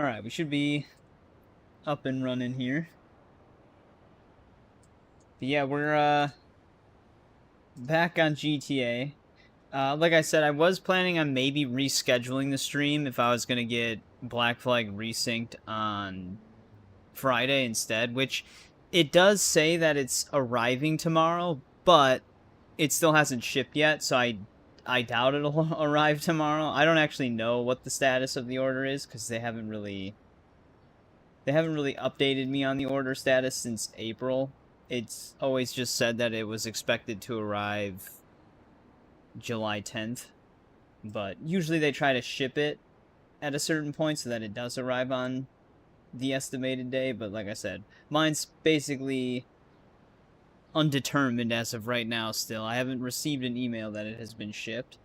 Alright, we should be up and running here. But yeah, we're back on GTA. Like I said, I was planning on maybe rescheduling the stream if I was going to get Black Flag resynced on Friday instead, which it does say that it's arriving tomorrow, but it still hasn't shipped yet, so I doubt it'll arrive tomorrow. I don't actually know what the status of the order is because they haven't really updated me on the order status since April. It's always just said that it was expected to arrive July 10th, but usually they try to ship it at a certain point so that it does arrive on the estimated day, but like I said, mine's basically undetermined as of right now still. I haven't received an email that it has been shipped.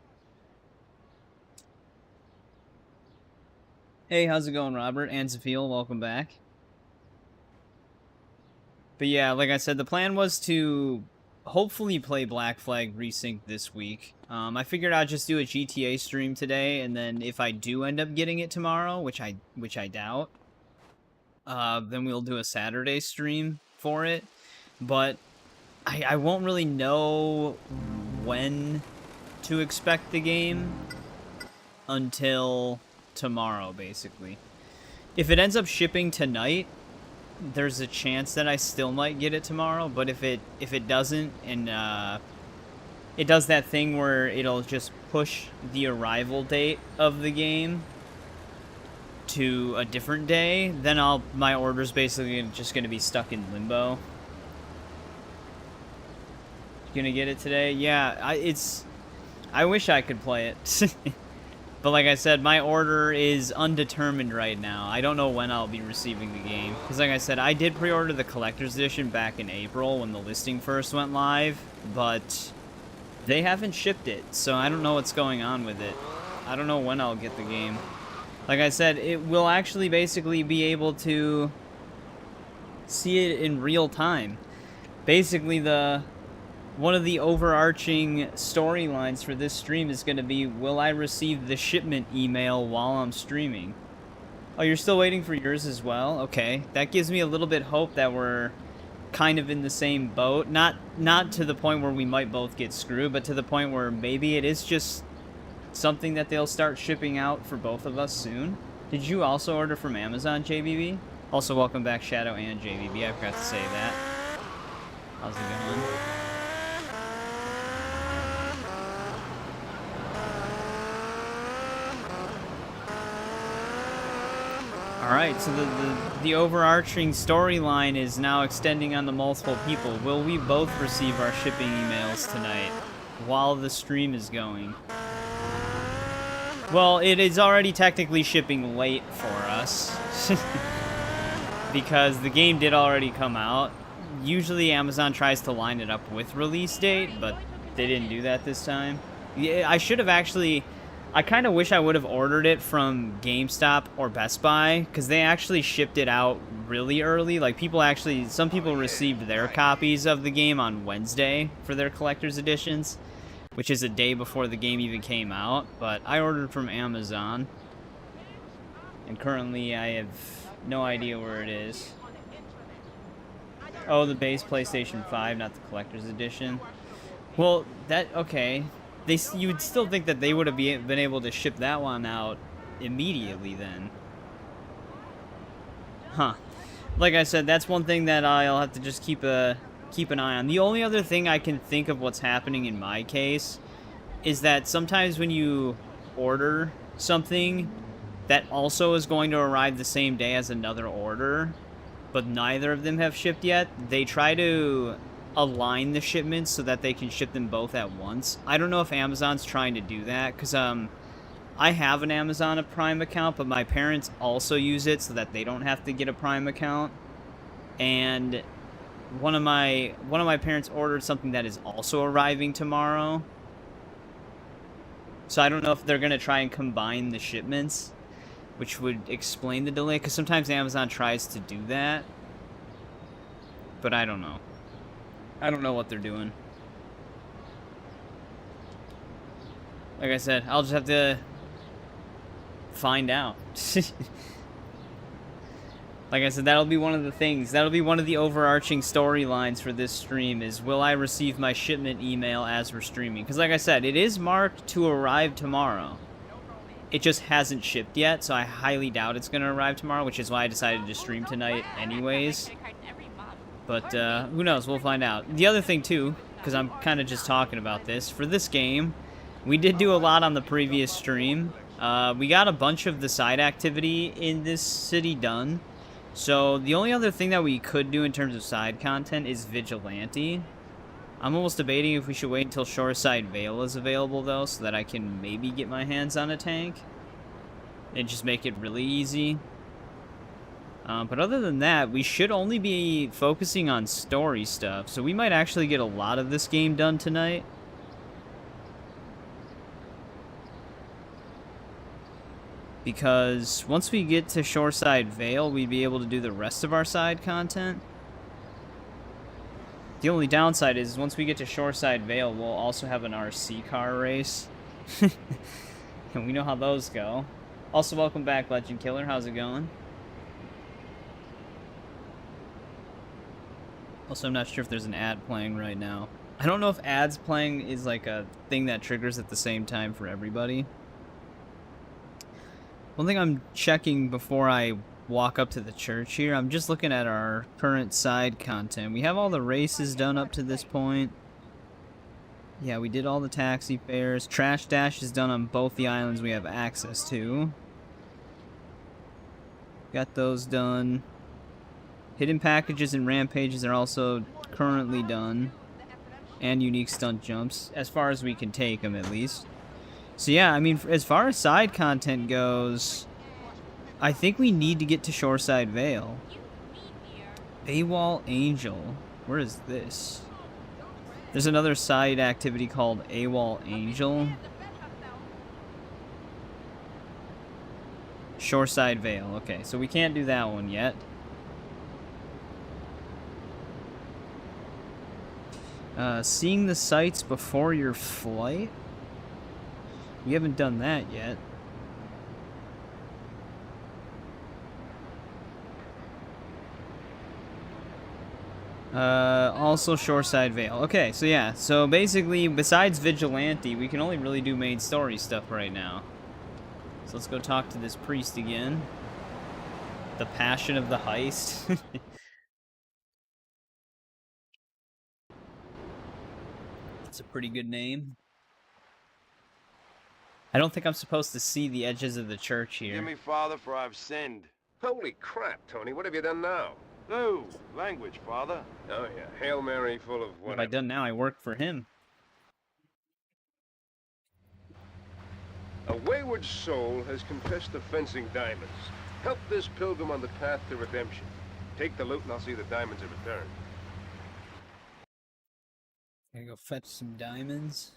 Hey, how's it going, Robert? And Zafil, welcome back. But yeah, like I said, the plan was to hopefully play Black Flag Resync this week. I figured I'd just do a GTA stream today, and then if I do end up getting it tomorrow, which I doubt, then we'll do a Saturday stream for it. But I won't really know when to expect the game until tomorrow, basically. If it ends up shipping tonight, there's a chance that I still might get it tomorrow, but if it doesn't, and it does that thing where it'll just push the arrival date of the game to a different day, then my order's basically just gonna be stuck in limbo. Gonna get it today? Yeah, I wish I could play it. But like I said, my order is undetermined right now. I don't know when I'll be receiving the game. Because like I said, I did pre-order the Collector's Edition back in April when the listing first went live, but they haven't shipped it, so I don't know what's going on with it. I don't know when I'll get the game. Like I said, it will actually basically be able to see it in real time. Basically, one of the overarching storylines for this stream is going to be, will I receive the shipment email while I'm streaming? Oh, you're still waiting for yours as well? Okay, that gives me a little bit hope that we're kind of in the same boat. Not to the point where we might both get screwed, but to the point where maybe it is just something that they'll start shipping out for both of us soon. Did you also order from Amazon, JBB? Also, welcome back, Shadow and JBB. I forgot to say that. How's it going? Alright, so the overarching storyline is now extending on to multiple people. Will we both receive our shipping emails tonight while the stream is going? Well, it is already technically shipping late for us. Because the game did already come out. Usually Amazon tries to line it up with release date, but they didn't do that this time. Yeah, I should have actually... I kind of wish I would have ordered it from GameStop or Best Buy, because they actually shipped it out really early. Like, some people received their copies of the game on Wednesday for their collector's editions, which is a day before the game even came out. But I ordered from Amazon, and currently I have no idea where it is. Oh, the base PlayStation 5, not the collector's edition. Well, okay. You would still think that they would have been able to ship that one out immediately then. Huh. Like I said, that's one thing that I'll have to just keep an eye on. The only other thing I can think of what's happening in my case is that sometimes when you order something that also is going to arrive the same day as another order, but neither of them have shipped yet, they try to align the shipments so that they can ship them both at once. I don't know if Amazon's trying to do that, because I have an Amazon Prime account, but my parents also use it so that they don't have to get a Prime account. And one of my parents ordered something that is also arriving tomorrow. So I don't know if they're going to try and combine the shipments, which would explain the delay, because sometimes Amazon tries to do that. But I don't know. I don't know what they're doing. Like I said, I'll just have to find out. Like I said, that'll be one of the things. That'll be one of the overarching storylines for this stream is, will I receive my shipment email as we're streaming? Because like I said, it is marked to arrive tomorrow. It just hasn't shipped yet, so I highly doubt it's going to arrive tomorrow, which is why I decided to stream tonight anyways. But who knows? We'll find out. The other thing, too, because I'm kind of just talking about this, for this game, we did do a lot on the previous stream. We got a bunch of the side activity in this city done. So the only other thing that we could do in terms of side content is Vigilante. I'm almost debating if we should wait until Shoreside Vale is available, though, so that I can maybe get my hands on a tank and just make it really easy. But other than that, we should only be focusing on story stuff, so we might actually get a lot of this game done tonight. Because once we get to Shoreside Vale, we'd be able to do the rest of our side content. The only downside is once we get to Shoreside Vale, we'll also have an RC car race. And we know how those go. Also, welcome back, Legend Killer. How's it going? Also, I'm not sure if there's an ad playing right now. I don't know if ads playing is like a thing that triggers at the same time for everybody. One thing I'm checking before I walk up to the church here, I'm just looking at our current side content. We have all the races done up to this point. Yeah, we did all the taxi fares. Trash Dash is done on both the islands we have access to. Got those done. Hidden packages and rampages are also currently done. And unique stunt jumps, as far as we can take them at least. So yeah, I mean, as far as side content goes, I think we need to get to Shoreside Vale. AWOL Angel. Where is this? There's another side activity called AWOL Angel. Shoreside Vale. Okay, so we can't do that one yet. Seeing the sights before your flight? We haven't done that yet. Also Shoreside Vale. Okay, so yeah. So basically, besides Vigilante, we can only really do main story stuff right now. So let's go talk to this priest again. The Passion of the Heist. That's a pretty good name. I don't think I'm supposed to see the edges of the church here. Hear me, Father, for I've sinned. Holy crap, Tony, what have you done now? Oh, language, Father. Oh, yeah, Hail Mary full of What have whatever. I done now? I work for him. A wayward soul has confessed to fencing diamonds. Help this pilgrim on the path to redemption. Take the loot and I'll see the diamonds in return. Gonna go fetch some diamonds.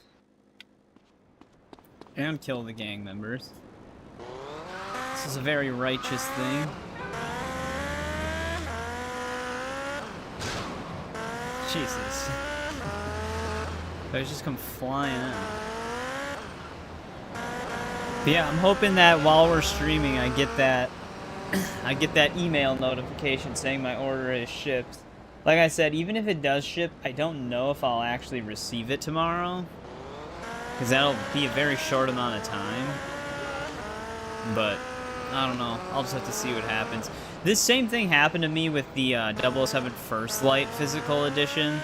And kill the gang members. This is a very righteous thing. Jesus. Those just come flying out. But yeah, I'm hoping that while we're streaming I get that email notification saying my order is shipped. Like I said, even if it does ship, I don't know if I'll actually receive it tomorrow. Because that'll be a very short amount of time. But, I don't know. I'll just have to see what happens. This same thing happened to me with the 007 First Light Physical Edition.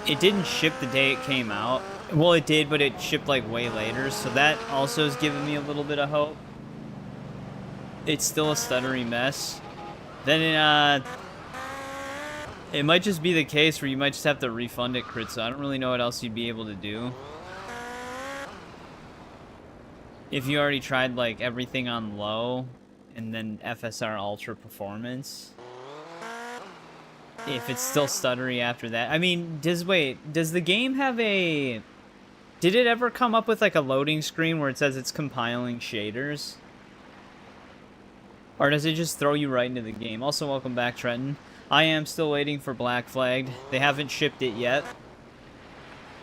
It didn't ship the day it came out. Well, it did, but it shipped like way later. So that also has given me a little bit of hope. It's still a stuttery mess. Then it might just be the case where you might just have to refund it, Crit, so I don't really know what else you'd be able to do. If you already tried like everything on low and then FSR Ultra Performance. If it's still stuttery after that. I mean, does the game have a... Did it ever come up with like a loading screen where it says it's compiling shaders? Or does it just throw you right into the game? Also, welcome back, Trenton. I am still waiting for Black Flagged. They haven't shipped it yet.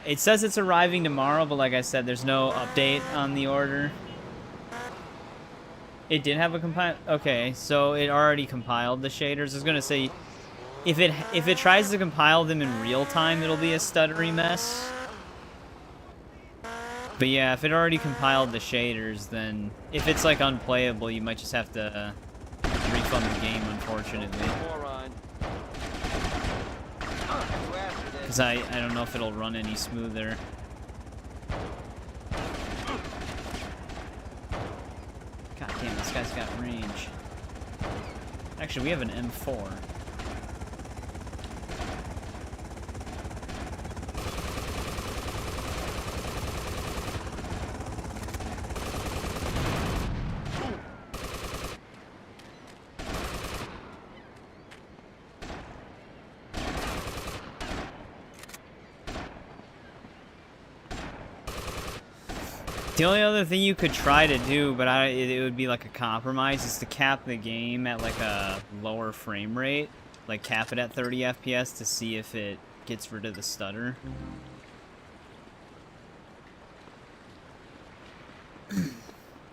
It says it's arriving tomorrow, but like I said, there's no update on the order. It did have a compile. Okay, so it already compiled the shaders. I was gonna say, if it tries to compile them in real time, it'll be a stuttery mess. But yeah, if it already compiled the shaders, then if it's like unplayable, you might just have to refund the game, unfortunately. Because I don't know if it'll run any smoother. God damn, this guy's got range. Actually, we have an M4. The only other thing you could try to do, but it would be like a compromise, is to cap the game at like a lower frame rate. Like cap it at 30 FPS to see if it gets rid of the stutter.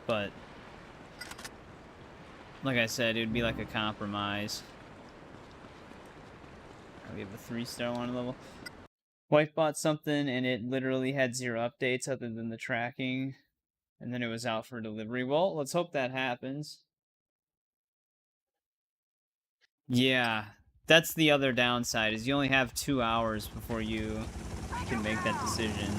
But, like I said, it would be like a compromise. We have a 3-star one level. Wife bought something and it literally had 0 updates other than the tracking, and then it was out for delivery. Well, let's hope that happens. Yeah, that's the other downside, is you only have 2 hours before you can make that decision.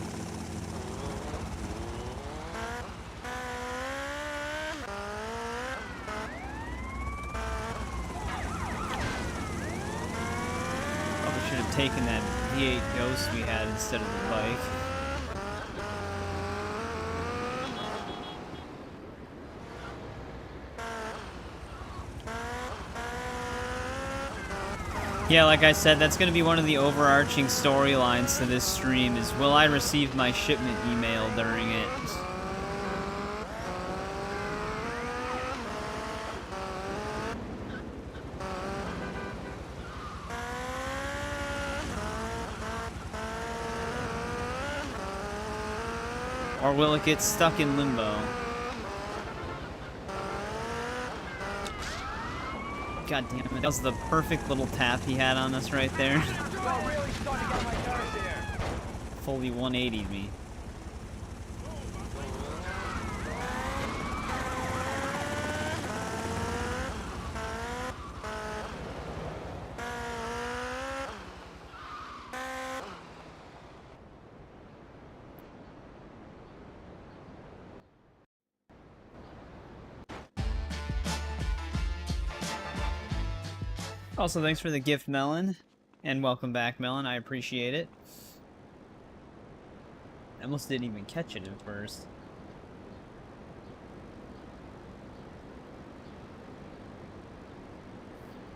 Probably should have taken that V8 Ghost we had instead of the bike. Yeah, like I said, that's going to be one of the overarching storylines to this stream, is will I receive my shipment email during it? Or will it get stuck in limbo? God damn it, that was the perfect little tap he had on us right there. Fully 180'd me. Also, thanks for the gift, Melon. And welcome back, Melon. I appreciate it. I almost didn't even catch it at first.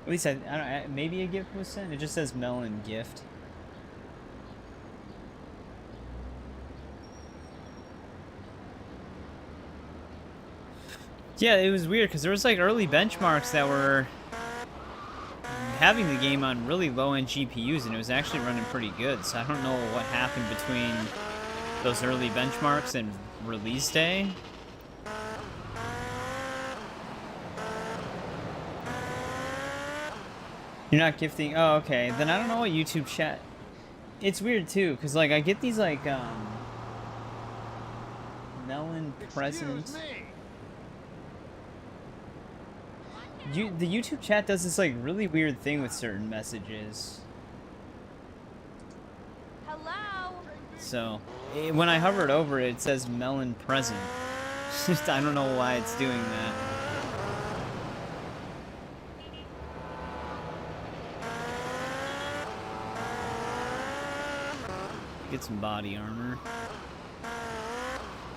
At least I don't, maybe a gift was sent? It just says Melon gift. Yeah, it was weird because there was like early benchmarks that were having the game on really low-end GPUs, and it was actually running pretty good. So I don't know what happened between those early benchmarks and release day. You're not gifting? Oh, okay. Then I don't know what YouTube chat. It's weird too, because like I get these like Melon presents. The YouTube chat does this like really weird thing with certain messages. Hello. So when I hovered over it, it says Melon present. I don't know why it's doing that. Get some body armor.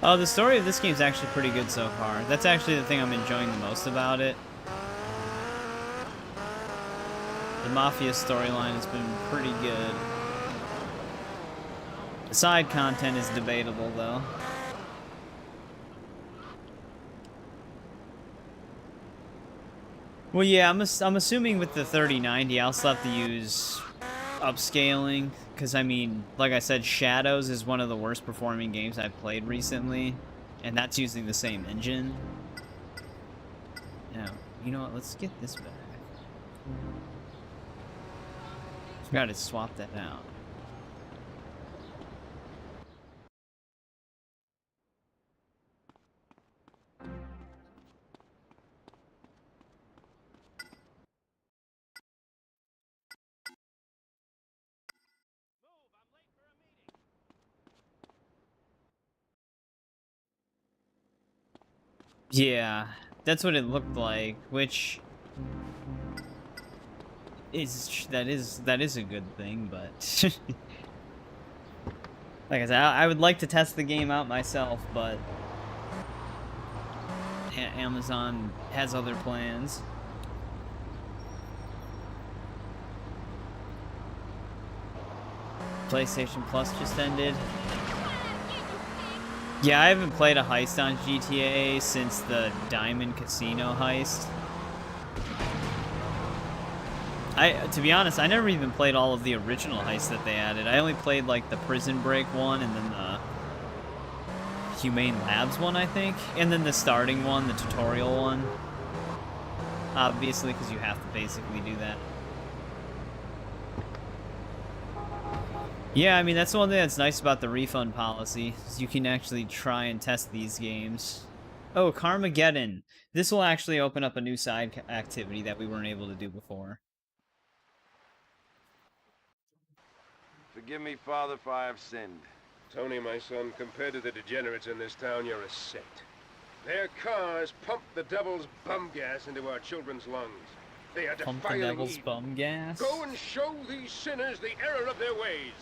Oh, the story of this game is actually pretty good so far. That's actually the thing I'm enjoying the most about it. The Mafia storyline has been pretty good. The side content is debatable, though. Well, yeah, I'm assuming with the 3090, I'll still have to use upscaling. Because, I mean, like I said, Shadows is one of the worst performing games I've played recently. And that's using the same engine. you know what? Let's get this back. Forgot to swap that out. Yeah, that's what it looked like, which that is a good thing, but like I said, I would like to test the game out myself, but Amazon has other plans. PlayStation Plus just ended. Yeah, I haven't played a heist on GTA since the Diamond Casino heist. To be honest, I never even played all of the original heists that they added. I only played like the Prison Break one and then the Humane Labs one, I think. And then the starting one, the tutorial one. Obviously, because you have to basically do that. Yeah, I mean, that's the one thing that's nice about the refund policy, is you can actually try and test these games. Oh, Carmageddon. This will actually open up a new side activity that we weren't able to do before. Forgive me, Father, for I have sinned. Tony, my son, compared to the degenerates in this town, you're a saint. Their cars pump the devil's bum gas into our children's lungs. They are Pump the defiling devil's evil. bum gas? Go and show these sinners the error of their ways.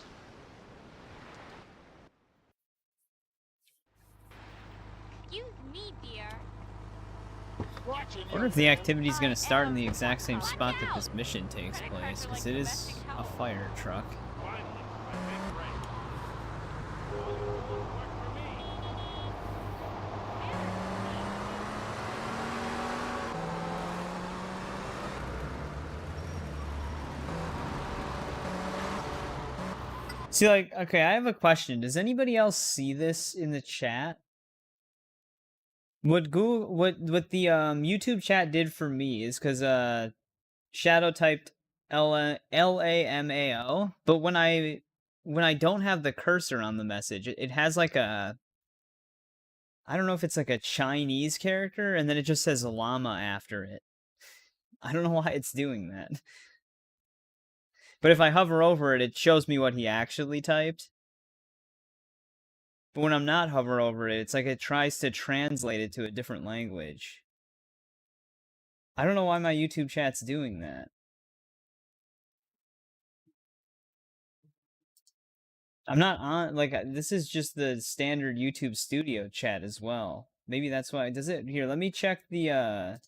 Excuse me, dear. I wonder if the activity's gonna start in the exact same spot that this mission takes place, because it is a fire truck. See, like, okay, I have a question. Does anybody else see this in the chat? What the YouTube chat did for me is because Shadow typed LAMAO, but when I don't have the cursor on the message, it has like a, I don't know if it's like a Chinese character, and then it just says llama after it. I don't know why it's doing that. But if I hover over it, it shows me what he actually typed. But when I'm not hover over it, it's like it tries to translate it to a different language. I don't know why my YouTube chat's doing that. I'm not on, like, this is just the standard YouTube Studio chat as well. Maybe that's why. Does it? Here, let me check the,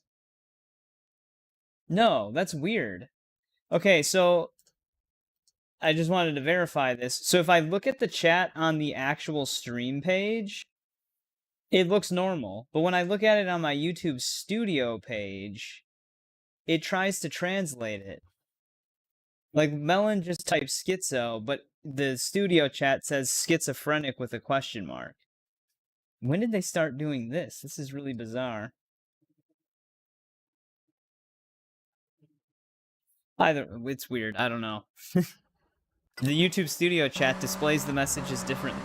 No, that's weird. Okay, so I just wanted to verify this. So if I look at the chat on the actual stream page, it looks normal. But when I look at it on my YouTube Studio page, it tries to translate it. Like, Melon just typed schizo, but the studio chat says schizophrenic with a question mark. When did they start doing this? This is really bizarre. It's weird. I don't know. The YouTube Studio chat displays the messages differently.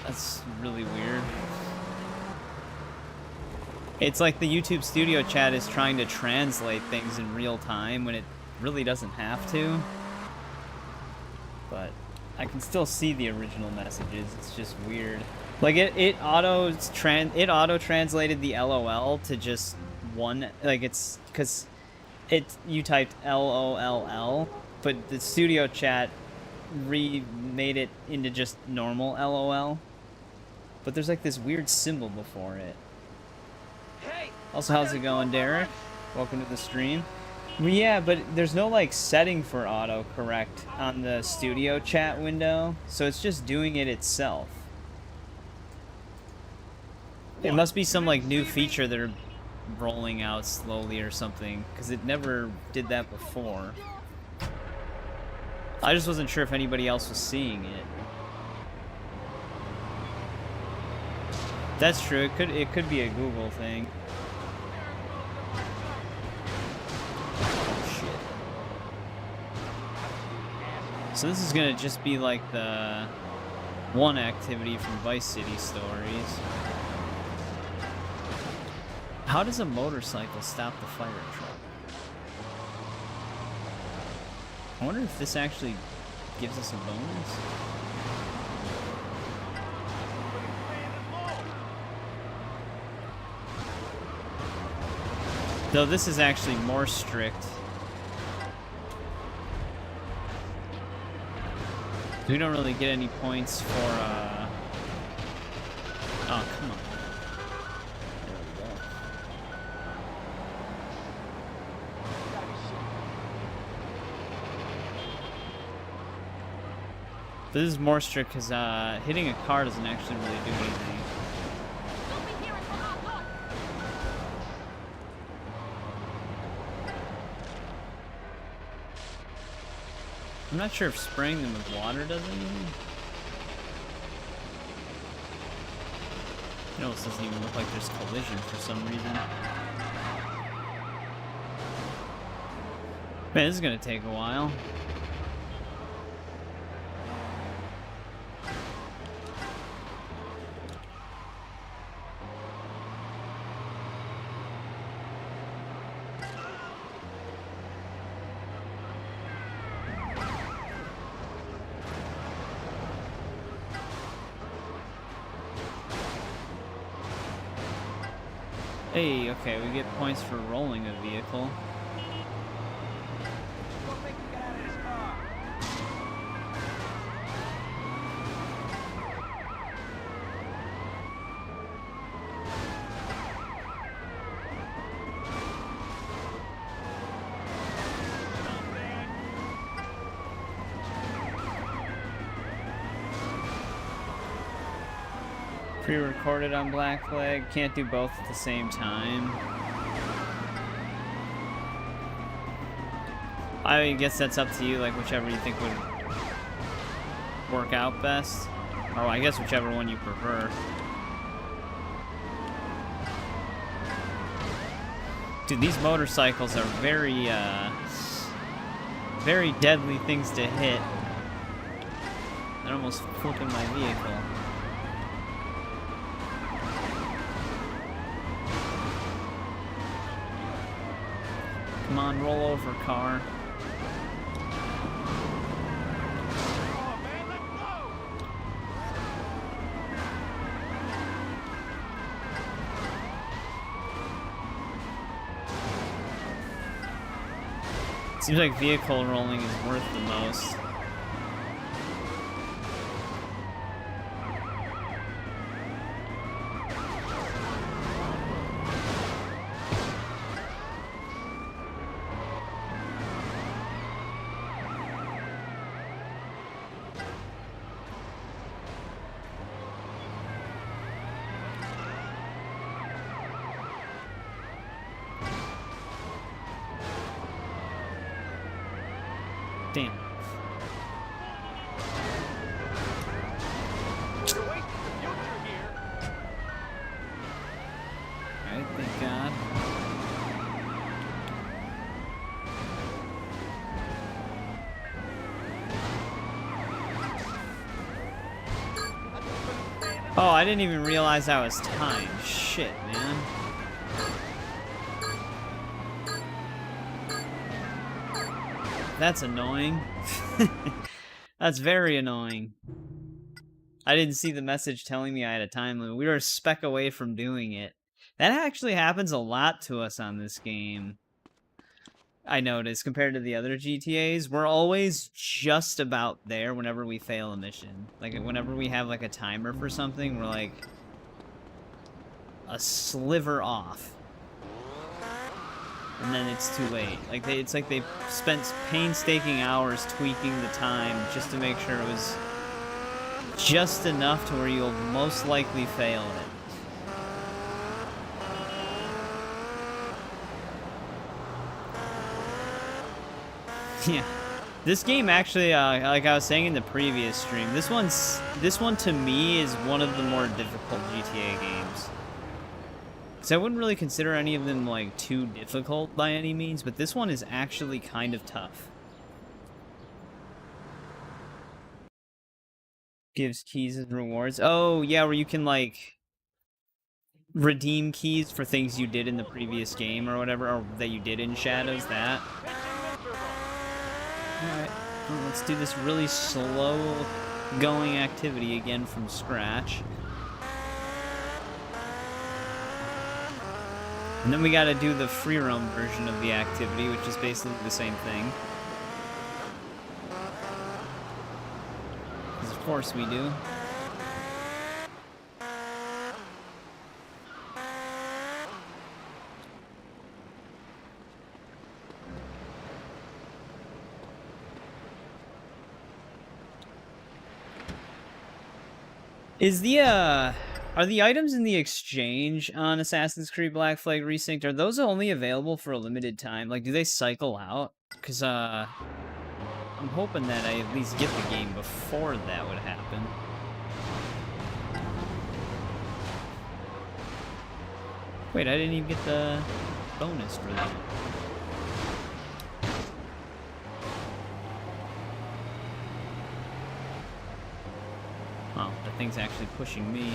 That's really weird. It's like the YouTube Studio chat is trying to translate things in real time when it really doesn't have to. But I can still see the original messages. It's just weird. Like it auto translated the LOL to just one, like it's because you typed LOLL, but the studio chat remade it into just normal LOL. But there's like this weird symbol before it. Also, how's it going, Derek? Welcome to the stream. Well, yeah, but there's no like setting for autocorrect on the studio chat window, so it's just doing it itself. It must be some like new feature that are rolling out slowly or something, because it never did that before. I just wasn't sure if anybody else was seeing it. That's true. It could be a Google thing. Oh shit. So this is gonna just be like the one activity from Vice City Stories. How does a motorcycle stop the fire truck? I wonder if this actually gives us a bonus. Though this is actually more strict. We don't really get any points for, oh, come on. There we go. This is more strict because, hitting a car doesn't actually really do anything. I'm not sure if spraying them with water does anything. You know, this doesn't even look like there's collision for some reason. Man, this is gonna take a while. Hey, okay, we get points for rolling a vehicle. Pre-recorded on Black Flag. Can't do both at the same time. I guess that's up to you, like whichever you think would work out best. Or I guess whichever one you prefer. Dude, these motorcycles are very, very deadly things to hit. They're almost flipping my vehicle. Come on, roll over, car. Seems like vehicle rolling is worth the most. Damn. Alright, thank God. Oh, I didn't even realize I was timed. Shit, man. That's annoying. That's very annoying. I didn't see the message telling me I had a time limit. We were a speck away from doing it. That actually happens a lot to us on this game. I noticed, compared to the other GTAs, we're always just about there whenever we fail a mission. Like, whenever we have, like, a timer for something, we're, like, a sliver off. And then it's too late. Like it's like they spent painstaking hours tweaking the time just to make sure it was just enough to where you'll most likely fail it. Yeah. This game actually, like I was saying in the previous stream, this one to me is one of the more difficult GTA games. So I wouldn't really consider any of them like too difficult by any means, but this one is actually kind of tough. Gives keys as rewards. Oh yeah, where you can like redeem keys for things you did in the previous game or whatever, or that you did in Shadows. That. All right. Well, let's do this really slow going activity again from scratch. And then we gotta do the free roam version of the activity, which is basically the same thing. Because of course we do. Is the, are the items in the exchange on Assassin's Creed Black Flag Resynced, are those only available for a limited time? Like, do they cycle out? Because, I'm hoping that I at least get the game before that would happen. Wait, I didn't even get the bonus for that. Oh, the thing's actually pushing me.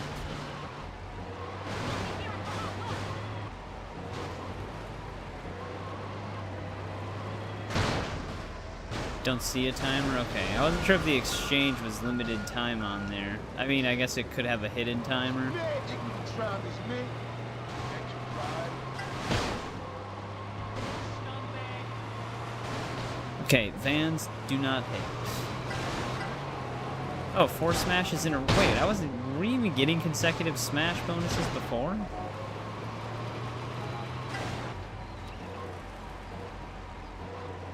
Don't see a timer? Okay, I wasn't sure if the exchange was limited time on there. I mean, I guess it could have a hidden timer. Okay, vans do not hit. Oh, 4 smashes in a... Wait, were you even getting consecutive smash bonuses before?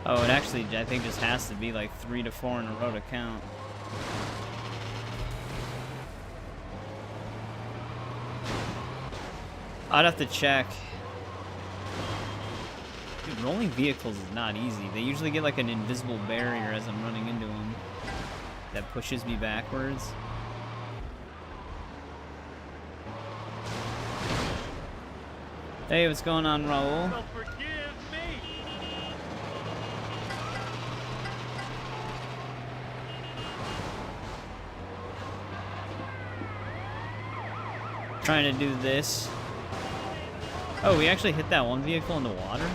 Oh, it actually, I think, just has to be like 3 to 4 in a row to count. I'd have to check. Dude, rolling vehicles is not easy. They usually get like an invisible barrier as I'm running into them that pushes me backwards. Hey, what's going on, Raul? So forgive me. Trying to do this. Oh, we actually hit that one vehicle in the water?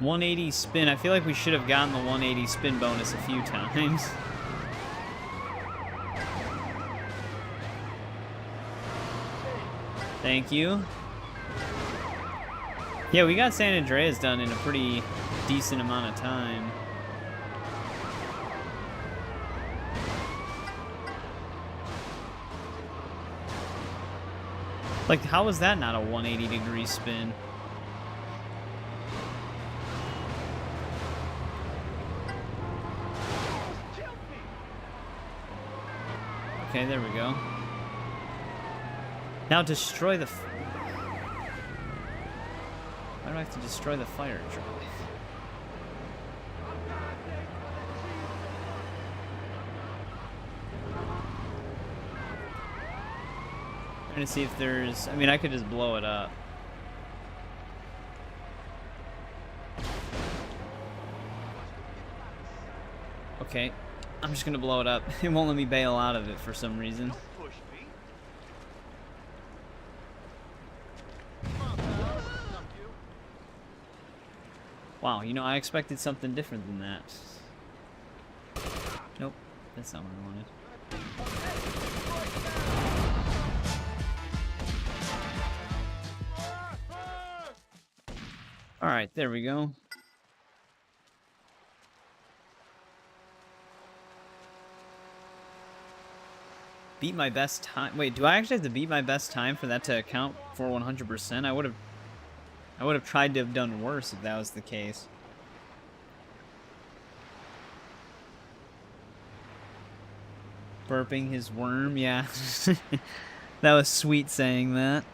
$180 spin. I feel like we should have gotten the 180 spin bonus a few times. Thank you. Yeah, we got San Andreas done in a pretty decent amount of time. Like, how was that not a 180-degree spin? Okay, there we go. Now destroy the... Why do I have to destroy the fire truck? I'm trying to see if there's... I mean, I could just blow it up. Okay. I'm just gonna blow it up. It won't let me bail out of it for some reason. Wow, you know, I expected something different than that. Nope, that's not what I wanted. Alright, there we go. Beat my best time. Wait, do I actually have to beat my best time for that to account for 100%? I would have tried to have done worse if that was the case. Burping his worm, yeah. That was sweet saying that.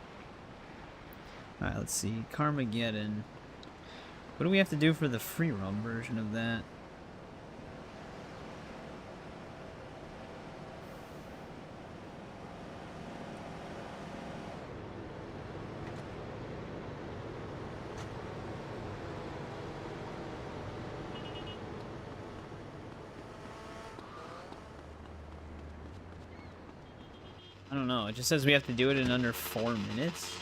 Alright, let's see. Carmageddon. What do we have to do for the free roam version of that? I don't know. It just says we have to do it in under 4 minutes.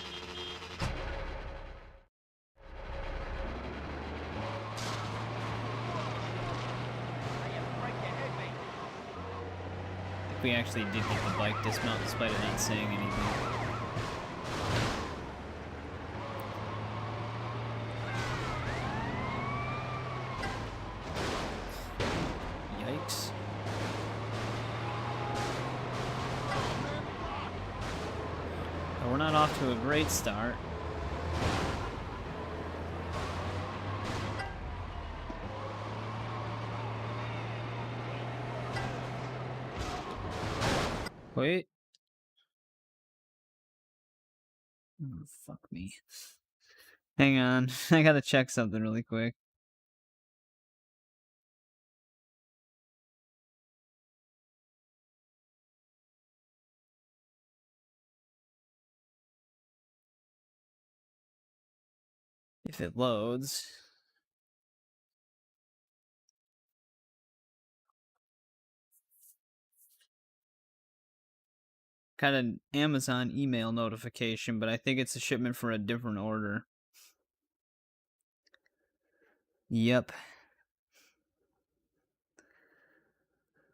I think we actually did get the bike dismount despite it not saying anything. Yikes. But we're not off to a great start. Wait. Oh, fuck me. Hang on. I gotta check something really quick. If it loads. Got an Amazon email notification, but I think it's a shipment for a different order. Yep.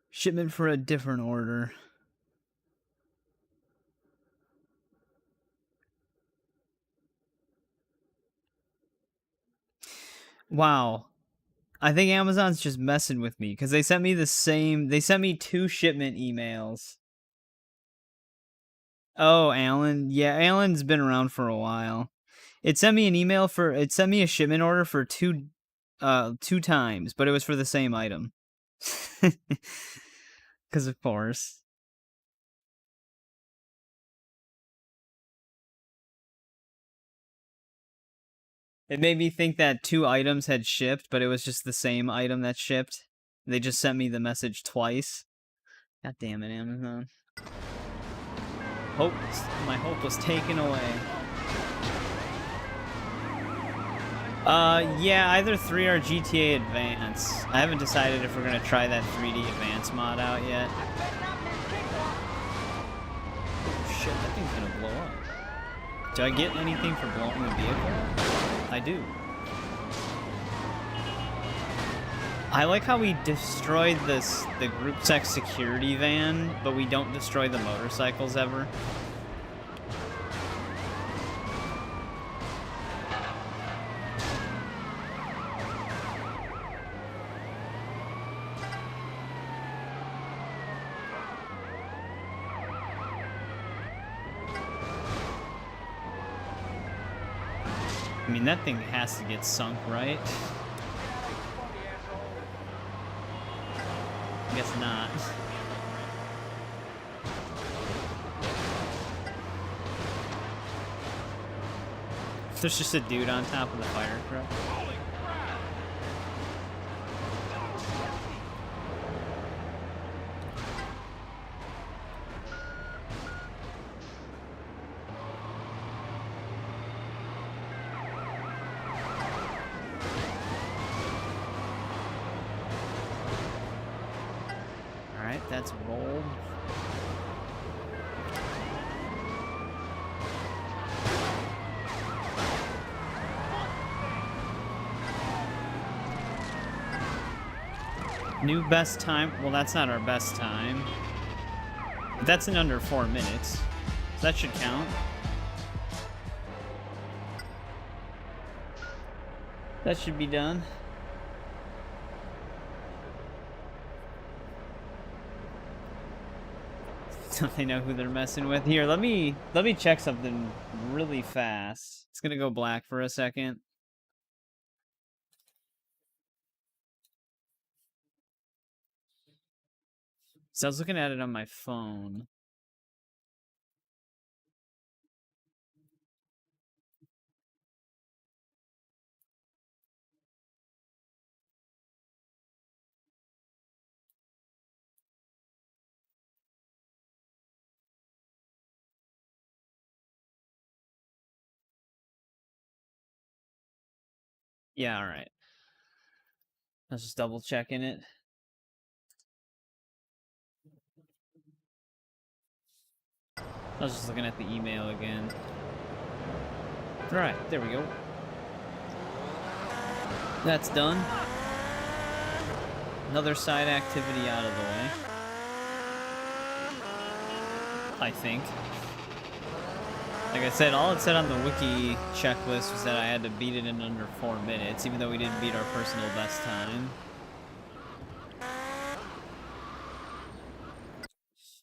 Shipment for a different order. Wow. I think Amazon's just messing with me because they sent me they sent me 2 shipment emails. Oh, Alan. Yeah, Alan's been around for a while. It sent me a shipment order for 2 times, but it was for the same item. Cuz of course. It made me think that 2 items had shipped, but it was just the same item that shipped. They just sent me the message twice. God damn it, Amazon. My hope was taken away. Yeah, either 3 or GTA Advance. I haven't decided if we're gonna try that 3D Advance mod out yet. Oh shit, that thing's gonna blow up. Do I get anything for blowing the vehicle? I do. I like how we destroyed the group sex security van, but we don't destroy the motorcycles ever. I mean, that thing has to get sunk, right? I guess not. There's just a dude on top of the fire truck. That's rolled. New best time. Well, that's not our best time. But that's in under 4 minutes. So that should count. That should be done. Don't they know who they're messing with? Here, let me check something really fast. It's gonna go black for a second. So I was looking at it on my phone. Yeah, alright. I was just double checking it. I was just looking at the email again. Alright, there we go. That's done. Another side activity out of the way. I think. Like I said, all it said on the wiki checklist was that I had to beat it in under 4 minutes, even though we didn't beat our personal best time.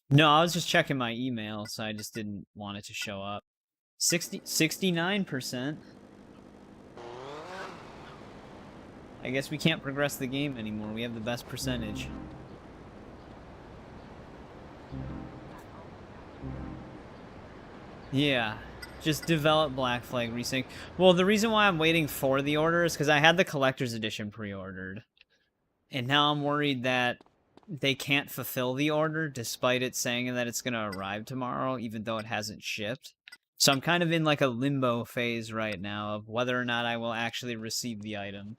No, I was just checking my email, so I just didn't want it to show up. 69%. I guess we can't progress the game anymore. We have the best percentage. Yeah, just develop Black Flag Resync. Well, the reason why I'm waiting for the order is because I had the Collector's Edition pre-ordered. And now I'm worried that they can't fulfill the order, despite it saying that it's going to arrive tomorrow, even though it hasn't shipped. So I'm kind of in like a limbo phase right now of whether or not I will actually receive the item.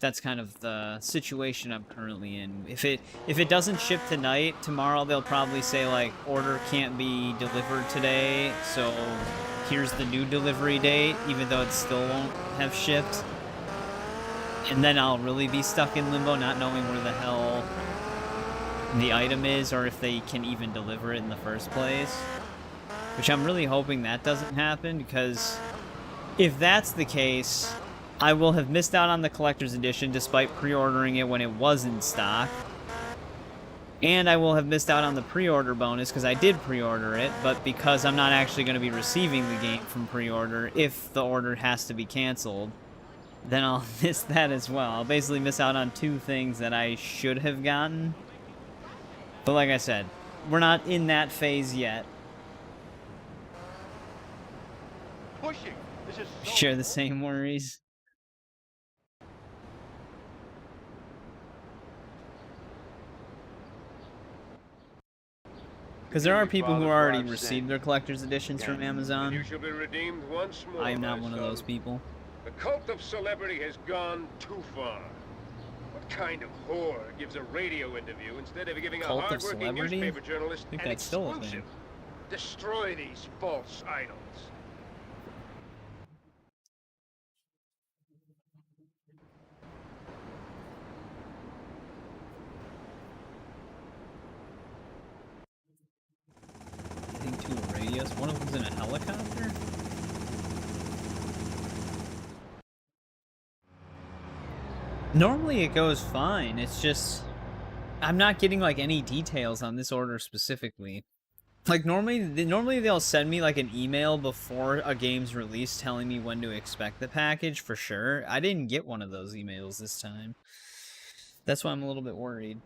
That's kind of the situation I'm currently in. If it doesn't ship tonight, tomorrow they'll probably say like order can't be delivered today, so here's the new delivery date, even though it still won't have shipped. And then I'll really be stuck in limbo, not knowing where the hell the item is or if they can even deliver it in the first place. Which I'm really hoping that doesn't happen, because if that's the case, I will have missed out on the Collector's Edition despite pre-ordering it when it was in stock. And I will have missed out on the pre-order bonus because I did pre-order it, but because I'm not actually going to be receiving the game from pre-order if the order has to be canceled, then I'll miss that as well. I'll basically miss out on 2 things that I should have gotten. But like I said, we're not in that phase yet. Pushing. This is so Share the same worries. Because there are people who already received their collector's editions from And Amazon. you shall be redeemed once more. I am not my one of son. those people. The cult of celebrity has gone too far. What kind of whore gives a radio interview instead of giving Cult a of hardworking celebrity? newspaper journalist I think an that's still a exclusive? thing. Destroy these false idols. Getting to a radius. One of them's in a helicopter? Normally it goes fine. It's just I'm not getting like any details on this order specifically. Like normally they'll send me like an email before a game's release telling me when to expect the package for sure. I didn't get one of those emails this time. That's why I'm a little bit worried.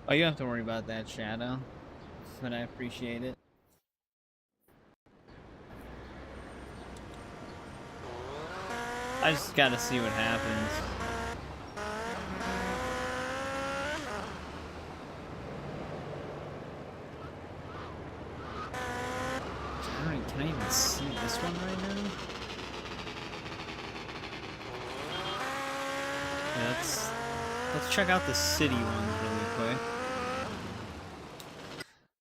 Oh, you don't have to worry about that, Shadow. But I appreciate it. I just gotta see what happens. Can I even see this one right now? Yeah, let's check out the city ones really quick.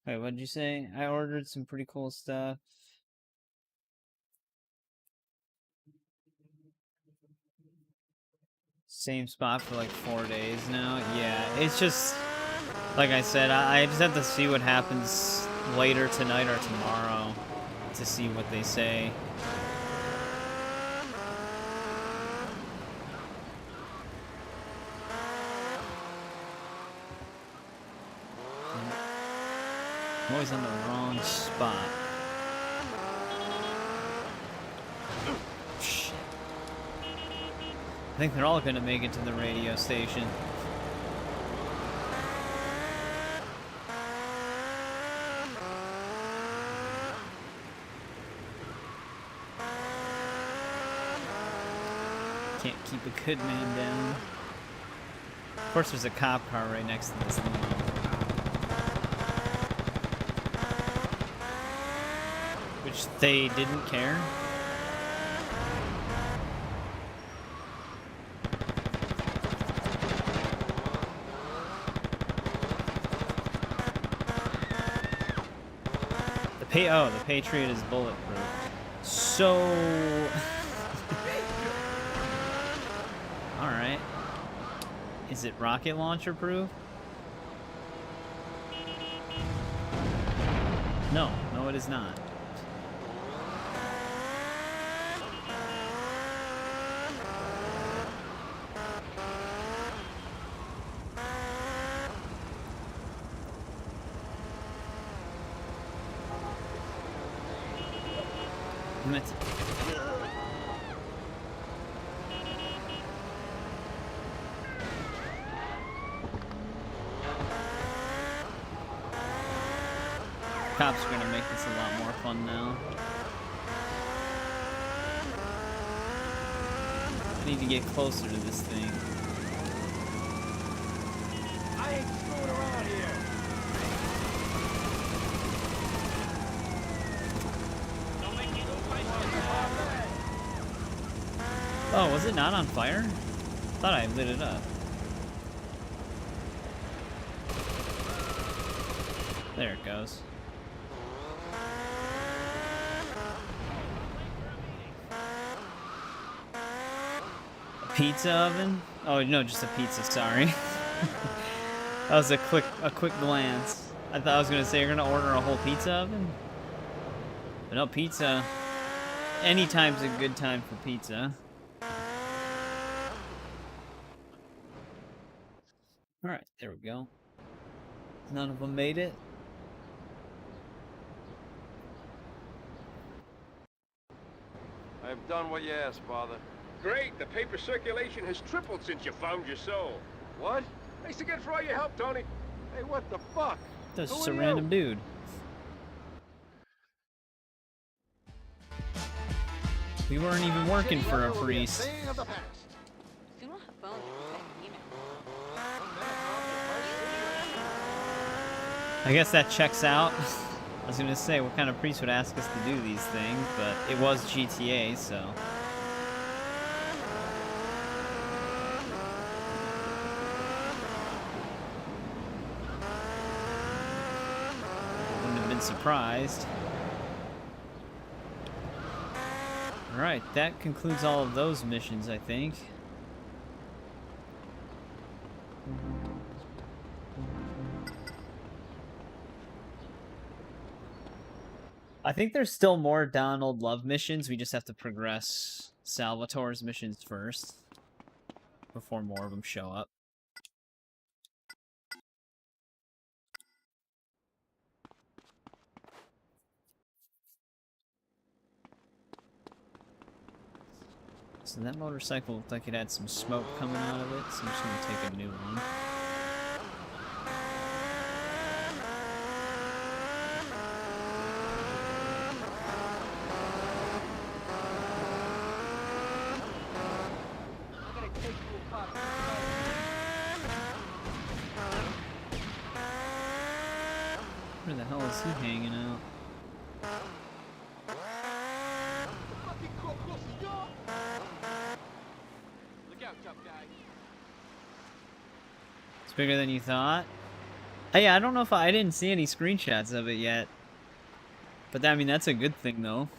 Wait, what did you say? I ordered some pretty cool stuff. Same spot for like 4 days now. Yeah, it's just like I said, I just have to see what happens later tonight or tomorrow to see what they say. I'm always on the wrong spot. Shit. I think they're all gonna make it to the radio station. Can't keep a good man down. Of course, there's a cop car right next to this limo. Which they didn't care. The Patriot is bulletproof. So... Alright. Is it rocket launcher proof? No, it is not. Cops are gonna make this a lot more fun now. I need to get closer to this thing. I ain't screwing around here. Don't make me go fight. Oh, was it not on fire? Thought I lit it up. There it goes. A pizza oven? Oh no, just a pizza, sorry. That was a quick glance. I thought I was gonna say you're gonna order a whole pizza oven? But no, pizza. Anytime's a good time for pizza. Alright, there we go. None of them made it. I've done what you asked, Father. Great, the paper circulation has tripled since you found your soul. What? Thanks again for all your help, Tony. Hey, what the fuck? That's Who just are a you? random dude. We weren't even working for a priest. You don't have phones to protect email. I guess that checks out. I was gonna say, what kind of priest would ask us to do these things, but it was GTA, so... Wouldn't have been surprised. Alright, that concludes all of those missions, I think. I think there's still more Donald Love missions. We just have to progress Salvatore's missions first before more of them show up. So that motorcycle looked like it had some smoke coming out of it, so I'm just gonna take a new one. Where the hell is he hanging out? Look out, tough guy. It's bigger than you thought? Hey, I don't know if I didn't see any screenshots of it yet. But I mean, that's a good thing, though.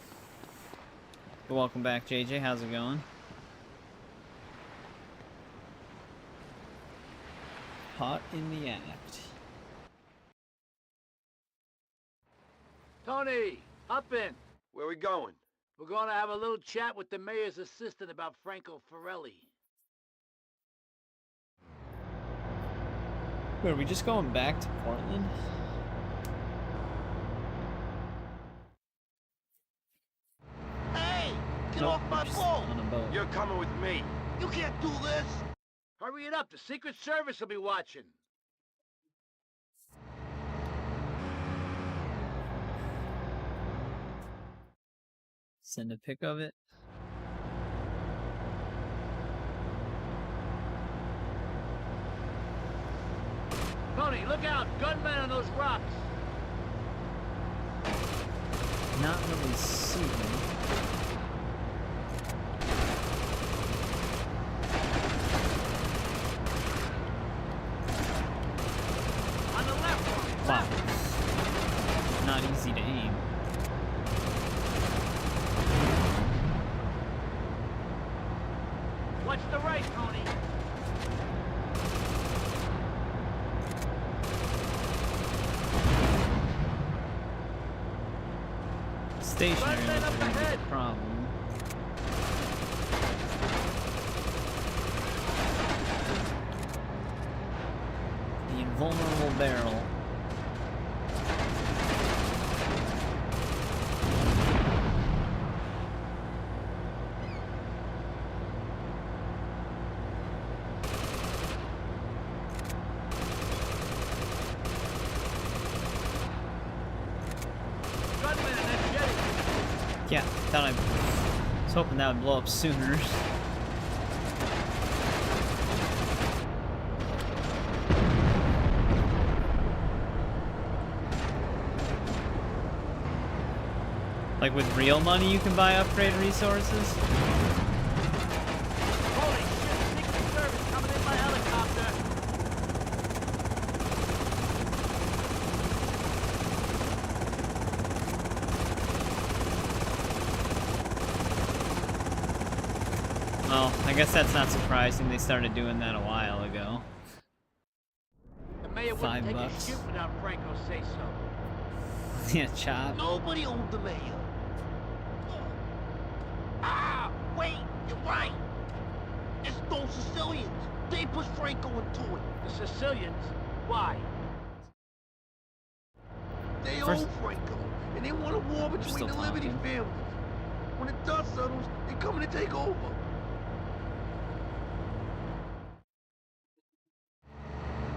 But welcome back, JJ. How's it going? Hot in the act. Tony, up in. Where we going? We're going to have a little chat with the mayor's assistant about Franco Forelli. Wait, are we just going back to Portland? off my just boat! on a boat. You're coming with me. You can't do this! Hurry it up, the Secret Service will be watching. Send a pic of it. Tony, look out! Gunmen on those rocks! Not really seeing. On the left! Wow. Not easy to aim. Watch the right, Tony! Stationary Gunmen is up a big ahead. problem. The invulnerable barrel. Gunmen in that jetty! Yeah, thought I was hoping that would blow up sooner. Like with real money you can buy upgrade resources? Holy shit, Secret Service coming in by helicopter! Well, I guess that's not surprising. They started doing that a while ago. The mayor wouldn't take a $5. shoot without Franco say so. Yeah, chop. Nobody owned the mayor. Ah, wait, you're right. It's those Sicilians. They pushed Franco into it. The Sicilians? Why? They First- own Franco, and they want a war between still the Liberty talking. families. When the dust settles, they're coming to take over.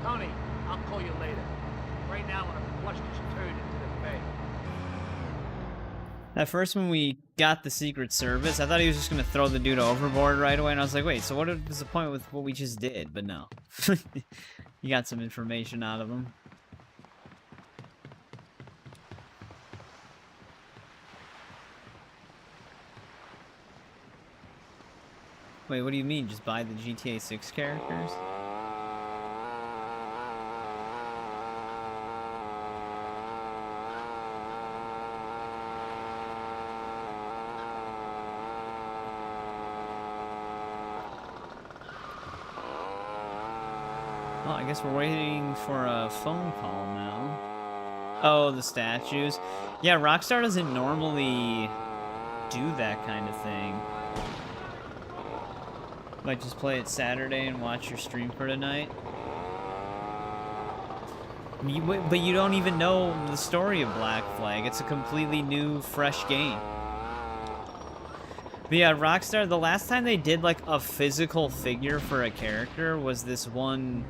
Tony, I'll call you later. Right now, I'm gonna flush this turd into the bay. At first when we got the Secret Service, I thought he was just gonna throw the dude overboard right away, and I was like, wait, so what is the point with what we just did? But no. You got some information out of him. Wait, what do you mean? Just buy the GTA 6 characters? Well, I guess we're waiting for a phone call now. Oh, the statues. Yeah, Rockstar doesn't normally do that kind of thing. Might just play it Saturday and watch your stream for tonight. But you don't even know the story of Black Flag. It's a completely new, fresh game. But yeah, Rockstar, the last time they did like a physical figure for a character was this one...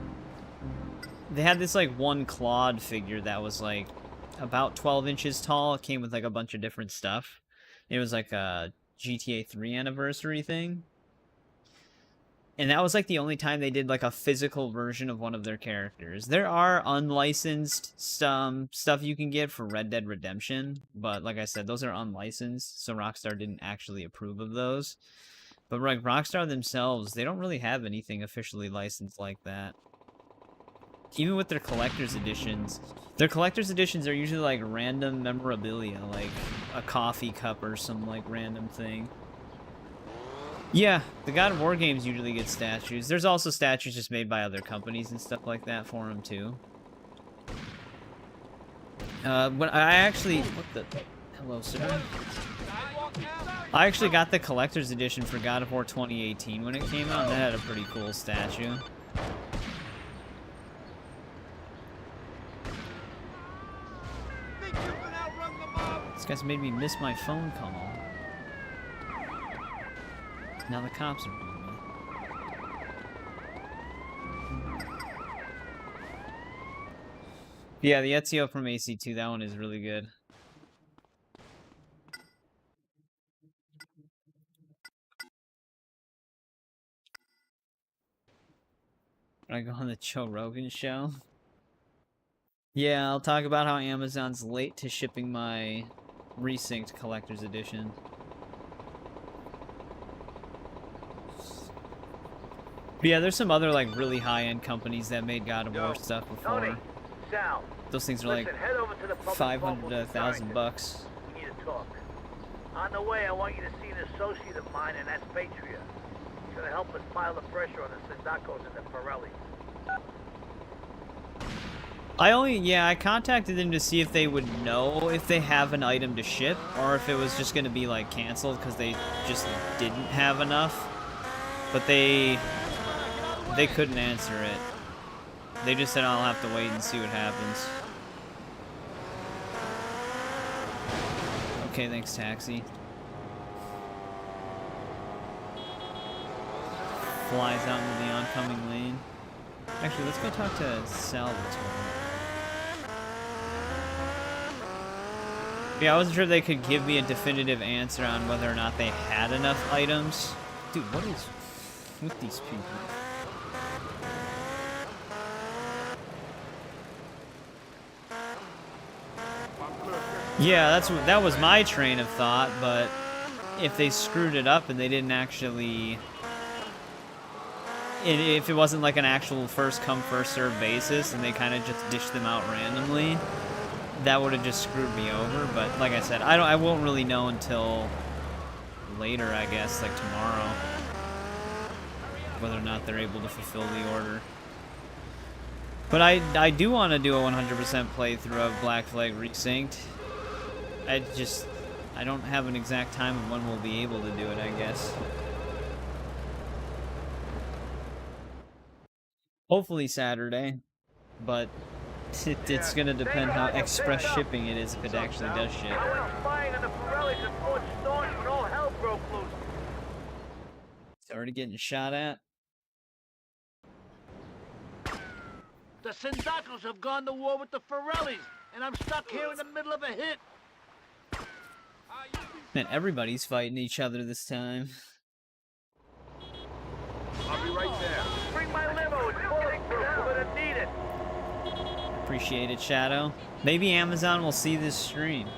They had this like one Claude figure that was like about 12 inches tall. It came with like a bunch of different stuff. It was like a GTA 3 anniversary thing. And that was like the only time they did like a physical version of one of their characters. There are unlicensed stuff you can get for Red Dead Redemption, but like I said, those are unlicensed, so Rockstar didn't actually approve of those. But like Rockstar themselves, they don't really have anything officially licensed like that. Even with their collector's editions are usually like random memorabilia, like a coffee cup or some like random thing. Yeah, the God of War games usually get statues. There's also statues just made by other companies and stuff like that for them too. When I actually, what the, hello sir. I actually got the collector's edition for God of War 2018 when it came out, and that had a pretty cool statue. This guy's made me miss my phone call. Now the cops are beating me. Yeah, the Ezio from AC2, that one is really good. I go on the Joe Rogan show. Yeah, I'll talk about how Amazon's late to shipping my Resynced Collector's Edition. But yeah, there's some other like really high-end companies that made God of War stuff before. Tony, Sal, Those things are like listen, head over to the public 500 to phone with $1,000. We need to talk. On the way, I want you to see an associate of mine, and that's Patria. He's gonna help us pile the pressure on the Sindacos and the Pirellis. I contacted them to see if they would know if they have an item to ship, or if it was just gonna be like canceled because they just didn't have enough. But they couldn't answer it. They just said I'll have to wait and see what happens. Okay, thanks, taxi. Flies out into the oncoming lane. Actually, let's go talk to Salvatore. Yeah, I wasn't sure if they could give me a definitive answer on whether or not they had enough items. Dude, what is with these people? Yeah, that was my train of thought, but if they screwed it up and they didn't actually... If it wasn't like an actual first come, first served basis and they kind of just dished them out randomly, that would have just screwed me over. But like I said, I won't really know until later, I guess, like tomorrow, whether or not they're able to fulfill the order. But I do want to do a 100% playthrough of Black Flag Resynced. I don't have an exact time of when we'll be able to do it, I guess. Hopefully Saturday, but it's gonna depend how express shipping it is if it actually does ship. I went spying on the Pirellis at Fort Staunch when all hell broke loose. It's already getting shot at. The Sindacos have gone to war with the Pirellis, and I'm stuck here in the middle of a hit. Man, everybody's fighting each other this time. I'll be right there. Bring my limo, it's bulletproof, we're gonna need it. Appreciate it, Shadow. Maybe Amazon will see this stream.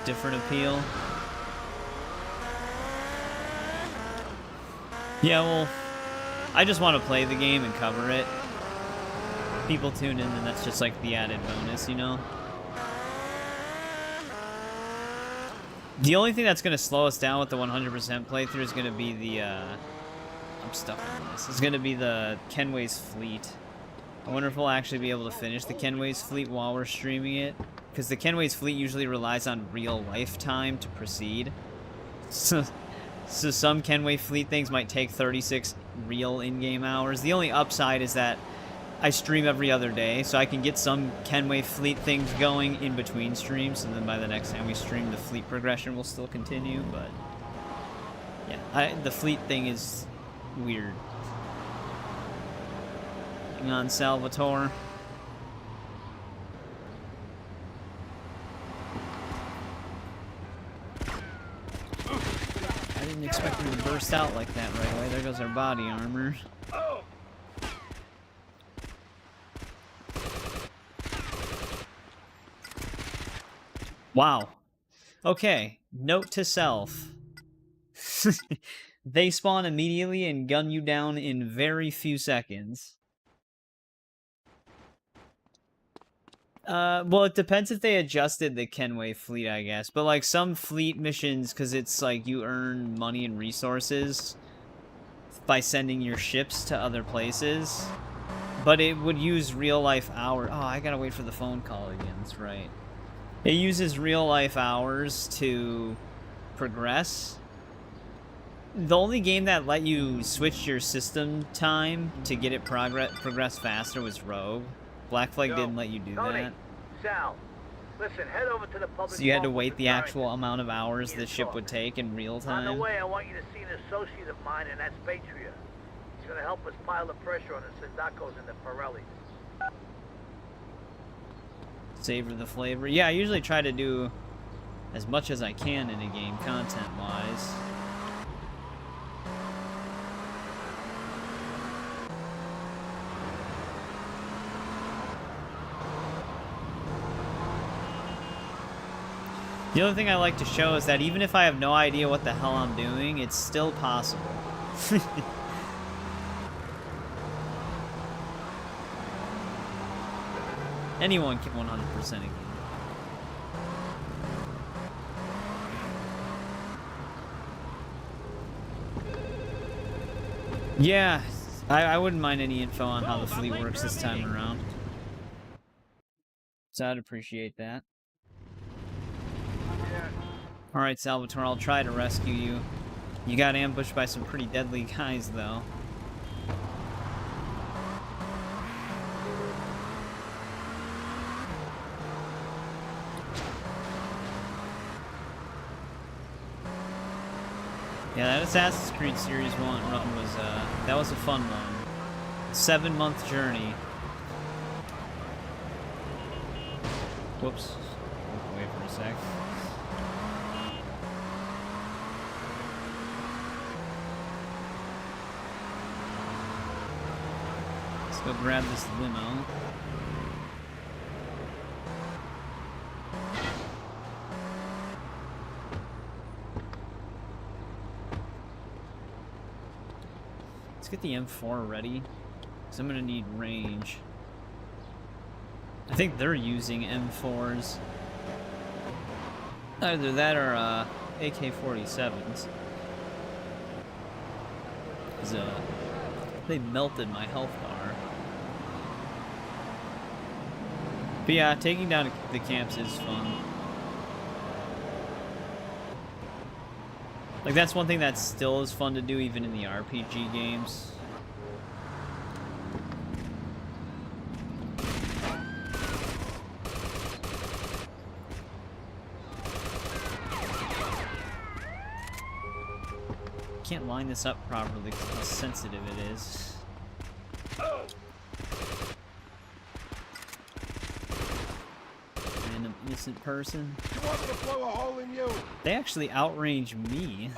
Different appeal. Yeah, well, I just want to play the game and cover it. People tune in, and that's just like the added bonus, you know? The only thing that's going to slow us down with the 100% playthrough is going to be the, I'm stuck on this. It's going to be the Kenway's Fleet. I wonder if we'll actually be able to finish the Kenway's Fleet while we're streaming it. Because the Kenway's Fleet usually relies on real life time to proceed. So some Kenway Fleet things might take 36 real in-game hours. The only upside is that I stream every other day, so I can get some Kenway Fleet things going in between streams, and then by the next time we stream, the fleet progression will still continue, but... yeah, the fleet thing is weird. Hang on, Salvatore. I didn't expect him to burst out like that right away. There goes our body armor. Wow. Okay. Note to self. They spawn immediately and gun you down in very few seconds. Well, it depends if they adjusted the Kenway fleet, I guess. But, like, some fleet missions, because it's, like, you earn money and resources by sending your ships to other places. But it would use real-life hours. Oh, I gotta wait for the phone call again. That's right. It uses real-life hours to progress. The only game that let you switch your system time to get it progress faster was Rogue. Black Flag didn't let you do Tony, that. Sal, listen, head over to the public. So you had to phone wait with the actual Carrington. amount of hours Need the to ship talk. would take in real On the time. way, I want you to see an associate of mine, and that's Patria. He's gonna help us pile the pressure on the Sindacos and the Pirellis. Savor the flavor. Yeah, I usually try to do as much as I can in a game, content-wise. The other thing I like to show is that even if I have no idea what the hell I'm doing, it's still possible. Anyone can 100% a game. Yeah, I wouldn't mind any info on how the fleet works this time around. So I'd appreciate that. Alright, Salvatore, I'll try to rescue you. You got ambushed by some pretty deadly guys, though. Yeah, that Assassin's Creed Series Run was, that was a fun one. 7-month journey. Whoops. Look away for a sec. Let's go grab this limo. Let's get the M4 ready, because I'm going to need range. I think they're using M4s. Either that or AK-47s. They melted my health bar. But yeah, taking down the camps is fun. Like, that's one thing that still is fun to do even in the RPG games. Can't line this up properly because of how sensitive it is. Random innocent person. You want me to blow a hole in you? They actually outrange me.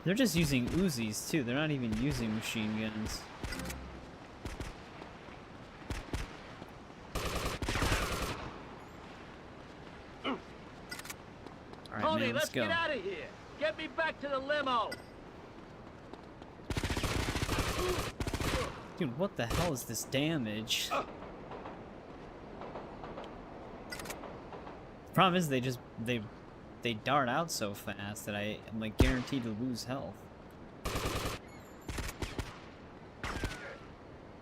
They're just using Uzis too. They're not even using machine guns. Alright, Tony, man, let's go. get out of here. Get me back to the limo. Dude, what the hell is this damage? The problem is they dart out so fast that I am like guaranteed to lose health.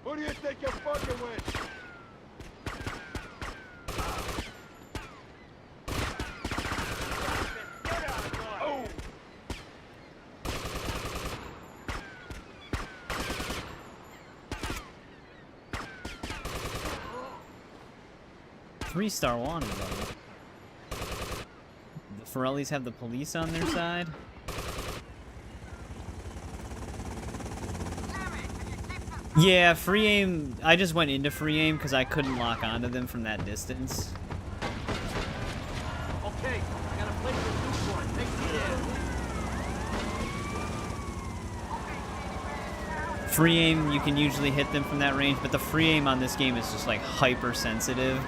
Who do you think you're fucking with? Oh! 3-star wanted level. The Pirellis have the police on their side. Yeah, free aim. I just went into free aim because I couldn't lock onto them from that distance. Okay, I got a place to do for it. Take me in. Free aim, you can usually hit them from that range, but the free aim on this game is just like hypersensitive.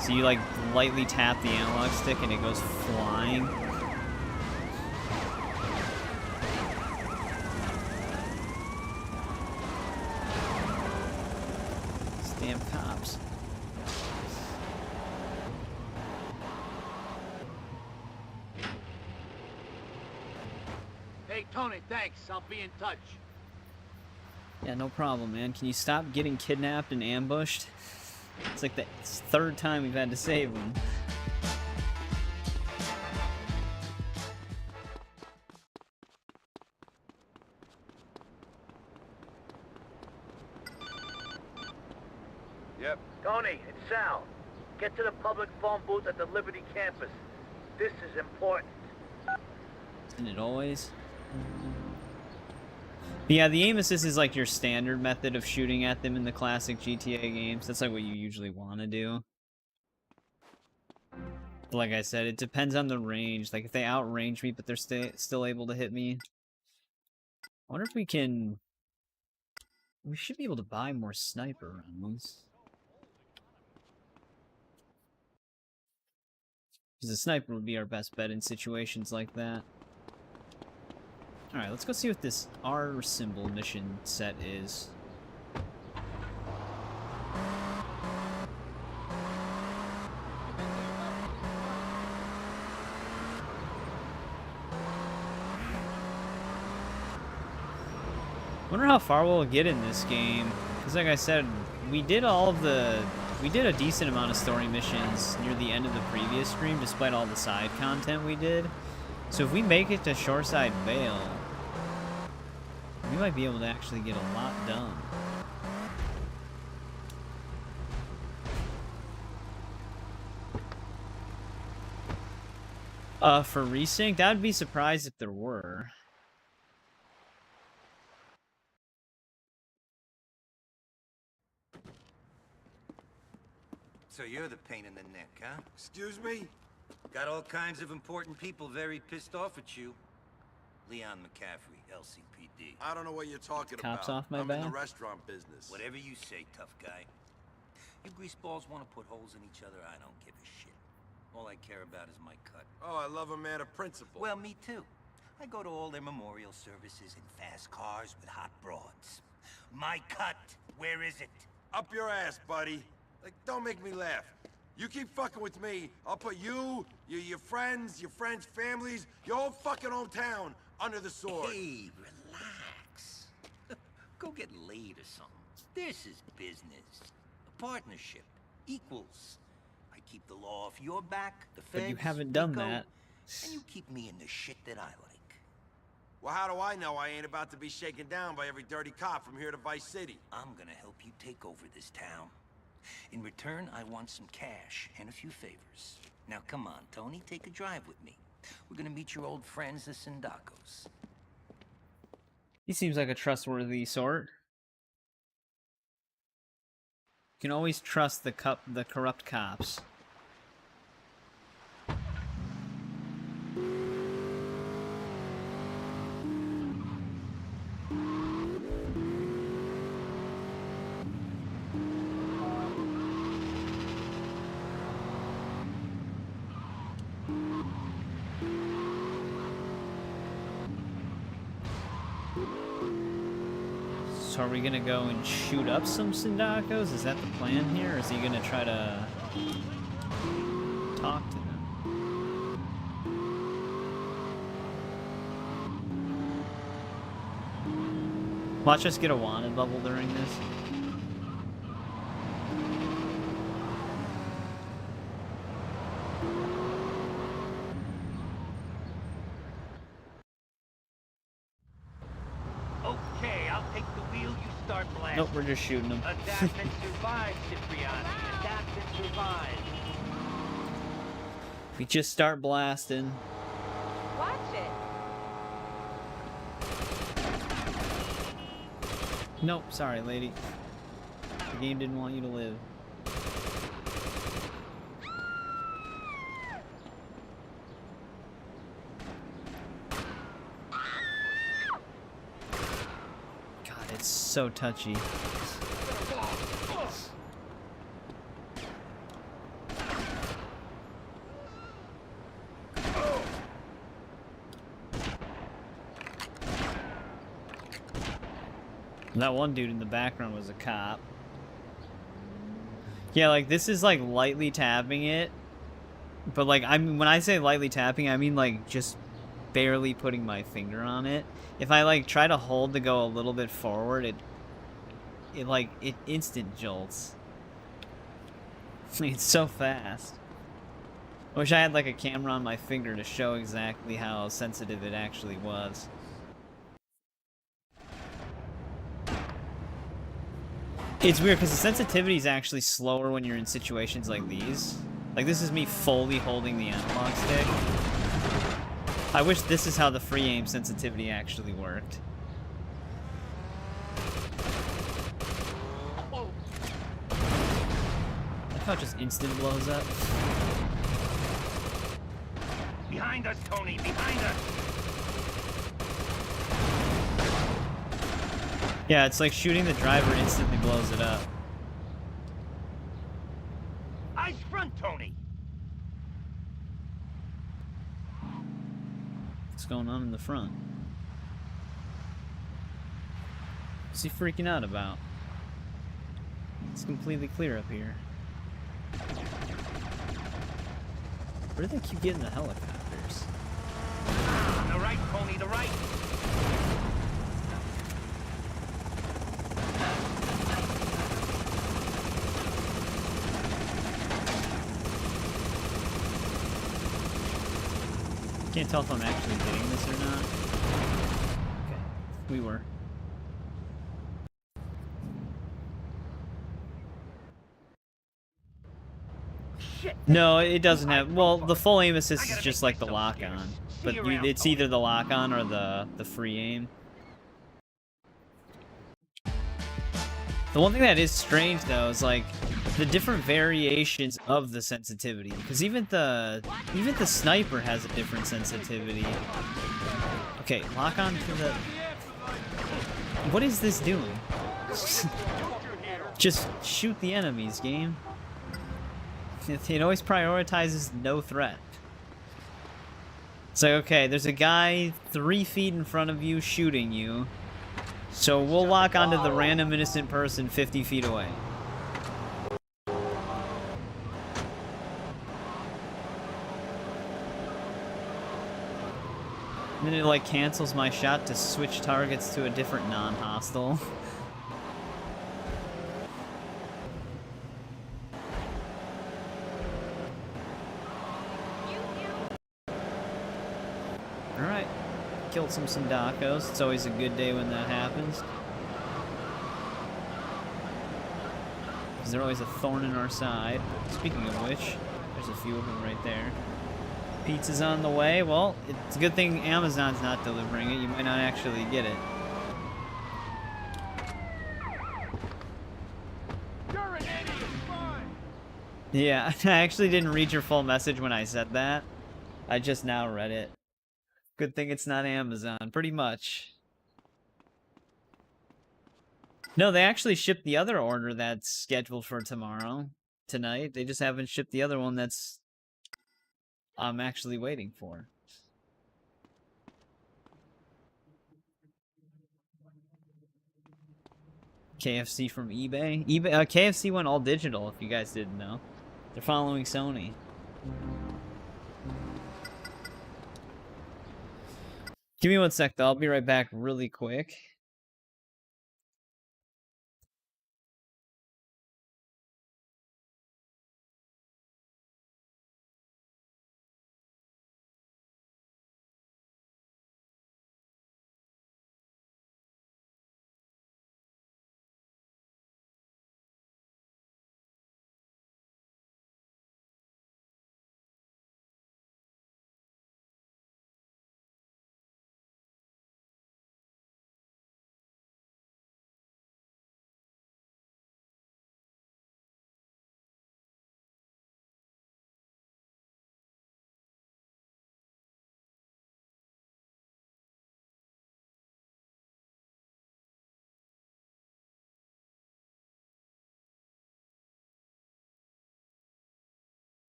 So you like lightly tap the analog stick and it goes flying. These damn cops. Hey, Tony, thanks. I'll be in touch. Yeah, no problem, man. Can you stop getting kidnapped and ambushed? It's like the third time we've had to save them. Get to the public phone booth at the Liberty campus. This is important. Isn't it always? But yeah, the aim assist is like your standard method of shooting at them in the classic GTA games. That's like what you usually want to do. But like I said, it depends on the range. Like if they outrange me, but they're still able to hit me. I wonder if we can... We should be able to buy more sniper rounds. Because the sniper would be our best bet in situations like that. Alright, let's go see what this R symbol mission set is. Wonder how far we'll get in this game. Because like I said, we did a decent amount of story missions near the end of the previous stream, despite all the side content we did. So if we make it to Shoreside Vale, we might be able to actually get a lot done. For resync, I'd be surprised if there were. So you're the pain in the neck, huh? Excuse me? Got all kinds of important people very pissed off at you. Leon McCaffrey, LCPD. I don't know what you're talking Cops about. off my I'm in the back? restaurant business. Whatever you say, tough guy. You greaseballs want to put holes in each other, I don't give a shit. All I care about is my cut. Oh, I love a man of principle. Well, me too. I go to all their memorial services in fast cars with hot broads. My cut, where is it? Up your ass, buddy. Like, don't make me laugh. You keep fucking with me, I'll put you, your friends' families, your whole fucking hometown under the sword. Hey, relax. Go get laid or something. This is business. A partnership. Equals. I keep the law off your back, the feds, But you haven't done Rico, that. and you keep me in the shit that I like. Well, how do I know I ain't about to be shaken down by every dirty cop from here to Vice City? I'm gonna help you take over this town. In return, I want some cash and a few favors. Now come on, Tony, take a drive with me. We're gonna meet your old friends, the Sindacos. He seems like a trustworthy sort. You can always trust the corrupt cops. So are we gonna go and shoot up some Sindacos? Is that the plan here? Or is he gonna try to talk to them? Watch us get a wanted level during this. Okay, I'll take the wheel, you start blasting. Nope, we're just shooting them. Adapt and survive, Cipriani. Adapt and survive. We just start blasting. Watch it. Nope, sorry, lady. The game didn't want you to live. God, it's so touchy. That one dude in the background was a cop. Yeah, like, this is, like, lightly tapping it. But, like, when I say lightly tapping, I mean, like, just barely putting my finger on it. If I, like, try to hold to go a little bit forward, it instant jolts. It's so fast. I wish I had, like, a camera on my finger to show exactly how sensitive it actually was. It's weird because the sensitivity is actually slower when you're in situations like these. Like, this is me fully holding the analog stick. I wish this is how the free aim sensitivity actually worked. Look how it just instant blows up. Behind us, Tony! Behind us! Yeah, it's like shooting the driver instantly blows it up. Eyes front, Tony! What's going on in the front? What's he freaking out about? It's completely clear up here. Where do they keep getting the helicopters? The right, Tony, the right! Can't tell if I'm actually getting this or not. Okay, we were. No, it doesn't have. Well, the full aim assist is just like the lock-on, but it's either the lock-on or the free aim. The one thing that is strange though is like the different variations of the sensitivity, because even the sniper has a different sensitivity. Okay, lock on to the. What is this doing? Just shoot the enemies, game. It always prioritizes no threat. It's like, okay, there's a guy 3 feet in front of you shooting you, so we'll lock onto the random innocent person 50 feet away. And then it like cancels my shot to switch targets to a different non-hostile. Alright. Killed some Sindacos. It's always a good day when that happens. Because they're always a thorn in our side. Speaking of which, there's a few of them right there. Pizza's on the way. Well, it's a good thing Amazon's not delivering it. You might not actually get it. You're an idiot! Fine! Yeah, I actually didn't read your full message when I said that. I just now read it. Good thing it's not Amazon, pretty much. No, they actually shipped the other order that's scheduled for tonight. They just haven't shipped the other one that's I'm actually waiting for. KFC from eBay? KFC went all digital, if you guys didn't know. They're following Sony. Give me one sec, though. I'll be right back really quick.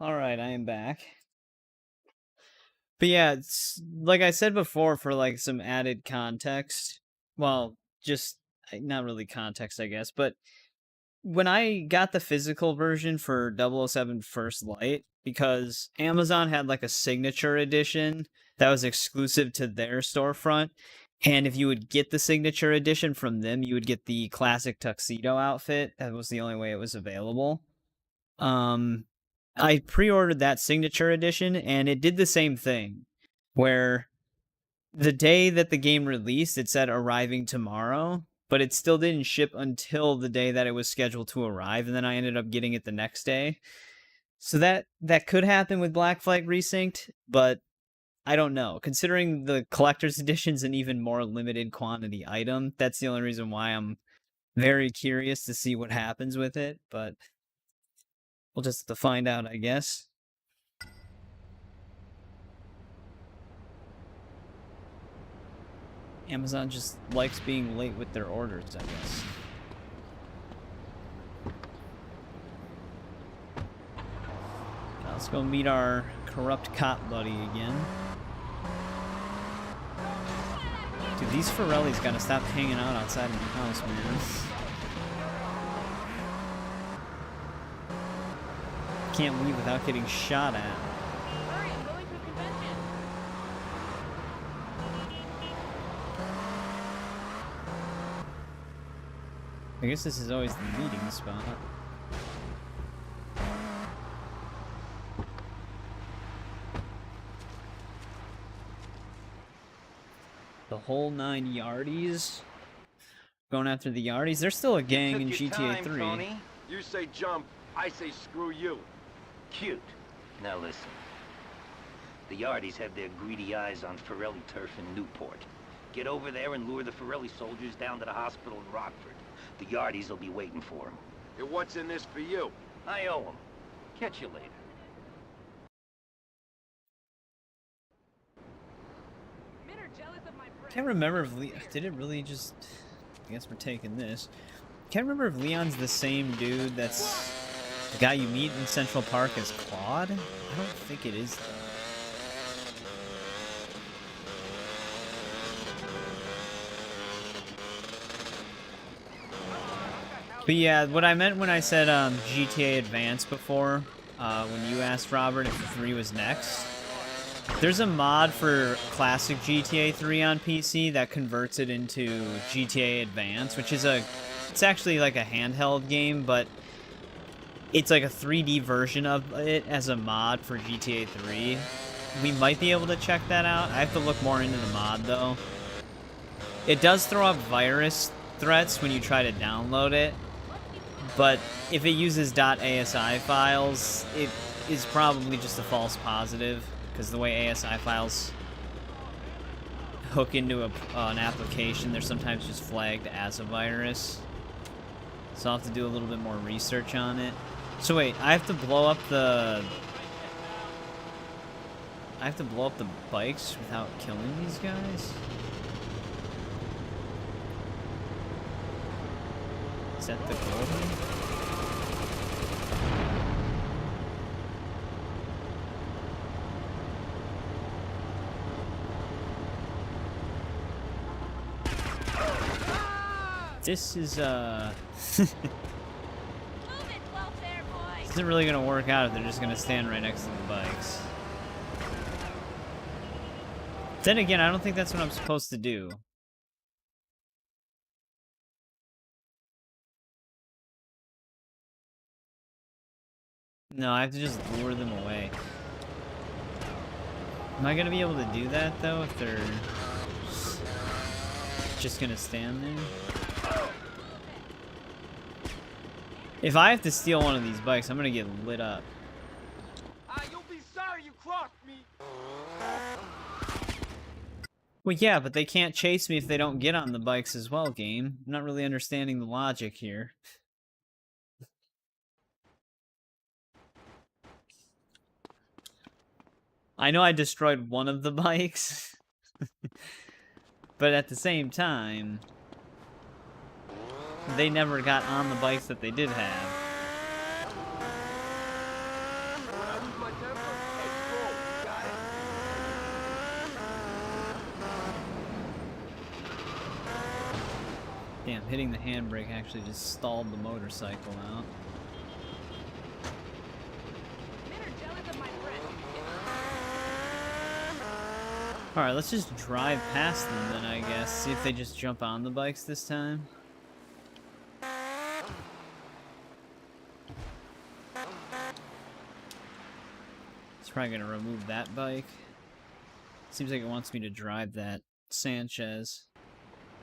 Alright, I am back. But yeah, it's, like I said before, for like some added context, well, just not really context, I guess, but when I got the physical version for 007 First Light, because Amazon had like a signature edition that was exclusive to their storefront, and if you would get the signature edition from them, you would get the classic tuxedo outfit. That was the only way it was available. I pre-ordered that signature edition, and it did the same thing, where the day that the game released, it said arriving tomorrow, but it still didn't ship until the day that it was scheduled to arrive, and then I ended up getting it the next day. So that could happen with Black Flag Resynced, but I don't know. Considering the collector's edition's an even more limited quantity item, that's the only reason why I'm very curious to see what happens with it, but we'll just have to find out, I guess. Amazon just likes being late with their orders, I guess. Now let's go meet our corrupt cop buddy again. Dude, these Forellis gotta stop hanging out outside of my house, man. Can't leave without getting shot at. Hurry, I'm going to a convention. I guess this is always the meeting spot. The whole 9 yardies. Going after the yardies. They're still a gang in GTA 3. Tony. You say jump, I say screw you. Cute. Now listen. The Yardies have their greedy eyes on Forelli turf in Newport. Get over there and lure the Forelli soldiers down to the hospital in Rockford. The Yardies will be waiting for them. And what's in this for you? I owe them. Catch you later. Men are jealous of my Can't remember if did it really just. I guess we're taking this. Can't remember if Leon's the same dude that's the guy you meet in Central Park as Claude. I don't think it is, though. But yeah, what I meant when I said GTA Advance before, when you asked Robert if 3 was next, there's a mod for classic GTA 3 on PC that converts it into GTA Advance, which is it's actually like a handheld game, but it's like a 3D version of it as a mod for GTA 3. We might be able to check that out. I have to look more into the mod, though. It does throw up virus threats when you try to download it, but if it uses .asi files, it is probably just a false positive, because the way ASI files hook into an application, they're sometimes just flagged as a virus. So I'll have to do a little bit more research on it. So wait, I have to blow up the bikes without killing these guys? Is that the goal here? This is, Move it, welfare boy. isn't really gonna work out if they're just gonna stand right next to the bikes. Then again, I don't think that's what I'm supposed to do. No, I have to just lure them away. Am I gonna be able to do that, though, if they're just gonna stand there? If I have to steal one of these bikes, I'm gonna get lit up. You'll be sorry you crossed me. Well, yeah, but they can't chase me if they don't get on the bikes as well, game. I'm not really understanding the logic here. I know I destroyed one of the bikes, but at the same time, they never got on the bikes that they did have. Damn, hitting the handbrake actually just stalled the motorcycle out. Alright, let's just drive past them then, I guess. See if they just jump on the bikes this time. It's probably gonna remove that bike. Seems like it wants me to drive that Sanchez.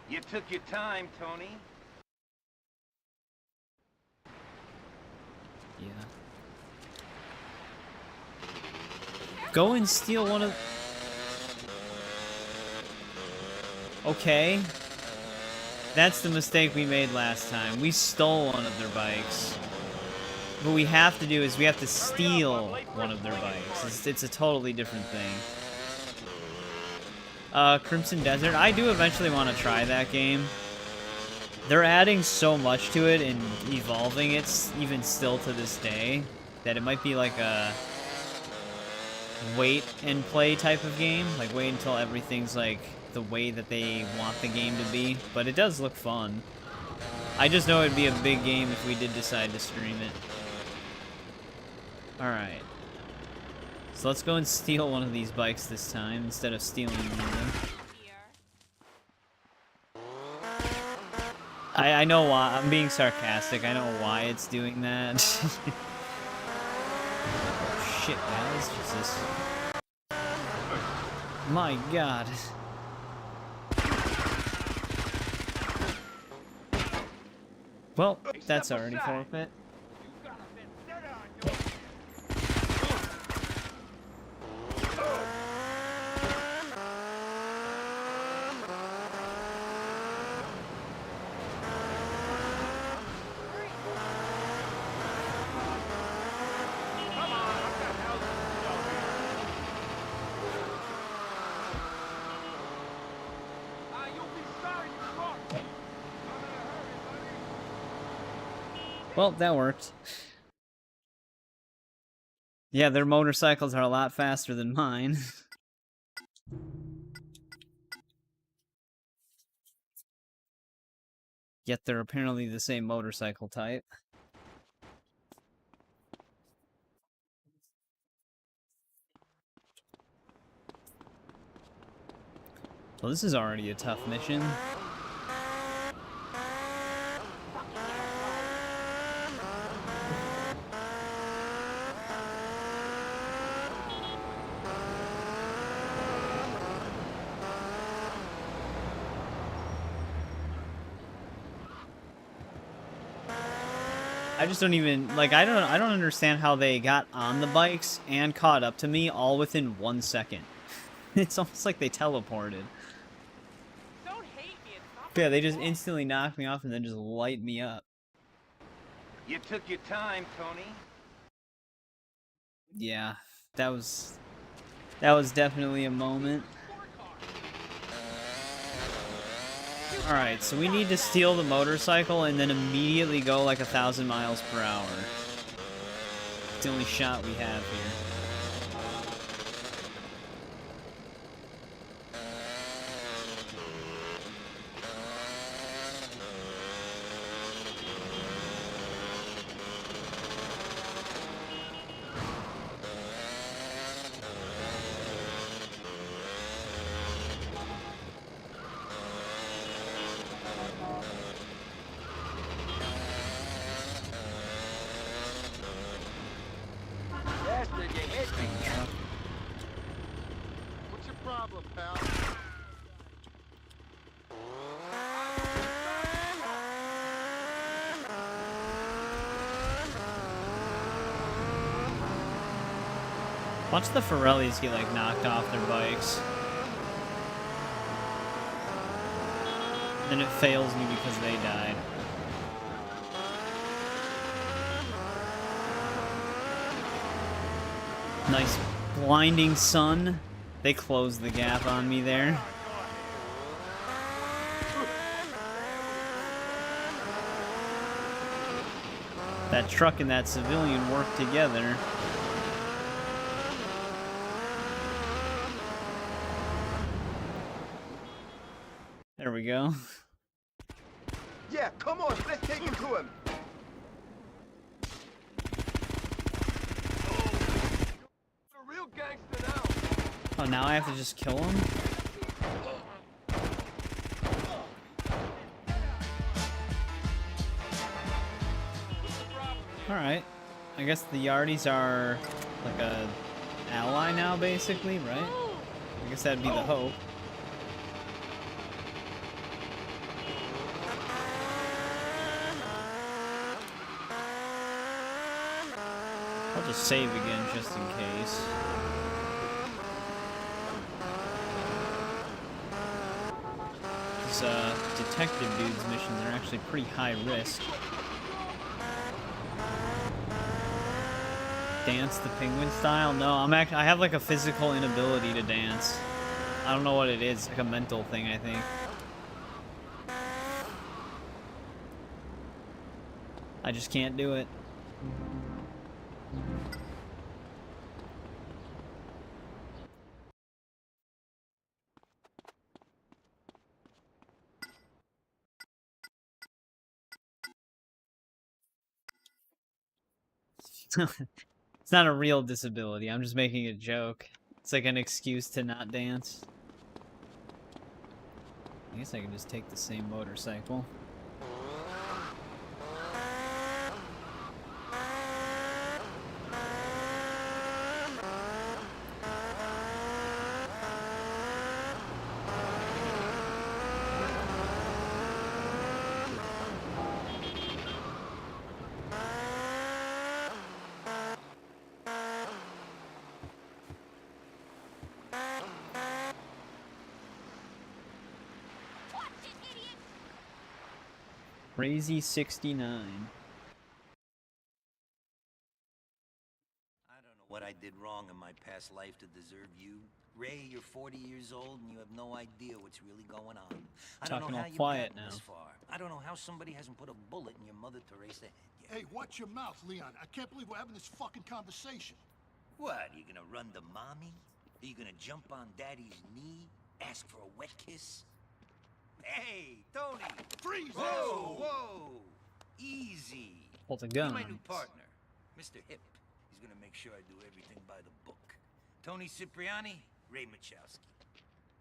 You took your time, Tony. Yeah. Go and steal one of... Okay. That's the mistake we made last time. We stole one of their bikes. What we have to do is we have to steal one of their bikes. It's a totally different thing. Crimson Desert. I do eventually want to try that game. They're adding so much to it and evolving it even still to this day that it might be like a wait and play type of game. Like wait until everything's like the way that they want the game to be. But it does look fun. I just know it'd be a big game if we did decide to stream it. Alright. So let's go and steal one of these bikes this time instead of stealing them. I know why. I'm being sarcastic. I know why it's doing that. Oh, shit, guys. Jesus. My god. Well, that's already forfeit. Well, that worked. Yeah, their motorcycles are a lot faster than mine. Yet they're apparently the same motorcycle type. Well, this is already a tough mission. I just don't even, like, I don't understand how they got on the bikes and caught up to me all within 1 second. It's almost like they teleported. Don't hate me. It's not Yeah, they just instantly knocked me off and then just light me up. You took your time, Tony. Yeah, that was definitely a moment. Alright, so we need to steal the motorcycle and then immediately go like 1,000 miles per hour. It's the only shot we have here. Bastard, you hit me. What's your problem, pal? Watch the Pirellis get like knocked off their bikes. Then it fails me because they died. Nice blinding sun. They closed the gap on me there. That truck and that civilian work together. There we go. Yeah, come on, let's take him to him. A real gangster now. Oh, now I have to just kill him? Alright. I guess the Yardies are like a ally now, basically, right? I guess that'd be the hope. I'll just save again just in case. These detective dude's missions are actually pretty high risk. Dance the penguin style? No, I have like a physical inability to dance. I don't know what it is, like a mental thing, I think. I just can't do it. It's not a real disability. I'm just making a joke. It's like an excuse to not dance. I guess I can just take the same motorcycle. Crazy 69. I don't know what I did wrong in my past life to deserve you. Ray, you're 40 years old and you have no idea what's really going on. I don't Talking know all how you've quiet gotten now. this far. I don't know how somebody hasn't put a bullet in your Mother Teresa head yet. Hey, watch your mouth, Leon. I can't believe we're having this fucking conversation. What, are you gonna run to mommy? Are you gonna jump on daddy's knee? Ask for a wet kiss? Hey, Tony! Freeze! Whoa, whoa! Easy. Hold a He's gun. my new partner, Mr. Hip. He's gonna make sure I do everything by the book. Tony Cipriani, Ray Machowski.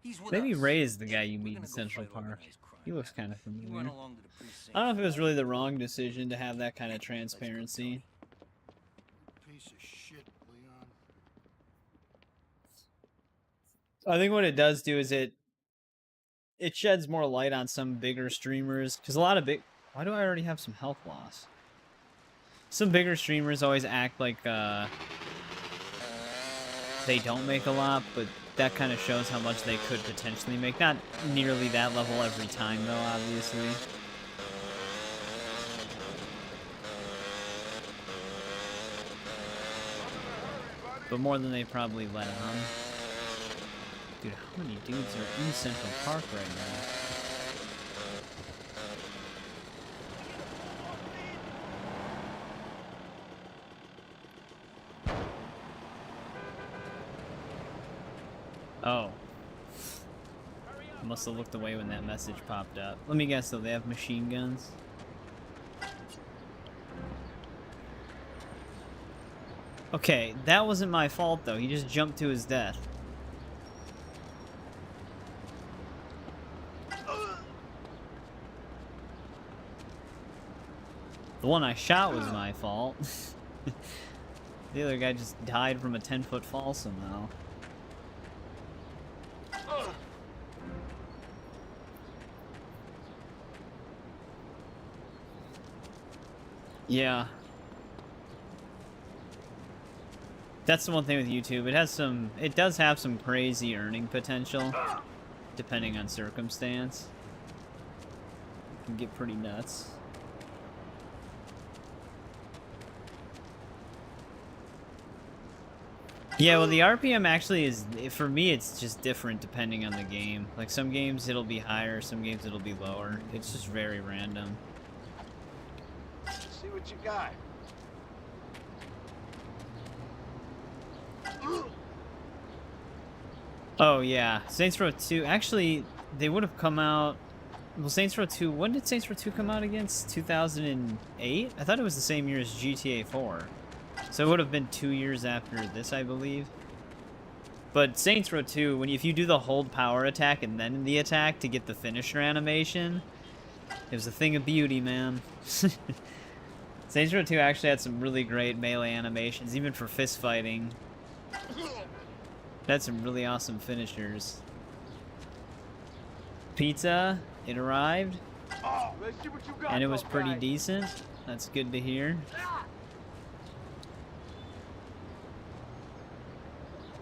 He's with Maybe us. Ray is the guy Hey, you we're meet gonna in go Central fight Park. organized crime He looks now. kind of You run familiar. along to the precinct. I don't know if it was really the wrong decision to have that kind of transparency. Piece of shit, Leon. I think what it does do is it sheds more light on some bigger streamers, because a lot of big... Why do I already have some health loss? Some bigger streamers always act like they don't make a lot, but that kind of shows how much they could potentially make. Not nearly that level every time, though, obviously. But more than they probably let on. Dude, how many dudes are in Central Park right now? Oh. I must have looked away when that message popped up. Let me guess, though, they have machine guns? Okay, that wasn't my fault, though. He just jumped to his death. The one I shot was my fault. The other guy just died from a 10-foot fall somehow. Yeah. That's the one thing with YouTube. It does have some crazy earning potential, depending on circumstance. It can get pretty nuts. Yeah, well, the RPM actually is, for me, it's just different depending on the game. Like, some games it'll be higher, some games it'll be lower. It's just very random. See what you got. Oh, yeah. Saints Row 2, actually, they would have come out... Well, Saints Row 2, when did Saints Row 2 come out again? 2008? I thought it was the same year as GTA 4. So it would have been 2 years after this, I believe. But Saints Row 2, if you do the hold power attack and then the attack to get the finisher animation, it was a thing of beauty, man. Saints Row 2 actually had some really great melee animations, even for fist fighting. It had some really awesome finishers. Pizza, it arrived, Let's see what you got, and it was tough pretty guy. decent. That's good to hear.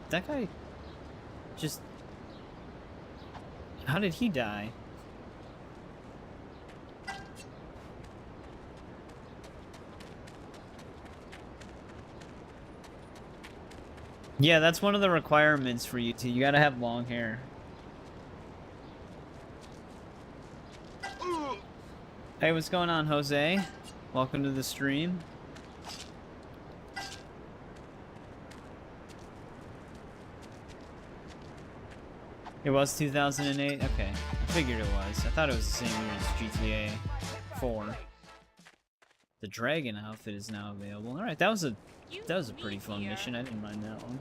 That guy just... How did he die? Yeah, that's one of the requirements for you two. You gotta have long hair. Hey, what's going on, Jose? Welcome to the stream. It was 2008? Okay. I figured it was. I thought it was the same year as GTA 4. The dragon outfit is now available. Alright, that was a pretty fun mission. I didn't mind that one.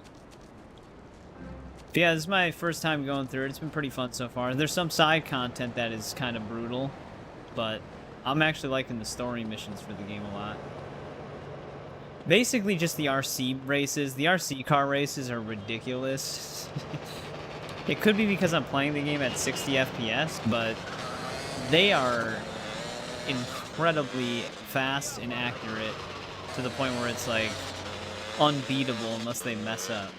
But yeah, this is my first time going through it. It's been pretty fun so far. There's some side content that is kind of brutal, but I'm actually liking the story missions for the game a lot. Basically just the RC races. The RC car races are ridiculous. It could be because I'm playing the game at 60 FPS, but they are incredibly fast and accurate to the point where it's like unbeatable unless they mess up.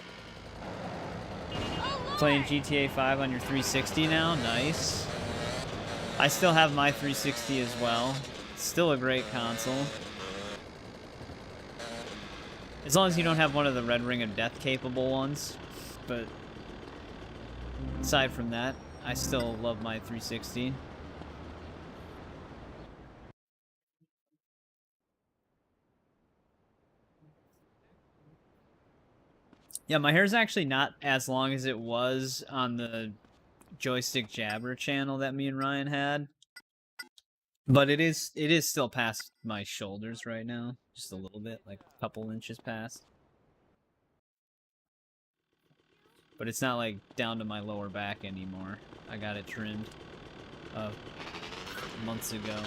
Playing GTA 5 on your 360 now? Nice. I still have my 360 as well. It's still a great console. As long as you don't have one of the Red Ring of Death capable ones. But aside from that, I still love my 360. Yeah, my hair's actually not as long as it was on the Joystick Jabber channel that me and Ryan had. But it is still past my shoulders right now. Just a little bit, like a couple inches past. But it's not like down to my lower back anymore. I got it trimmed months ago.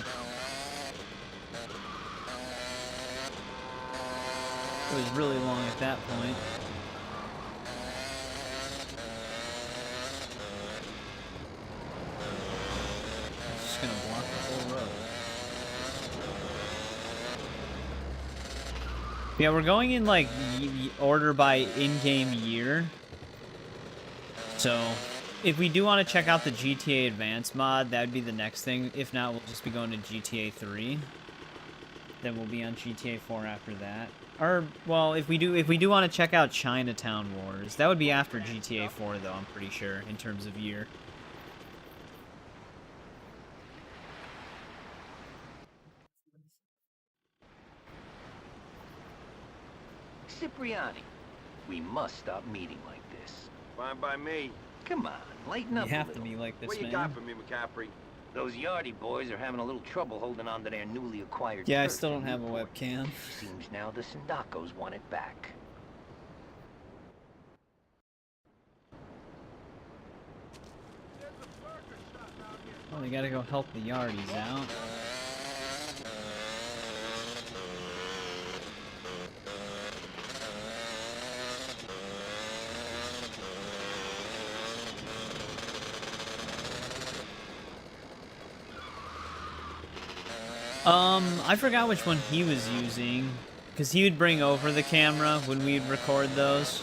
It was really long at that point. Just gonna block the whole road. Yeah, we're going in like order by in-game year. So if we do want to check out the GTA Advance mod, that would be the next thing. If not, we'll just be going to GTA 3. Then we'll be on GTA 4 after that. Or, well, if we do want to check out Chinatown Wars, that would be after GTA 4 though, I'm pretty sure, in terms of year. Cipriani, we must stop meeting like this. Fine by me. Come on, lighten up You a have little. to be like this, What you man. got for me, McCaffrey? Those Yardie boys are having a little trouble holding on to their newly acquired Yeah, I turf still in don't have a Newport. webcam. Seems now the Sindacos want it back. Well, we gotta go help the Yardies out. I forgot which one he was using, because he would bring over the camera when we'd record those.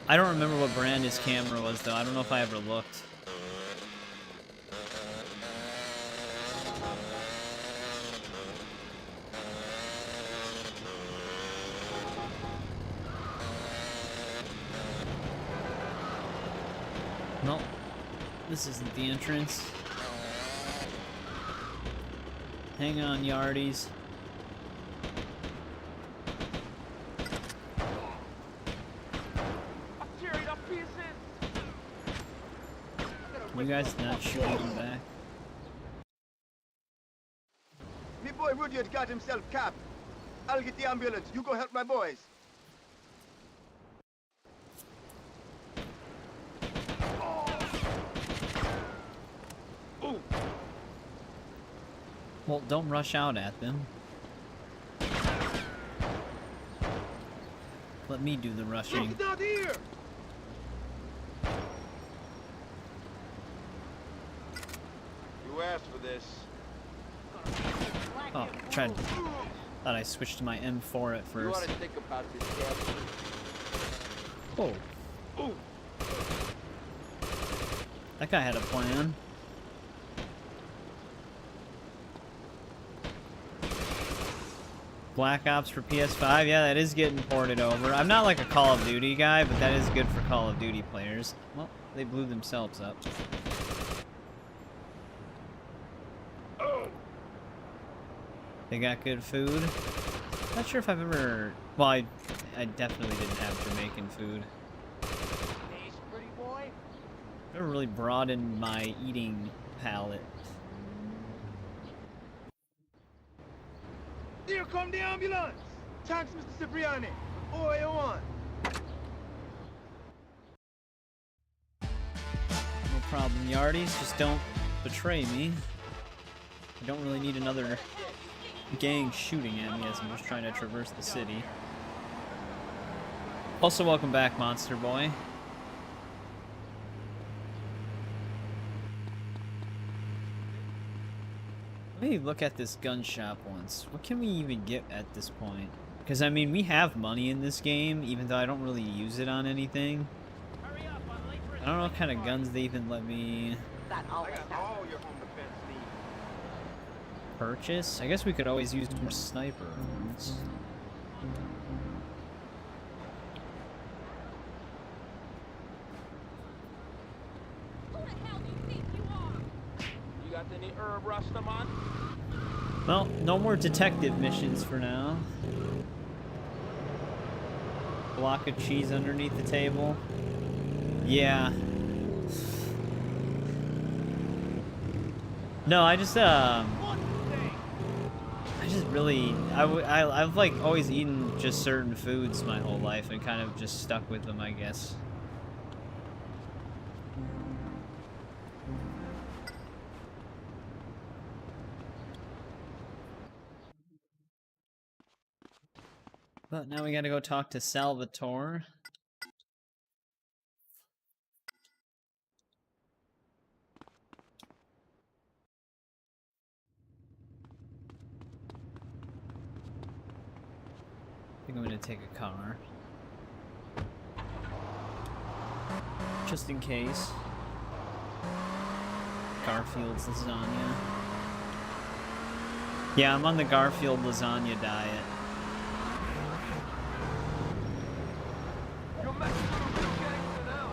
I don't remember what brand his camera was, though. I don't know if I ever looked. Nope. This isn't the entrance. Hang on, Yardies. Tearing up pieces. You guys not shooting him back? boy Rudyard got himself capped. I'll get the ambulance. You go help my boys. Well, don't rush out at them. Let me do the rushing. Get out here! You asked for this. Oh, thought I switched to my M4 at You first. ought to think about this, Dad. Oh. That guy had a plan. Black Ops for PS5, yeah, that is getting ported over. I'm not like a Call of Duty guy, but that is good for Call of Duty players. Well, they blew themselves up. They got good food. Not sure if I've ever... Well, I definitely didn't have Jamaican food. Nice, pretty boy. Never really broadened my eating palate. Here come the ambulance. Thanks, Mr. Cipriani. Oh, you want? No problem, Yardies. Just don't betray me. I don't really need another gang shooting at me as I'm just trying to traverse the city. Also, welcome back, Monster Boy. Let me look at this gun shop once. What can we even get at this point? Because, I mean, we have money in this game, even though I don't really use it on anything. I don't know what kind of guns they even let me That always happens. All your home defense needs. purchase. I guess we could always use more sniper rounds. Who the hell do you think you are? You got any herb, Rastaman? Well, no more detective missions for now. Block of cheese underneath the table. Yeah. No, I just really, I've like always eaten just certain foods my whole life and kind of just stuck with them, I guess. But now we gotta go talk to Salvatore. I think I'm gonna take a car. Just in case. Garfield's lasagna. Yeah, I'm on the Garfield lasagna diet. You're messing with a real gangster now.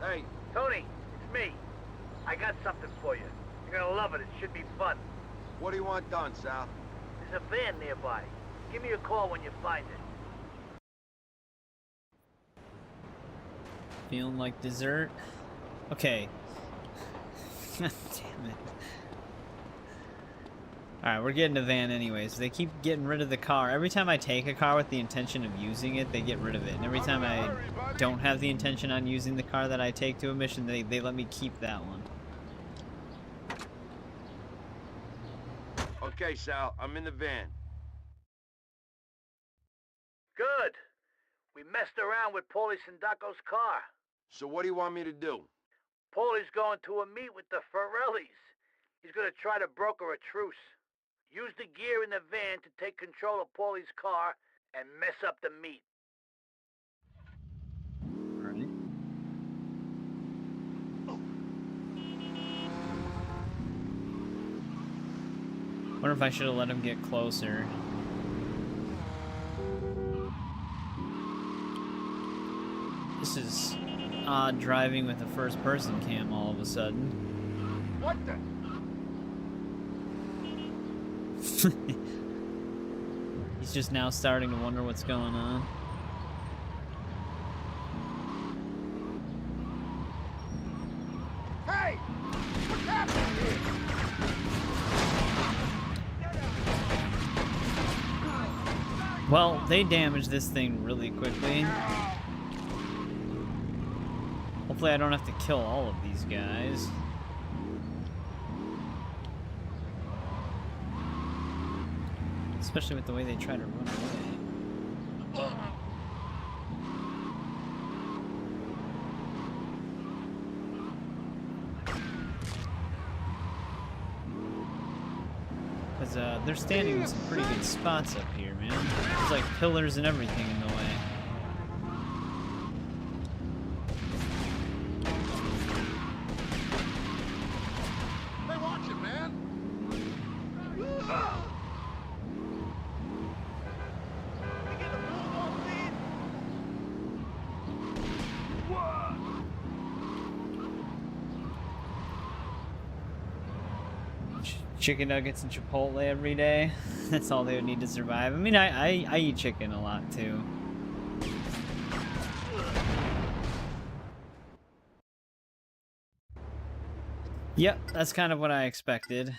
Hey, Tony, it's me. I got something for you. You're gonna love it. It should be fun. what do you want done, Sal? There's a van nearby. Give me a call when you find it. Feeling like dessert? Okay. Damn it. Alright, we're getting a van anyways. They keep getting rid of the car. Every time I take a car with the intention of using it, they get rid of it. And every time I don't have the intention on using the car that I take to a mission, they let me keep that one. Okay, Sal, I'm in the van. Good. We messed around with Paulie Sindaco's car. So what do you want me to do? Paulie's going to a meet with the Forellis. He's gonna try to broker a truce. Use the gear in the van to take control of Paulie's car and mess up the meet. Alright. Wonder if I should have let him get closer. This is odd driving with a first-person cam all of a sudden. What the? He's just now starting to wonder what's going on. Hey! What's happening here? Well, they damaged this thing really quickly. Hopefully I don't have to kill all of these guys. Especially with the way they try to run away. Because they're standing in some pretty good spots up here, man. There's like pillars and everything in the way. Hey, watch it, man. Chicken nuggets and Chipotle every day. That's all they would need to survive. I mean, I eat chicken a lot too. Yep, that's kind of what I expected.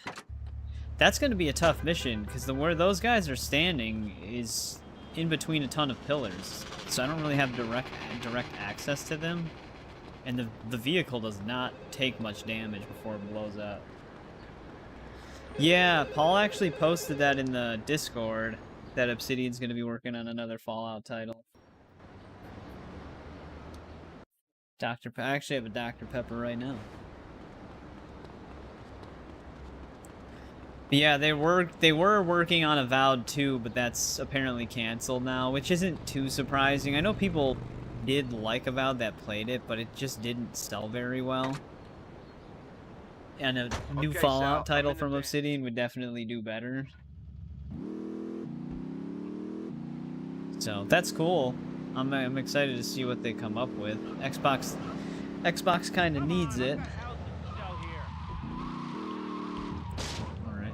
That's going to be a tough mission because where those guys are standing is in between a ton of pillars, so I don't really have direct access to them, and the vehicle does not take much damage before it blows up. Yeah, Paul actually posted that in the Discord, that Obsidian's going to be working on another Fallout title. I actually have a Dr. Pepper right now. But yeah, they were working on Avowed 2, but that's apparently canceled now, which isn't too surprising. I know people did like Avowed that played it, but it just didn't sell very well. And a new Fallout title from Obsidian would definitely do better. So that's cool. I'm excited to see what they come up with. Xbox kind of needs it. All right.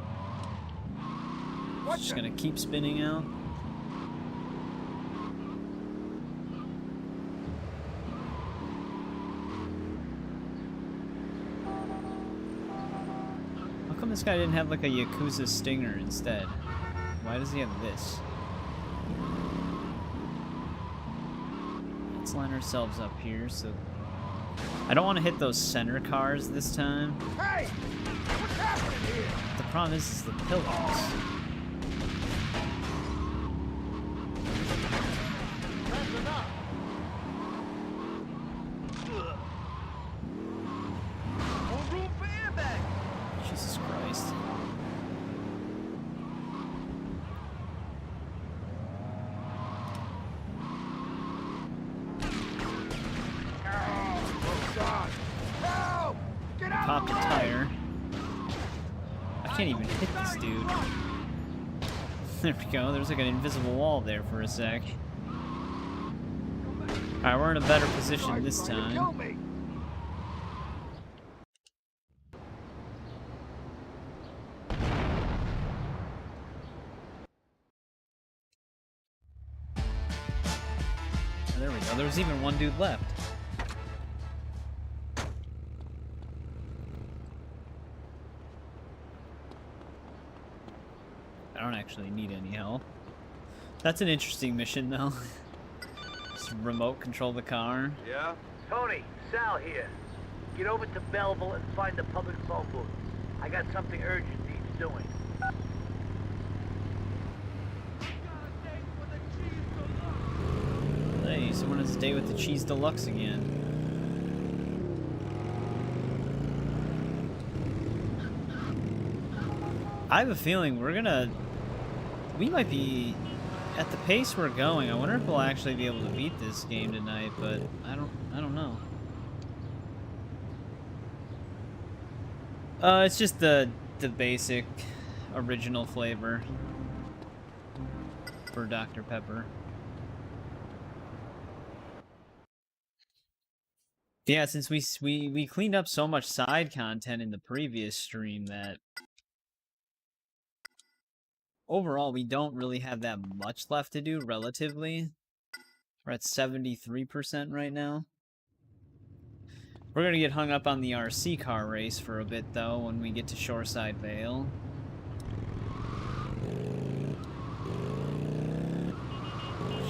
Just gonna keep spinning out. How come this guy didn't have like a Yakuza Stinger instead? Why does he have this? Let's line ourselves up here so... I don't want to hit those center cars this time. Hey! What's happening here? The problem is the pillars. That's enough. No room for airbags. Jesus Christ. Help! Get out Popped of a the way! tire. I can't even hit this dude. There we go, there's like an invisible wall there for a sec. Alright, we're in a better position this time. Kill me. Oh, there we go, there was even one dude left. I don't actually need any help. That's an interesting mission, though. Just remote control the car. Yeah? Tony, Sal here. Get over to Belleville and find the public phone booth. I got something urgent needs doing. Hey, someone has a date with the Cheese Deluxe again. I have a feeling we might be at the pace we're going. I wonder if we'll actually be able to beat this game tonight, but I don't know. It's just the basic original flavor for Dr. Pepper. Yeah, since we cleaned up so much side content in the previous stream that overall, we don't really have that much left to do, relatively. We're at 73% right now. We're gonna get hung up on the RC car race for a bit, though, when we get to Shoreside Vale.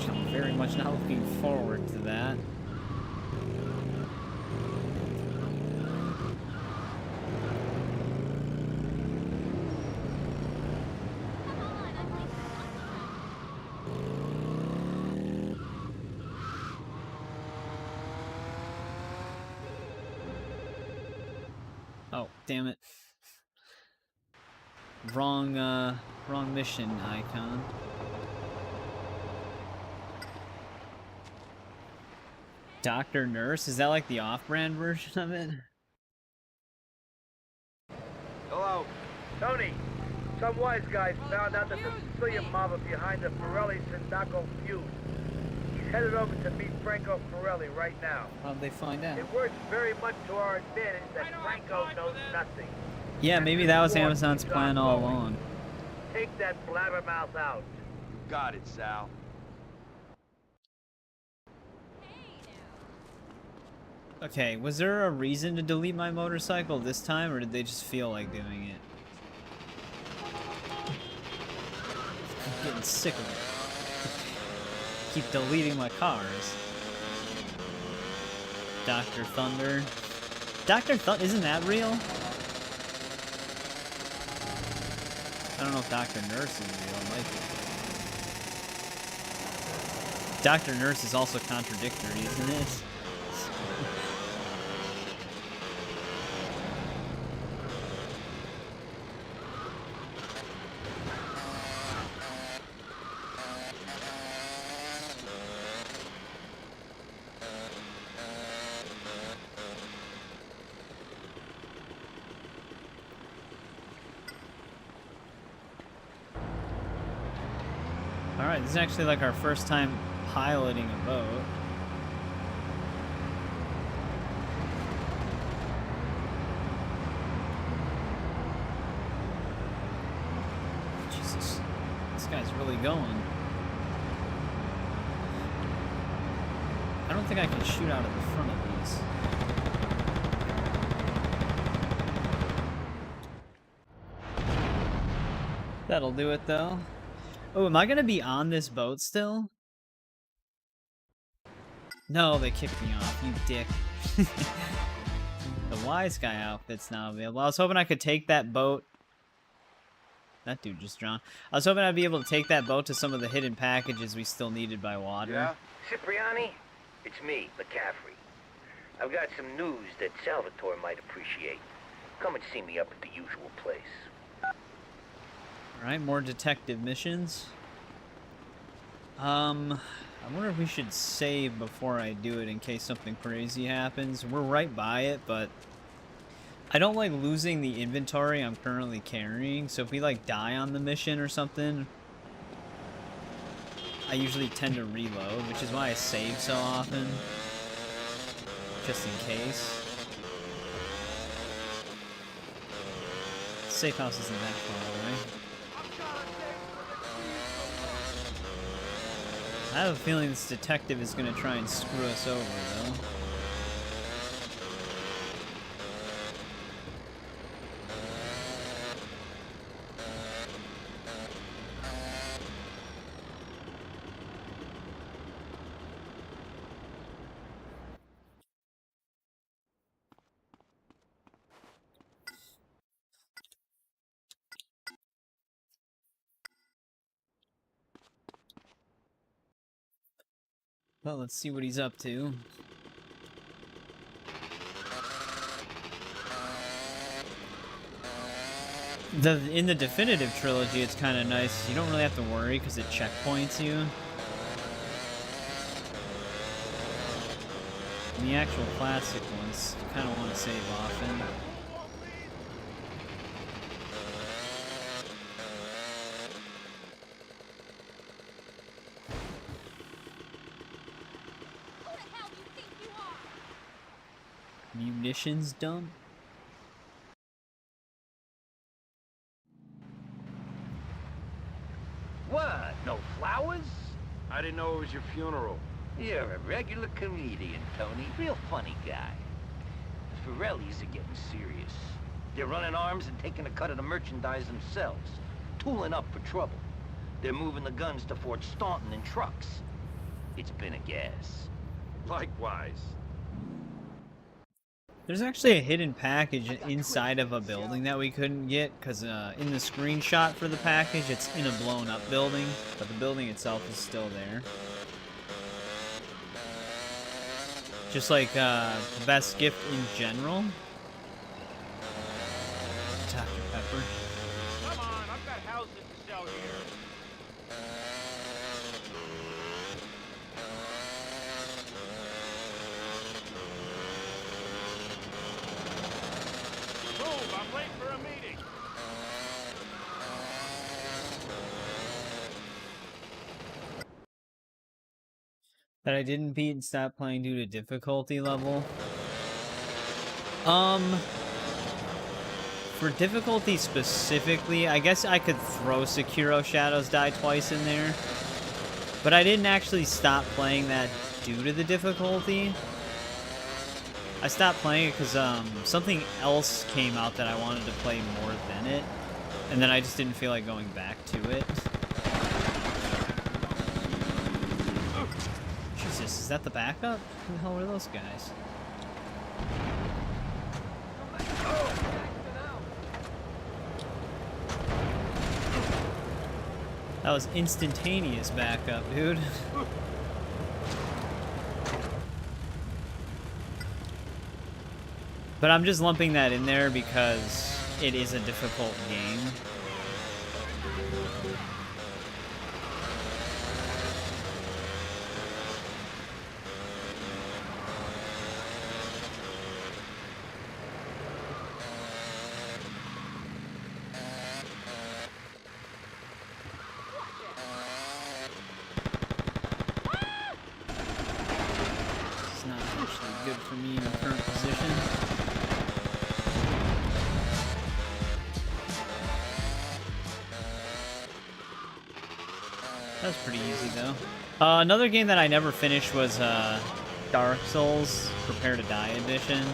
I'm very much not looking forward to that. Oh, damn it. Wrong mission icon. Dr. Nurse? Is that like the off-brand version of it? Hello. Tony, some wise guys found out that the Sicilian mob are behind the Forelli-Sindaco feud. He's headed over to meet Franco Forelli right now. How'd they find out? It works very much to our advantage that Franco knows nothing. Yeah, maybe that was Amazon's plan all along. Take that blabbermouth out. Got it, Sal. Okay, was there a reason to delete my motorcycle this time, or did they just feel like doing it? I'm getting sick of it. Keep deleting my cars. Dr. Thunder. Dr. Thunder, isn't that real? I don't know if Dr. Nurse is real, it might be. Dr. Nurse is also contradictory, isn't it? Alright, this is actually like our first time piloting a boat. Jesus, this guy's really going. I don't think I can shoot out of the front of these. That'll do it though. Oh, am I gonna be on this boat still? No, they kicked me off, you dick. The wise guy outfit's now available. I was hoping I could take that boat. That dude just drowned. I was hoping I'd be able to take that boat to some of the hidden packages we still needed by water. Yeah? Cipriani, it's me, McCaffrey. I've got some news that Salvatore might appreciate. Come and see me up at the usual place. Alright, more detective missions. I wonder if we should save before I do it in case something crazy happens. We're right by it, but I don't like losing the inventory I'm currently carrying, so if we like die on the mission or something, I usually tend to reload, which is why I save so often, just in case. Safe house isn't that far away. I have a feeling this detective is going to try and screw us over, though. Well, let's see what he's up to. In the definitive trilogy, it's kind of nice. You don't really have to worry because it checkpoints you. In the actual classic ones, you kind of want to save often. Munitions dump? What? No flowers? I didn't know it was your funeral. You're a regular comedian, Tony. Real funny guy. The Forellis are getting serious. They're running arms and taking a cut of the merchandise themselves. Tooling up for trouble. They're moving the guns to Fort Staunton in trucks. It's been a gas. Likewise. There's actually a hidden package inside of a building that we couldn't get, because in the screenshot for the package, it's in a blown-up building, but the building itself is still there. Just like the best gift in general. Dr. Pepper. Come on, I've got houses to sell here. Move, I'm late for a meeting. That I didn't beat and stopped playing due to difficulty level. For difficulty specifically, I guess I could throw Sekiro Shadows Die Twice in there. But I didn't actually stop playing that due to the difficulty. I stopped playing it because something else came out that I wanted to play more than it. And then I just didn't feel like going back to it. Jesus, is that the backup? Who the hell were those guys? That was instantaneous backup, dude. But I'm just lumping that in there because it is a difficult game. It's not actually good for me in the current position. That was pretty easy, though. Another game that I never finished was Dark Souls Prepare to Die Edition.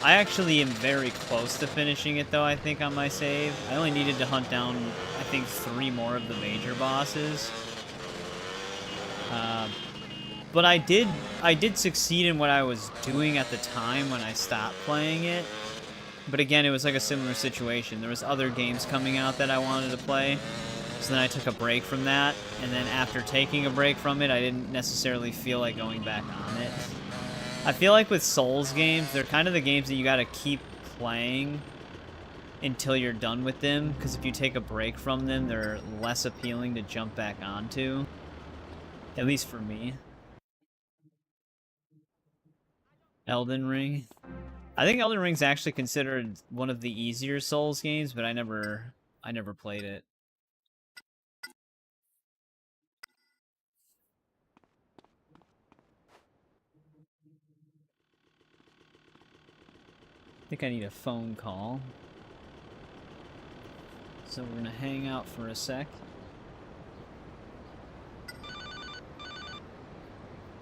I actually am very close to finishing it, though, I think, on my save. I only needed to hunt down, I think, 3 more of the major bosses. But I did succeed in what I was doing at the time when I stopped playing it. But again, it was like a similar situation. There was other games coming out that I wanted to play. So then I took a break from that, and then after taking a break from it, I didn't necessarily feel like going back on it. I feel like with Souls games, they're kind of the games that you gotta keep playing until you're done with them, because if you take a break from them, they're less appealing to jump back onto. At least for me. Elden Ring. I think Elden Ring's actually considered one of the easier Souls games, but I never played it. I think I need a phone call. So we're gonna hang out for a sec.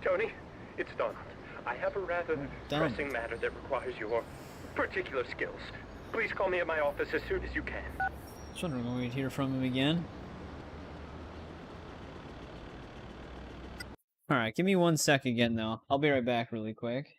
Tony, it's Donald. I have a rather pressing matter that requires your particular skills. Please call me at my office as soon as you can. I was wondering when we'd hear from him again. Alright, give me 1 sec again, though. I'll be right back really quick.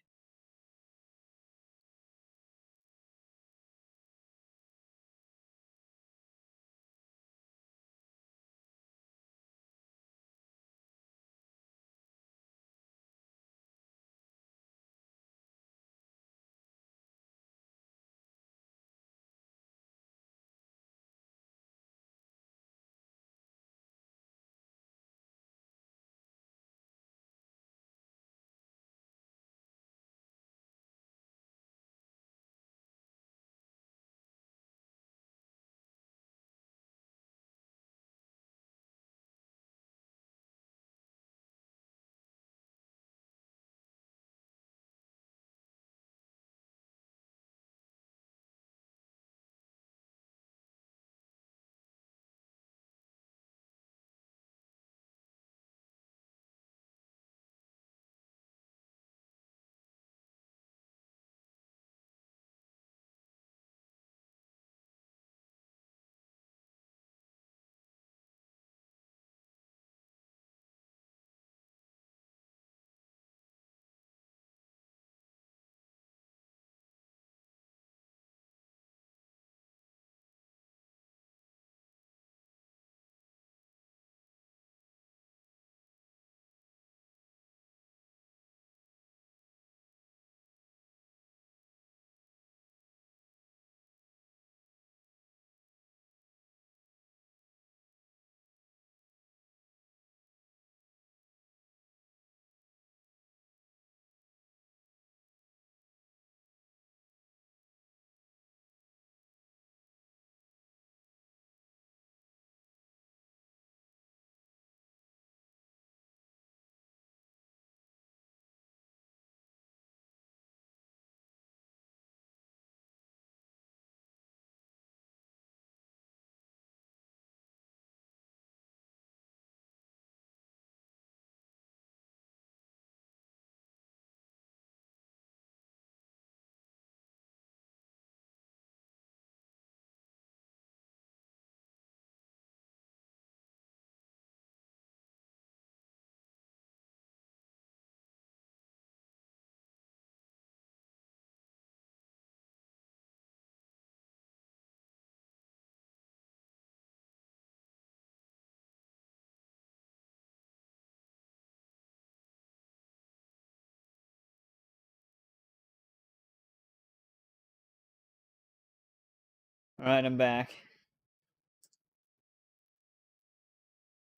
Alright, I'm back.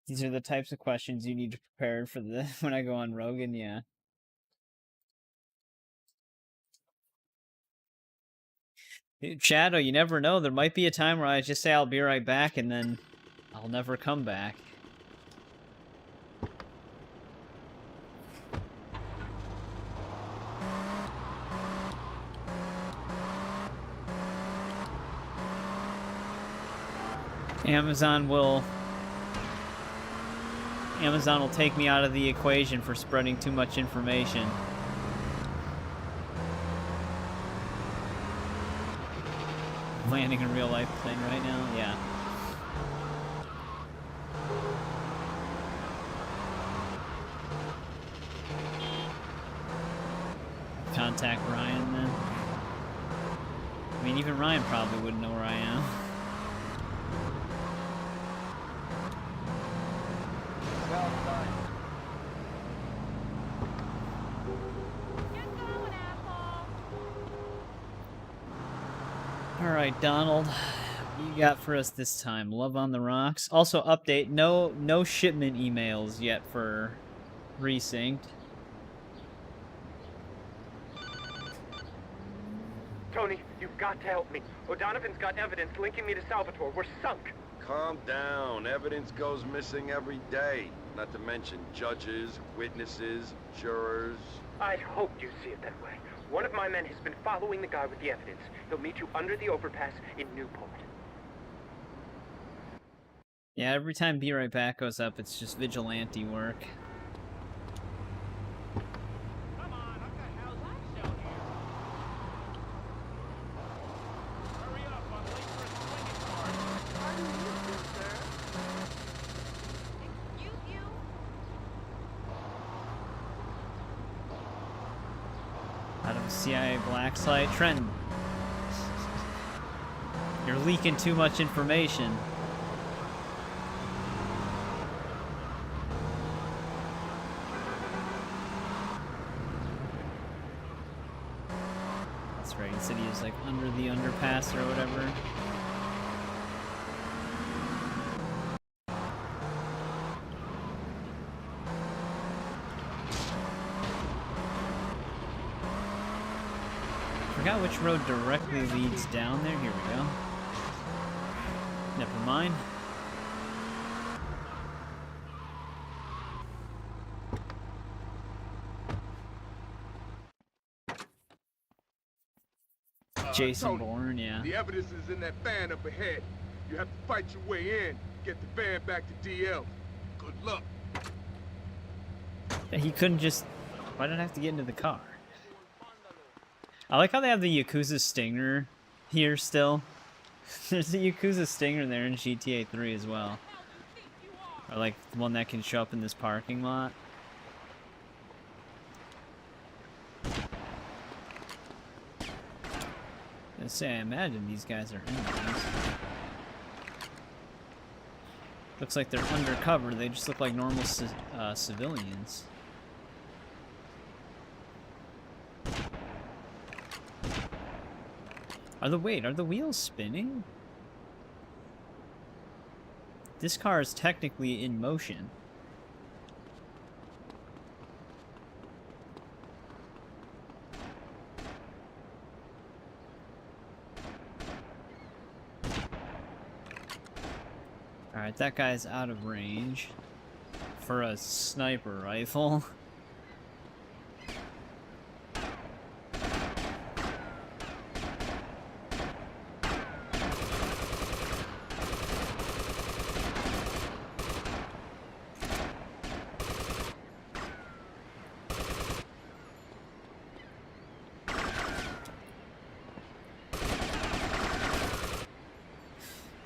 These are the types of questions you need to prepare for the when I go on Rogan, yeah. Dude, Shadow, you never know. There might be a time where I just say I'll be right back and then I'll never come back. Amazon will take me out of the equation for spreading too much information. Landing a real life plane right now? Yeah. Contact Ryan then. I mean, even Ryan probably wouldn't know where I am. Alright, Donald. What you got for us this time? Love on the rocks. Also, update, no shipment emails yet for Resynced. Tony, you've got to help me. O'Donovan's got evidence linking me to Salvatore. We're sunk. Calm down. Evidence goes missing every day. Not to mention judges, witnesses, jurors. I hoped you'd see it that way. One of my men has been following the guy with the evidence. He'll meet you under the overpass in Newport. Yeah, every time Be Right Back goes up, it's just vigilante work. Come on, what the hell's that show here? Hurry up, I'm late for a swinging party. Pardon me, good sir. Excuse you? Out of a CIA black site. Trent, you're leaking too much information. That's right, he said he was like under the underpass or whatever. Forgot which road directly leads down there. Here we go. Never mind. Jason Tony, Bourne, yeah. The evidence is in that van up ahead. You have to fight your way in, get the van back to DL. Good luck. He couldn't just... Why did I have to get into the car? I like how they have the Yakuza Stinger here still. There's a Yakuza Stinger there in GTA 3 as well. Or like the one that can show up in this parking lot. I say, I imagine these guys are enemies. Looks like they're undercover. They just look like normal civilians. Are the wheels spinning? This car is technically in motion. Alright, that guy's out of range for a sniper rifle.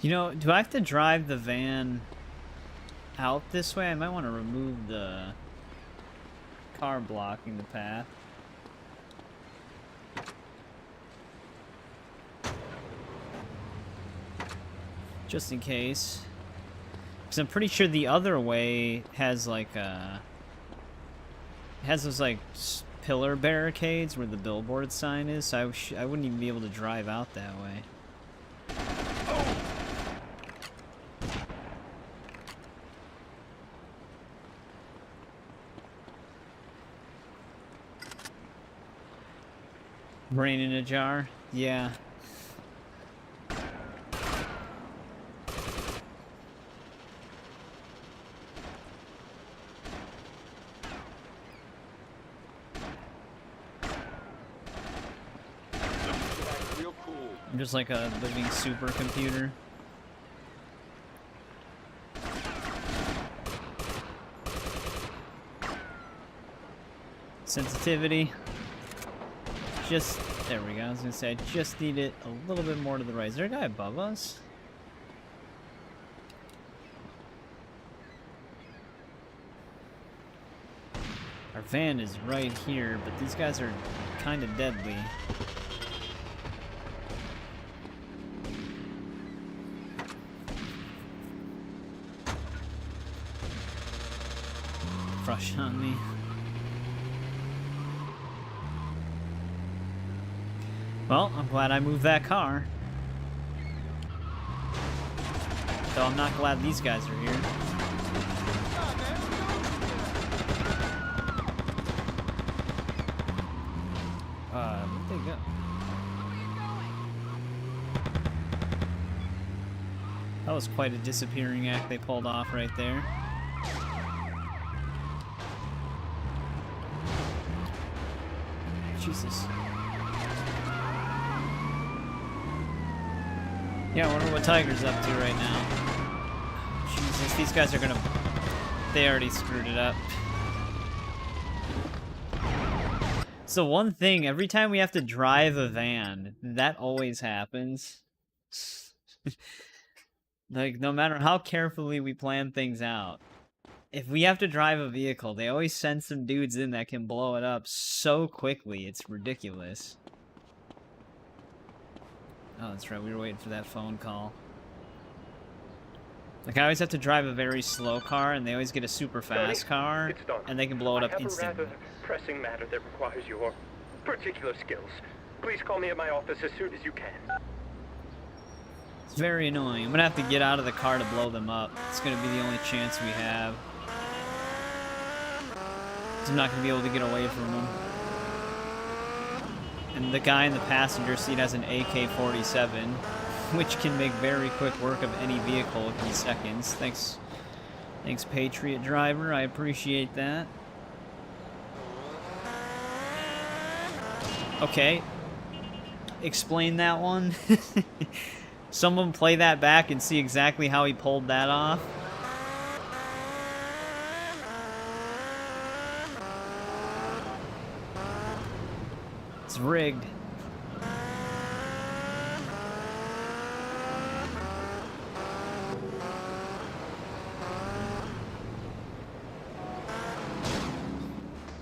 You know, do I have to drive the van out this way? I might want to remove the car blocking the path. Just in case. Because I'm pretty sure the other way has like a... has those like pillar barricades where the billboard sign is, so I wouldn't even be able to drive out that way. Brain in a jar? Yeah. Real cool. I'm just like a living supercomputer. Sensitivity. Just, there we go. I was gonna say, I just need it a little bit more to the right. Is there a guy above us? Our van is right here, but these guys are kind of deadly. Crush on me. Well, I'm glad I moved that car. Though I'm not glad these guys are here. Where'd they go? That was quite a disappearing act they pulled off right there. Jesus. Yeah, I wonder what Tiger's up to right now. Jesus, these guys are gonna... They already screwed it up. So one thing, every time we have to drive a van, that always happens. Like, no matter how carefully we plan things out, if we have to drive a vehicle, they always send some dudes in that can blow it up so quickly, it's ridiculous. Oh, that's right, we were waiting for that phone call. Like, I always have to drive a very slow car, and they always get a super fast car, and they can blow it up instantly. I have a rather pressing matter that requires your particular skills. Please call me at my office as soon as you can. It's very annoying. I'm gonna have to get out of the car to blow them up. It's gonna be the only chance we have. 'Cause I'm not gonna be able to get away from them. And the guy in the passenger seat has an AK-47, which can make very quick work of any vehicle in seconds. Thanks, Patriot Driver. I appreciate that. Okay. Explain that one. Someone play that back and see exactly how he pulled that off. It's rigged.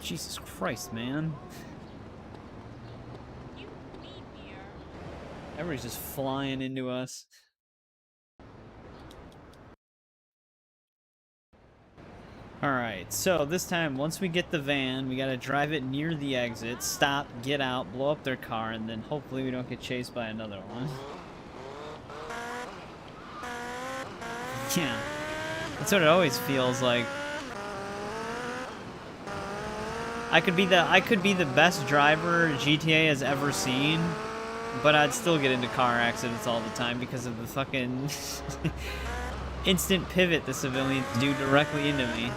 Jesus Christ, man. Everybody's just flying into us. Alright, so this time, once we get the van, we gotta drive it near the exit, stop, get out, blow up their car, and then hopefully we don't get chased by another one. Yeah. That's what it always feels like. I could be the best driver GTA has ever seen, but I'd still get into car accidents all the time because of the fucking instant pivot the civilians do directly into me.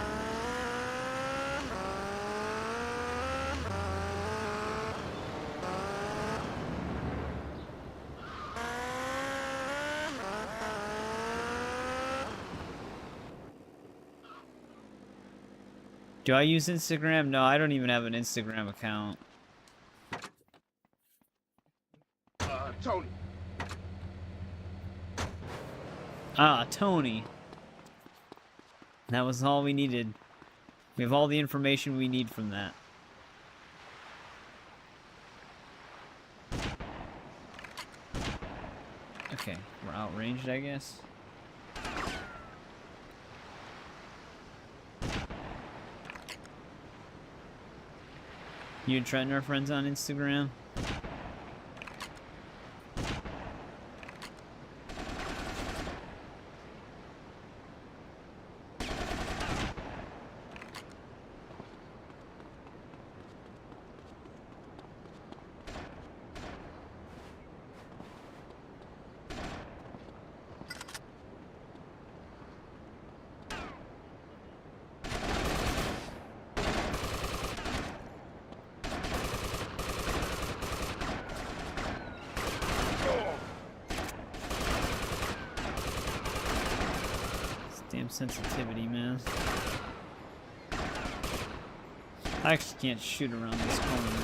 Do I use Instagram? No, I don't even have an Instagram account. Tony. Ah, Tony. That was all we needed. We have all the information we need from that. Okay, we're outranged, I guess. You and Trenton are friends on Instagram? Damn sensitivity, man. I actually can't shoot around this corner.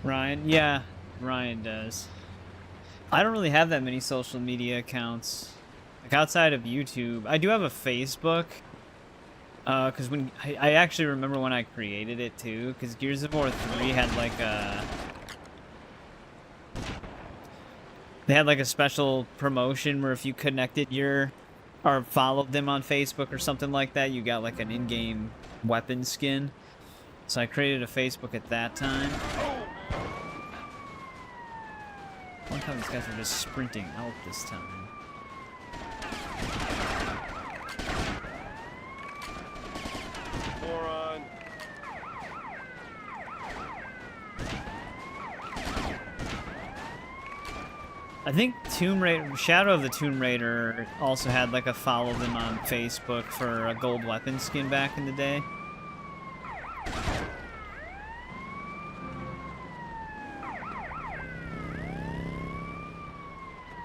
Ryan? Yeah, Ryan does. I don't really have that many social media accounts. Like outside of YouTube. I do have a Facebook. Because when I actually remember when I created it too, because Gears of War 3 had like a... They had like a special promotion where if you connected your... or followed them on Facebook or something like that, you got like an in-game weapon skin. So I created a Facebook at that time. One time these guys were just sprinting out this time. Moron. I think Shadow of the Tomb Raider also had like a follow them on Facebook for a gold weapon skin back in the day.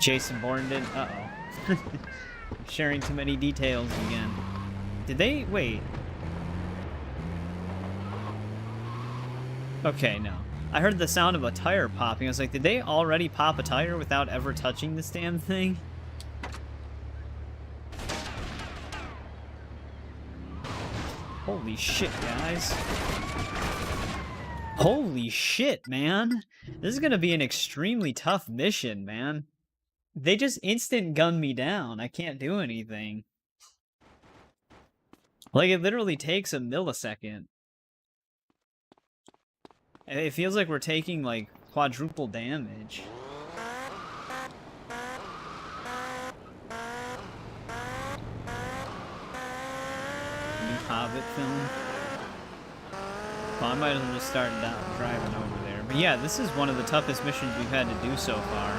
Jason Bourne did. Uh-oh. Sharing too many details again. Did they... Wait. Okay, no. I heard the sound of a tire popping. I was like, did they already pop a tire without ever touching this damn thing? Holy shit, guys. Holy shit, man. This is gonna be an extremely tough mission, man. They just instant gun me down. I can't do anything. Like, it literally takes a millisecond. And it feels like we're taking, like, quadruple damage. New Hobbit film. Well, I might as well just start driving over there. But yeah, this is one of the toughest missions we've had to do so far.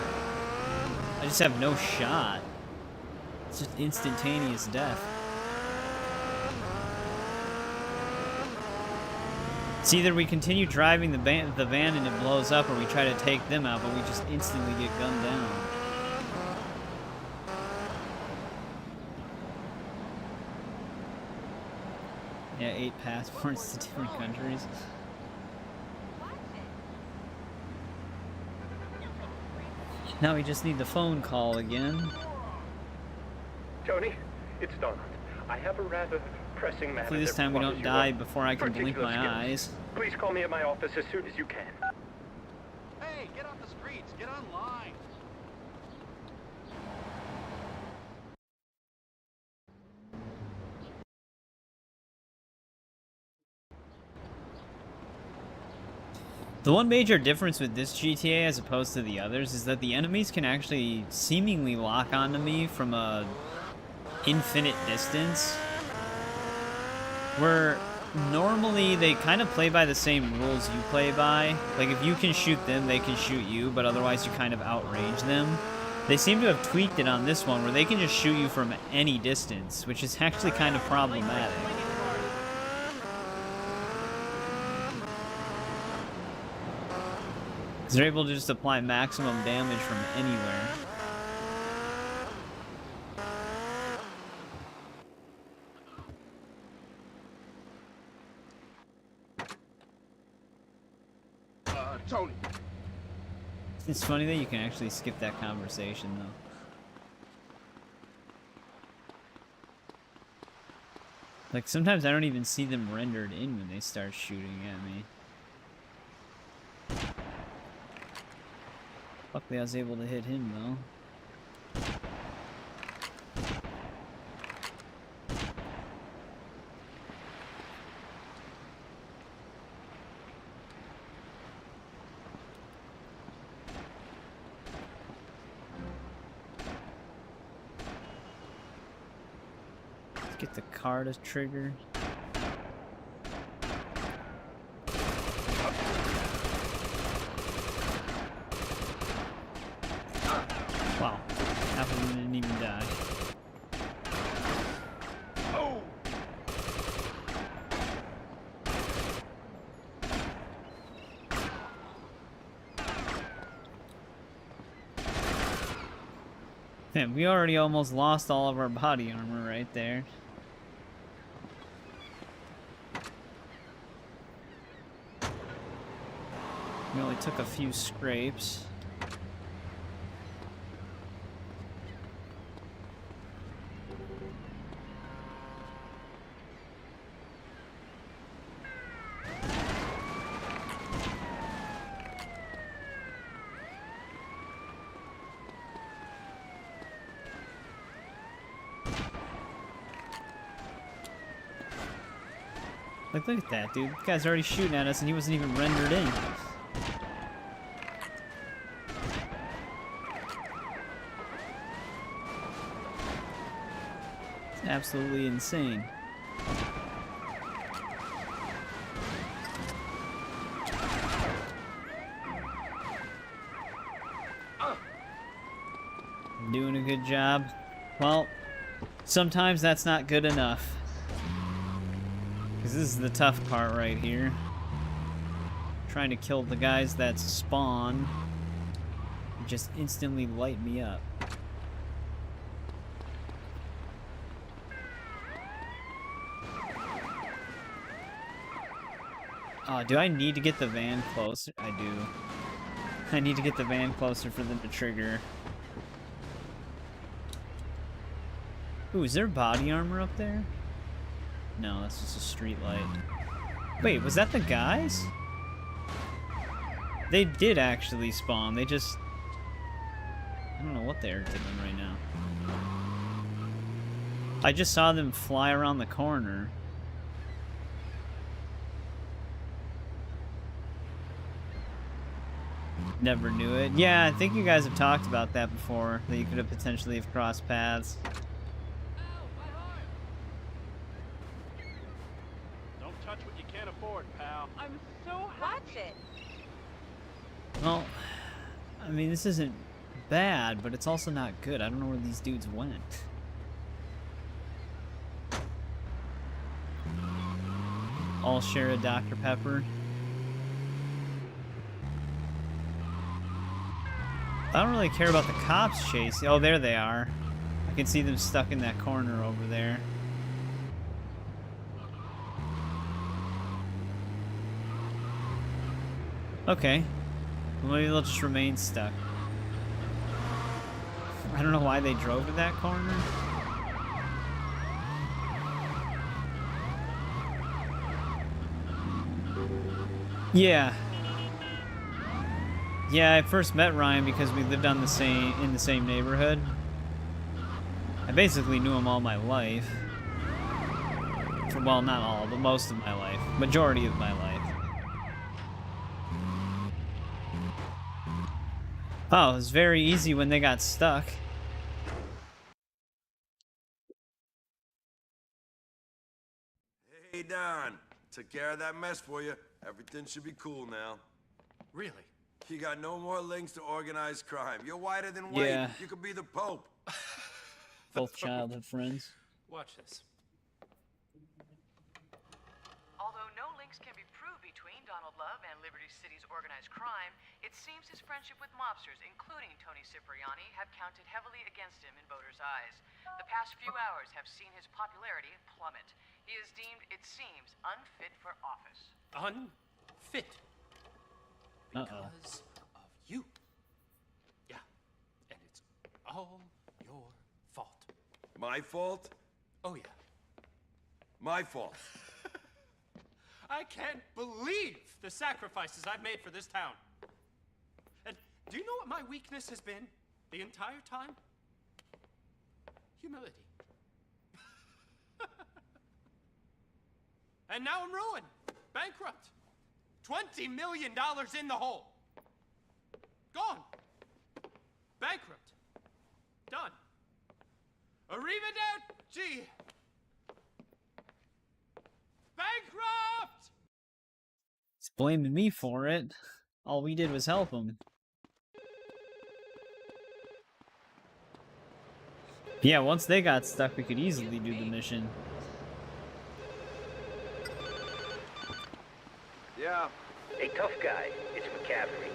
I just have no shot. It's just instantaneous death. It's either we continue driving the van and it blows up, or we try to take them out, but we just instantly get gunned down. Yeah, 8 passports to different countries. Now we just need the phone call again. Tony, it's Donald. I have a rather pressing matter. Hopefully this time we don't die before I can blink my eyes. Please call me at my office as soon as you can. Hey, get off the streets. Get online. The one major difference with this GTA as opposed to the others is that the enemies can actually seemingly lock onto me from a infinite distance. Where normally they kind of play by the same rules you play by. Like if you can shoot them, they can shoot you, but otherwise you kind of outrange them. They seem to have tweaked it on this one where they can just shoot you from any distance, which is actually kind of problematic. They're able to just apply maximum damage from anywhere. Tony. It's funny that you can actually skip that conversation, though. Like, sometimes I don't even see them rendered in when they start shooting at me. Luckily I was able to hit him, though. Let's get the car to trigger. half of them didn't even die. Oh! Man, we already almost lost all of our body armor right there. We only took a few scrapes. Like, look at that, dude. The guy's already shooting at us and he wasn't even rendered in. It's absolutely insane. Doing a good job. Well, sometimes that's not good enough. Because this is the tough part right here. Trying to kill the guys that spawn and just instantly light me up. Oh, do I need to get the van closer? I do. I need to get the van closer for them to trigger. Ooh, is there body armor up there? No, that's just a street light. Wait, was that the guys? They did actually spawn. They just... I don't know what they're doing right now. I just saw them fly around the corner. Never knew it. Yeah, I think you guys have talked about that before, that you could have potentially have crossed paths. Don't touch what you can't afford, pal. I'm so watch it. Well, I mean, this isn't bad, but it's also not good. I don't know where these dudes went. All share a Dr. Pepper. I don't really care about the cops chasing. Oh, there they are. I can see them stuck in that corner over there. Okay. Well, maybe they'll just remain stuck. I don't know why they drove to that corner. Yeah. Yeah, I first met Ryan because we lived on in the same neighborhood. I basically knew him all my life. Well, not all, but most of my life. Majority of my life. Oh, it was very easy when they got stuck. Hey, Don. Took care of that mess for you. Everything should be cool now. Really? You got no more links to organized crime. You're whiter than white. Yeah. You could be the Pope. Both childhood friends. Watch this. Although no links can be proved between Donald Love and Liberty City's organized crime, it seems his friendship with mobsters, including Tony Cipriani, have counted heavily against him in voters' eyes. The past few hours have seen his popularity plummet. He is deemed, it seems, unfit for office. Unfit? Because of you. Yeah, and it's all your fault. My fault? Oh, yeah. My fault. I can't believe the sacrifices I've made for this town. And do you know what my weakness has been the entire time? Humility. And now I'm ruined, bankrupt. $20 million in the hole. Gone. Bankrupt. Done. Arrivederci. Bankrupt! He's blaming me for it. All we did was help him. Yeah, once they got stuck, we could easily do the mission. Yeah. Hey, tough guy, it's McCaffrey.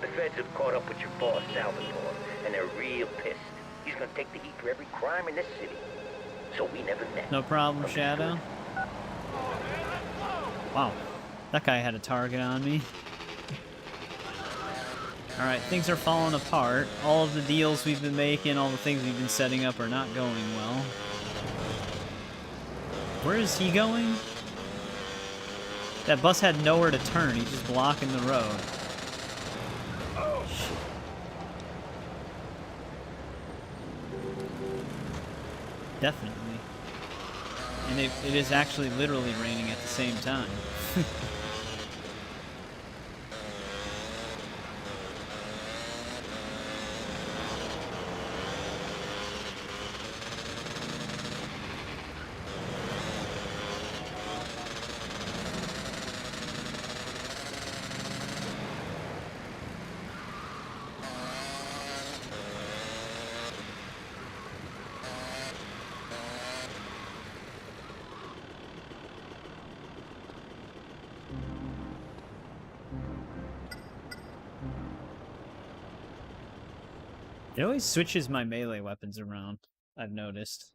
The feds have caught up with your boss, Salvatore, and they're real pissed. He's gonna take the heat for every crime in this city. So we never met. No problem, Shadow. Wow, that guy had a target on me. Alright, things are falling apart. All of the deals we've been making, all the things we've been setting up are not going well. Where is he going? That bus had nowhere to turn. He's just blocking the road. Shit. Definitely. And it is actually literally raining at the same time. It always switches my melee weapons around, I've noticed.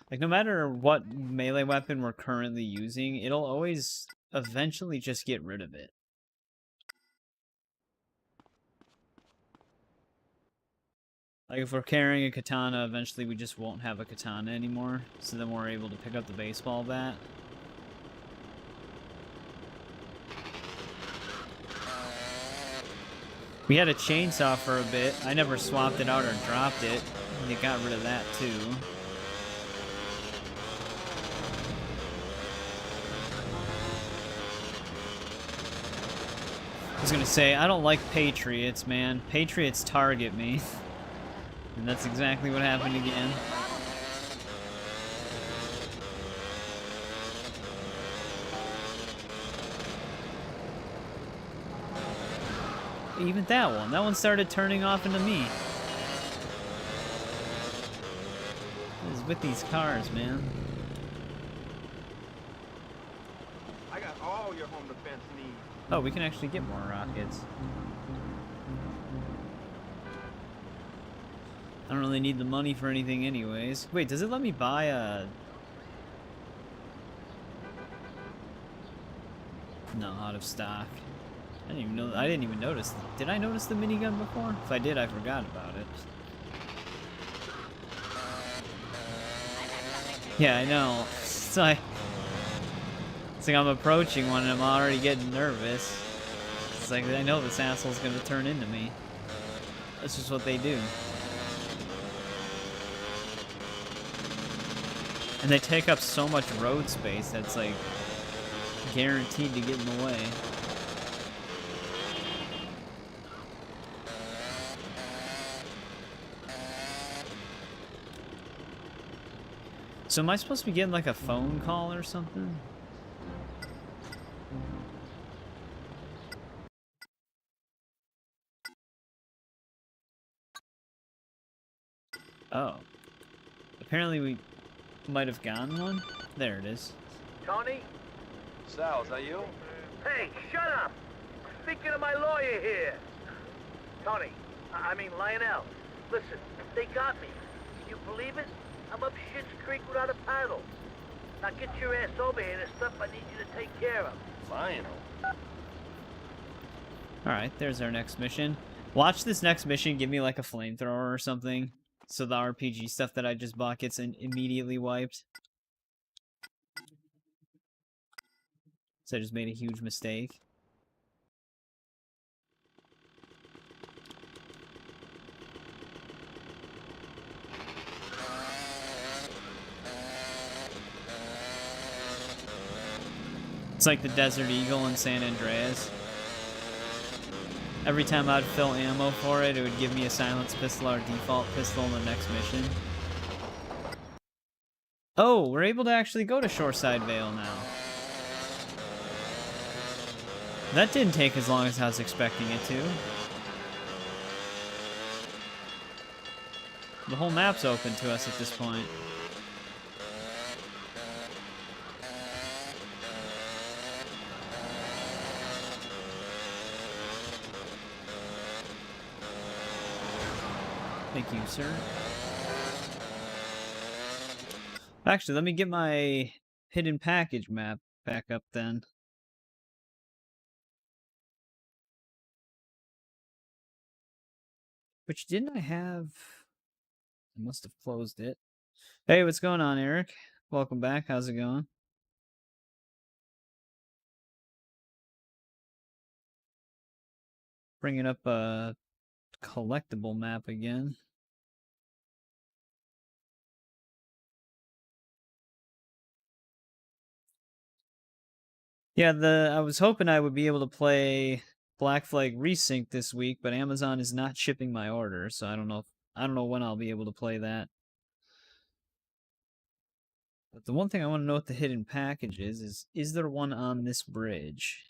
Like, no matter what melee weapon we're currently using, it'll always eventually just get rid of it. Like, if we're carrying a katana, eventually we just won't have a katana anymore, so then we're able to pick up the baseball bat. We had a chainsaw for a bit. I never swapped it out or dropped it. They got rid of that too. I was gonna say, I don't like Patriots, man. Patriots target me. And that's exactly what happened again. Even that one started turning off into me. What is with these cars, man? I got all your home defense needs. Oh, we can actually get more rockets. I don't really need the money for anything anyways. Wait, does it let me buy a... No, out of stock. I didn't even notice. Did I notice the minigun before? If I did, I forgot about it. Yeah, I know. It's like I'm approaching one and I'm already getting nervous. It's like, I know this asshole's gonna turn into me. That's just what they do. And they take up so much road space that's like guaranteed to get in the way. So am I supposed to be getting like a phone call or something? Oh. Apparently we might have gotten one. There it is. Tony? Sal, is that you? Hey, shut up! I'm speaking to my lawyer here. Tony, I mean Lionel. Listen, they got me. Can you believe it? I'm up Shit's Creek without a paddle. Now get your ass over here. There's stuff I need you to take care of. Lionel. Alright, there's our next mission. Watch this next mission give me like a flamethrower or something, so the RPG stuff that I just bought gets immediately wiped. So I just made a huge mistake. It's like the Desert Eagle in San Andreas. Every time I'd fill ammo for it, it would give me a silenced pistol or default pistol in the next mission. Oh, we're able to actually go to Shoreside Vale now. That didn't take as long as I was expecting it to. The whole map's open to us at this point. Thank you, sir. Actually, let me get my hidden package map back up then. Which didn't I have? I must have closed it. Hey, what's going on, Eric? Welcome back. How's it going? Bringing up a collectible map again. Yeah, I was hoping I would be able to play Black Flag Resync this week, but Amazon is not shipping my order, so I don't know when I'll be able to play that. But the one thing I want to know what the hidden package is there one on this bridge?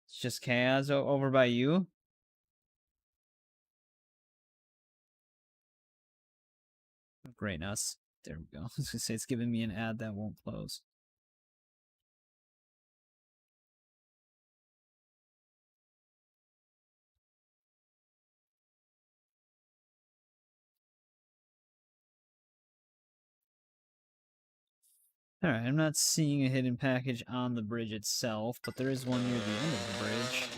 It's just Kaz over by you? Great, now there we go. I was gonna say it's giving me an ad that won't close. Alright, I'm not seeing a hidden package on the bridge itself, but there is one near the end of the bridge.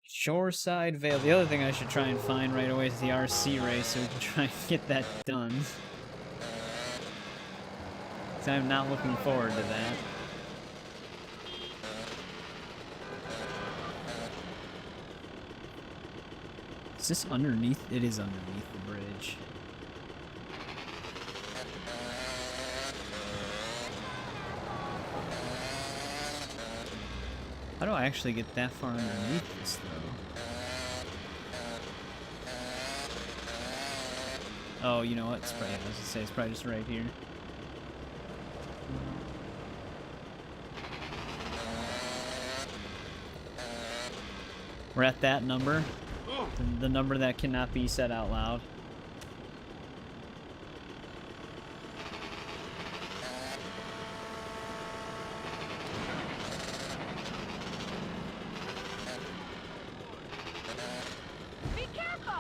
Shoreside Vale. The other thing I should try and find right away is the RC race so we can try and get that done. Because I'm not looking forward to that. Is this underneath? It is underneath the bridge. How do I actually get that far underneath this, though? Oh, you know what? It's probably, I was gonna say, it's probably just right here. We're at that number. The number that cannot be said out loud. Be careful!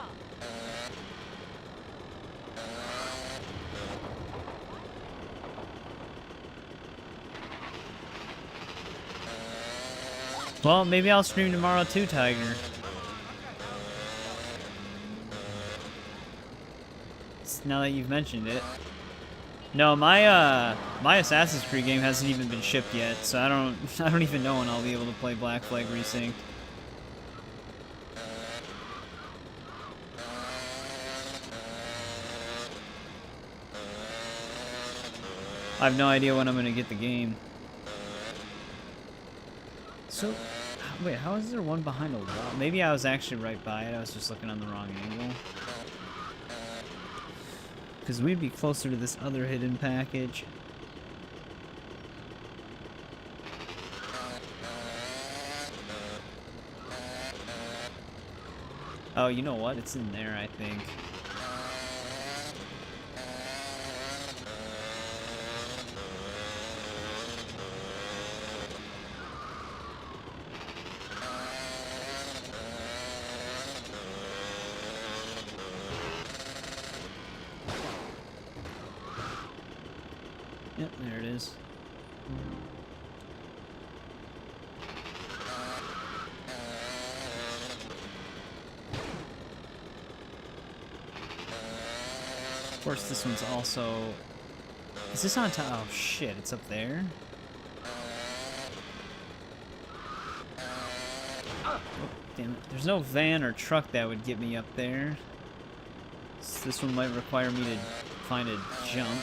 Well, maybe I'll stream tomorrow too, Tiger. Now that you've mentioned it. No, my my Assassin's Creed game hasn't even been shipped yet, so I don't even know when I'll be able to play Black Flag Resynced. I have no idea when I'm gonna get the game. So, wait, how is there one behind a wall? Maybe I was actually right by it. I was just looking on the wrong angle. Because we'd be closer to this other hidden package. Oh, you know what? It's in there, I think. Yep, there it is. Of course, this one's also... Is this on top? Oh shit, it's up there? Oh, damn it. There's no van or truck that would get me up there. So this one might require me to find a jump.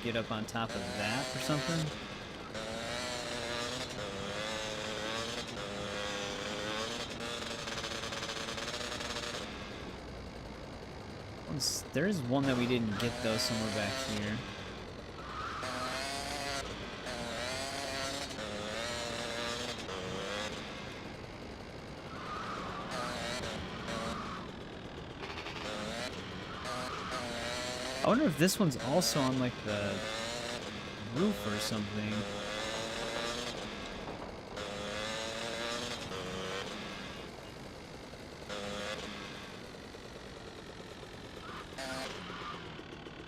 Get up on top of that or something. There's one that we didn't get though somewhere back here. I wonder if this one's also on like the roof or something.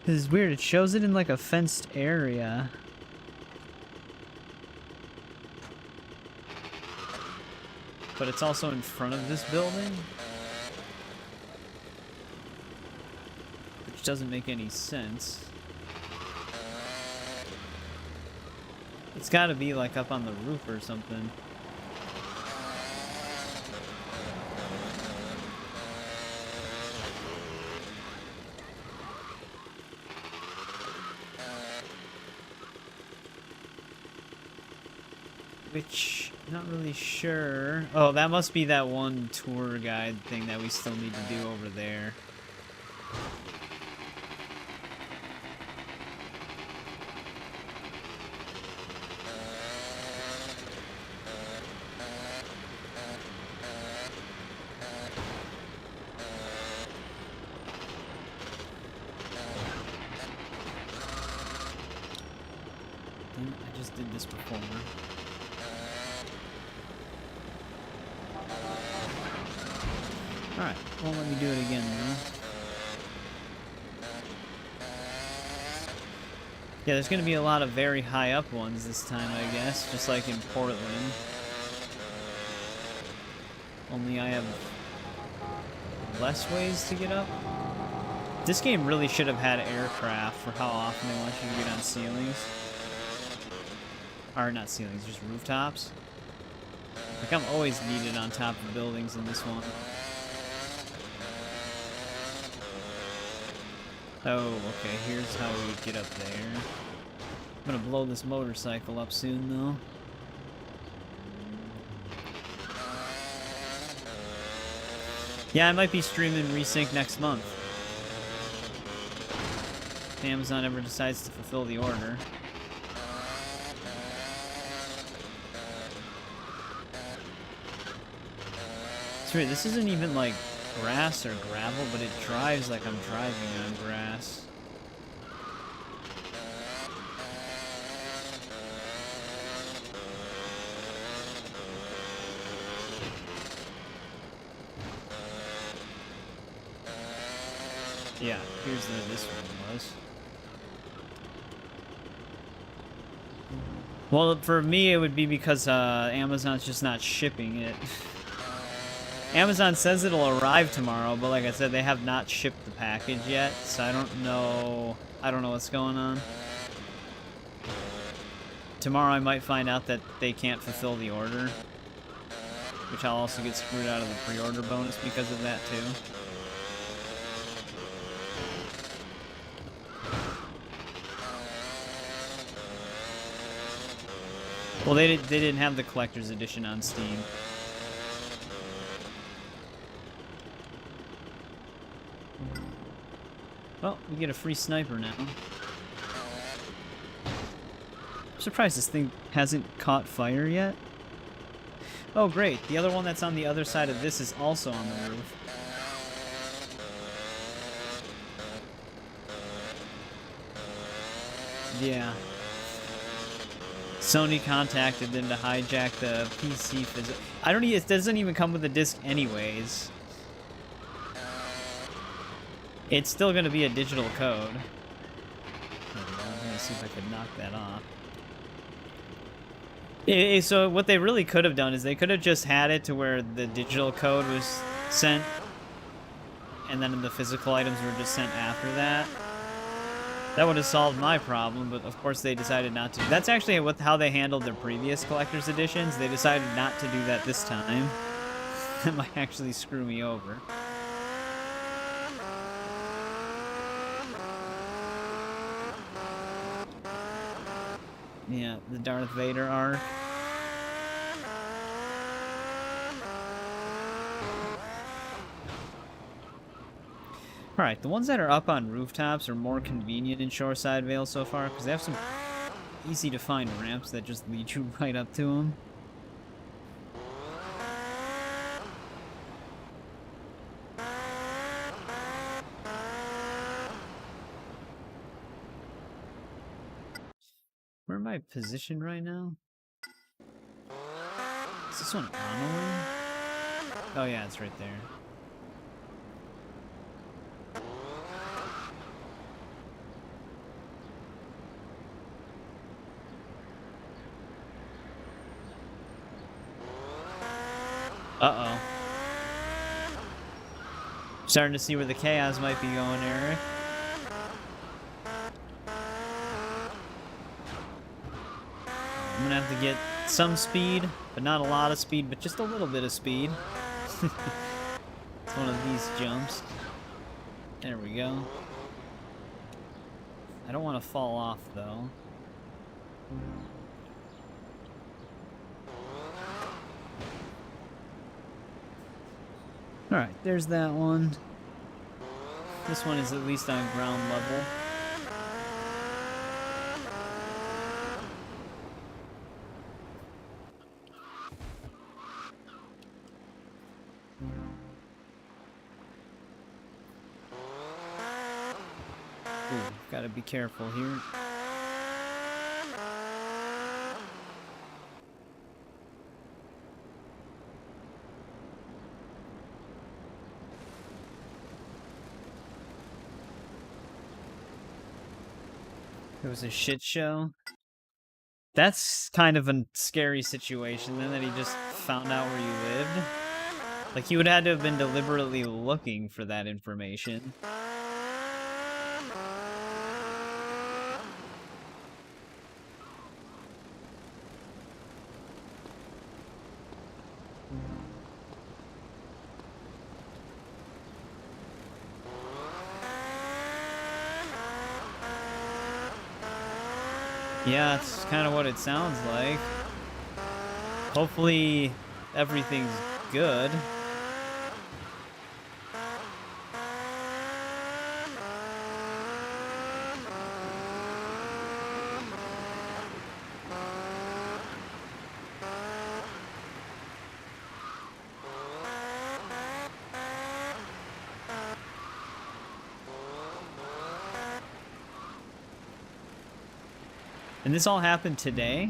This is weird, it shows it in like a fenced area. But it's also in front of this building. Which doesn't make any sense. It's gotta be like up on the roof or something. Which, not really sure. Oh, that must be that one tour guide thing that we still need to do over there. I just did this before. Alright, won't let me do it again though. Yeah, there's gonna be a lot of very high up ones this time, I guess, just like in Portland. Only I have less ways to get up. This game really should have had aircraft for how often they want you to get on ceilings. Or not ceilings, just rooftops. Like I'm always needed on top of buildings in this one. Oh, okay, here's how we get up there. I'm gonna blow this motorcycle up soon, though. Yeah, I might be streaming Resync next month. If Amazon ever decides to fulfill the order. It's weird, this isn't even like grass or gravel, but it drives like I'm driving on grass. Yeah, here's where this one was. Well, for me, it would be because Amazon's just not shipping it. Amazon says it'll arrive tomorrow, but like I said, they have not shipped the package yet, so I don't know what's going on. Tomorrow I might find out that they can't fulfill the order, which I'll also get screwed out of the pre-order bonus because of that too. Well, they didn't have the collector's edition on Steam. Well, we get a free sniper now. I'm surprised this thing hasn't caught fire yet. Oh, great. The other one that's on the other side of this is also on the roof. Yeah. Sony contacted them to hijack the PC it doesn't even come with a disc anyways. It's still going to be a digital code. I'm going to see if I could knock that off. So what they really could have done is they could have just had it to where the digital code was sent, and then the physical items were just sent after that. That would have solved my problem, but of course they decided not to. That's actually how they handled their previous collector's editions. They decided not to do that this time. That might actually screw me over. Yeah, the Darth Vader arc. Alright, the ones that are up on rooftops are more convenient in Shoreside Vale so far, because they have some easy to find ramps that just lead you right up to them. Where am I positioned right now? Is this one on the way? Oh yeah, it's right there. Uh-oh. Starting to see where the chaos might be going, Eric. I'm gonna have to get some speed, but not a lot of speed, but just a little bit of speed. It's one of these jumps. There we go. I don't want to fall off, though. Alright, there's that one. This one is at least on ground level. Ooh, gotta be careful here. It was a shit show. That's kind of a scary situation, then, that he just found out where you lived. Like, he would have had to have been deliberately looking for that information. Yeah, it's kind of what it sounds like. Hopefully, everything's good. And this all happened today?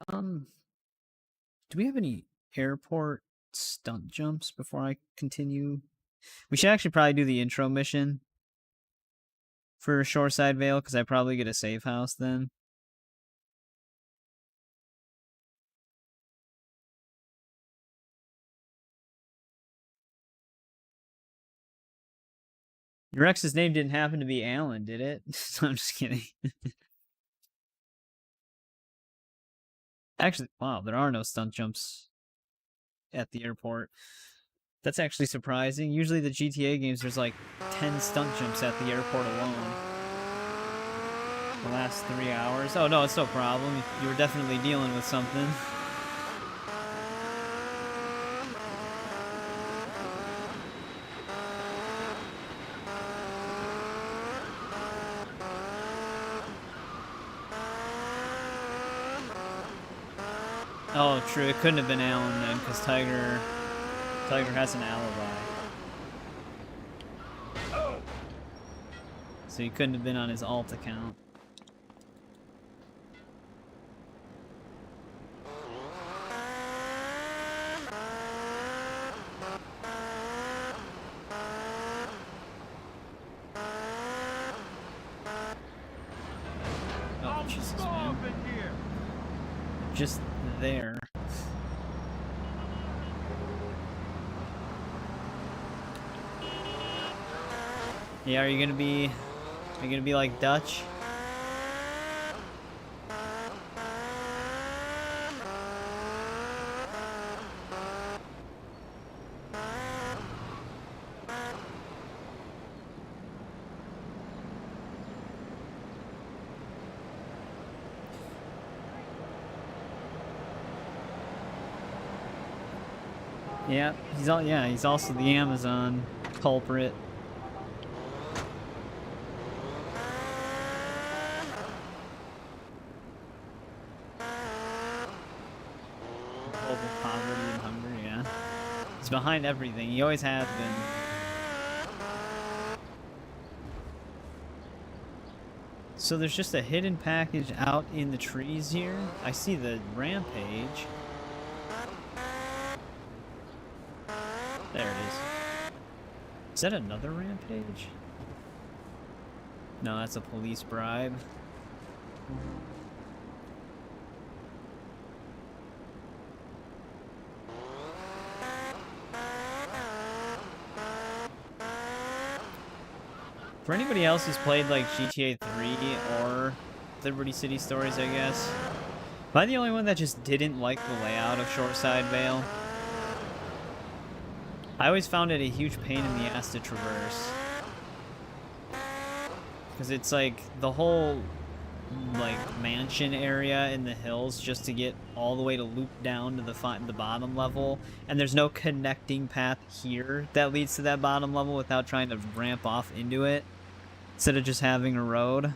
Do we have any airport stunt jumps before I continue? We should actually probably do the intro mission for Shoreside Vale, because I probably get a safe house then. Your ex's name didn't happen to be Alan, did it? I'm just kidding. Actually, wow, there are no stunt jumps at the airport. That's actually surprising. Usually the GTA games, there's like 10 stunt jumps at the airport alone. The last 3 hours. Oh no, it's no problem. You were definitely dealing with something. Oh, true. It couldn't have been Alan then, because Tiger has an alibi. So he couldn't have been on his alt account. Oh, Jesus, man. Just there. Yeah, are you gonna be like Dutch? Yeah, he's also the Amazon culprit. Global poverty and hunger, yeah. He's behind everything. He always has been. So there's just a hidden package out in the trees here. I see the rampage. There it is. Is that another rampage? No, that's a police bribe. For anybody else who's played like GTA 3 or Liberty City Stories, I guess, am I the only one that just didn't like the layout of Shoreside Vale? I always found it a huge pain in the ass to traverse. Because it's like the whole like mansion area in the hills just to get all the way to loop down to the bottom level, and there's no connecting path here that leads to that bottom level without trying to ramp off into it instead of just having a road.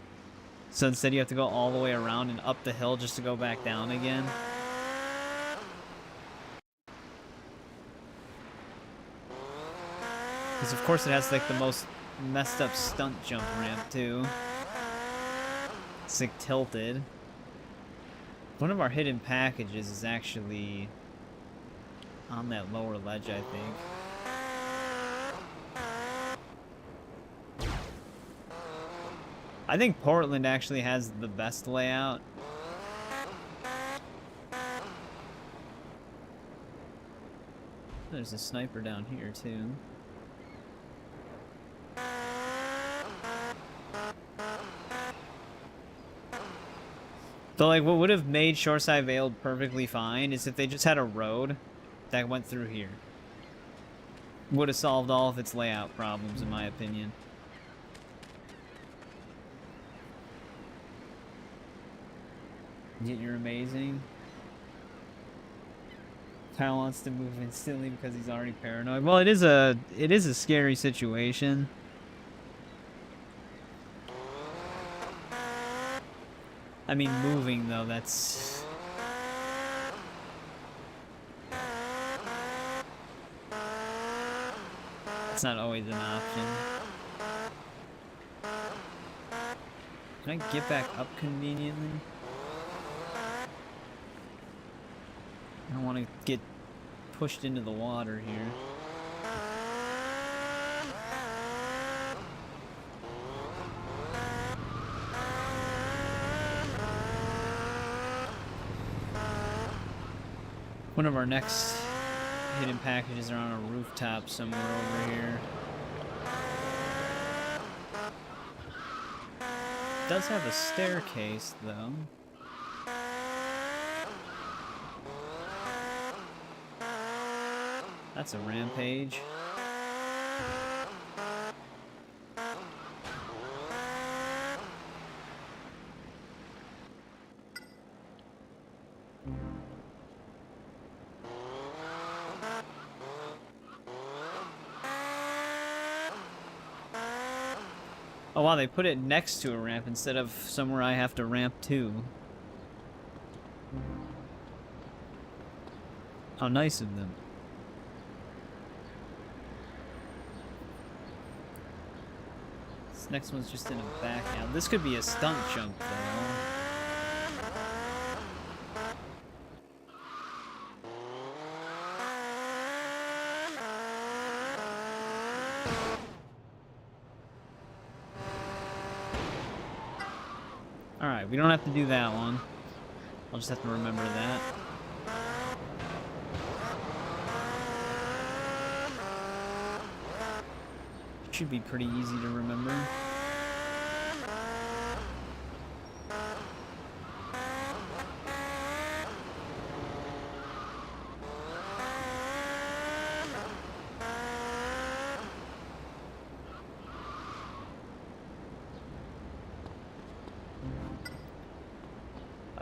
So instead you have to go all the way around and up the hill just to go back down again. Because of course it has like the most messed up stunt jump ramp too. It's like tilted. One of our hidden packages is actually on that lower ledge, I think. I think Portland actually has the best layout. There's a sniper down here too. So like what would have made Shoreside Vale perfectly fine is if they just had a road that went through here. Would have solved all of its layout problems, in my opinion. Yet you're amazing. Kyle wants to move instantly because he's already paranoid. Well, it is a scary situation. I mean, moving though, that's not always an option. Can I get back up conveniently? I don't want to get pushed into the water here. One of our next hidden packages are on a rooftop somewhere over here. It does have a staircase, though. That's a rampage. Oh wow, they put it next to a ramp instead of somewhere I have to ramp to. How nice of them. This next one's just in a back alley. This could be a stunt jump though. Alright, we don't have to do that one. I'll just have to remember that. Should be pretty easy to remember.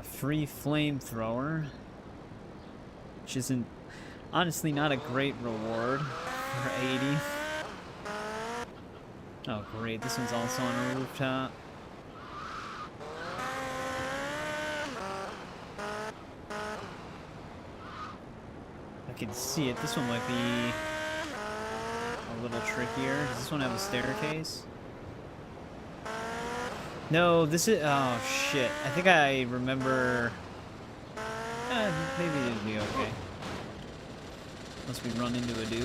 Free flamethrower, which isn't Honestly, not a great reward for 80. Oh, great. This one's also on a rooftop. I can see it. This one might be a little trickier. Does this one have a staircase? No, this is... Oh, shit. I think I remember... maybe it'll be okay. Unless we run into a dude.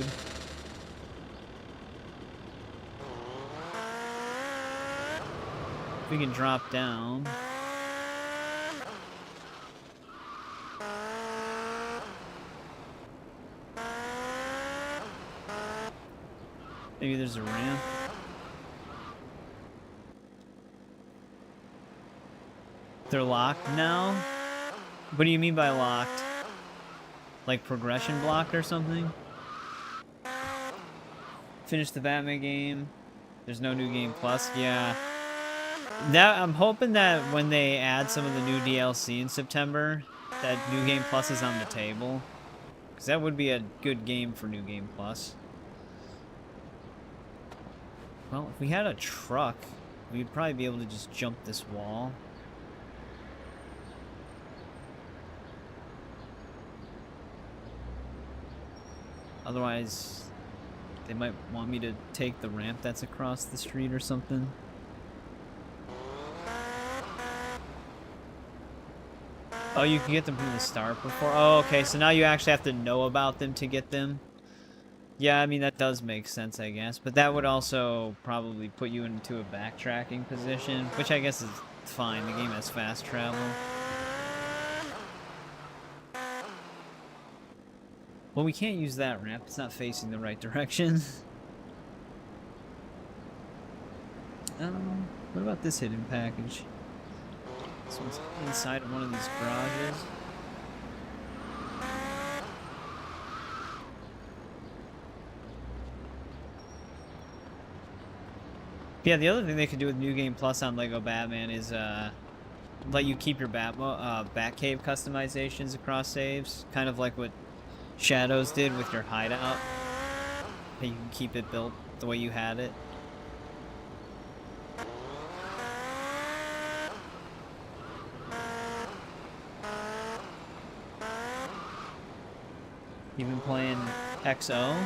If we can drop down... Maybe there's a ramp. They're locked now? What do you mean by locked? Like progression blocked or something? Finish the Batman game. There's no new game plus. Yeah. That I'm hoping that when they add some of the new DLC in September, that new game plus is on the table. Because that would be a good game for new game plus. Well, if we had a truck, we'd probably be able to just jump this wall. Otherwise, they might want me to take the ramp that's across the street or something. Oh, you can get them from the start before? Oh, okay, so now you actually have to know about them to get them. Yeah, I mean, that does make sense, I guess. But that would also probably put you into a backtracking position, which I guess is fine. The game has fast travel. Well, we can't use that ramp. It's not facing the right direction. What about this hidden package? This one's inside of one of these garages. Yeah, the other thing they could do with New Game Plus on Lego Batman is let you keep your Batcave customizations across saves, kind of like what Shadows did with your hideout. You can keep it built the way you had it. You've been playing XO?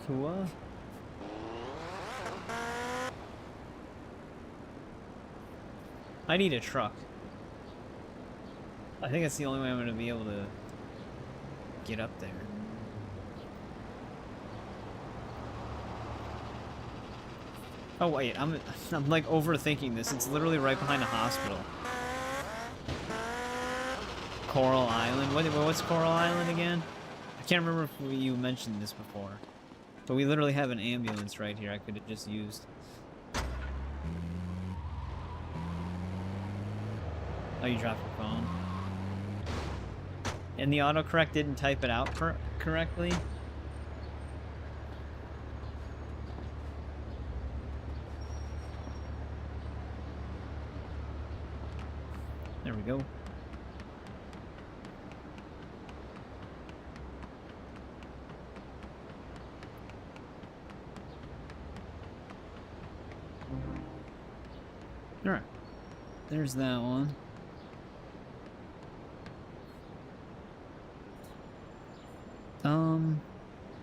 Kua? I need a truck. I think that's the only way I'm going to be able to get up there. Oh wait, I'm like overthinking this. It's literally right behind a hospital. Coral Island. What's Coral Island again? I can't remember if you mentioned this before. But we literally have an ambulance right here I could have just used. Oh, you dropped your phone. And the autocorrect didn't type it out correctly? There we go. Alright. There's that one.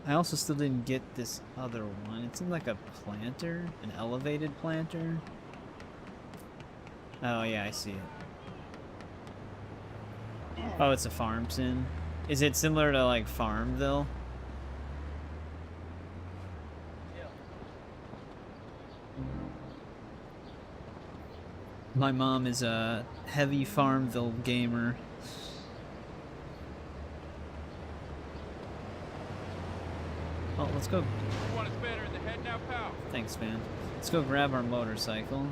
I also still didn't get this other one. It seemed like a planter, an elevated planter. Oh yeah, I see it. Oh, it's a farm sim. Is it similar to like Farmville? My mom is a heavy Farmville gamer. Oh, let's go. You want a spanner in the head now, pal? Thanks, man. Let's go grab our motorcycle.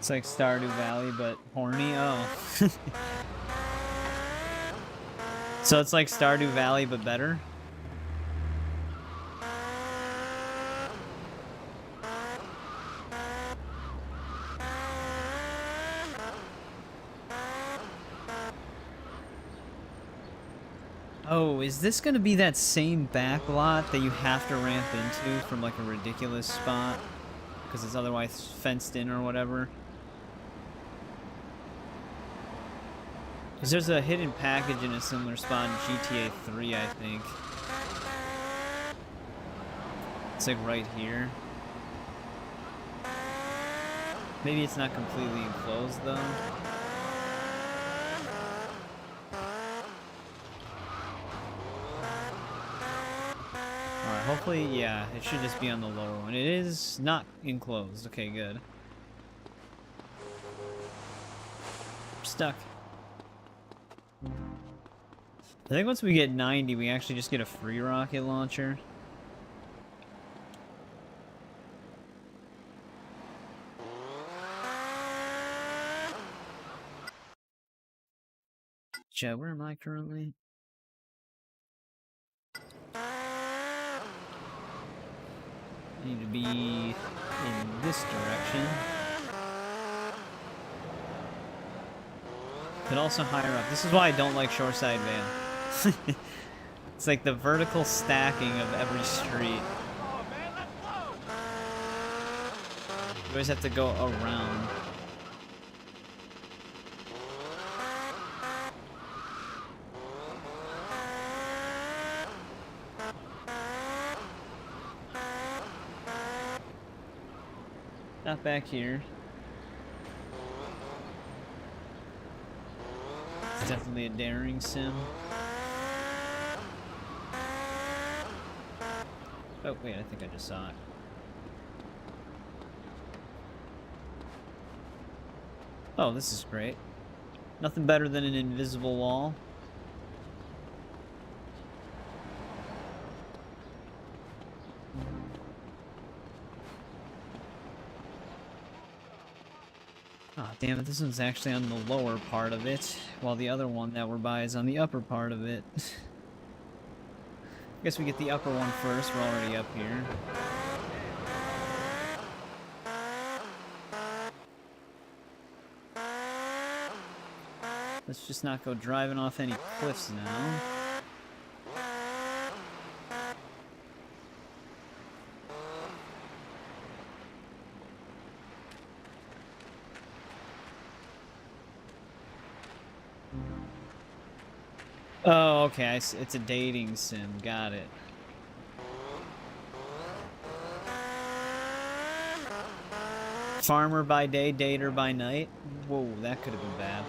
It's like Stardew Valley, but horny. Oh. So it's like Stardew Valley, but better? Oh, is this gonna be that same back lot that you have to ramp into from like a ridiculous spot? Because it's otherwise fenced in or whatever? Because there's a hidden package in a similar spot in GTA 3, I think. It's like right here. Maybe it's not completely enclosed though. Alright, hopefully, yeah, it should just be on the lower one. It is not enclosed. Okay, good. We're stuck. I think once we get 90, we actually just get a free rocket launcher. Joe, where am I currently? I need to be in this direction. But also higher up. This is why I don't like Shoreside Vale. It's like the vertical stacking of every street. You always have to go around. Not back here. It's definitely a daring sim. Oh, wait, I think I just saw it. Oh, this is great. Nothing better than an invisible wall. Oh, damn it, this one's actually on the lower part of it, while the other one that we're by is on the upper part of it. I guess we get the upper one first, we're already up here. Let's just not go driving off any cliffs now. Oh, okay, it's a dating sim, got it. Farmer by day, dater by night? Whoa, that could have been bad.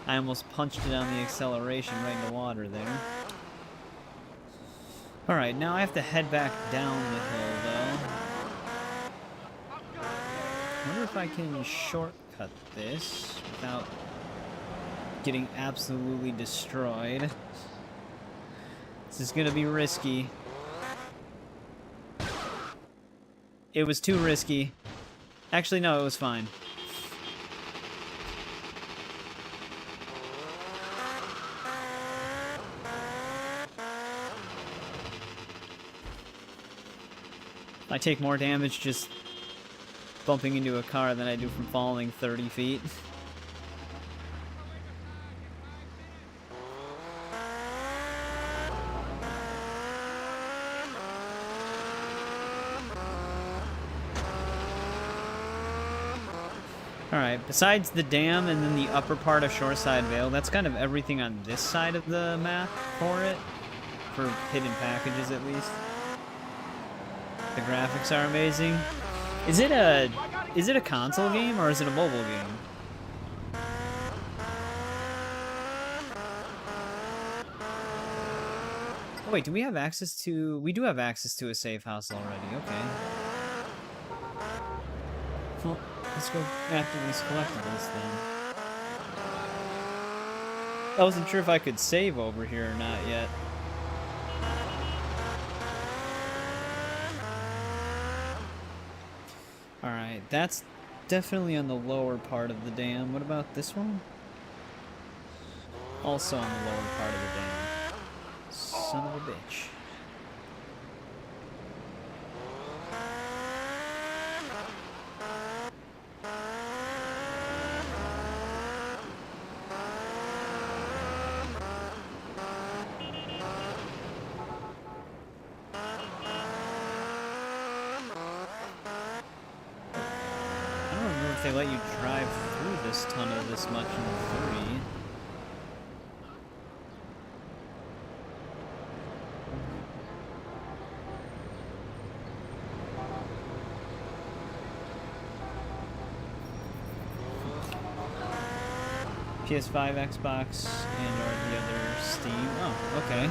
I almost punched it on the acceleration right in the water there. Alright, now I have to head back down the hill, though. I wonder if I can shortcut this without getting absolutely destroyed. This is gonna be risky. It was too risky. Actually, no, it was fine. I take more damage just bumping into a car than I do from falling 30 feet. Alright, besides the dam and then the upper part of Shoreside Vale, that's kind of everything on this side of the map for it. For hidden packages, at least. The graphics are amazing. Is it a console game or is it a mobile game? Oh wait, do we have access to... We do have access to a safe house already, okay. Well, let's go after these collectibles then. I wasn't sure if I could save over here or not yet. Alright, that's definitely on the lower part of the dam. What about this one? Also on the lower part of the dam. Son of a bitch. They let you drive through this tunnel this much in 3. PS5, Xbox, and/or the other Steam. Oh, okay.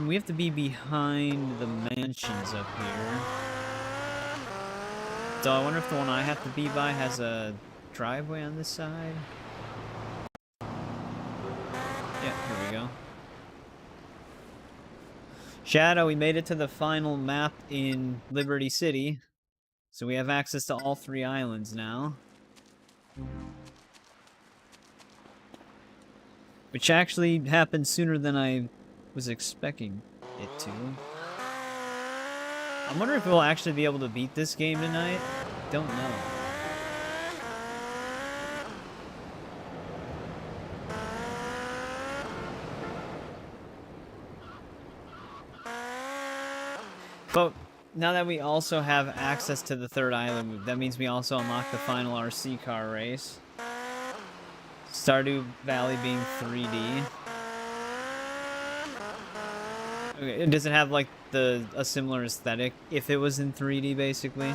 We have to be behind the mansions up here. So I wonder if the one I have to be by has a driveway on this side. Yeah, here we go. Shadow, we made it to the final map in Liberty City. So we have access to all 3 islands now. Which actually happened sooner than I was expecting it to. I wonder if we'll actually be able to beat this game tonight. Don't know. But now that we also have access to the 3rd island, that means we also unlock the final RC car race. Stardew Valley being 3D. Okay, does it have like a similar aesthetic if it was in 3D basically?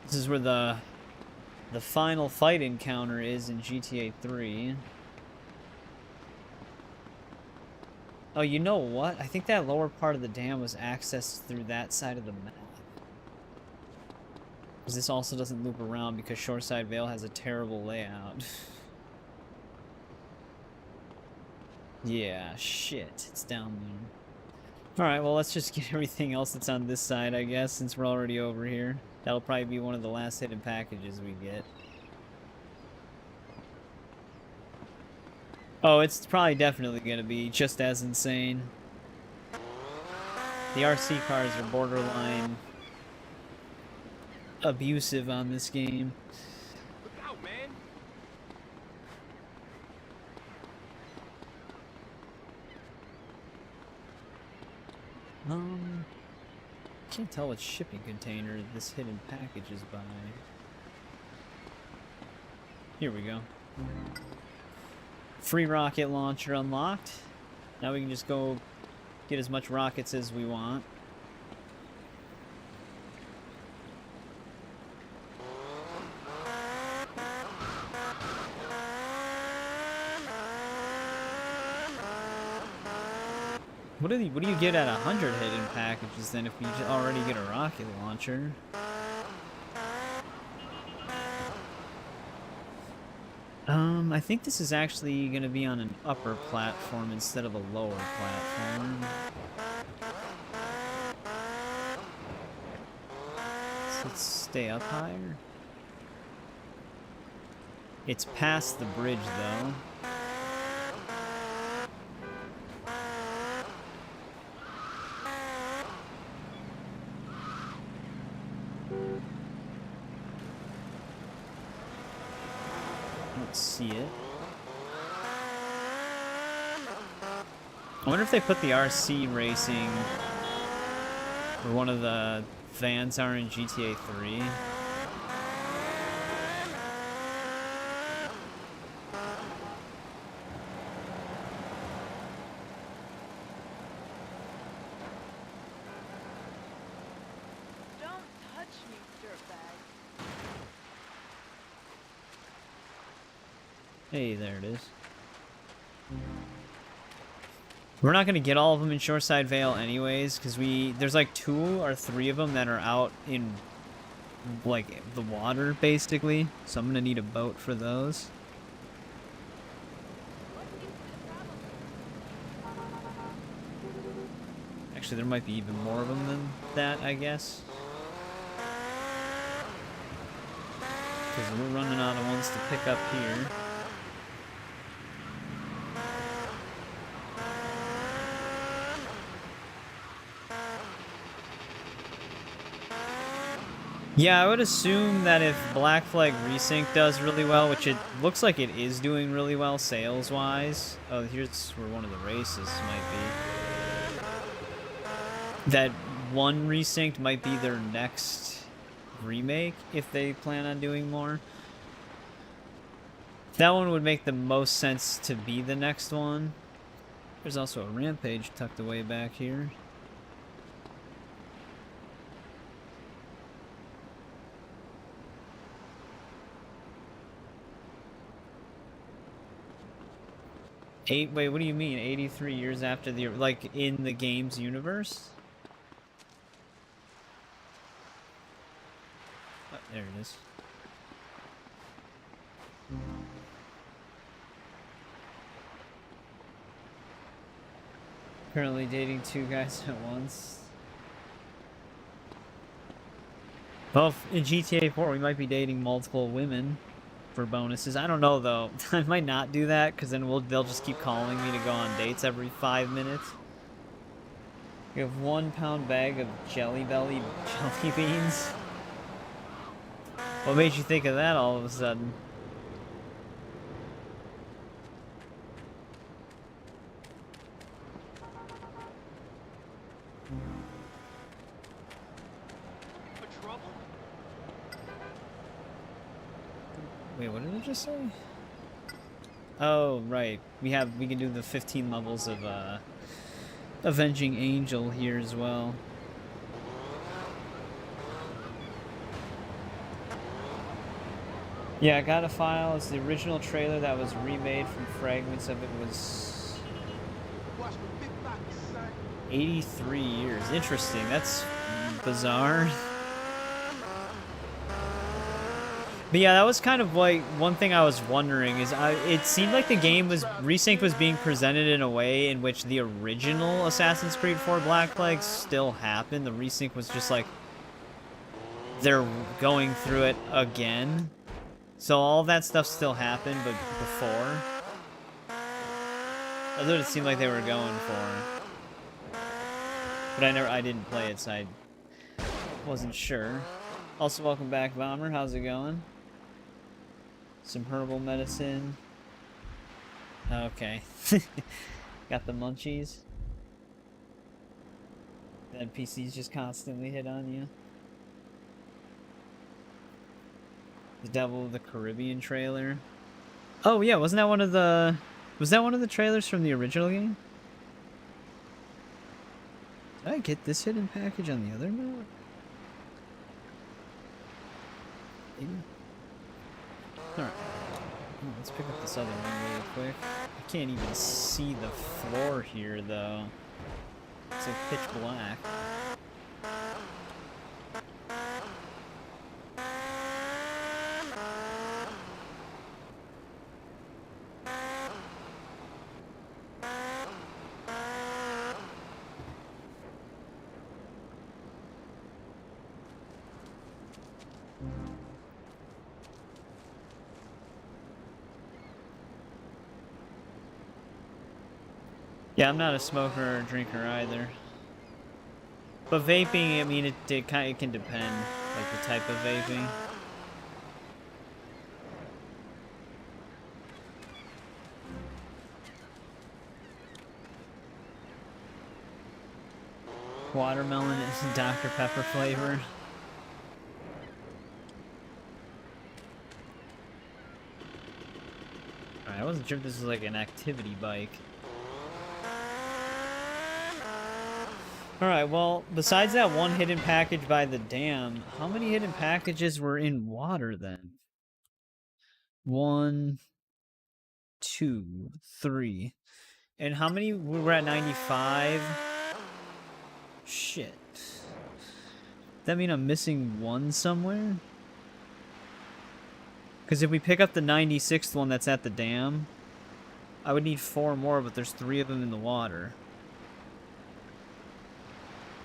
This is where the final fight encounter is in GTA 3. Oh, you know what? I think that lower part of the dam was accessed through that side of the map. Because this also doesn't loop around because Shoreside Vale has a terrible layout. Yeah, shit. It's down there. Alright, well, let's just get everything else that's on this side, I guess, since we're already over here. That'll probably be one of the last hidden packages we get. Oh, it's probably definitely gonna be just as insane. The RC cars are borderline abusive on this game. Look out, man! Can't tell what shipping container this hidden package is by. Here we go. Free rocket launcher unlocked. Now we can just go get as much rockets as we want. What do you get at 100 hidden packages then if you already get a rocket launcher? I think this is actually going to be on an upper platform instead of a lower platform. So let's stay up higher. It's past the bridge though. See it. I wonder if they put the RC racing where one of the vans are in GTA 3. Don't touch me, dirtbag. Hey, there it is. We're not gonna get all of them in Shoreside Vale anyways, because there's like 2 or 3 of them that are out in like the water basically. So I'm gonna need a boat for those. Actually, there might be even more of them than that, I guess. Because we're running out of ones to pick up here. Yeah, I would assume that if Black Flag Resync does really well, which it looks like it is doing really well sales-wise. Oh, here's where one of the races might be. That one Resynced might be their next remake, if they plan on doing more. That one would make the most sense to be the next one. There's also a Rampage tucked away back here. Wait, what do you mean? 83 years after the, like, in the game's universe? Oh, there it is. Currently dating 2 guys at once. Well, in GTA 4, we might be dating multiple women for bonuses. I don't know, though. I might not do that, because then they'll just keep calling me to go on dates every 5 minutes. You have 1 pound bag of Jelly Belly jelly beans? What made you think of that all of a sudden? Wait, what did it just say? Oh, right. We can do the 15 levels of Avenging Angel here as well. Yeah, I got a file. It's the original trailer that was remade from fragments of it. Was 83 years. Interesting. That's bizarre. But yeah, that was kind of like one thing I was wondering is it seemed like the game Resync was being presented in a way in which the original Assassin's Creed 4 Black Flag still happened. The Resync was just like they're going through it again. So all that stuff still happened, but before. That's what it seemed like they were going for. But I didn't play it, so I wasn't sure. Also, welcome back, Bomber. How's it going? Some herbal medicine. Okay. Got the munchies. The NPCs just constantly hit on you. The Devil of the Caribbean trailer. Oh yeah, wasn't that one of the... Was that one of the trailers from the original game? Did I get this hidden package on the other map? Maybe. Alright. Let's pick up this other one really quick. I can't even see the floor here, though. It's like pitch black. Yeah, I'm not a smoker or drinker either. But vaping, I mean, it can depend, like the type of vaping. Watermelon is Dr. Pepper flavor. Alright, I wasn't sure if this was like an activity bike. Alright, well, besides that one hidden package by the dam, how many hidden packages were in water then? 1, 2, 3. And how many? We were at 95. Shit. Does that mean I'm missing one somewhere? Because if we pick up the 96th one that's at the dam, I would need 4 more, but there's 3 of them in the water.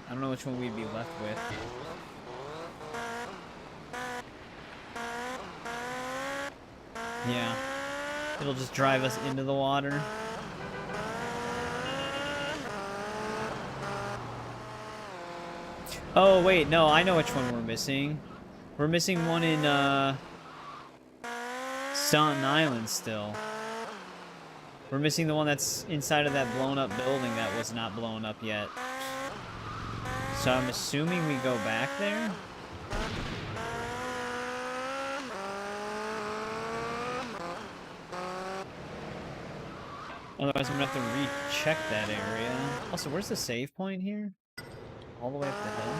I don't know which one we'd be left with. Yeah. It'll just drive us into the water. Oh, wait, no, I know which one we're missing. We're missing one in, Staunton Island still. We're missing the one that's inside of that blown-up building that was not blown up yet. So I'm assuming we go back there? Otherwise, I'm gonna have to recheck that area. Also, where's the save point here? All the way up the hill?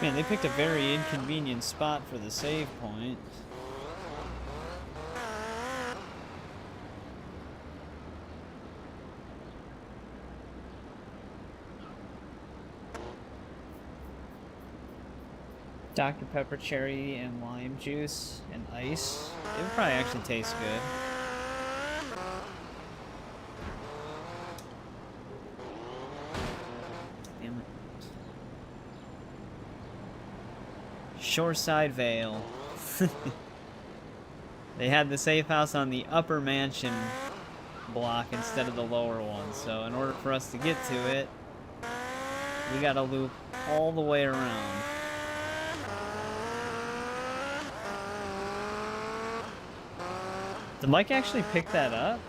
Man, they picked a very inconvenient spot for the save point. Dr. Pepper, cherry, and lime juice, and ice. It would probably actually taste good. Damn it. Shoreside Vale. They had the safe house on the upper mansion block instead of the lower one, so in order for us to get to it, we gotta loop all the way around. Did Mike actually pick that up?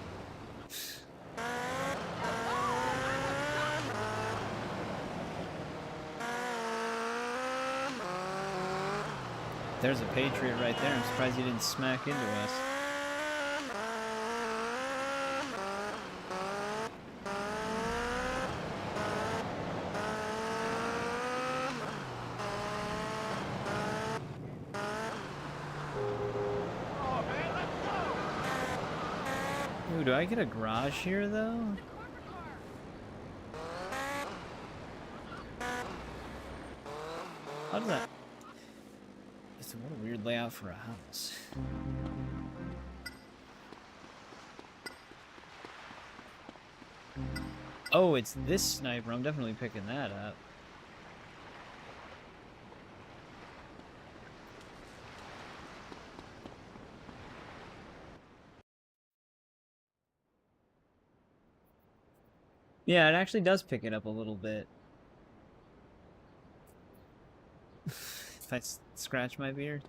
There's a Patriot right there. I'm surprised he didn't smack into us. Ooh, do I get a garage here, though? How does that... What a weird layout for a house. Oh, it's this sniper. I'm definitely picking that up. Yeah, it actually does pick it up a little bit. If I scratch my beard.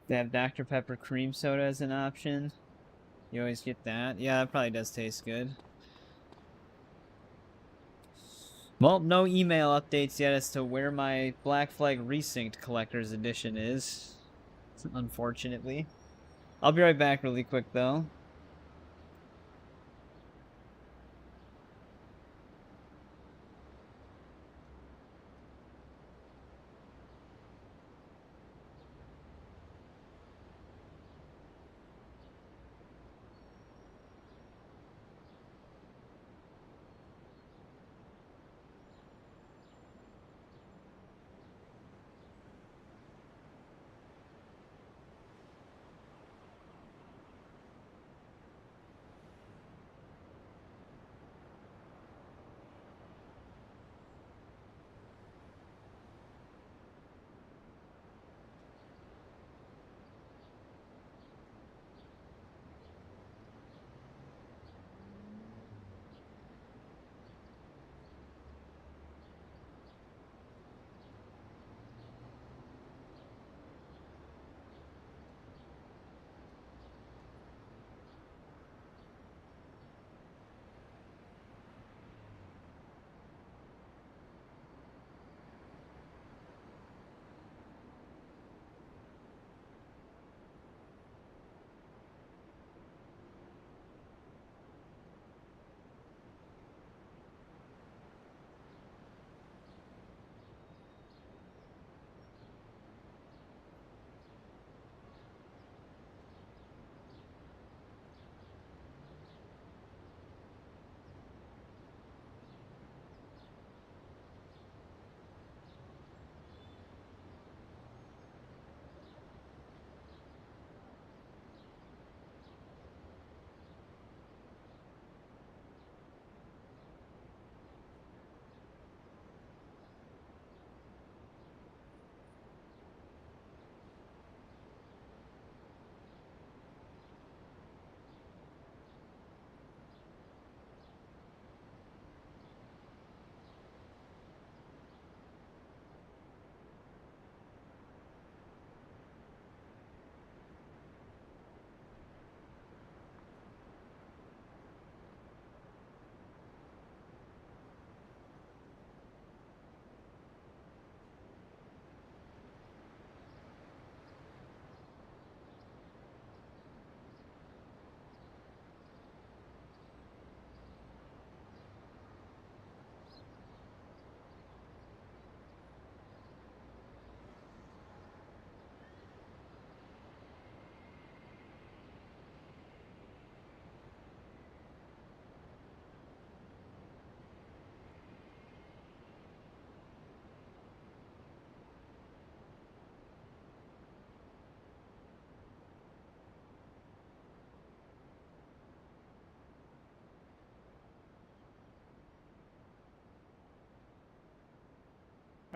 They have Dr. Pepper cream soda as an option. You always get that. Yeah, that probably does taste good. Well, no email updates yet as to where my Black Flag Resynced Collector's Edition is. Unfortunately. I'll be right back really quick, though.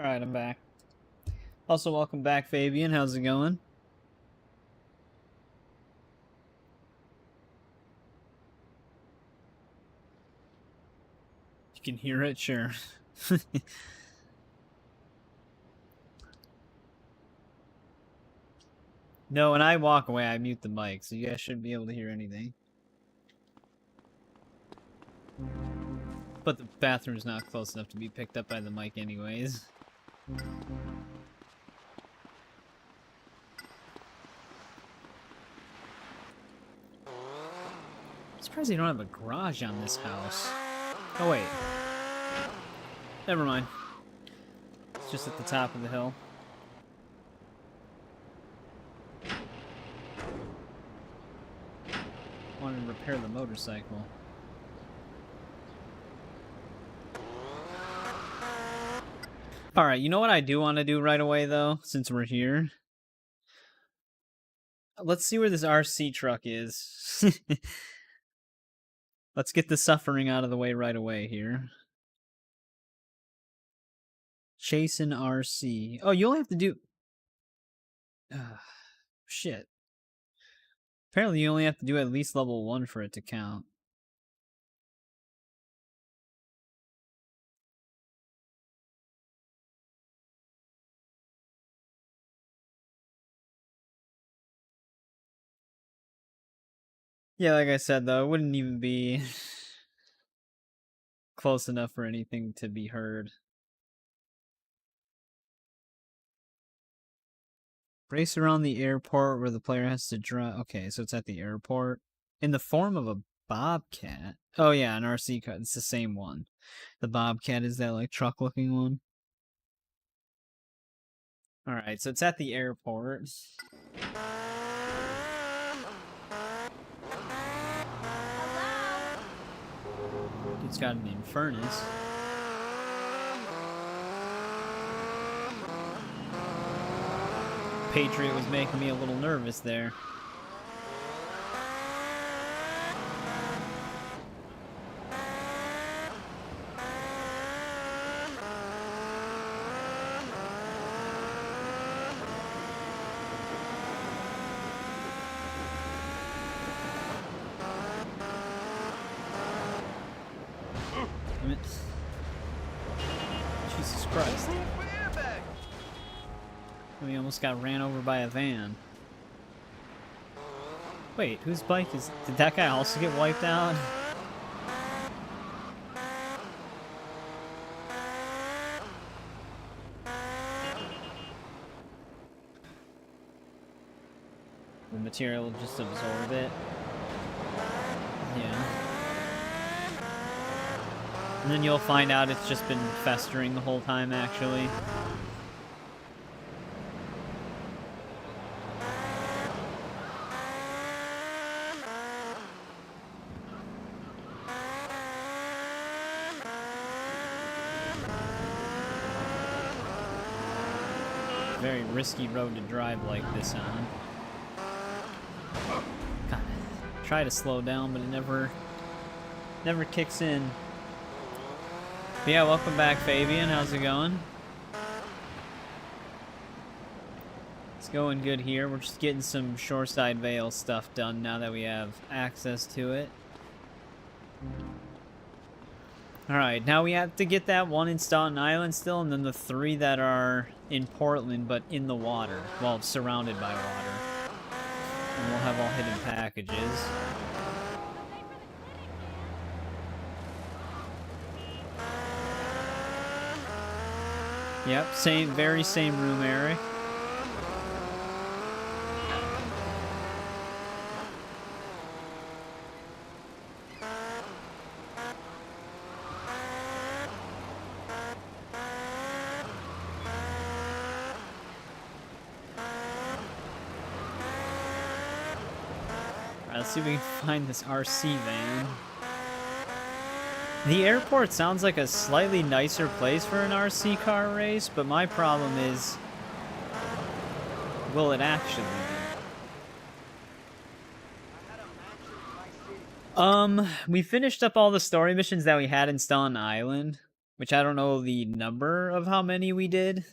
Alright, I'm back. Also, welcome back, Fabian. How's it going? You can hear it? Sure. No, when I walk away, I mute the mic, so you guys shouldn't be able to hear anything. But the bathroom's not close enough to be picked up by the mic anyways. I'm surprised they don't have a garage on this house. Oh, wait. Never mind. It's just at the top of the hill. Wanted to repair the motorcycle. Alright, you know what I do want to do right away, though, since we're here? Let's see where this RC truck is. Let's get the suffering out of the way right away here. Chase an RC. Oh, you only have to do... shit. Apparently you only have to do at least level 1 for it to count. Yeah, like I said, though, it wouldn't even be close enough for anything to be heard. Race around the airport where the player has to drive... Okay, so it's at the airport. In the form of a Bobcat. Oh yeah, an RC car. It's the same one. The Bobcat is that, like, truck-looking one. Alright, so it's at the airport. It's got an Infernus. Patriot was making me a little nervous there. Damn it. Jesus Christ. We almost got ran over by a van. Wait, whose bike is... Did that guy also get wiped out? The material will just absorb it. Yeah. And then you'll find out it's just been festering the whole time, actually. Very risky road to drive like this on. God, try to slow down, but it never kicks in. But yeah, welcome back, Fabian. How's it going? It's going good here. We're just getting some Shoreside Vale stuff done now that we have access to it. Alright, now we have to get that one in Staten Island still, and then the 3 that are in Portland, but in the water. Well, surrounded by water. And we'll have all hidden packages. Yep, very same room, Eric. Let's see if we can find this RC van. The airport sounds like a slightly nicer place for an RC car race, but my problem is, will it actually be? We finished up all the story missions that we had in Staten Island. which I don't know the number of how many we did,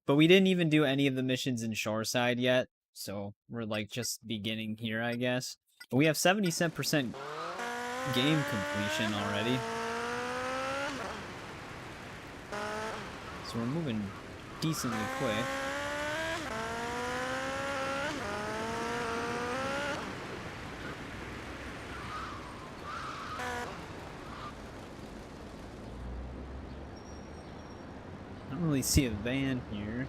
but we didn't even do any of the missions in Shoreside yet, so we're like just beginning here, I guess. But we have 77% game completion already. So we're moving decently quick. I don't really see a van here.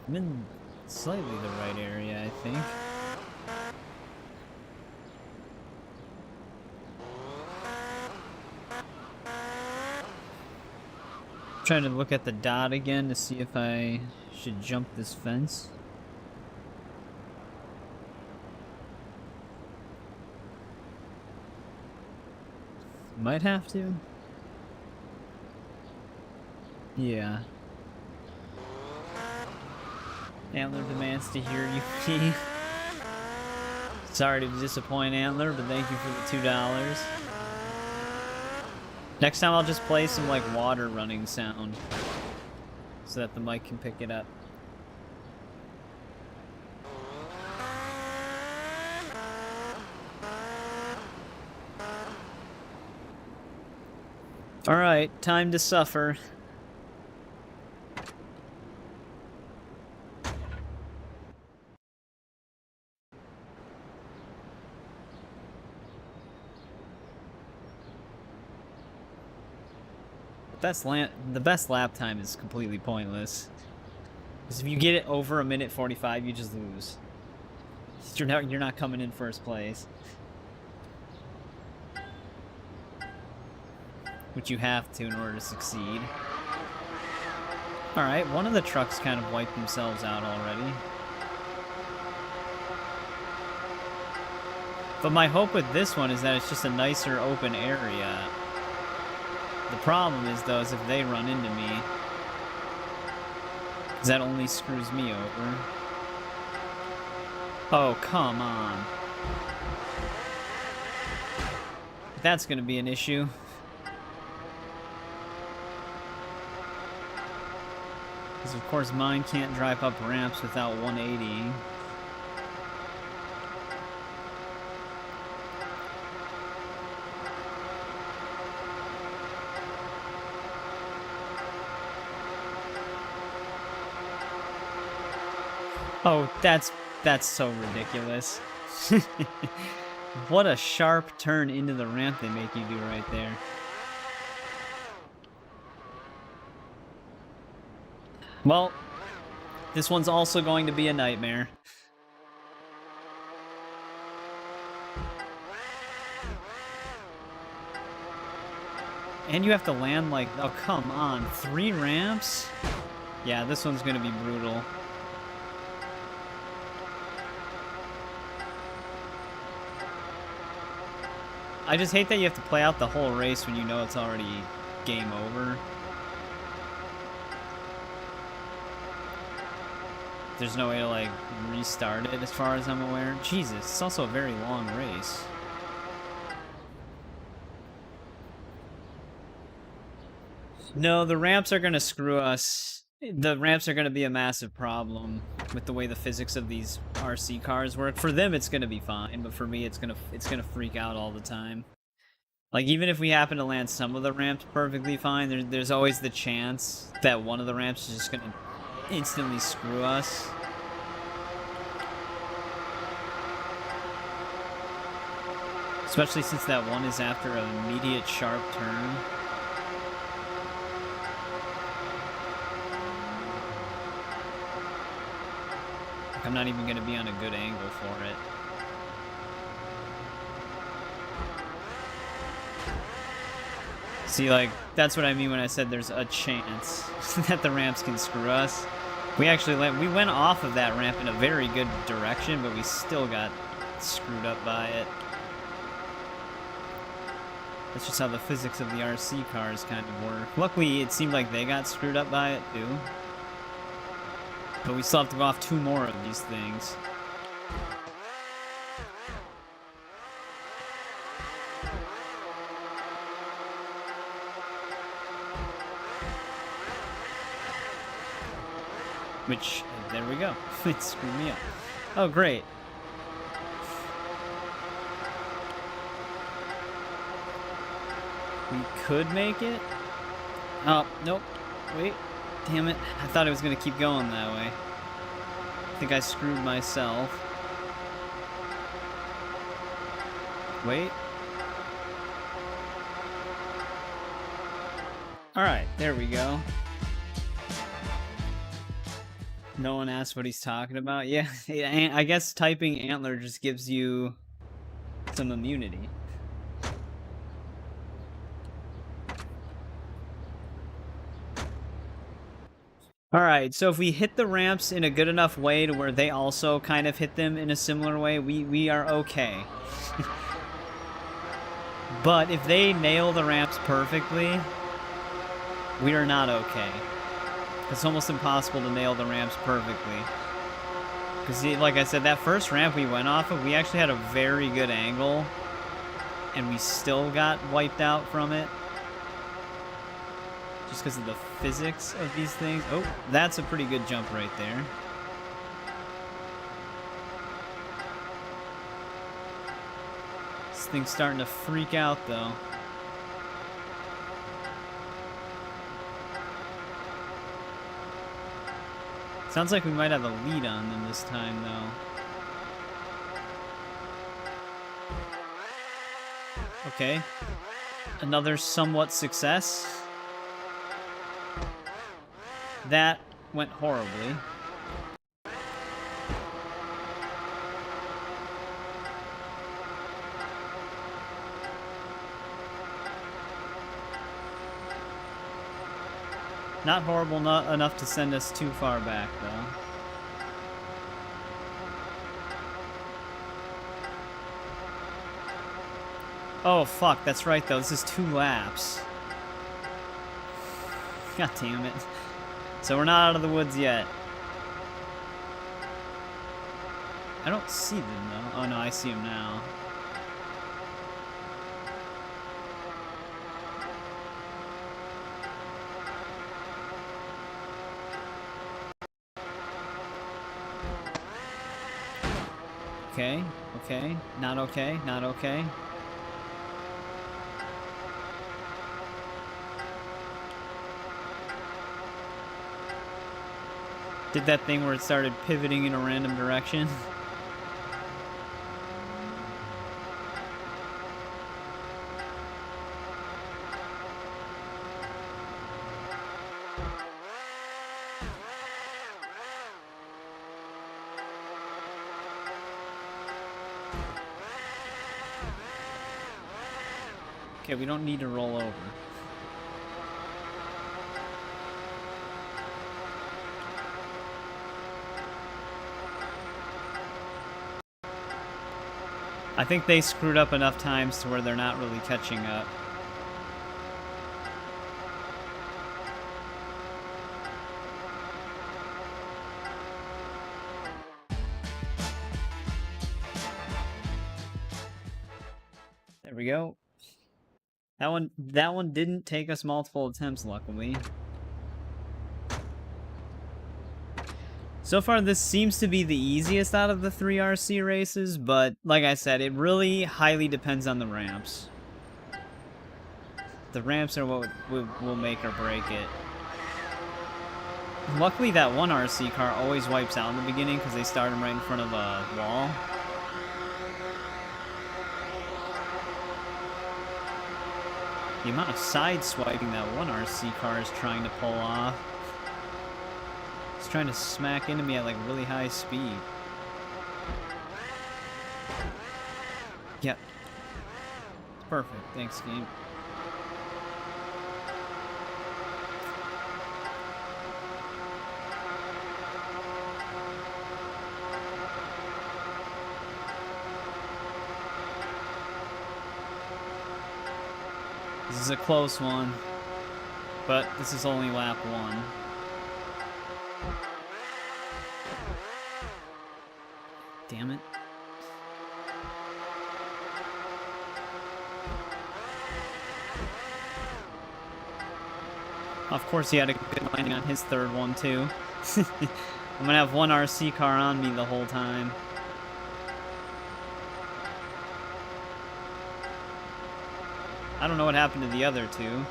I'm in slightly the right area, I think. Trying to look at the dot again to see if I should jump this fence. Might have to. Yeah. Antler demands to hear you. Sorry to disappoint Antler, but thank you for the $2. Next time I'll just play some like water running sound so that the mic can pick it up. Alright, time to suffer. The best lap time is completely pointless. Because if you get it over 1:45, you just lose. You're not coming in first place. Which you have to in order to succeed. Alright, one of the trucks kind of wiped themselves out already. But my hope with this one is that it's just a nicer open area. The problem is, though, is if they run into me, that only screws me over. Oh, come on. That's gonna be an issue. Because, of course, mine can't drive up ramps without 180. Oh, that's so ridiculous. What a sharp turn into the ramp they make you do right there. Well, this one's also going to be a nightmare. And you have to land like, oh come on, 3 ramps? Yeah, this one's gonna be brutal. I just hate that you have to play out the whole race when you know it's already game over. There's no way to, like, restart it as far as I'm aware. Jesus, it's also a very long race. No, the ramps are gonna screw us. The ramps are gonna be a massive problem with the way the physics of these RC cars work. For them, it's gonna be fine, but for me, it's gonna freak out all the time. Like, even if we happen to land some of the ramps perfectly fine, there's always the chance that one of the ramps is just gonna instantly screw us. Especially since that one is after an immediate sharp turn. I'm not even gonna be on a good angle for it. See, like, that's what I mean when I said there's a chance that the ramps can screw us. We went off of that ramp in a very good direction, but we still got screwed up by it. That's just how the physics of the RC cars kind of work. Luckily, it seemed like they got screwed up by it, too. But we still have to go off 2 more of these things. Which, there we go. It screwed me up. Oh, great. We could make it. Oh, nope. Wait. Damn it. I thought it was going to keep going that way. I think I screwed myself. Wait. Alright, there we go. No one asked what he's talking about. Yeah, I guess typing antler just gives you some immunity. Alright, so if we hit the ramps in a good enough way to where they also kind of hit them in a similar way, we are okay. But if they nail the ramps perfectly, we are not okay. It's almost impossible to nail the ramps perfectly. Because, like I said, that first ramp we went off of, we actually had a very good angle. And we still got wiped out from it. Just because of the physics of these things. Oh, that's a pretty good jump right there. This thing's starting to freak out, though. Sounds like we might have a lead on them this time, though. Okay. Another somewhat success. That went horribly. Not horrible enough to send us too far back, though. Oh, fuck, that's right, though. This is 2 laps. God damn it. So we're not out of the woods yet. I don't see them, though. Oh, no, I see them now. Okay, okay, not okay, not okay. Did that thing where it started pivoting in a random direction. Okay, we don't need to roll over. I think they screwed up enough times to where they're not really catching up. There we go. That one didn't take us multiple attempts, luckily. So far, this seems to be the easiest out of the 3 RC races, but like I said, it really highly depends on the ramps. The ramps are what will make or break it. Luckily, that one RC car always wipes out in the beginning because they start them right in front of a wall. The amount of side swiping that one RC car is trying to pull off. It's trying to smack into me at like really high speed. Yep. Perfect. Thanks, game. This is a close one, but this is only lap 1. Damn it. Of course he had a good landing on his third one too. I'm gonna have one RC car on me the whole time. I don't know what happened to the other two.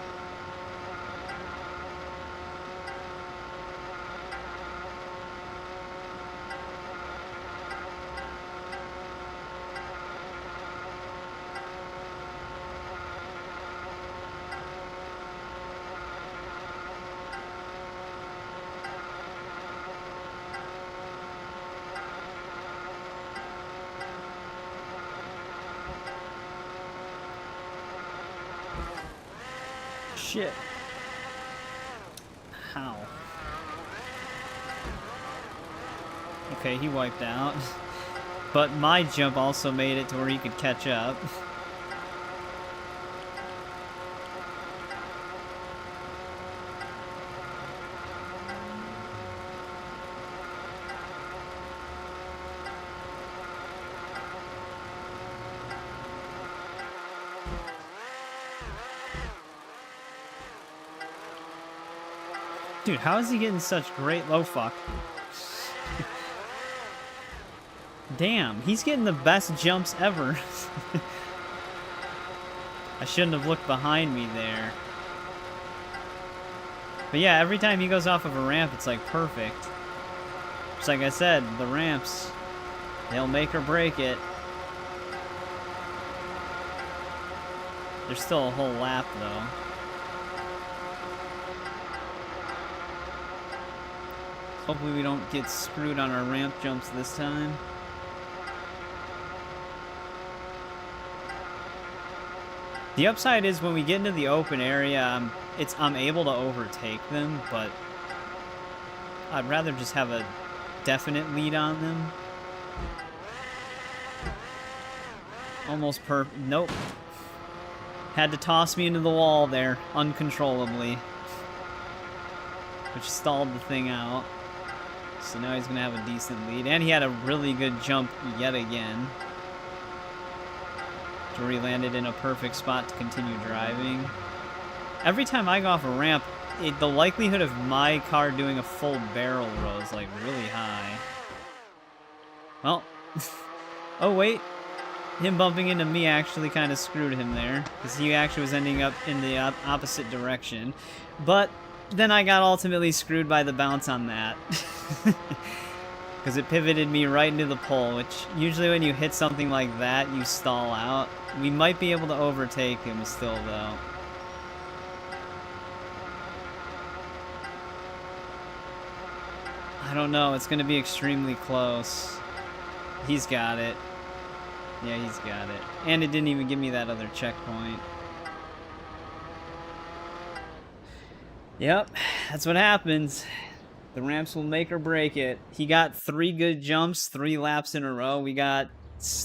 Shit. How? Okay, he wiped out. But my jump also made it to where he could catch up. Dude, how is he getting such great low fuck? Damn, he's getting the best jumps ever. I shouldn't have looked behind me there. But yeah, every time he goes off of a ramp, it's like perfect. Just like I said, the ramps, they'll make or break it. There's still a whole lap though. Hopefully we don't get screwed on our ramp jumps this time. The upside is when we get into the open area, I'm able to overtake them, but I'd rather just have a definite lead on them. Almost nope. Had to toss me into the wall there, uncontrollably. Which stalled the thing out. So now he's going to have a decent lead. And he had a really good jump yet again. Where he landed in a perfect spot to continue driving. Every time I go off a ramp, the likelihood of my car doing a full barrel roll is like really high. Well, oh wait. Him bumping into me actually kind of screwed him there. Because he actually was ending up in the opposite direction. But then I got ultimately screwed by the bounce on that. Because it pivoted me right into the pole, which usually when you hit something like that, you stall out. We might be able to overtake him still, though. I don't know. It's going to be extremely close. He's got it. Yeah, he's got it. And it didn't even give me that other checkpoint. Yep, that's what happens. The ramps will make or break it. He got 3 good jumps, 3 laps in a row. We got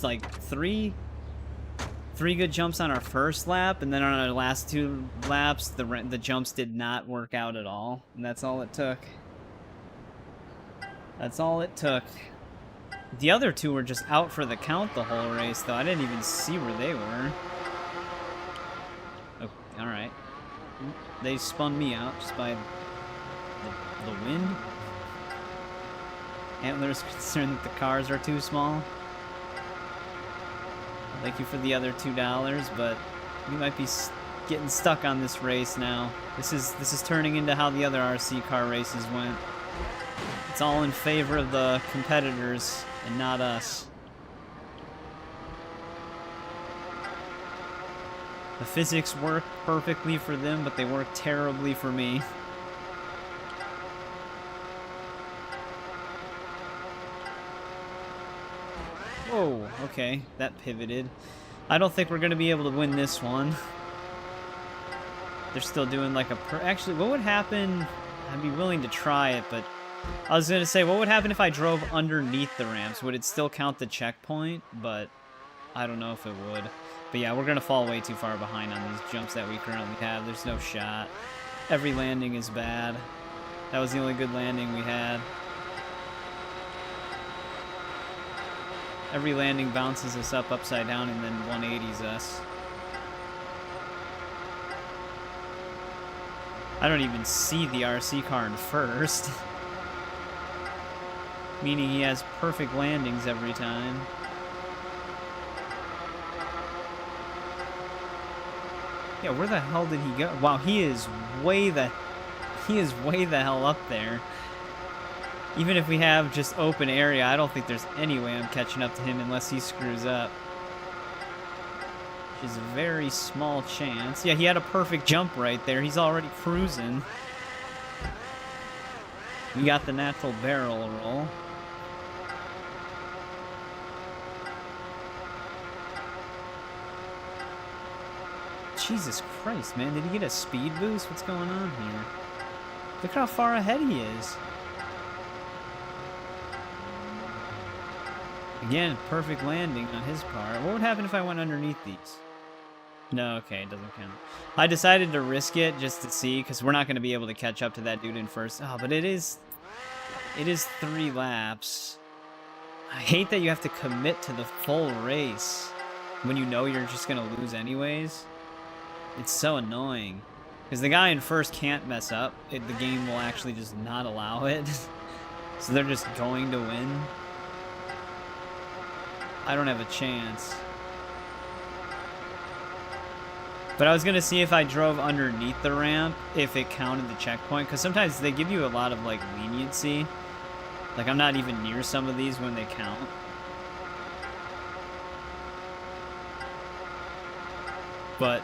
like three good jumps on our first lap, and then on our last 2 laps, the jumps did not work out at all. And that's all it took. That's all it took. The other 2 were just out for the count the whole race, though. I didn't even see where they were. Oh, alright. They spun me out just by the wind. Antlers concerned that the cars are too small. Thank you for the other $2, but we might be getting stuck on this race now. This is turning into how the other RC car races went. It's all in favor of the competitors and not us. The physics work perfectly for them, but they work terribly for me. Whoa, okay, that pivoted. I don't think we're going to be able to win this one. They're still doing like a... Actually, what would happen... I'd be willing to try it, but... I was going to say, what would happen if I drove underneath the ramps? Would it still count the checkpoint? But I don't know if it would. But yeah, we're gonna fall way too far behind on these jumps that we currently have. There's no shot. Every landing is bad. That was the only good landing we had. Every landing bounces us up upside down and then 180s us. I don't even see the RC car in first. Meaning he has perfect landings every time. Yeah, where the hell did he go? Wow, he is way the hell up there. Even if we have just open area, I don't think there's any way I'm catching up to him unless he screws up. Which is a very small chance. Yeah, he had a perfect jump right there. He's already cruising. We got the natural barrel roll. Jesus Christ, man. Did he get a speed boost? What's going on here? Look how far ahead he is. Again, perfect landing on his part. What would happen if I went underneath these? No, okay, it doesn't count. I decided to risk it just to see, because we're not going to be able to catch up to that dude in first. Oh, but it is 3 laps. I hate that you have to commit to the full race when you know you're just going to lose anyways. It's so annoying. Because the guy in first can't mess up. The game will actually just not allow it. So they're just going to win. I don't have a chance. But I was going to see if I drove underneath the ramp, if it counted the checkpoint. Because sometimes they give you a lot of, like, leniency. Like, I'm not even near some of these when they count. But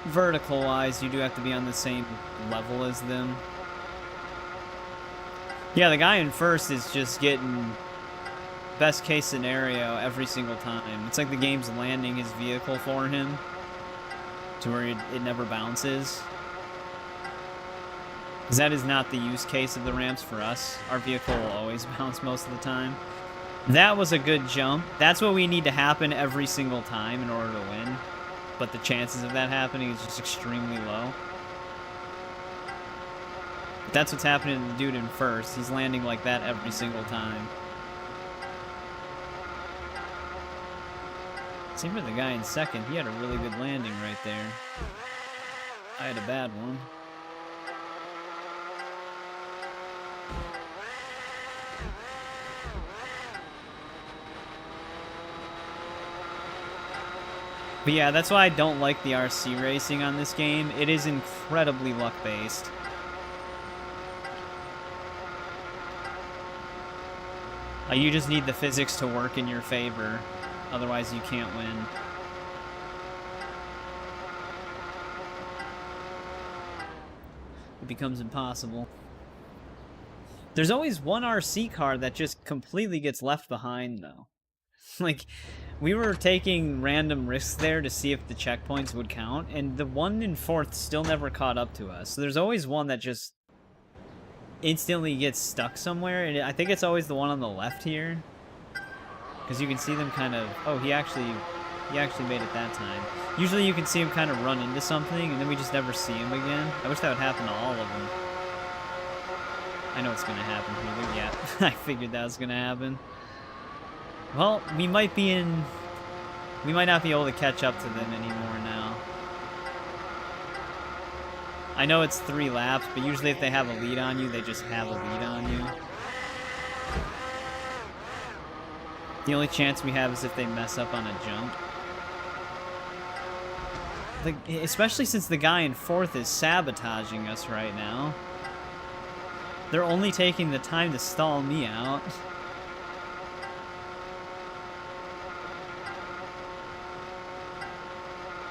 vertical-wise, you do have to be on the same level as them. Yeah, the guy in first is just getting best case scenario every single time. It's like the game's landing his vehicle for him to where it never bounces. Because that is not the use case of the ramps for us. Our vehicle will always bounce most of the time. That was a good jump. That's what we need to happen every single time in order to win. But the chances of that happening is just extremely low. But that's what's happening to the dude in first. He's landing like that every single time. Same for the guy in second. He had a really good landing right there. I had a bad one. But yeah, that's why I don't like the RC racing on this game. It is incredibly luck-based. You just need the physics to work in your favor. Otherwise, you can't win. It becomes impossible. There's always one RC car that just completely gets left behind, though. Like, we were taking random risks there to see if the checkpoints would count, and the one in fourth still never caught up to us. So there's always one that just instantly gets stuck somewhere, and I think it's always the one on the left here. Because you can see them kind of... Oh, he actually made it that time. Usually you can see him kind of run into something, and then we just never see him again. I wish that would happen to all of them. I know it's going to happen here, but yeah, I figured that was going to happen. Well, we might not be able to catch up to them anymore now. I know it's 3 laps, but usually if they have a lead on you, they just have a lead on you. The only chance we have is if they mess up on a jump. Especially since the guy in fourth is sabotaging us right now. They're only taking the time to stall me out.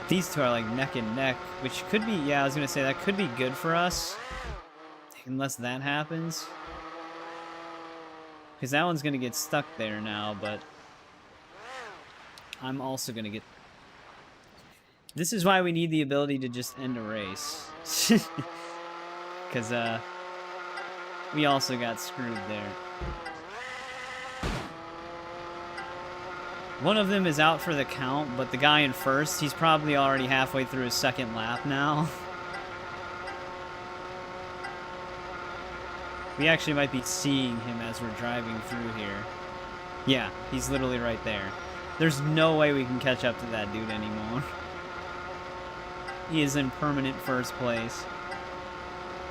These two are like neck and neck, which could be, yeah, I was going to say that could be good for us. Unless that happens. Because that one's going to get stuck there now, but I'm also going to get... This is why we need the ability to just end a race. Because, we also got screwed there. One of them is out for the count, but the guy in first, he's probably already halfway through his second lap now. We actually might be seeing him as we're driving through here. Yeah, he's literally right there. There's no way we can catch up to that dude anymore. He is in permanent first place.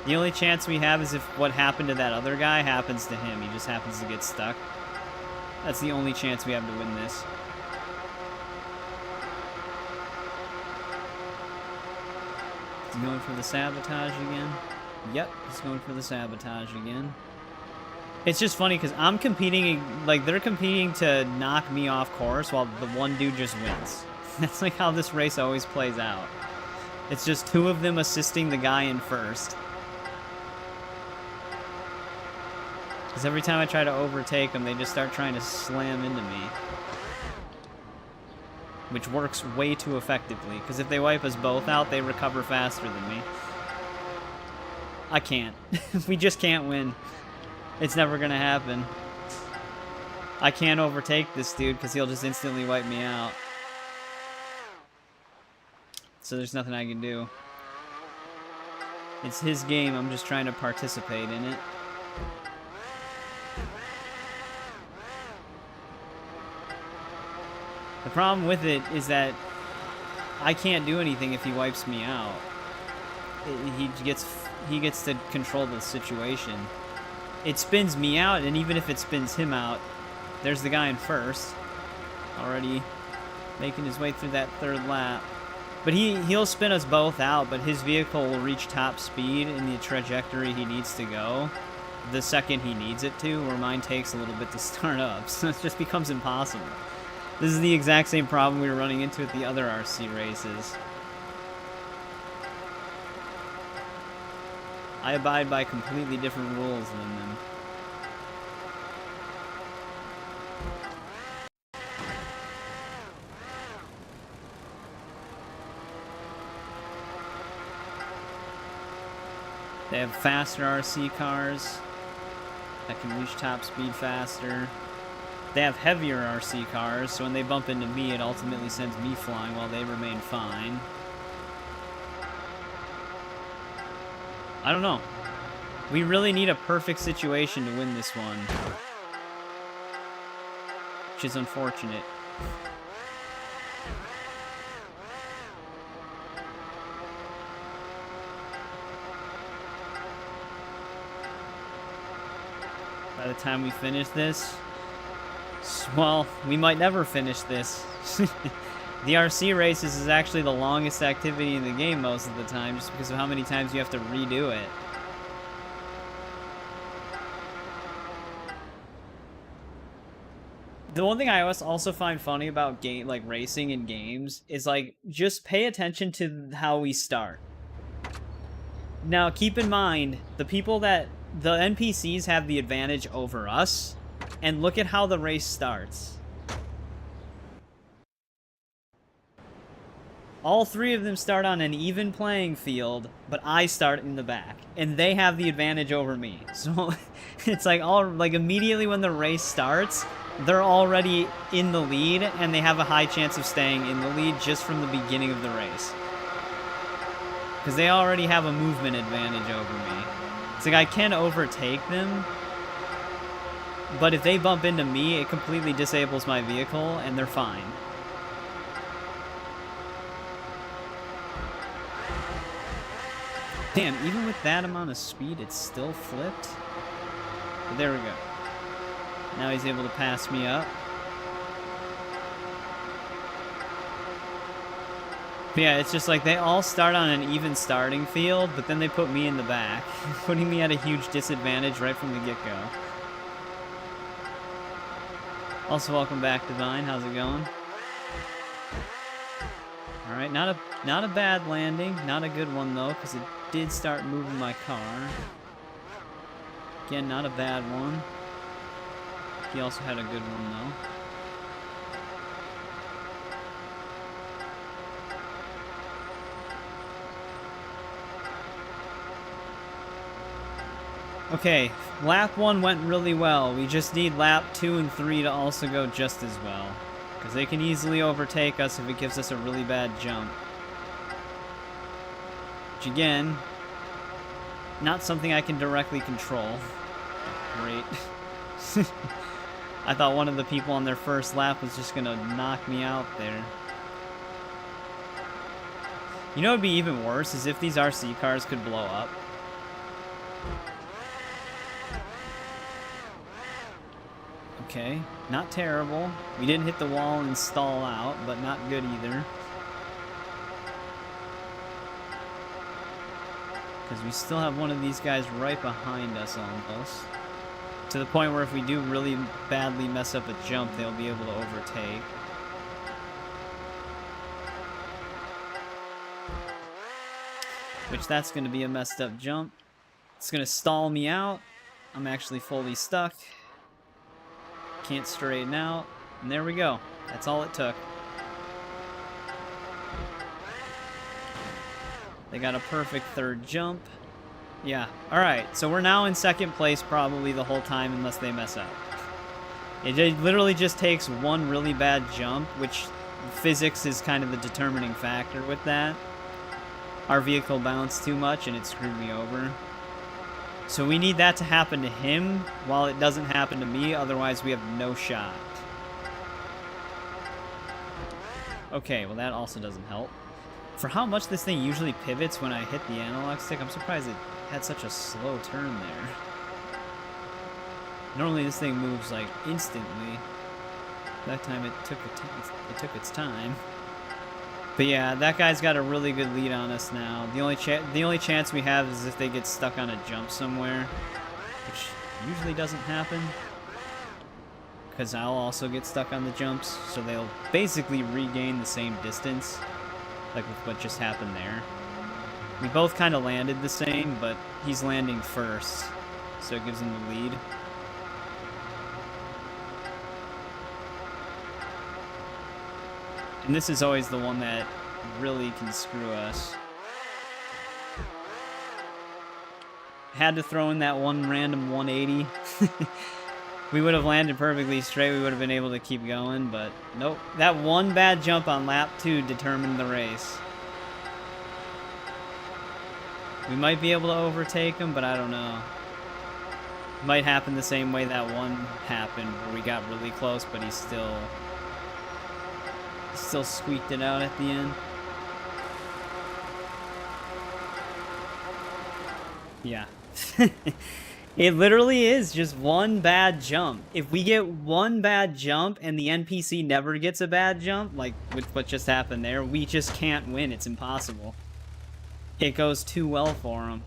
The only chance we have is if what happened to that other guy happens to him. He just happens to get stuck. That's the only chance we have to win this. He's going for the sabotage again. Yep, he's going for the sabotage again. It's just funny because I'm competing, like, they're competing to knock me off course while the one dude just wins. That's like how this race always plays out. It's just two of them assisting the guy in first. Because every time I try to overtake them, they just start trying to slam into me. Which works way too effectively, because if they wipe us both out, they recover faster than me. I can't. We just can't win. It's never gonna happen. I can't overtake this dude, because he'll just instantly wipe me out. So there's nothing I can do. It's his game, I'm just trying to participate in it. The problem with it is that I can't do anything if he wipes me out. He gets to control the situation. It spins me out, and even if it spins him out, there's the guy in first, already making his way through that third lap. But he'll spin us both out, but his vehicle will reach top speed in the trajectory he needs to go the second he needs it to, where mine takes a little bit to start up, so it just becomes impossible. This is the exact same problem we were running into at the other RC races. I abide by completely different rules than them. They have faster RC cars that can reach top speed faster. They have heavier RC cars, so when they bump into me, it ultimately sends me flying while they remain fine. I don't know. We really need a perfect situation to win this one. Which is unfortunate. By the time we finish this, well, we might never finish this. The RC races is actually the longest activity in the game most of the time, just because of how many times you have to redo it. The one thing I also find funny about racing in games is, like, just pay attention to how we start. Now, keep in mind, the NPCs have the advantage over us, and look at how the race starts. All three of them start on an even playing field, but I start in the back, and they have the advantage over me. So it's like immediately when the race starts, they're already in the lead, and they have a high chance of staying in the lead just from the beginning of the race. Because they already have a movement advantage over me. It's like I can overtake them, but if they bump into me, it completely disables my vehicle, and they're fine. Damn, even with that amount of speed, it's still flipped? But there we go. Now he's able to pass me up. But yeah, it's just like they all start on an even starting field, but then they put me in the back, putting me at a huge disadvantage right from the get-go. Also, welcome back, Divine. How's it going? Alright, not a bad landing. Not a good one, though, because it did start moving my car. Again, not a bad one. He also had a good one, though. Okay, lap 1 went really well. We just need lap 2 and 3 to also go just as well. Because they can easily overtake us if it gives us a really bad jump. Which again, not something I can directly control. Great. I thought one of the people on their first lap was just gonna knock me out there. You know what would be even worse is if these RC cars could blow up. Okay, not terrible. We didn't hit the wall and stall out, but not good either. Because we still have one of these guys right behind us almost. To the point where if we do really badly mess up a jump, they'll be able to overtake. Which that's going to be a messed up jump. It's going to stall me out. I'm actually fully stuck. Can't straighten out. And there we go. That's all it took. They got a perfect third jump. Yeah. Alright, so we're now in second place probably the whole time unless they mess up. It literally just takes one really bad jump, which physics is kind of the determining factor with that. Our vehicle bounced too much and it screwed me over. So we need that to happen to him while it doesn't happen to me, otherwise we have no shot. Okay, well that also doesn't help. For how much this thing usually pivots when I hit the analog stick, I'm surprised it had such a slow turn there. Normally this thing moves like instantly. That time it took its time. But yeah, that guy's got a really good lead on us now. The only chance we have is if they get stuck on a jump somewhere, which usually doesn't happen. Because I'll also get stuck on the jumps, so they'll basically regain the same distance. Like with what just happened there. We both kind of landed the same, but he's landing first, so it gives him the lead. And this is always the one that really can screw us. Had to throw in that one random 180. We would have landed perfectly straight, we would have been able to keep going, but nope. That one bad jump on lap 2 determined the race. We might be able to overtake him, but I don't know. It might happen the same way that one happened, where we got really close, but he still squeaked it out at the end. Yeah. It literally is just one bad jump. If we get one bad jump and the NPC never gets a bad jump, like with what just happened there, we just can't win. It's impossible. It goes too well for him.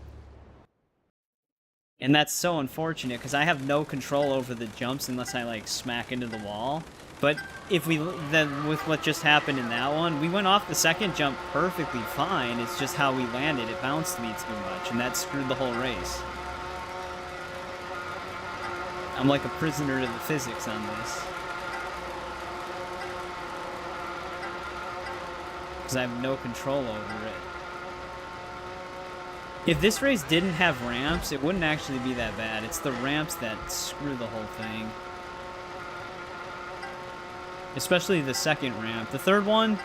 And that's so unfortunate, because I have no control over the jumps unless I, like, smack into the wall. But if we, then with what just happened in that one, we went off the second jump perfectly fine. It's just how we landed. It bounced me too much, and that screwed the whole race. I'm like a prisoner to the physics on this. Because I have no control over it. If this race didn't have ramps, it wouldn't actually be that bad. It's the ramps that screw the whole thing. Especially the second ramp. The third one,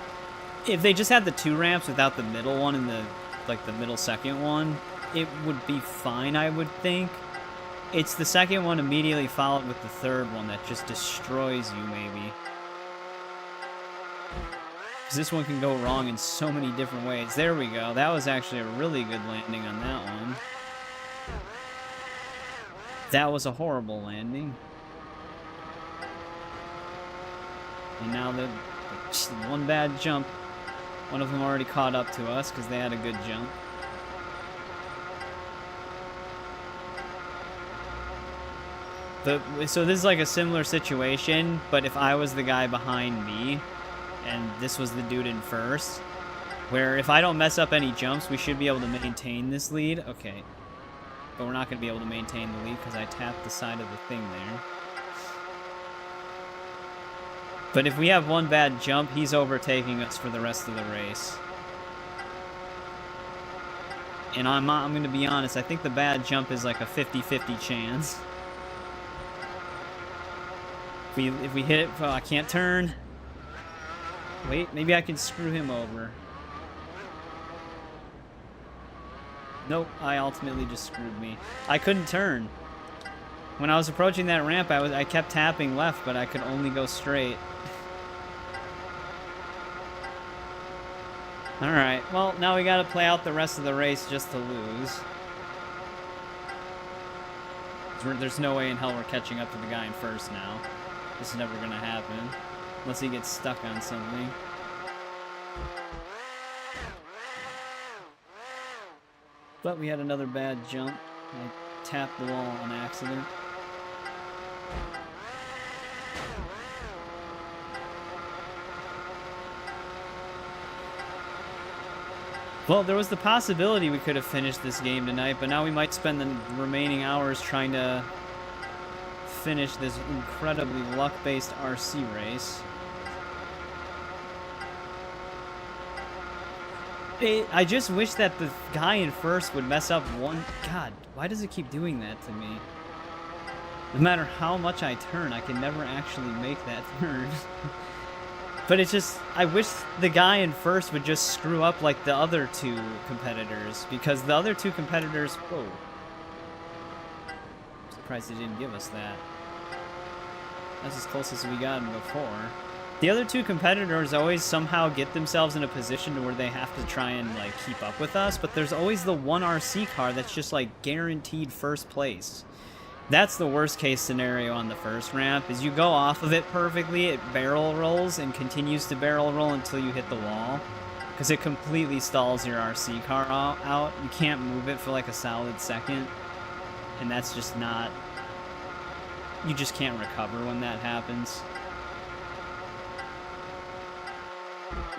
if they just had the 2 ramps without the middle one and the middle second one, it would be fine, I would think. It's the second one immediately followed with the third one that just destroys you, maybe. Because this one can go wrong in so many different ways. There we go. That was actually a really good landing on that one. That was a horrible landing. And now the one bad jump. One of them already caught up to us because they had a good jump. So this is like a similar situation, but if I was the guy behind me, and this was the dude in first, where if I don't mess up any jumps, we should be able to maintain this lead. Okay. But we're not going to be able to maintain the lead because I tapped the side of the thing there. But if we have one bad jump, he's overtaking us for the rest of the race. And I'm going to be honest, I think the bad jump is like a 50-50 chance. If we hit it, well, I can't turn. Wait, maybe I can screw him over. Nope, I ultimately just screwed me. I couldn't turn. When I was approaching that ramp, I kept tapping left, but I could only go straight. Alright, well, now we gotta play out the rest of the race just to lose. There's no way in hell we're catching up to the guy in first now. This is never gonna happen. Unless he gets stuck on something. But we had another bad jump. I tapped the wall on accident. Well, there was the possibility we could have finished this game tonight, but now we might spend the remaining hours trying to finish this incredibly luck-based RC race. I just wish that the guy in first would mess up one... God, why does it keep doing that to me? No matter how much I turn, I can never actually make that turn. But it's just, I wish the guy in first would just screw up like the other two competitors, because the other two competitors, whoa. I'm surprised they didn't give us that. That's as close as we gotten before. The other two competitors always somehow get themselves in a position to where they have to try and like keep up with us, but there's always the one RC car that's just like guaranteed first place. That's the worst case scenario on the first ramp, is you go off of it perfectly, it barrel rolls and continues to barrel roll until you hit the wall. Because it completely stalls your RC car out. You can't move it for like a solid second. And that's just not... You just can't recover when that happens.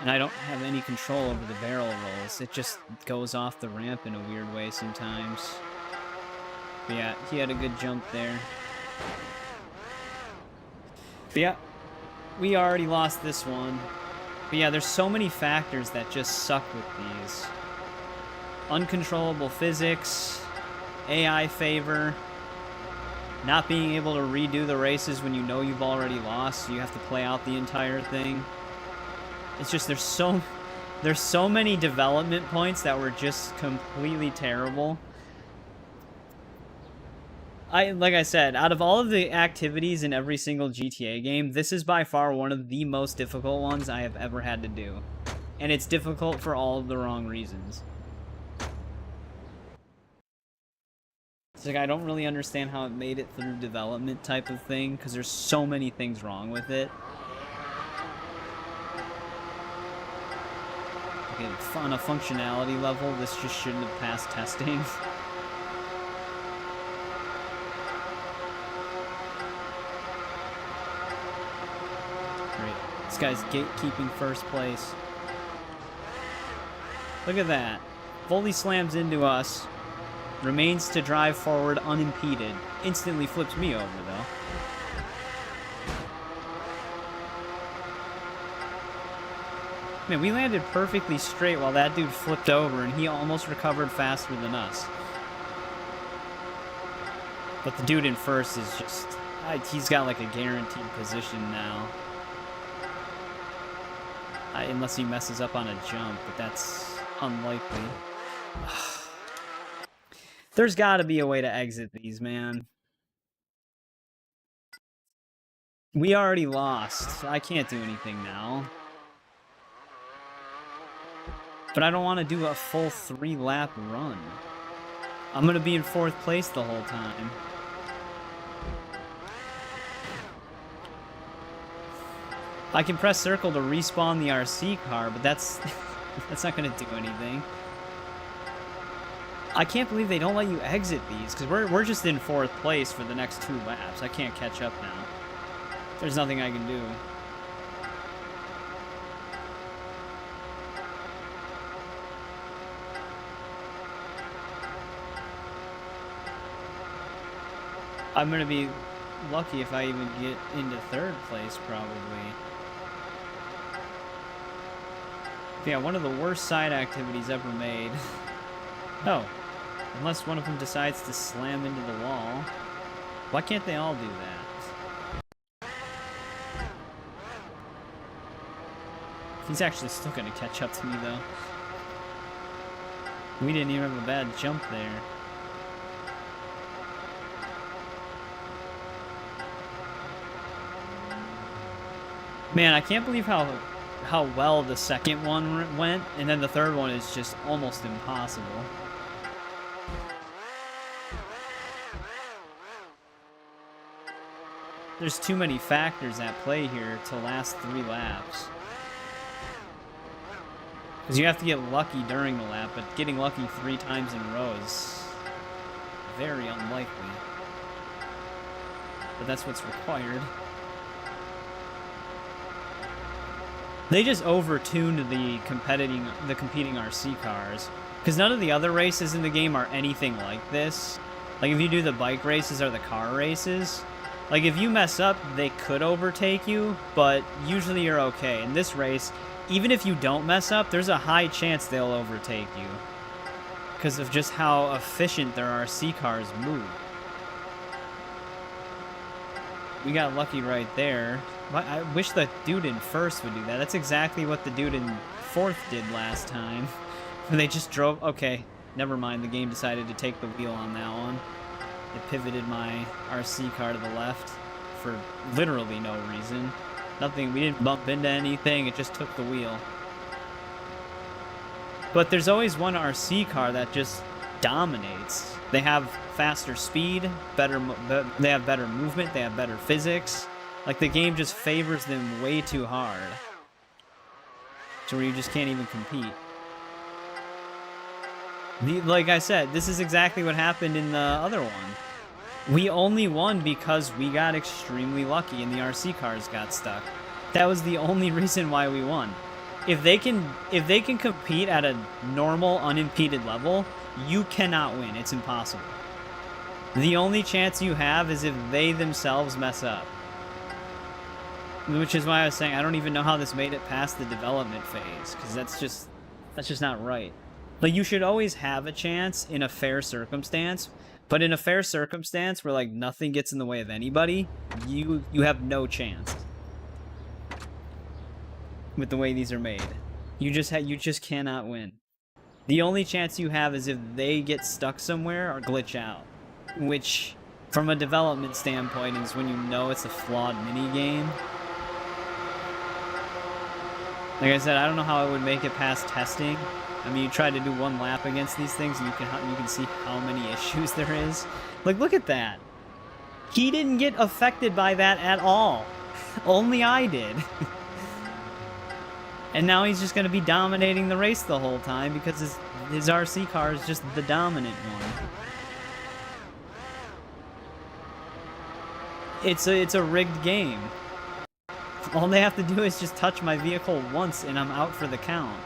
And I don't have any control over the barrel rolls. It just goes off the ramp in a weird way sometimes. But yeah, he had a good jump there. But yeah, we already lost this one. But yeah, there's so many factors that just suck with these. Uncontrollable physics, AI favor, not being able to redo the races when you know you've already lost, so you have to play out the entire thing. It's just there's so many development points that were just completely terrible. Like I said, out of all of the activities in every single GTA game, this is by far one of the most difficult ones I have ever had to do. And it's difficult for all of the wrong reasons. It's like, I don't really understand how it made it through development type of thing, because there's so many things wrong with it. Okay, on a functionality level, this just shouldn't have passed testing. This guy's gatekeeping first place. Look at that. Fully slams into us. Remains to drive forward unimpeded. Instantly flips me over, though. Man, we landed perfectly straight while that dude flipped over, and he almost recovered faster than us. But the dude in first is just... he's got like a guaranteed position now. Unless he messes up on a jump, but that's unlikely. There's gotta be a way to exit these, man. We already lost. I can't do anything now. But I don't want to do a full 3-lap run. I'm gonna be in 4th place the whole time. I can press circle to respawn the RC car, but that's not gonna do anything. I can't believe they don't let you exit these, because we're just in 4th place for the next 2 laps. I can't catch up now. There's nothing I can do. I'm gonna be lucky if I even get into 3rd place, probably. Yeah, one of the worst side activities ever made. Oh, unless one of them decides to slam into the wall. Why can't they all do that? He's actually still gonna catch up to me, though. We didn't even have a bad jump there. Man, I can't believe how well the second one went, and then the third one is just almost impossible. There's too many factors at play here to last 3 laps. Because you have to get lucky during the lap, but getting lucky 3 times in a row is very unlikely. But that's what's required. They just over-tuned the competing RC cars. Because none of the other races in the game are anything like this. Like, if you do the bike races or the car races, like, if you mess up, they could overtake you, but usually you're okay. In this race, even if you don't mess up, there's a high chance they'll overtake you. Because of just how efficient their RC cars move. We got lucky right there. I wish the dude in first would do that. That's exactly what the dude in fourth did last time. They just drove... Okay, never mind. The game decided to take the wheel on that one. It pivoted my RC car to the left for literally no reason. Nothing, we didn't bump into anything, it just took the wheel. But there's always one RC car that just dominates. They have faster speed, they have better movement, they have better physics. Like, the game just favors them way too hard. To where you just can't even compete. Like I said, this is exactly what happened in the other one. We only won because we got extremely lucky and the RC cars got stuck. That was the only reason why we won. If they can compete at a normal, unimpeded level, you cannot win. It's impossible. The only chance you have is if they themselves mess up. Which is why I was saying I don't even know how this made it past the development phase, because that's just not right. Like, you should always have a chance in a fair circumstance, but in a fair circumstance where, like, nothing gets in the way of anybody, you have no chance. With the way these are made. You just cannot win. The only chance you have is if they get stuck somewhere or glitch out. Which, from a development standpoint, is when you know it's a flawed minigame. Like I said, I don't know how it would make it past testing. I mean, you try to do one lap against these things, and you can see how many issues there is. Like, look at that. He didn't get affected by that at all. Only I did. And now he's just going to be dominating the race the whole time because his RC car is just the dominant one. It's a rigged game. All they have to do is just touch my vehicle once and I'm out for the count.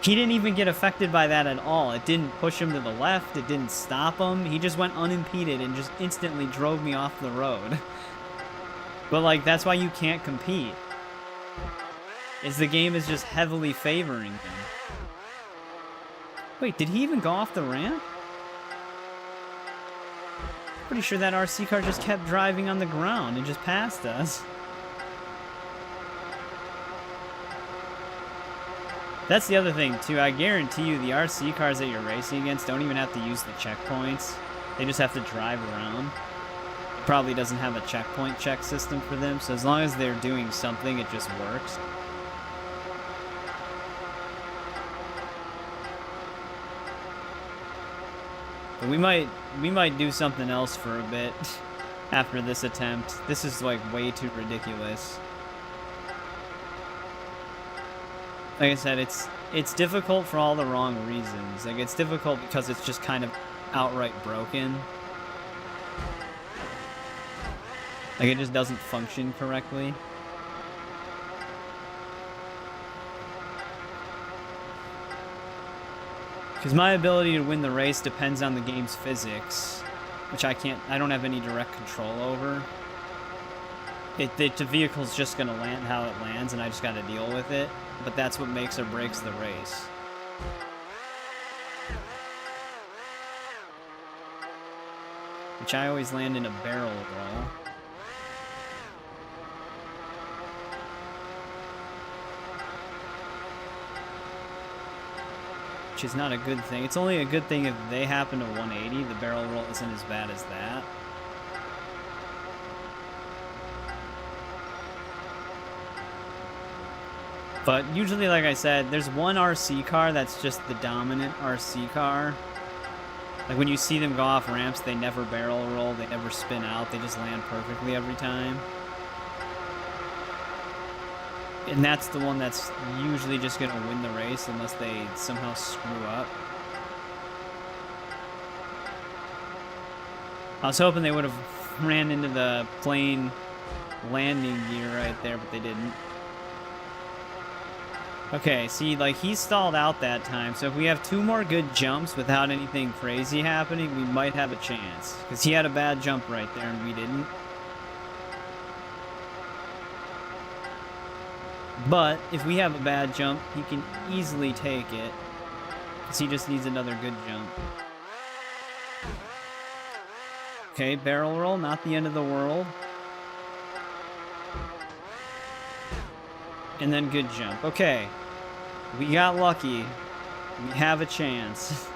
He didn't even get affected by that at all. It didn't push him to the left. It didn't stop him. He just went unimpeded and just instantly drove me off the road. But, like, that's why you can't compete. Is the game is just heavily favoring him. Wait, did he even go off the ramp? Pretty sure that RC car just kept driving on the ground and just passed us. That's the other thing, too. I guarantee you the RC cars that you're racing against don't even have to use the checkpoints. They just have to drive around. It probably doesn't have a checkpoint check system for them, so as long as they're doing something, it just works. But we might do something else for a bit after this attempt. This is, like, way too ridiculous. Like I said, it's difficult for all the wrong reasons. Like, it's difficult because it's just kind of outright broken. Like, it just doesn't function correctly. Because my ability to win the race depends on the game's physics, which I don't have any direct control over. The vehicle's just gonna land how it lands, and I just gotta deal with it. But that's what makes or breaks the race. Which I always land in a barrel roll. which is not a good thing. It's only a good thing if they happen to 180. The barrel roll isn't as bad as that. But usually, like I said, there's one RC car that's just the dominant RC car. Like when you see them go off ramps, they never barrel roll, they never spin out, they just land perfectly every time. And that's the one that's usually just going to win the race unless they somehow screw up. I was hoping they would have ran into the plane landing gear right there, but they didn't. Okay, see, like, he stalled out that time, so if we have 2 more good jumps without anything crazy happening, we might have a chance. Because he had a bad jump right there, and we didn't. But, if we have a bad jump, he can easily take it. Because he just needs another good jump. Okay, barrel roll, not the end of the world. And then good jump. Okay. We got lucky. We have a chance.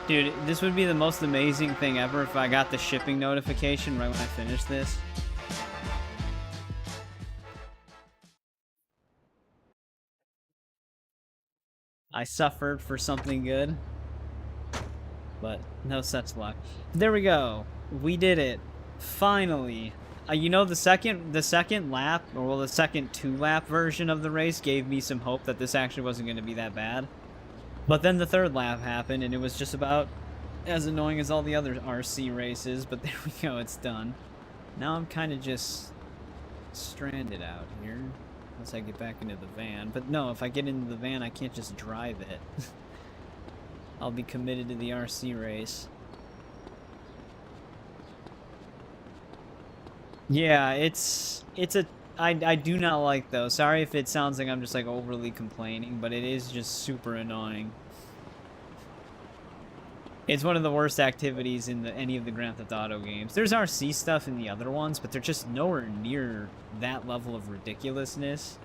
Dude, this would be the most amazing thing ever if I got the shipping notification right when I finished this. I suffered for something good, but no such luck. There we go. We did it. Finally. You know, the second lap, or well, the second 2-lap version of the race gave me some hope that this actually wasn't going to be that bad. But then the 3rd lap happened, and it was just about as annoying as all the other RC races, but there we go, it's done. Now I'm kind of just stranded out here. Once I get back into the van. But no, if I get into the van, I can't just drive it. I'll be committed to the RC race. Yeah, I do not like those. Sorry if it sounds like I'm just like overly complaining, but it is just super annoying. It's one of the worst activities in any of the Grand Theft Auto games. There's RC stuff in the other ones, but they're just nowhere near that level of ridiculousness.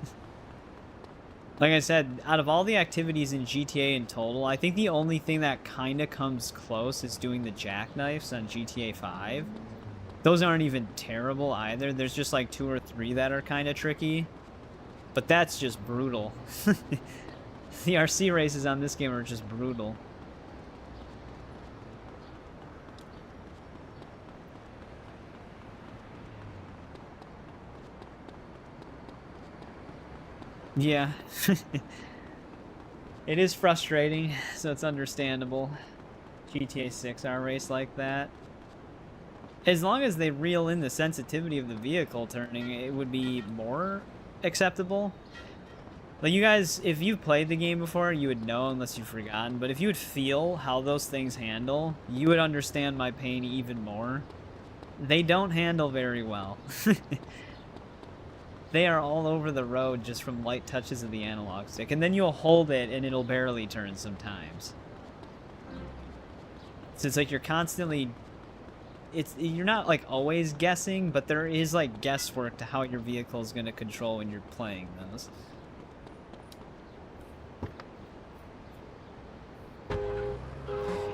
Like I said, out of all the activities in GTA in total, I think the only thing that kind of comes close is doing the jackknifes on GTA 5. Those aren't even terrible either. There's just like 2 or 3 that are kind of tricky. But that's just brutal. The RC races on this game are just brutal. Yeah. It is frustrating, so it's understandable. GTA 6 R race like that. As long as they reel in the sensitivity of the vehicle turning, it would be more acceptable. Like, you guys, if you've played the game before, you would know unless you've forgotten, but if you would feel how those things handle, you would understand my pain even more. They don't handle very well. They are all over the road just from light touches of the analog stick. And then you'll hold it and it'll barely turn sometimes. So it's like you're constantly... You're not like always guessing, but there is like guesswork to how your vehicle is going to control when you're playing those.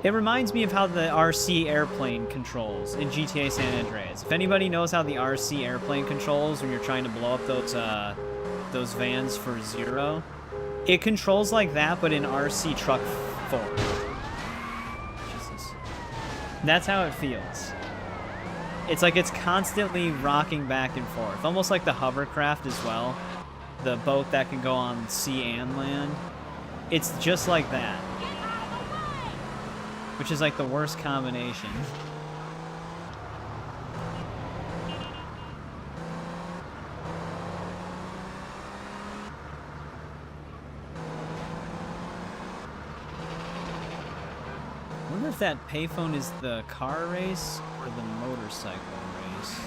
It reminds me of how the RC airplane controls in GTA San Andreas. If anybody knows how the RC airplane controls when you're trying to blow up those vans for Zero, it controls like that, but in RC truck form. Jesus. That's how it feels. It's like it's constantly rocking back and forth, almost like the hovercraft as well. The boat that can go on sea and land. It's just like that. Which is like the worst combination. I wonder if that payphone is the car race or the motorcycle race.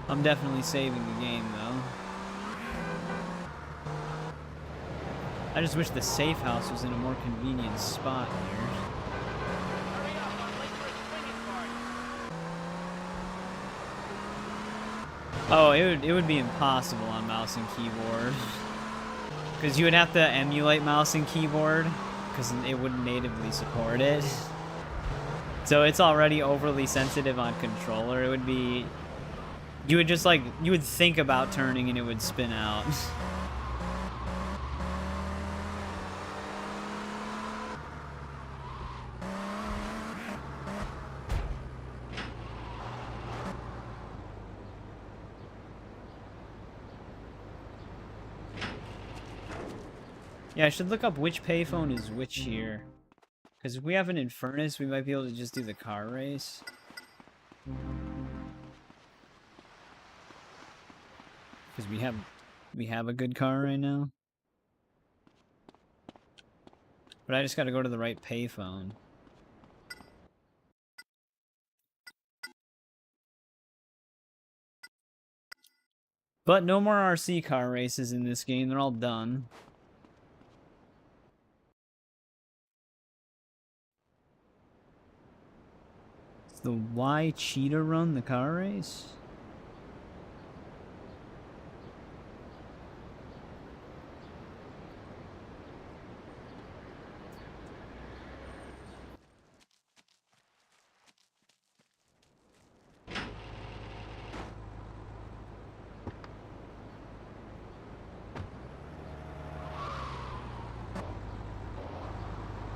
I'm definitely saving the game, though. I just wish the safe house was in a more convenient spot here. Oh, it would be impossible on mouse and keyboard. Because you would have to emulate mouse and keyboard, because it wouldn't natively support it. So it's already overly sensitive on controller. It would be... You would just, like, you would think about turning and it would spin out. Yeah, I should look up which payphone is which here. Because if we have an Infernus, we might be able to just do the car race. Because we have a good car right now. But I just gotta go to the right payphone. But no more RC car races in this game, they're all done. It's the Y Cheetah Run, the car race?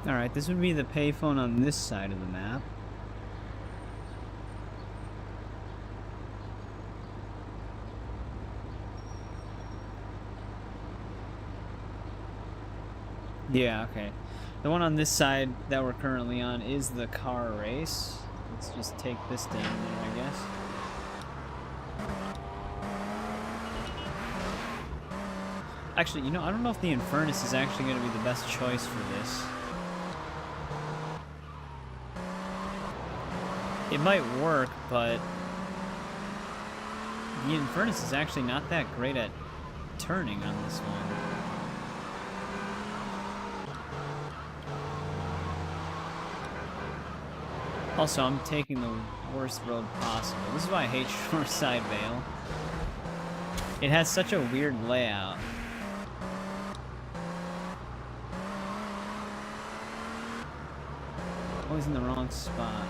Alright, this would be the payphone on this side of the map. Yeah, okay. The one on this side that we're currently on is the car race. Let's just take this down there, I guess. Actually, you know, I don't know if the Infernus is actually going to be the best choice for this. It might work, but the Infernus is actually not that great at turning on this one. Also, I'm taking the worst road possible. This is why I hate Shoreside Vale. It has such a weird layout. Always in the wrong spot.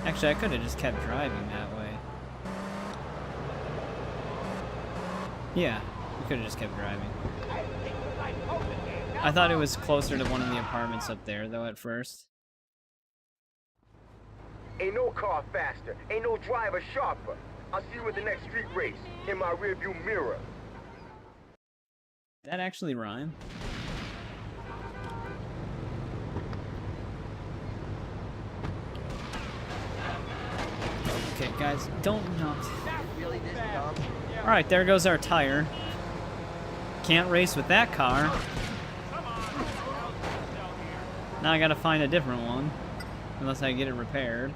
Actually, I could have just kept driving that way. Yeah, we could have just kept driving. I thought it was closer to one of the apartments up there, though, at first. Ain't no car faster, ain't no driver sharper. I'll see you at the next street race, in my rearview mirror. Did that actually rhyme? Okay, guys, don't not. Alright, there goes our tire. Can't race with that car. Now I gotta find a different one. Unless I get it repaired.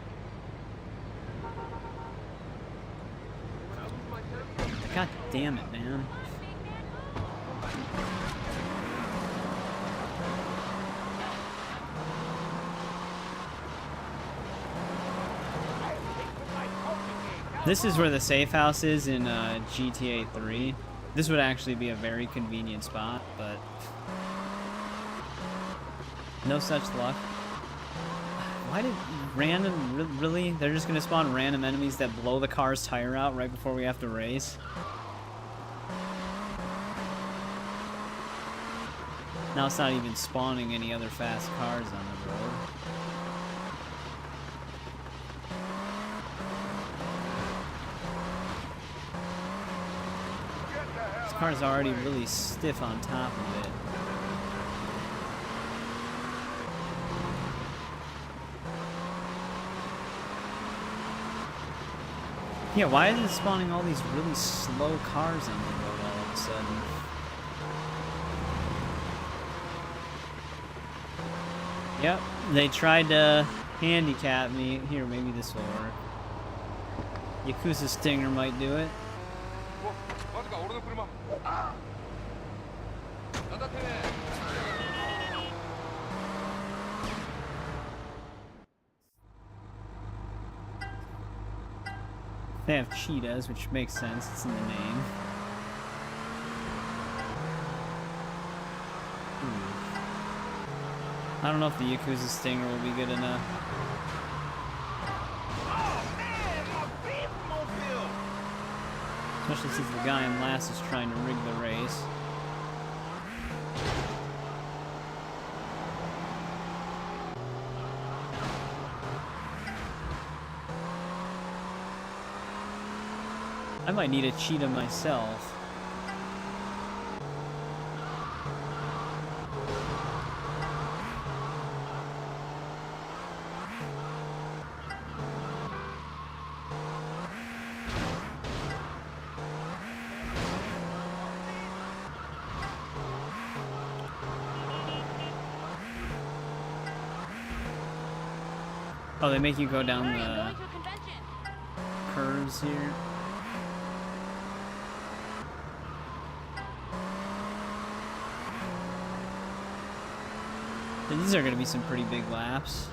God damn it, man. This is where the safe house is in GTA 3. This would actually be a very convenient spot, but no such luck. Why did random, really? They're just gonna spawn random enemies that blow the car's tire out right before we have to race? Now it's not even spawning any other fast cars on the road. This car's already really stiff on top of it. Yeah, why is it spawning all these really slow cars on the road all of a sudden? Yep, they tried to handicap me. Here, maybe this will work. Yakuza Stinger might do it. They have cheetahs, which makes sense. It's in the name. I don't know if the Yakuza Stinger will be good enough. Especially since the guy in last is trying to rig the race. I might need a cheetah myself. Oh, they make you go down the curves here. These are going to be some pretty big laps.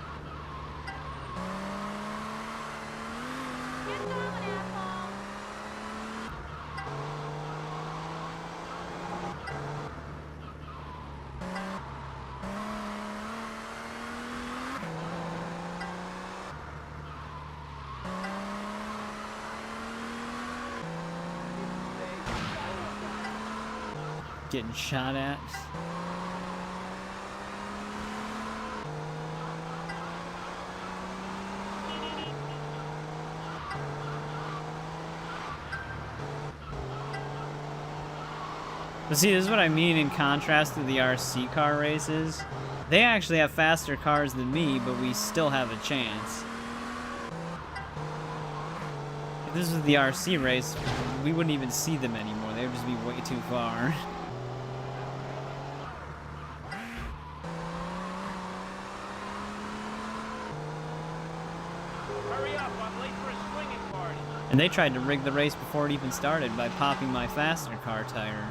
Getting shot at. But see, this is what I mean in contrast to the RC car races. They actually have faster cars than me, but we still have a chance. If this was the RC race, we wouldn't even see them anymore. They would just be way too far. Hurry up, I'm late for a swinging party. And they tried to rig the race before it even started by popping my faster car tire.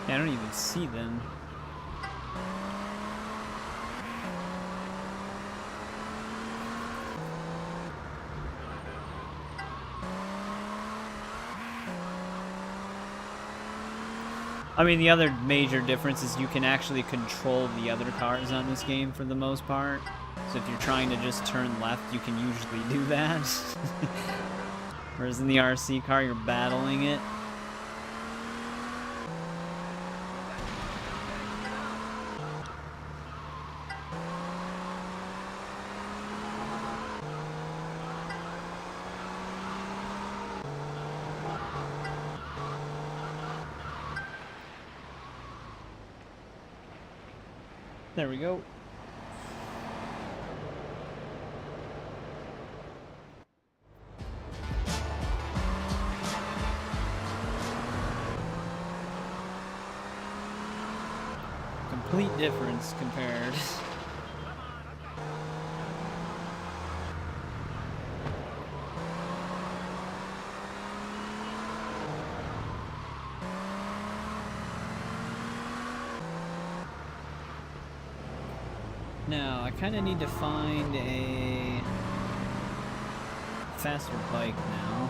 I don't even see them. I mean, the other major difference is you can actually control the other cars on this game for the most part. So if you're trying to just turn left, you can usually do that. Whereas in the RC car, you're battling it. There we go. Complete difference compared. Now, I kind of need to find a faster bike now.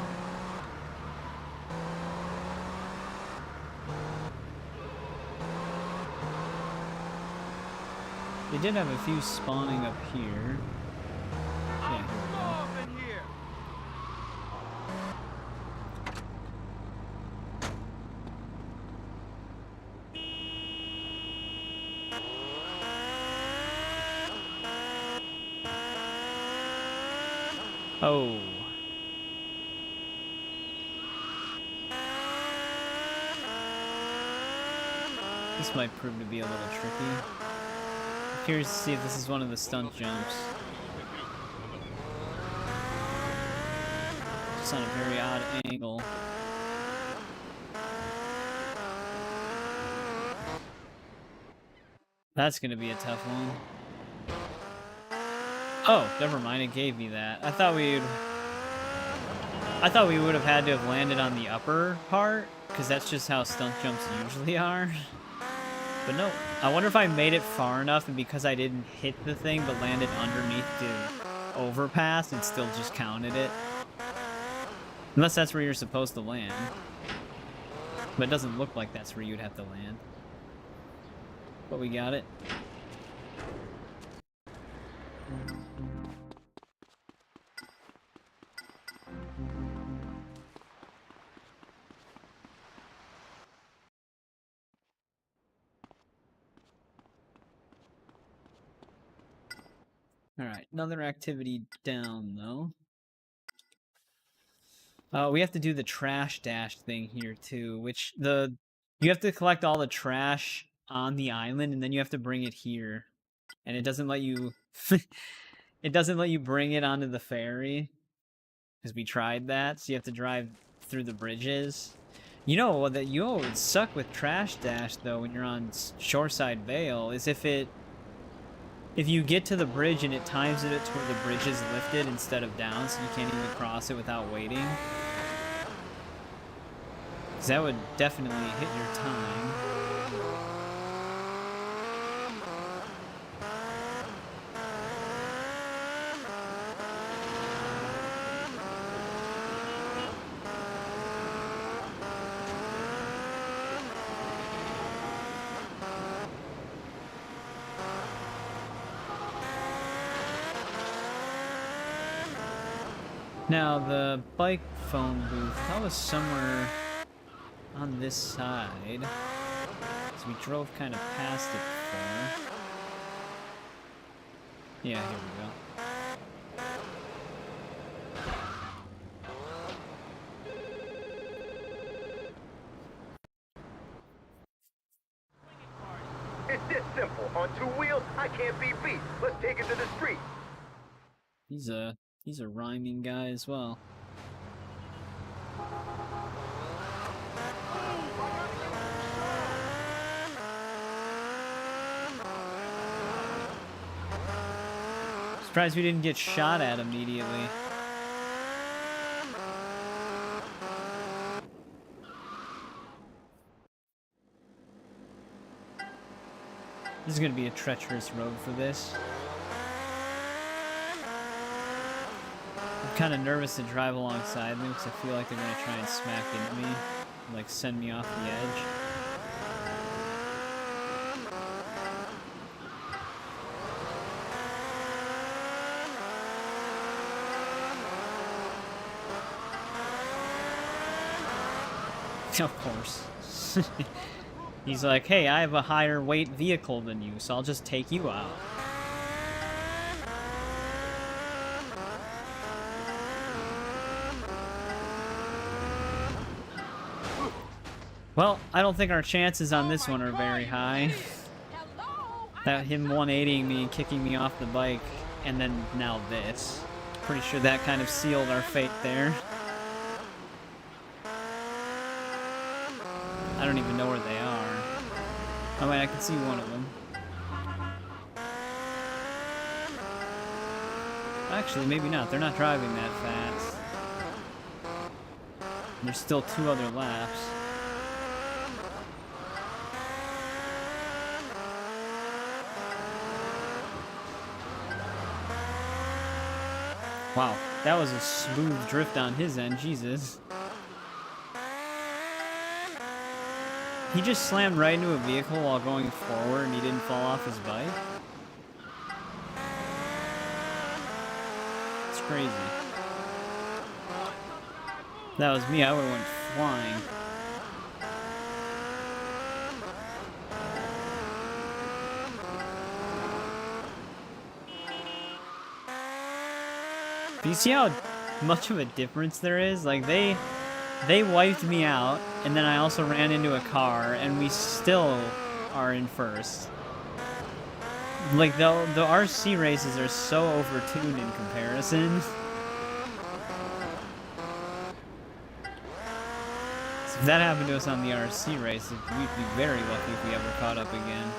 They did have a few spawning up here. Yeah, here we go. Oh. This might prove to be a little tricky. I'm curious to see if this is one of the stunt jumps. Just on a very odd angle. That's gonna be a tough one. Oh, never mind, it gave me that. I thought we would have had to have landed on the upper part, because that's just how stunt jumps usually are. But no, I wonder if I made it far enough, and because I didn't hit the thing but landed underneath the overpass, it still just counted it. Unless that's where you're supposed to land. But it doesn't look like that's where you'd have to land. But we got it. Alright, another activity down, though. We have to do the trash dash thing here, too, which you have to collect all the trash on the island, and then you have to bring it here. And it doesn't let you... it doesn't let you bring it onto the ferry. Because we tried that, so you have to drive through the bridges. You know what would suck with trash dash, though, when you're on Shoreside Vale, is if you get to the bridge and it times it to where the bridge is lifted instead of down, so you can't even cross it without waiting. Because that would definitely hit your time. Now, the bike phone booth, that was somewhere on this side. So we drove kind of past it before. Yeah, here we go. It's this simple. On two wheels, I can't be beat. Let's take it to the street. He's a rhyming guy as well. Surprised we didn't get shot at immediately. This is gonna be a treacherous road for this. I'm kind of nervous to drive alongside them because I feel like they're gonna try and smack into me, like send me off the edge. Of course. He's like, hey, I have a higher weight vehicle than you, so I'll just take you out. Well, I don't think our chances on this one are very high. That him 180ing me and kicking me off the bike, and then now this. Pretty sure that kind of sealed our fate there. I don't even know where they are. Oh wait, I can see one of them. Actually, maybe not. They're not driving that fast. There's still 2 other laps. Wow, that was a smooth drift on his end, Jesus. He just slammed right into a vehicle while going forward and he didn't fall off his bike? It's crazy. If that was me, I would've went flying. Do you see how much of a difference there is? Like, they wiped me out, and then I also ran into a car, and we still are in first. Like, the RC races are so overtuned in comparison. So if that happened to us on the RC race, we'd be very lucky if we ever caught up again.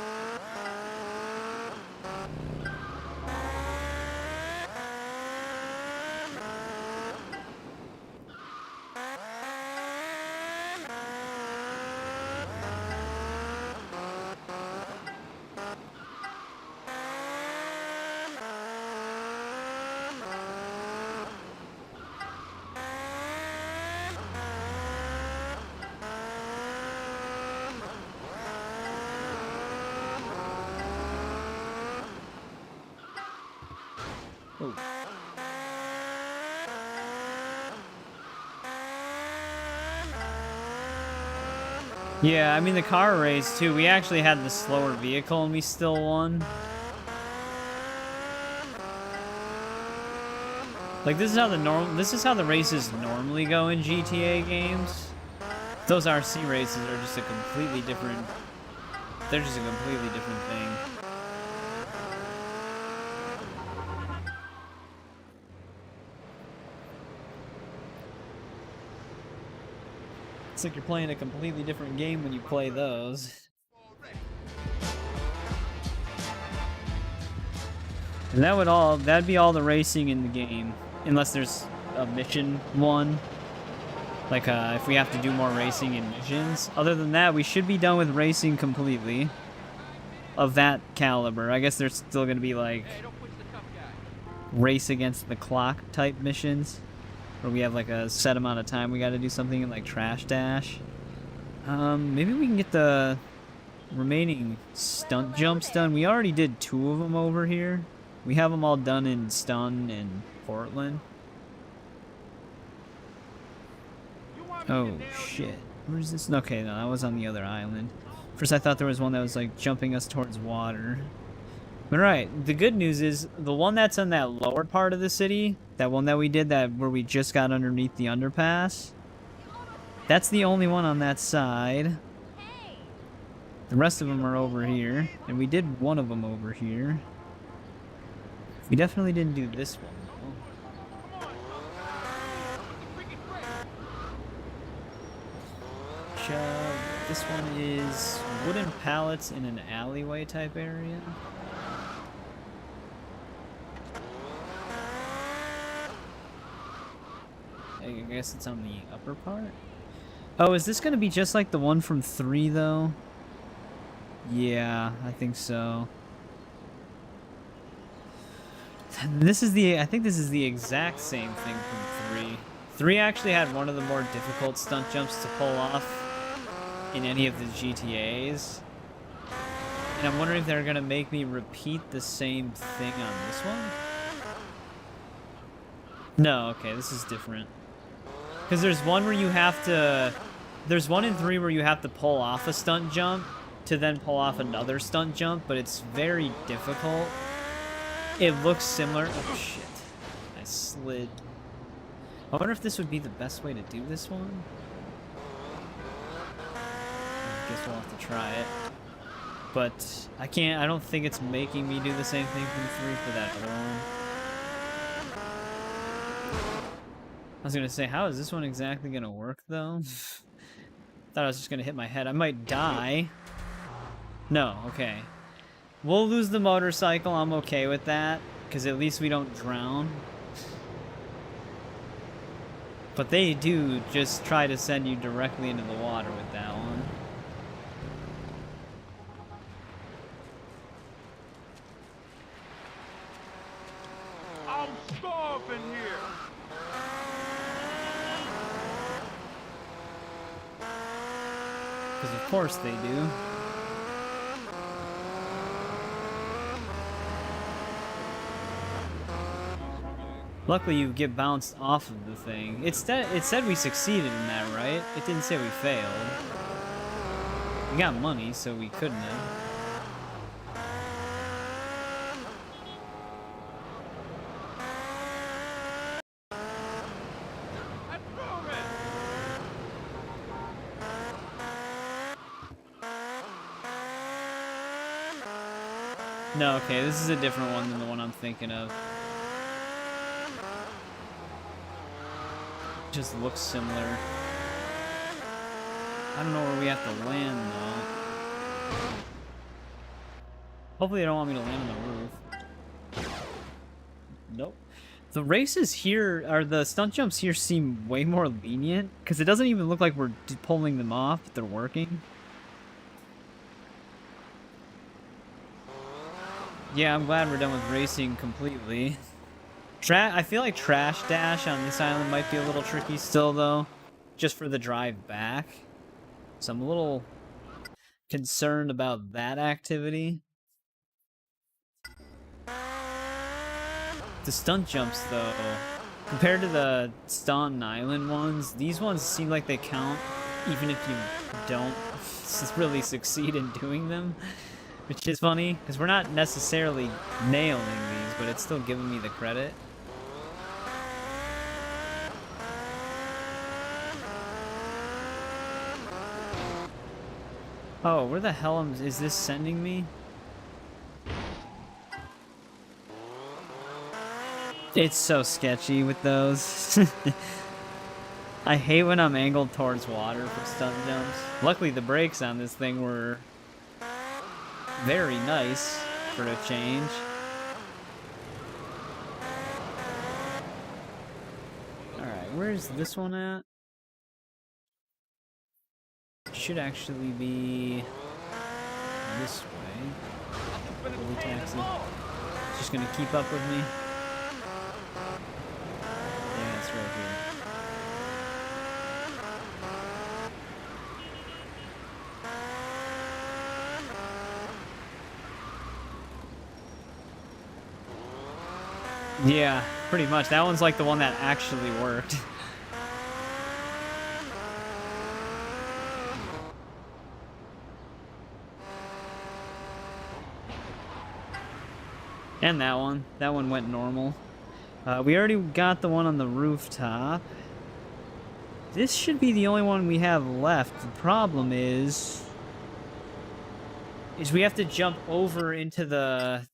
Yeah, I mean the car race too, we actually had the slower vehicle and we still won. Like this is how the races normally go in GTA games. Those RC races are just a completely different thing. It's like you're playing a completely different game when you play those. And that'd be all the racing in the game. Unless there's a mission one. Like, if we have to do more racing in missions. Other than that, we should be done with racing completely. Of that caliber. I guess there's still gonna be, like, race against the clock type missions. Where we have, like, a set amount of time we gotta do something in, like, Trash Dash. Maybe we can get the remaining stunt jumps done. We already did 2 of them over here. We have them all done in Stun and Portland. Oh, shit. Where's this? Okay, no, that was on the other island. First I thought there was one that was, like, jumping us towards water. But right, the good news is, the one that's in that lower part of the city, that one that we did, where we just got underneath the underpass, that's the only one on that side. The rest of them are over here, and we did one of them over here. We definitely didn't do this one, though. This one is wooden pallets in an alleyway type area. I guess it's on the upper part. Oh, is this gonna be just like the one from 3 though? Yeah, I think so. I think this is the exact same thing from 3. 3 actually had one of the more difficult stunt jumps to pull off in any of the GTAs. And I'm wondering if they're gonna make me repeat the same thing on this one? No, okay, this is different. Because there's one where you have to... There's one in 3 where you have to pull off a stunt jump to then pull off another stunt jump, but it's very difficult. It looks similar. Oh, shit. I slid. I wonder if this would be the best way to do this one. I guess we'll have to try it. But I don't think it's making me do the same thing from 3 for that other one. I was gonna say, how is this one exactly gonna work though? Thought I was just gonna hit my head. I might die. No, okay. We'll lose the motorcycle, I'm okay with that. Because at least we don't drown. But they do just try to send you directly into the water with that one. I'm starving here. Because of course they do. Luckily you get bounced off of the thing. It said we succeeded in that, right? It didn't say we failed. We got money, so we couldn't have. No, okay, this is a different one than the one I'm thinking of. Just looks similar. I don't know where we have to land, though. Hopefully they don't want me to land on the roof. Nope. The races here, or the stunt jumps here, seem way more lenient, because it doesn't even look like we're pulling them off, but they're working. Yeah, I'm glad we're done with racing completely. I feel like Trash Dash on this island might be a little tricky still, though, just for the drive back. So I'm a little concerned about that activity. The stunt jumps, though, compared to the Staunton Island ones, these ones seem like they count even if you don't really succeed in doing them, which is funny, because we're not necessarily nailing these, but it's still giving me the credit. Oh, where the hell is this sending me? It's so sketchy with those. I hate when I'm angled towards water for stunt jumps. Luckily, the brakes on this thing were very nice for a change. Alright, where's this one at? Should actually be this way. Holy taxi. Just gonna keep up with me. Yeah, it's right here. Yeah, pretty much. That one's like the one that actually worked. And that one. That one went normal. We already got the one on the rooftop. This should be the only one we have left. The problem is we have to jump over into the...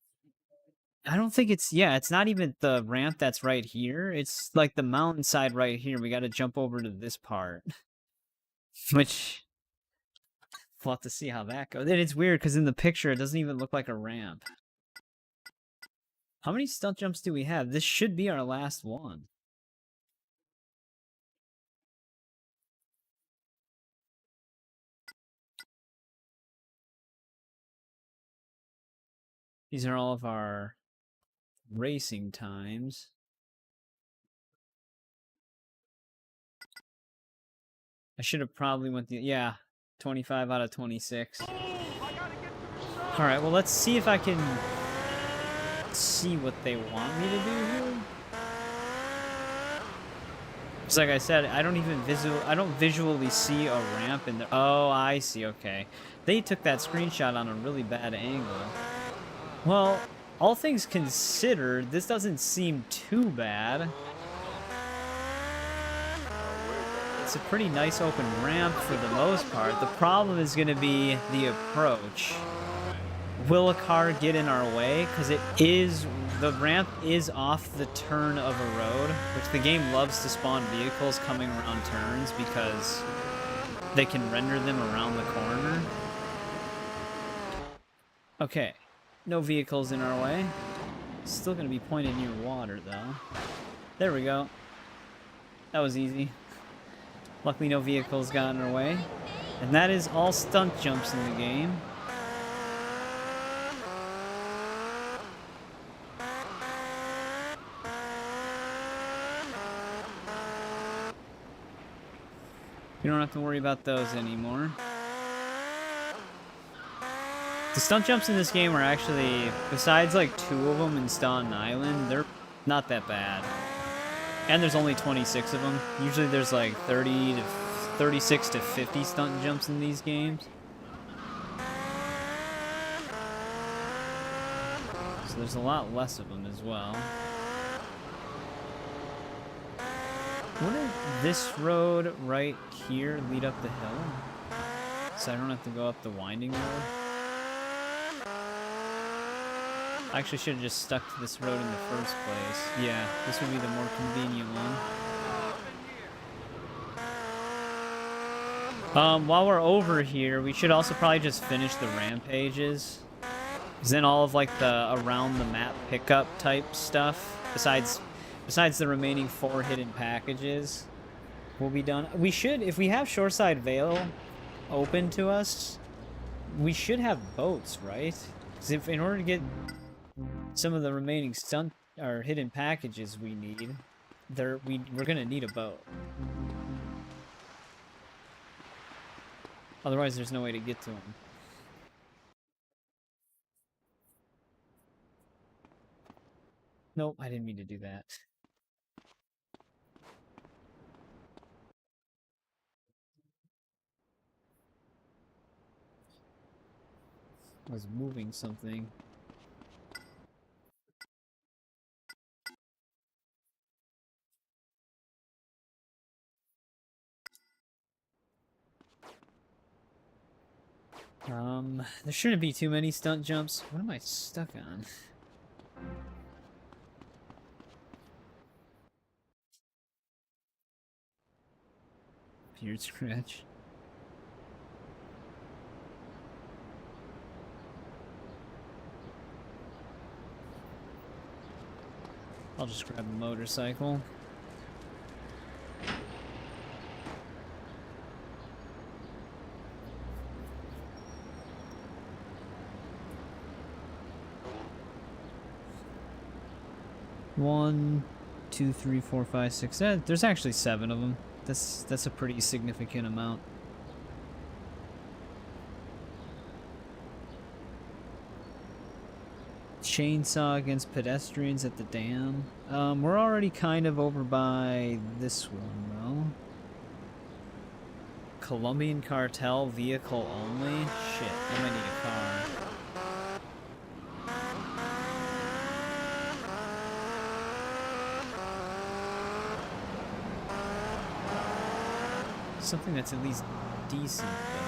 I don't think it's... Yeah, it's not even the ramp that's right here. It's like the mountainside right here. We got to jump over to this part. Which... we'll have to see how that goes. And it's weird because in the picture it doesn't even look like a ramp. How many stunt jumps do we have? This should be our last one. These are all of our racing times. I should have probably went the... Yeah, 25 out of 26. Alright, well, let's see if I can see what they want me to do here. It's like I said, I don't visually see a ramp in there. Oh, I see, okay. They took that screenshot on a really bad angle. Well, all things considered, this doesn't seem too bad. It's a pretty nice open ramp for the most part. The problem is going to be the approach. Will a car get in our way? Because the ramp is off the turn of a road, which the game loves to spawn vehicles coming around turns because they can render them around the corner. Okay, no vehicles in our way. Still going to be pointed near water, though. There we go. That was easy. Luckily, no vehicles got in our way. And that is all stunt jumps in the game. You don't have to worry about those anymore. The stunt jumps in this game are actually, besides like 2 of them in Staunton Island, they're not that bad. And there's only 26 of them. Usually there's like 30 to 36 to 50 stunt jumps in these games. So there's a lot less of them as well. Wouldn't this road right here lead up the hill? So I don't have to go up the winding road? I actually should have just stuck to this road in the first place. Yeah, this would be the more convenient one. While we're over here, we should also probably just finish the rampages. Because then all of, like, the around-the-map pickup type stuff, besides the remaining 4 hidden packages, will be done. We should, if we have Shoreside Vale open to us, we should have boats, right? Because if, in order to get some of the remaining stunt or hidden packages we need, we're gonna need a boat. Otherwise, there's no way to get to them. Nope, I didn't mean to do that. I was moving something. There shouldn't be too many stunt jumps. What am I stuck on? Beard scratch. I'll just grab a motorcycle. One, 2, 3, 4, 5, 6. There's actually 7 of them. That's a pretty significant amount. Chainsaw against pedestrians at the dam. We're already kind of over by this one, though. Colombian cartel vehicle only? Shit, I might need a car. Something that's at least decent, though.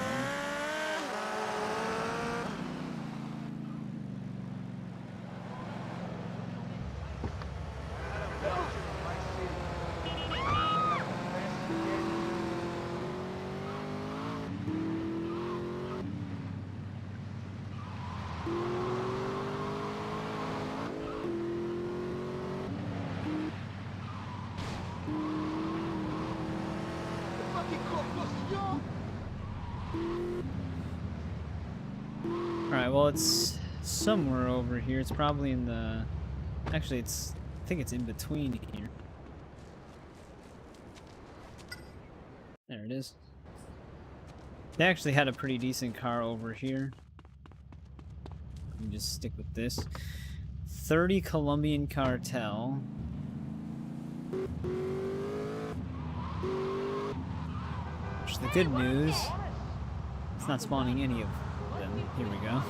Alright, well, it's somewhere over here. It's probably in the... Actually, I think it's in between here. There it is. They actually had a pretty decent car over here. Let me just stick with this. 30 Colombian cartel. Which is the good news. It's not spawning any of them. Here we go.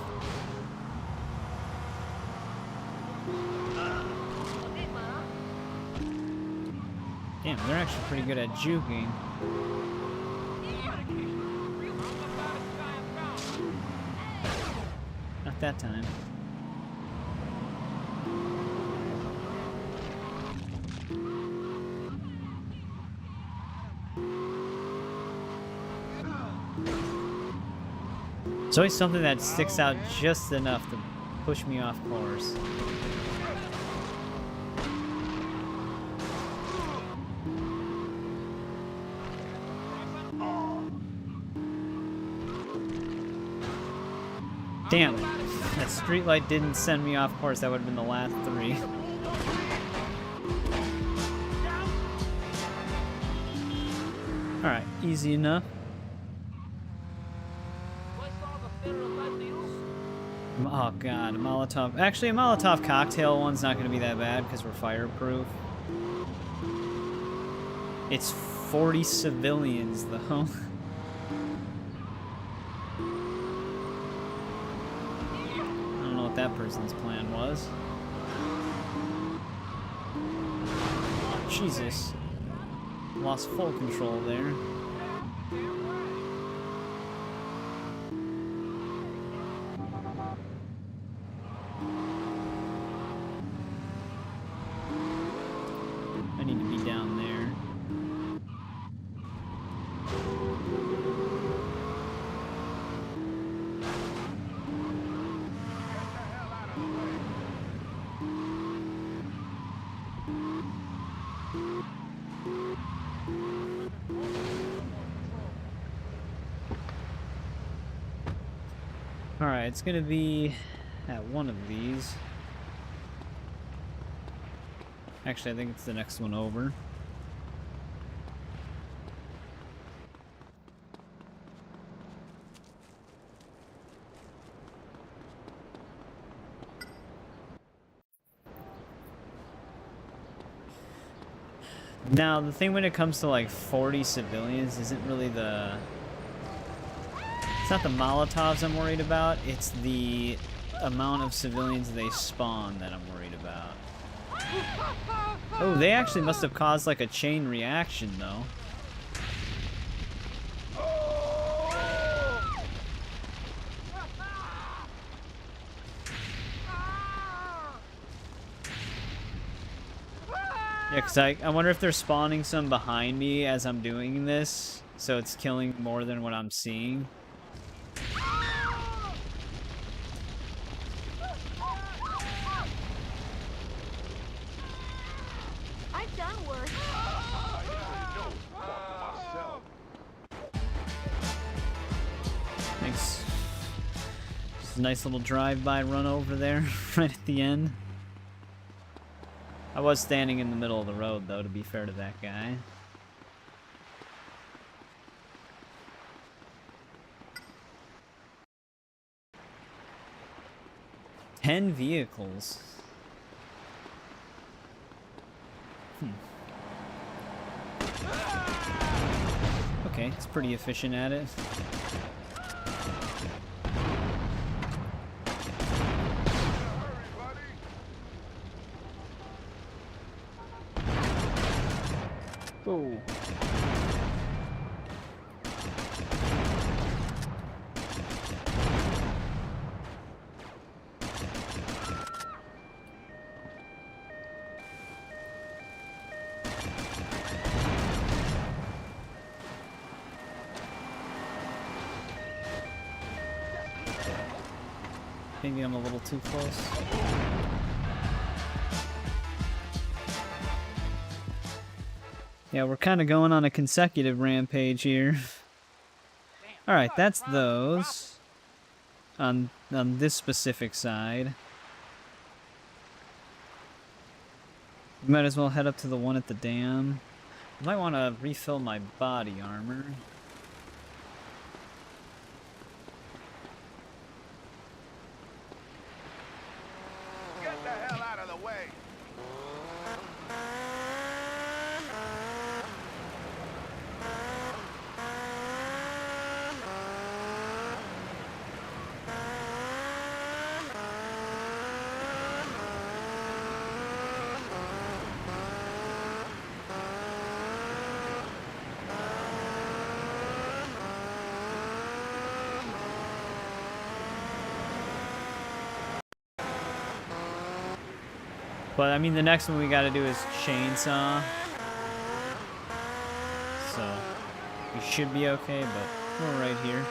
Damn, they're actually pretty good at juking. Not that time. It's always something that sticks out just enough to push me off course. Damn it. That streetlight didn't send me off course. That would have been the last 3. Alright, easy enough. Oh god, a Molotov. Actually, a Molotov cocktail one's not going to be that bad because we're fireproof. It's 40 civilians, though. I don't know what that person's plan was. Jesus. Lost full control there. Alright, it's gonna be at one of these. Actually, I think it's the next one over. Now, the thing when it comes to like 40 civilians isn't really the... It's not the Molotovs I'm worried about, it's the amount of civilians they spawn that I'm worried about. Oh, they actually must have caused like a chain reaction though. Yeah, because I wonder if they're spawning some behind me as I'm doing this, so it's killing more than what I'm seeing. I've done worse. Thanks. Just a nice little drive-by run over there, right at the end. I was standing in the middle of the road, though, to be fair to that guy. Ten vehicles. Okay, it's pretty efficient at it. Oh. Maybe I'm a little too close. Yeah, we're kind of going on a consecutive rampage here. Alright, that's those. On this specific side. We might as well head up to the one at the dam. I might want to refill my body armor. Get the hell out of the way! But, I mean, the next one we gotta do is chainsaw. So, we should be okay, but we're right here.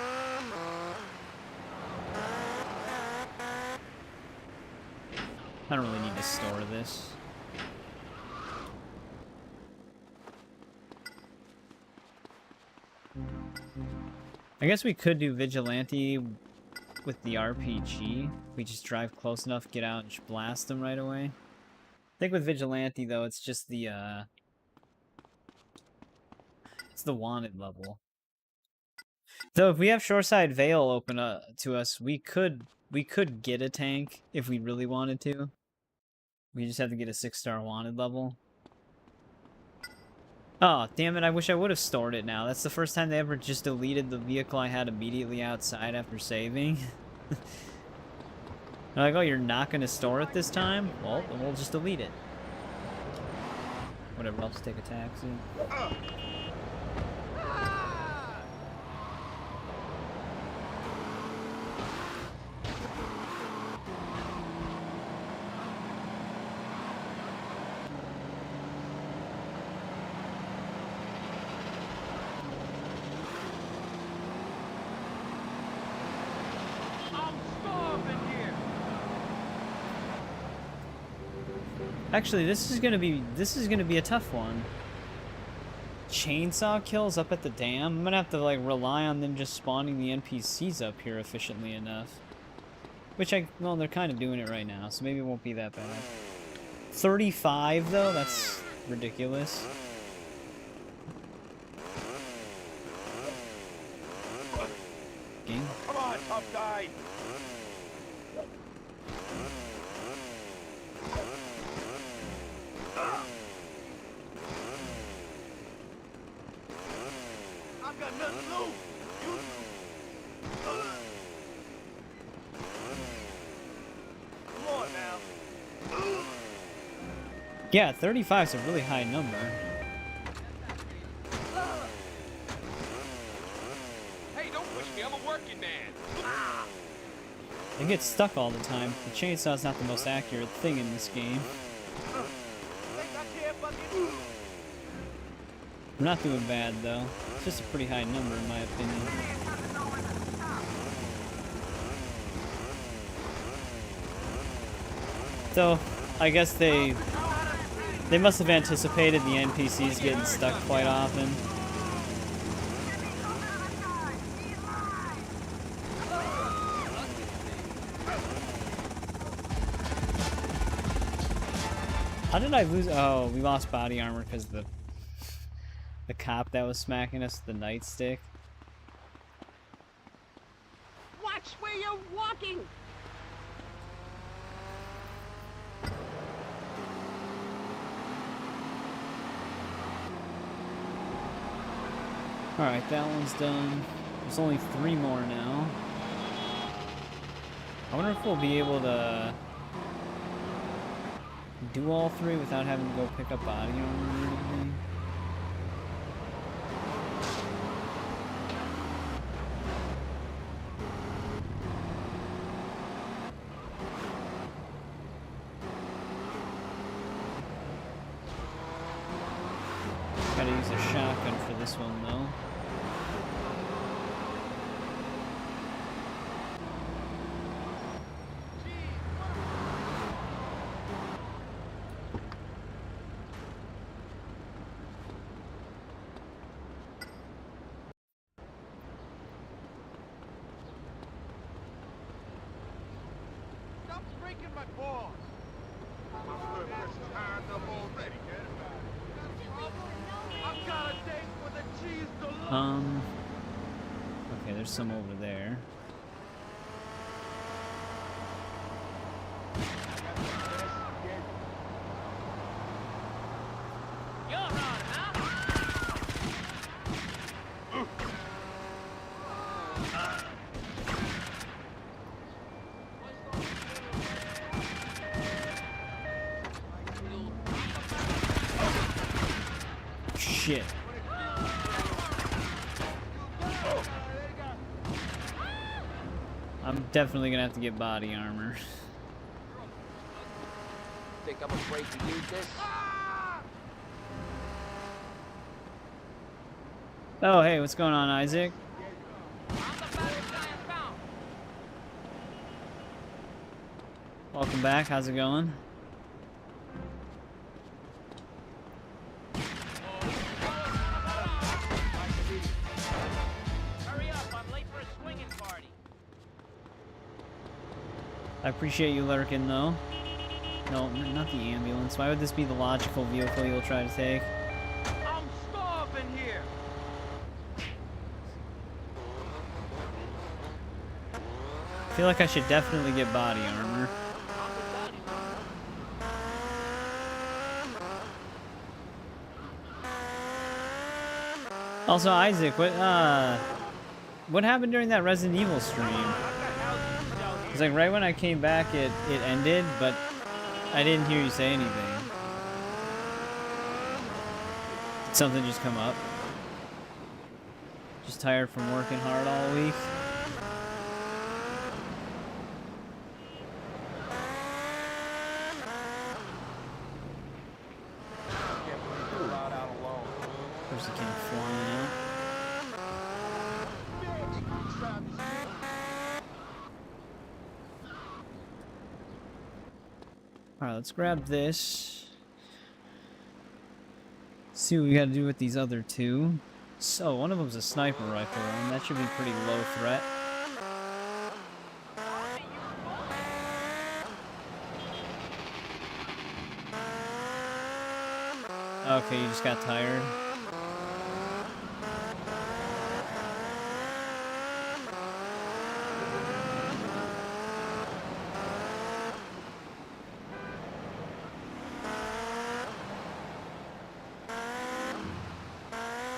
I don't really need to store this. I guess we could do Vigilante with the RPG. We just drive close enough, get out, and just blast them right away. I think with Vigilante, though, it's just the, it's the wanted level. Though, if we have Shoreside Vale open up to us, we could get a tank if we really wanted to. We just have to get a 6-star wanted level. Oh, damn it, I wish I would have stored it now. That's the first time they ever just deleted the vehicle I had immediately outside after saving. They're like, oh, you're not going to store it this time? Well, then we'll just delete it. Whatever, I'll just take a taxi. Actually, this is gonna be a tough one. Chainsaw kills up at the dam. I'm gonna have to like rely on them just spawning the NPCs up here efficiently enough. Which well, they're kind of doing it right now, so maybe it won't be that bad. 35 though, that's ridiculous. Game. Come on, tough guy. I've got nothing to lose. You come on now. Yeah, 35 is a really high number. Hey, don't push me. I'm a working man. They get stuck all the time. The chainsaw's not the most accurate thing in this game. We're not doing bad though. It's just a pretty high number in my opinion. So, I guess they must have anticipated the NPCs getting stuck quite often. How did I lose? Oh, we lost body armor because the cop that was smacking us with the nightstick. Watch where you're walking! Alright, that one's done. There's only 3 more now. I wonder if we'll be able to do all 3 without having to go pick up body armor or anything. Gotta use a shotgun for this one though. Stop breaking my balls. I've got a date for the cheese deluxe. Okay, there's some over there. You're on, huh? Shit. I'm definitely gonna have to get body armor. Think I'm afraid to use this? Oh, hey, what's going on, Isaac? Welcome back. How's it going? I appreciate you lurking, though. No, not the ambulance. Why would this be the logical vehicle you'll try to take? I'm starving here. I feel like I should definitely get body armor. Also, Isaac, what happened during that Resident Evil stream? It's like right when I came back, it ended, but I didn't hear you say anything. Did something just come up? Just tired from working hard all week? Person came flying out. Alright, let's grab this. See what we gotta do with these other 2. So, one of them's a sniper rifle, and that should be pretty low threat. Okay, you just got tired.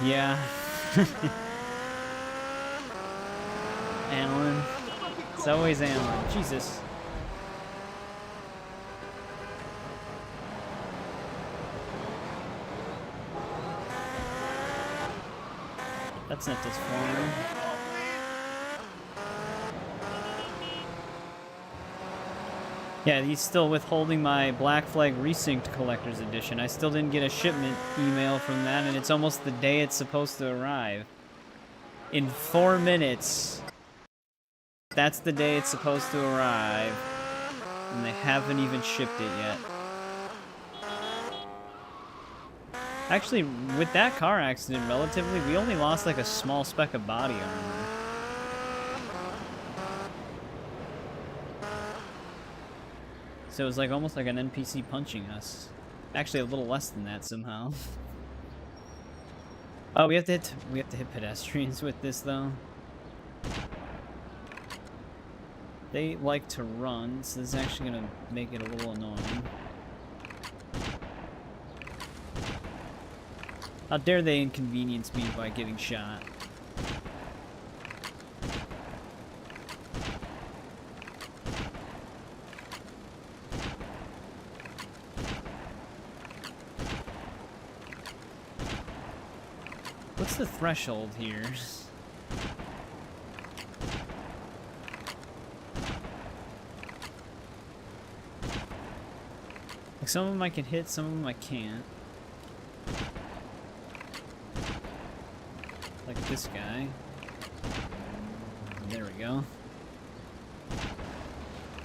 Yeah. Alan. It's always Alan. Jesus. That's not this flying. Yeah, he's still withholding my Black Flag Resynced Collector's Edition. I still didn't get a shipment email from that, and it's almost the day it's supposed to arrive. In 4 minutes. That's the day it's supposed to arrive. And they haven't even shipped it yet. Actually, with that car accident, relatively, we only lost like a small speck of body armor. So it was like almost like an NPC punching us. Actually, a little less than that somehow. Oh, we have to hit pedestrians with this though. They like to run, so this is actually gonna make it a little annoying. How dare they inconvenience me by getting shot? What's the threshold here? Like some of them I can hit, some of them I can't. Like this guy. There we go.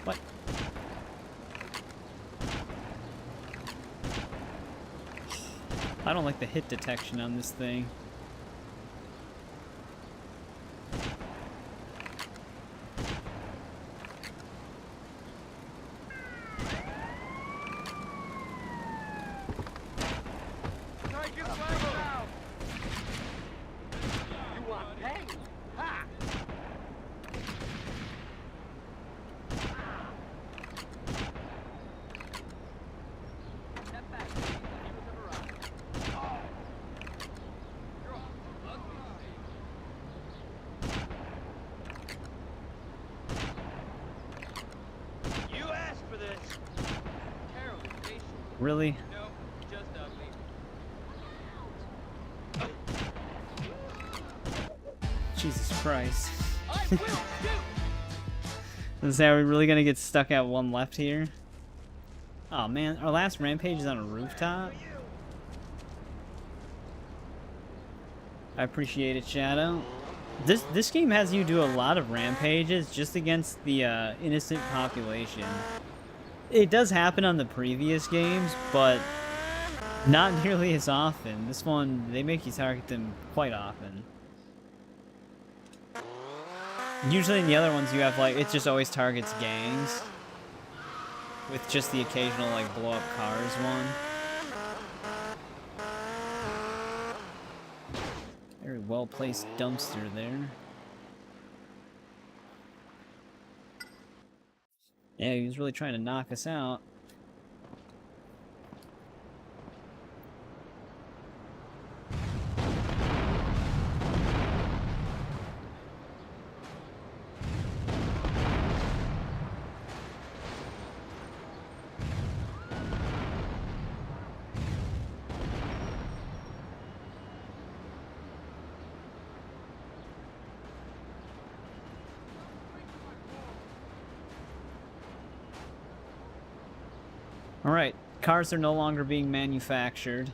What? I don't like the hit detection on this thing. Really? No, just ugly. Jesus Christ. Is that, are we really gonna get stuck at one left here? Oh man, our last rampage is on a rooftop? I appreciate it, Shadow. This game has you do a lot of rampages just against the innocent population. It does happen on the previous games, but not nearly as often. This one, they make you target them quite often. Usually in the other ones you have like, it just always targets gangs. With just the occasional like blow up cars one. Very well placed dumpster there. Yeah, he was really trying to knock us out. Alright, cars are no longer being manufactured.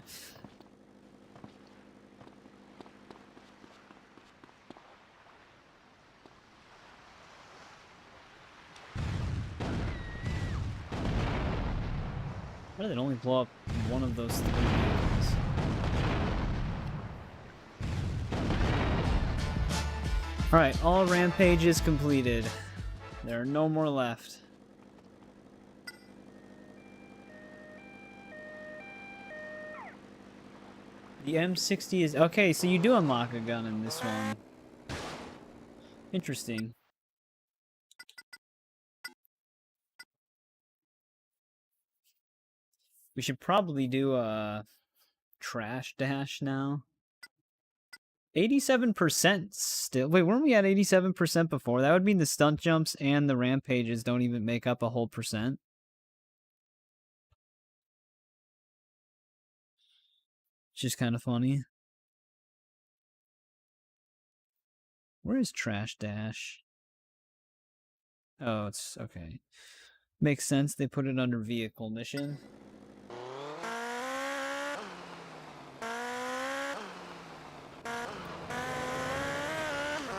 Why did it only blow up one of those three vehicles? Alright, all rampages completed. There are no more left. The M60 is... Okay, so you do unlock a gun in this one. Interesting. We should probably do a trash dash now. 87% still. Wait, weren't we at 87% before? That would mean the stunt jumps and the rampages don't even make up a whole percent. It's just kind of funny. Where is trash dash? Oh, it's okay. Makes sense. They put it under vehicle mission.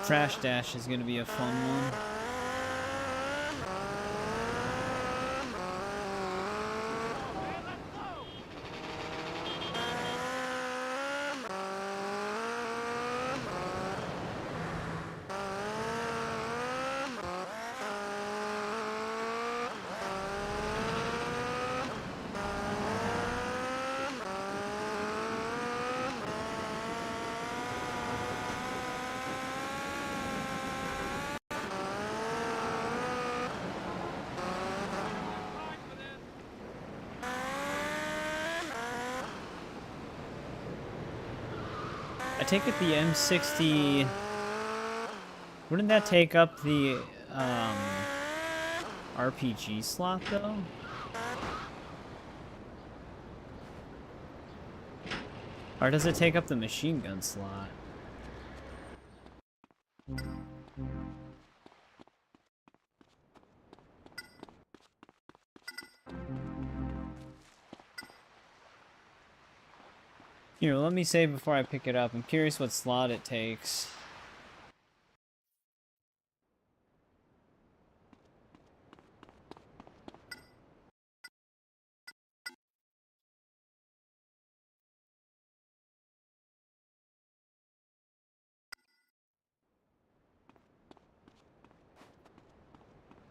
Trash dash is going to be a fun one. I take it the M60... Wouldn't that take up the RPG slot, though? Or does it take up the machine gun slot? Here, let me save before I pick it up. I'm curious what slot it takes.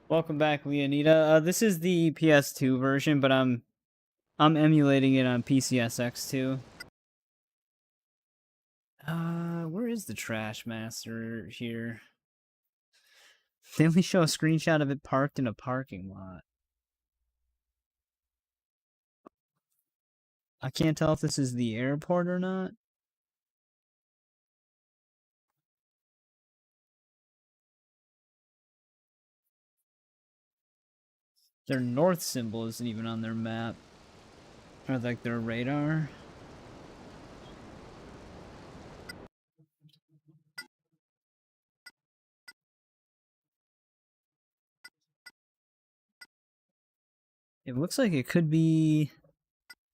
Welcome back, Leonida. This is the PS2 version, but I'm emulating it on PCSX too. Where is the Trash Master here? They only show a screenshot of it parked in a parking lot. I can't tell if this is the airport or not. Their north symbol isn't even on their map. Or like their radar. It looks like it could be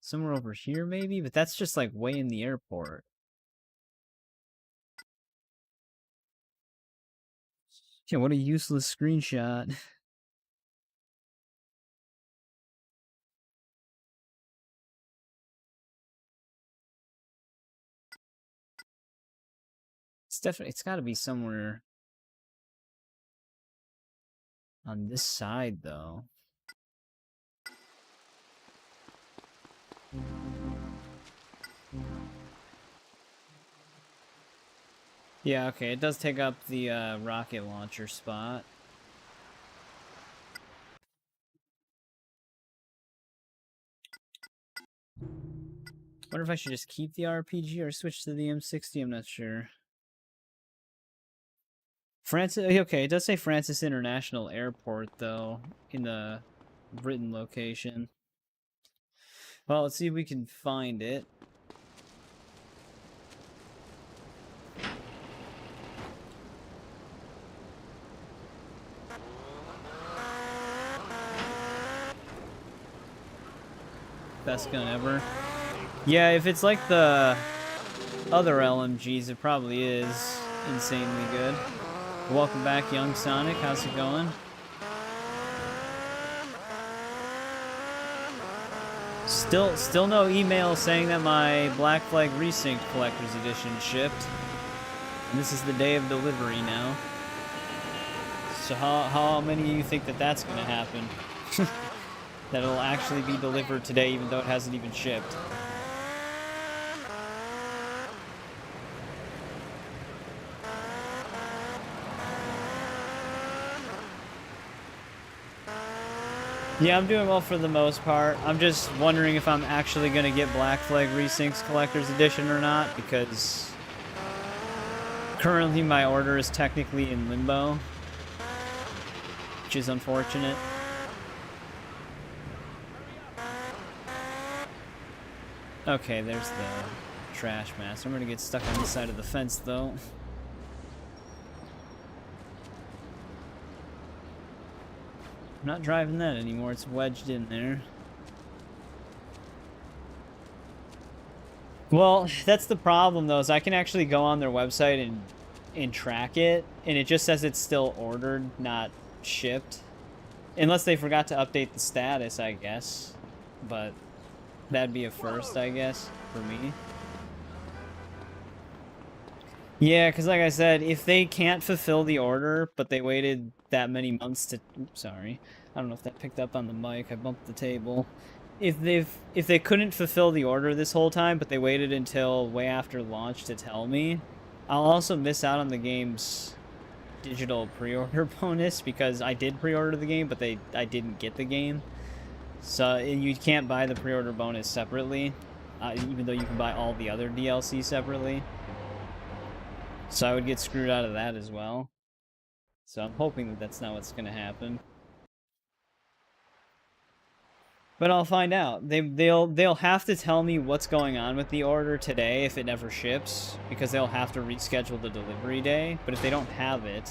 somewhere over here maybe, but that's just like way in the airport. Yeah, what a useless screenshot. It's gotta be somewhere on this side though. Yeah, okay, it does take up the rocket launcher spot. Wonder if I should just keep the RPG or switch to the M60, I'm not sure. Francis, okay, it does say Francis International Airport, though, in the written location. Well, let's see if we can find it. Best gun ever. Yeah, if it's like the other LMGs, it probably is insanely good. Welcome back, Young Sonic. How's it going? Still no email saying that my Black Flag Resync Collector's Edition shipped. And this is the day of delivery now. So how many of you think that that's going to happen? That it'll actually be delivered today even though it hasn't even shipped? Yeah, I'm doing well for the most part. I'm just wondering if I'm actually going to get Black Flag Resyncs Collector's Edition or not, because currently my order is technically in limbo, which is unfortunate. Okay, there's the trash mass. I'm going to get stuck on the side of the fence, though. I'm not driving that anymore. It's wedged in there. Well, that's the problem, though, is I can actually go on their website and track it, and it just says it's still ordered, not shipped. Unless they forgot to update the status, I guess. But that'd be a first, I guess, for me. Yeah, because like I said, if they can't fulfill the order, but they waited that many months to... Oops, sorry. I don't know if that picked up on the mic. I bumped the table. If they couldn't fulfill the order this whole time, but they waited until way after launch to tell me, I'll also miss out on the game's digital pre-order bonus, because I did pre-order the game, but I didn't get the game. So you can't buy the pre-order bonus separately, even though you can buy all the other DLC separately. So I would get screwed out of that as well. So I'm hoping that that's not what's going to happen. But I'll find out. They'll have to tell me what's going on with the order today if it never ships, because they'll have to reschedule the delivery day. But if they don't have it,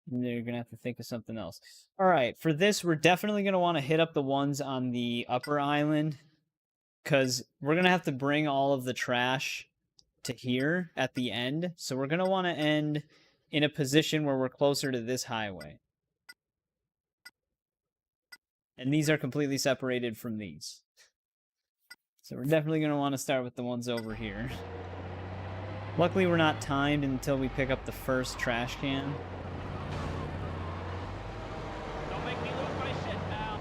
they're gonna have to think of something else. All right, for this, we're definitely gonna want to hit up the ones on the upper island, because we're gonna have to bring all of the trash to here at the end. So we're gonna want to end in a position where we're closer to this highway. And these are completely separated from these. So we're definitely going to want to start with the ones over here. Luckily, we're not timed until we pick up the first trash can. Don't make me lose my shit, pal.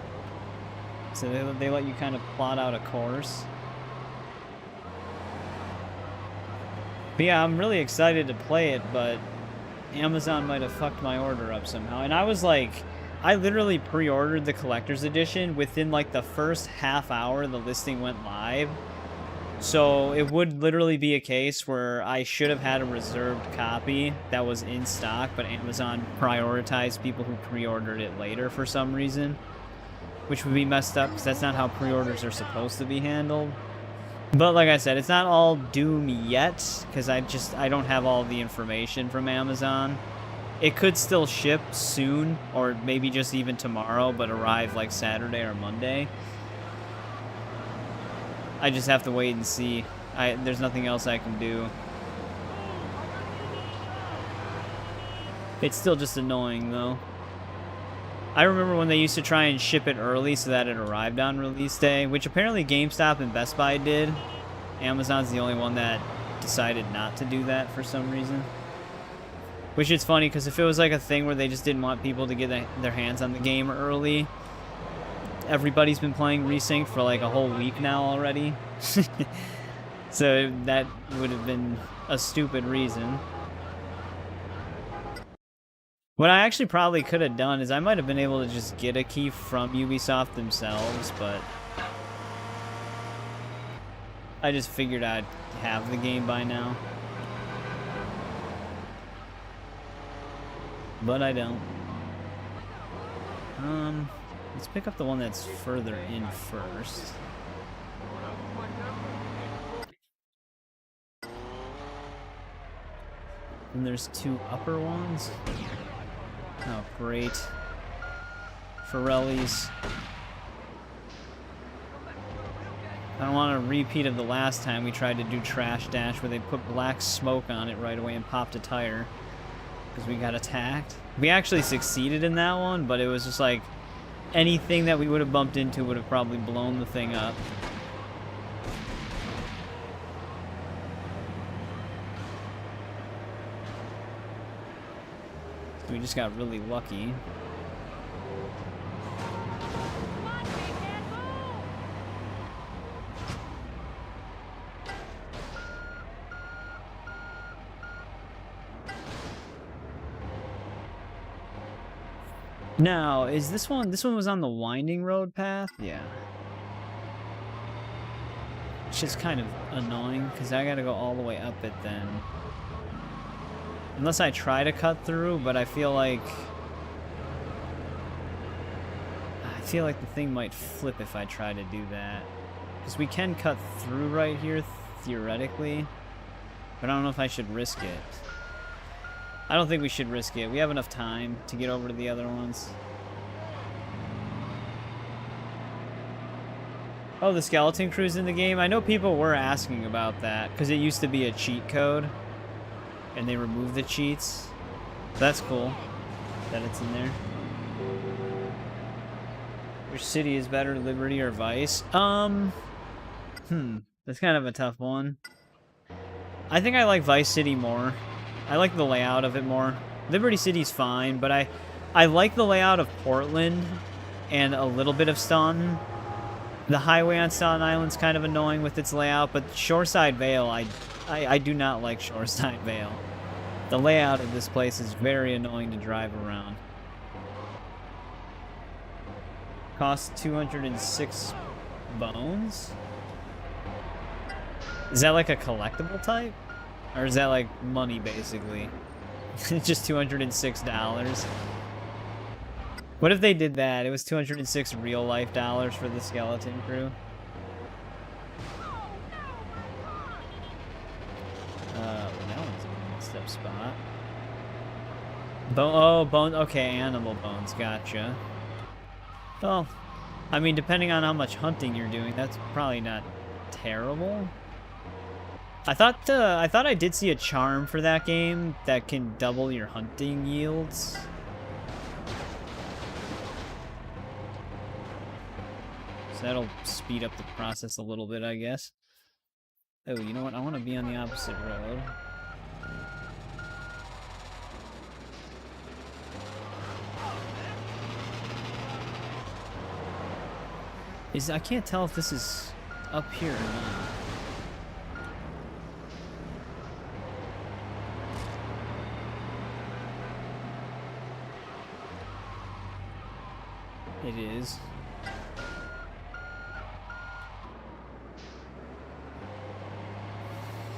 So they let you kind of plot out a course. But yeah, I'm really excited to play it, but Amazon might have fucked my order up somehow. And I was like... I literally pre-ordered the collector's edition within like the first half hour the listing went live. So it would literally be a case where I should have had a reserved copy that was in stock, but Amazon prioritized people who pre-ordered it later for some reason. Which would be messed up, because that's not how pre-orders are supposed to be handled. But like I said, it's not all doom yet, because I don't have all the information from Amazon. It could still ship soon, or maybe just even tomorrow, but arrive like Saturday or Monday. I just have to wait and see. There's nothing else I can do. It's still just annoying, though. I remember when they used to try and ship it early so that it arrived on release day, which apparently GameStop and Best Buy did. Amazon's the only one that decided not to do that for some reason. Which is funny, because if it was like a thing where they just didn't want people to get their hands on the game early, everybody's been playing Resync for like a whole week now already. So that would have been a stupid reason. What I actually probably could have done is I might have been able to just get a key from Ubisoft themselves, but I just figured I'd have the game by now. But I don't. Let's pick up the one that's further in first. And there's two upper ones. Oh, great. Forelli's. I don't want a repeat of the last time we tried to do Trash Dash where they put black smoke on it right away and popped a tire. Because we got attacked. We actually succeeded in that one, but it was just like anything that we would have bumped into would have probably blown the thing up. So we just got really lucky. Now, is this one was on the winding road path? Yeah. Which is kind of annoying, because I gotta go all the way up it then. Unless I try to cut through, but I feel like the thing might flip if I try to do that. Because we can cut through right here, theoretically. But I don't know if I should risk it. I don't think we should risk it. We have enough time to get over to the other ones. Oh, the skeleton crew's in the game? I know people were asking about that, because it used to be a cheat code. And they removed the cheats. That's cool that it's in there. Which city is better, Liberty or Vice? That's kind of a tough one. I think I like Vice City more. I like the layout of it more. Liberty City's fine, but I like the layout of Portland and a little bit of Staunton. The highway on Staten Island's kind of annoying with its layout, but Shoreside Vale, I do not like Shoreside Vale. The layout of this place is very annoying to drive around. Costs 206 bones? Is that like a collectible type? Or is that like money, basically? Just $206. What if they did that? It was 206 real-life dollars for the skeleton crew. That one's a messed up spot. Bone. Okay, animal bones. Gotcha. Well, I mean, depending on how much hunting you're doing, that's probably not terrible. I thought I did see a charm for that game that can double your hunting yields. So that'll speed up the process a little bit, I guess. Oh, you know what? I want to be on the opposite road. I can't tell if this is up here or not. It is.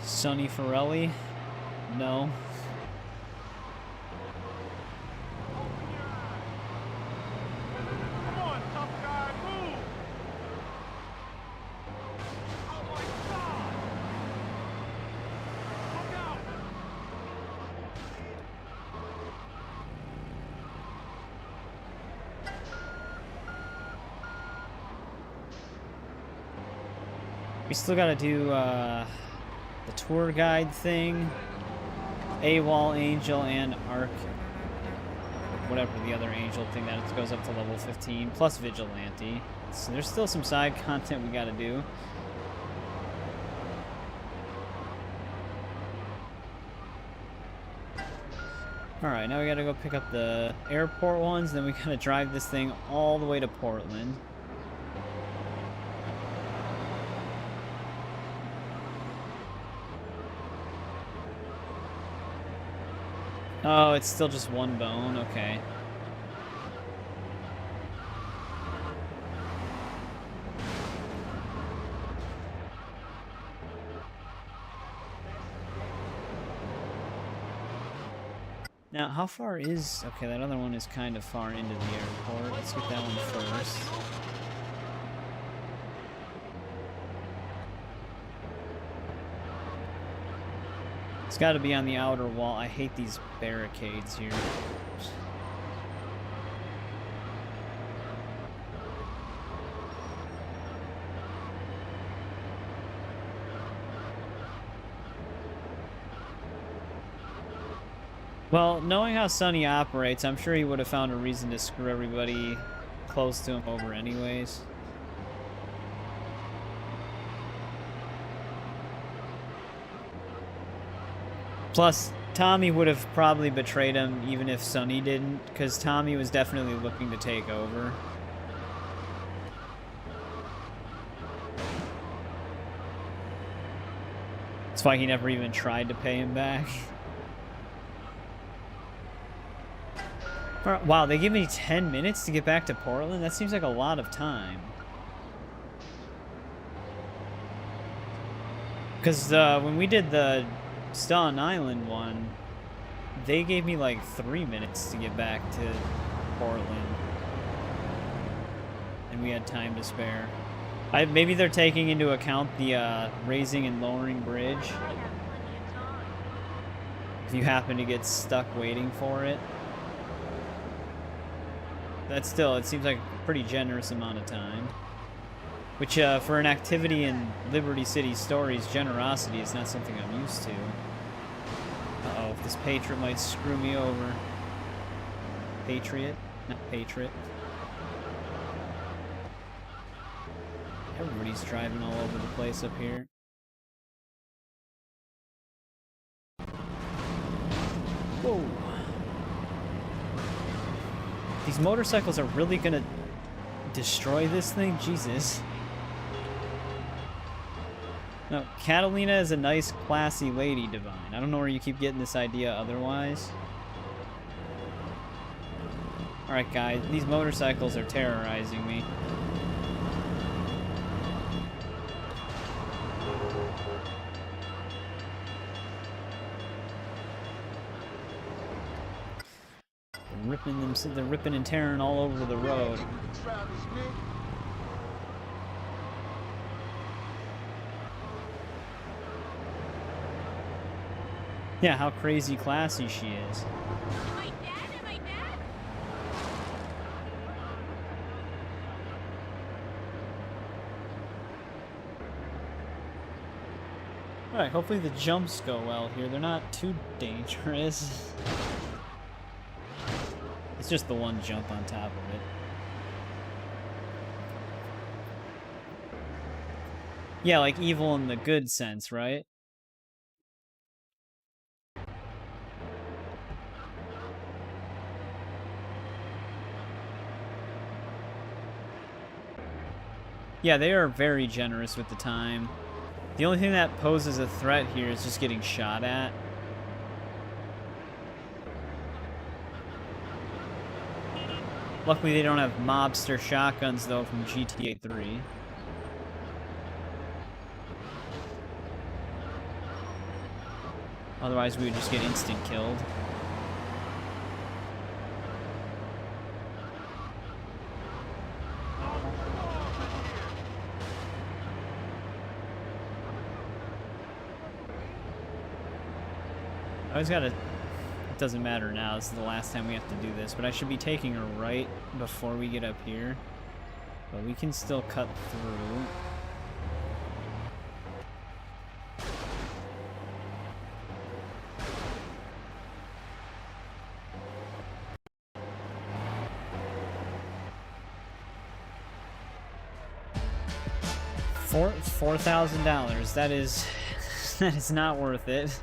Sonny Forelli? No. We still gotta do the tour guide thing, AWOL Angel, and Arc, whatever the other Angel thing that goes up to level 15, plus Vigilante. So there's still some side content we gotta do. Alright, now we gotta go pick up the airport ones, then we gotta drive this thing all the way to Portland. Oh, it's still just one bone? Okay. Now, how far is... Okay, that other one is kind of far into the airport. Let's get that one first. It's got to be on the outer wall. I hate these barricades here. Well, knowing how Sonny operates, I'm sure he would have found a reason to screw everybody close to him over anyways. Plus, Tommy would have probably betrayed him even if Sonny didn't, because Tommy was definitely looking to take over. That's why he never even tried to pay him back. Wow, they give me 10 minutes to get back to Portland? That seems like a lot of time. Because when we did the Staten Island one, they gave me like 3 minutes to get back to Portland. And we had time to spare. Maybe they're taking into account the raising and lowering bridge. If you happen to get stuck waiting for it. That's still, it seems like a pretty generous amount of time. Which, for an activity in Liberty City Stories, generosity is not something I'm used to. Uh-oh, this Patriot might screw me over. Patriot? Not Patriot. Everybody's driving all over the place up here. Whoa. These motorcycles are really gonna destroy this thing? Jesus. No, Catalina is a nice, classy lady, Divine. I don't know where you keep getting this idea otherwise. Alright, guys, these motorcycles are terrorizing me. They're ripping and tearing all over the road. Yeah, how crazy classy she is. Alright, hopefully the jumps go well here. They're not too dangerous. It's just the one jump on top of it. Yeah, like evil in the good sense, right? Yeah, they are very generous with the time. The only thing that poses a threat here is just getting shot at. Luckily, they don't have mobster shotguns, though, from GTA 3. Otherwise, we would just get instant killed. I always gotta... It doesn't matter now, this is the last time we have to do this, but I should be taking a right before we get up here. But we can still cut through. $4,000. That is not worth it.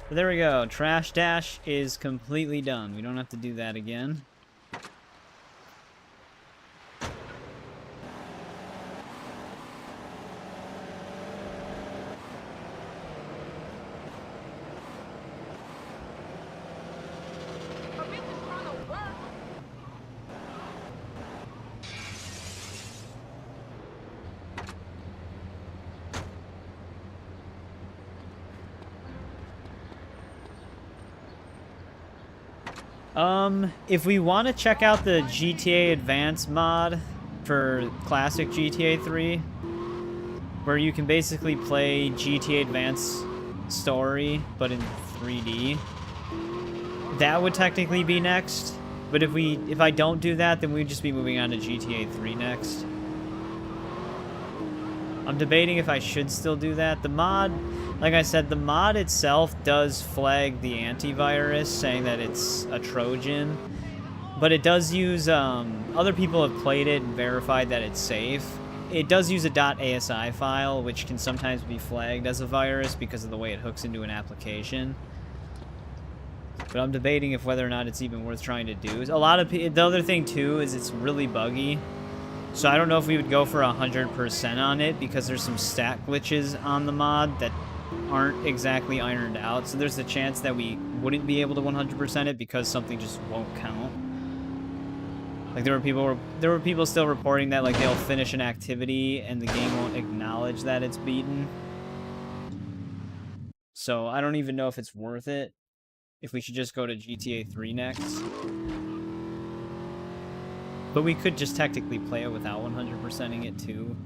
But there we go. Trash Dash is completely done. We don't have to do that again. If we want to check out the GTA Advance mod for classic GTA 3, where you can basically play GTA Advance story, but in 3D, that would technically be next. But if I don't do that, then we'd just be moving on to GTA 3 next. I'm debating if I should still do that. The mod, like I said, the mod itself does flag the antivirus, saying that it's a Trojan. But it does use, other people have played it and verified that it's safe. It does use a .asi file, which can sometimes be flagged as a virus because of the way it hooks into an application. But I'm debating if whether or not it's even worth trying to do. The other thing, too, is it's really buggy. So I don't know if we would go for 100% on it, because there's some stat glitches on the mod that aren't exactly ironed out, so there's a chance that we wouldn't be able to 100% it because something just won't count. Like there were people still reporting that like they'll finish an activity and the game won't acknowledge that it's beaten. So I don't even know if it's worth it. If we should just go to GTA 3 next. But we could just technically play it without 100%ing it too.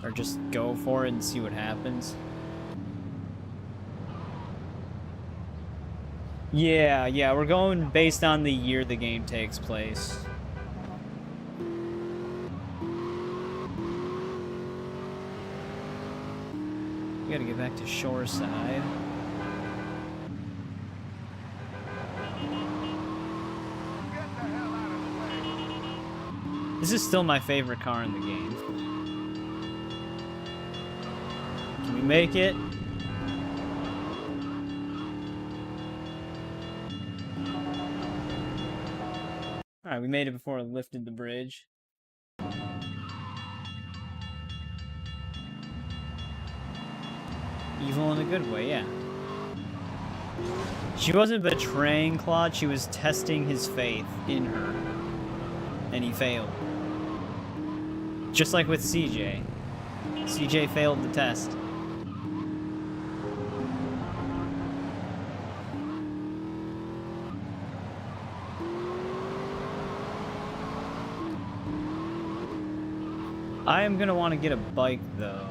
Or just go for it and see what happens. Yeah, we're going based on the year the game takes place. We gotta get back to Shoreside. This is still my favorite car in the game. Can we make it? Alright, we made it before it lifted the bridge. Evil in a good way, yeah. She wasn't betraying Claude, she was testing his faith in her. And he failed. Just like with CJ. CJ failed the test. I am gonna want to get a bike though.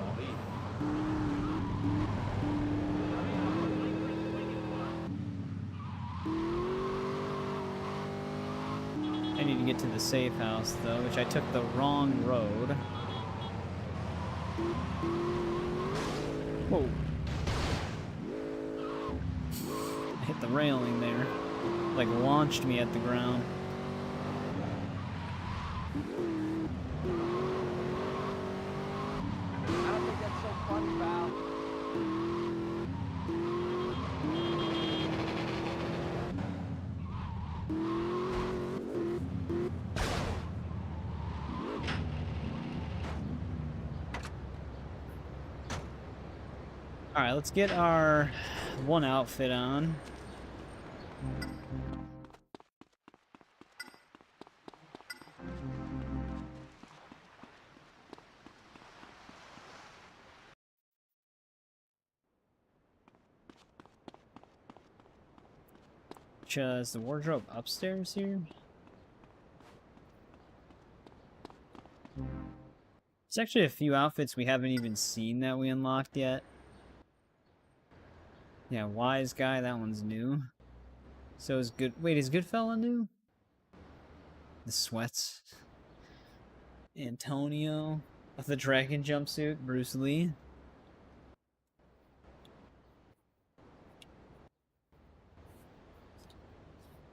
I need to get to the safe house though, which I took the wrong road. Whoa. I hit the railing there. Like launched me at the ground. I don't think that's so funny, pal. Alright, let's get our one outfit on. Is the wardrobe upstairs here? There's actually a few outfits we haven't even seen that we unlocked yet. Yeah, Wise Guy, that one's new. So is Good... Wait, is Goodfella new? The sweats. Antonio. Of the dragon jumpsuit, Bruce Lee.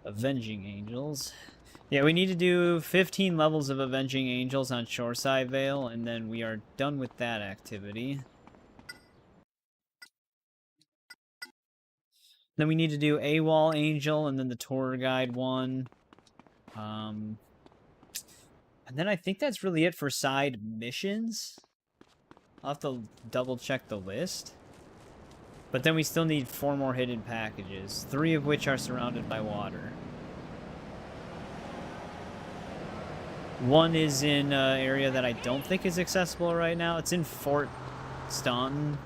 Avenging Angels. Yeah, we need to do 15 levels of Avenging Angels on Shoreside Vale, and then we are done with that activity. Then we need to do AWOL Angel, and then the tour guide one. And then I think that's really it for side missions. I'll have to double check the list. But then we still need 4 more hidden packages, 3 of which are surrounded by water. One is in an area that I don't think is accessible right now. It's in Fort Staunton.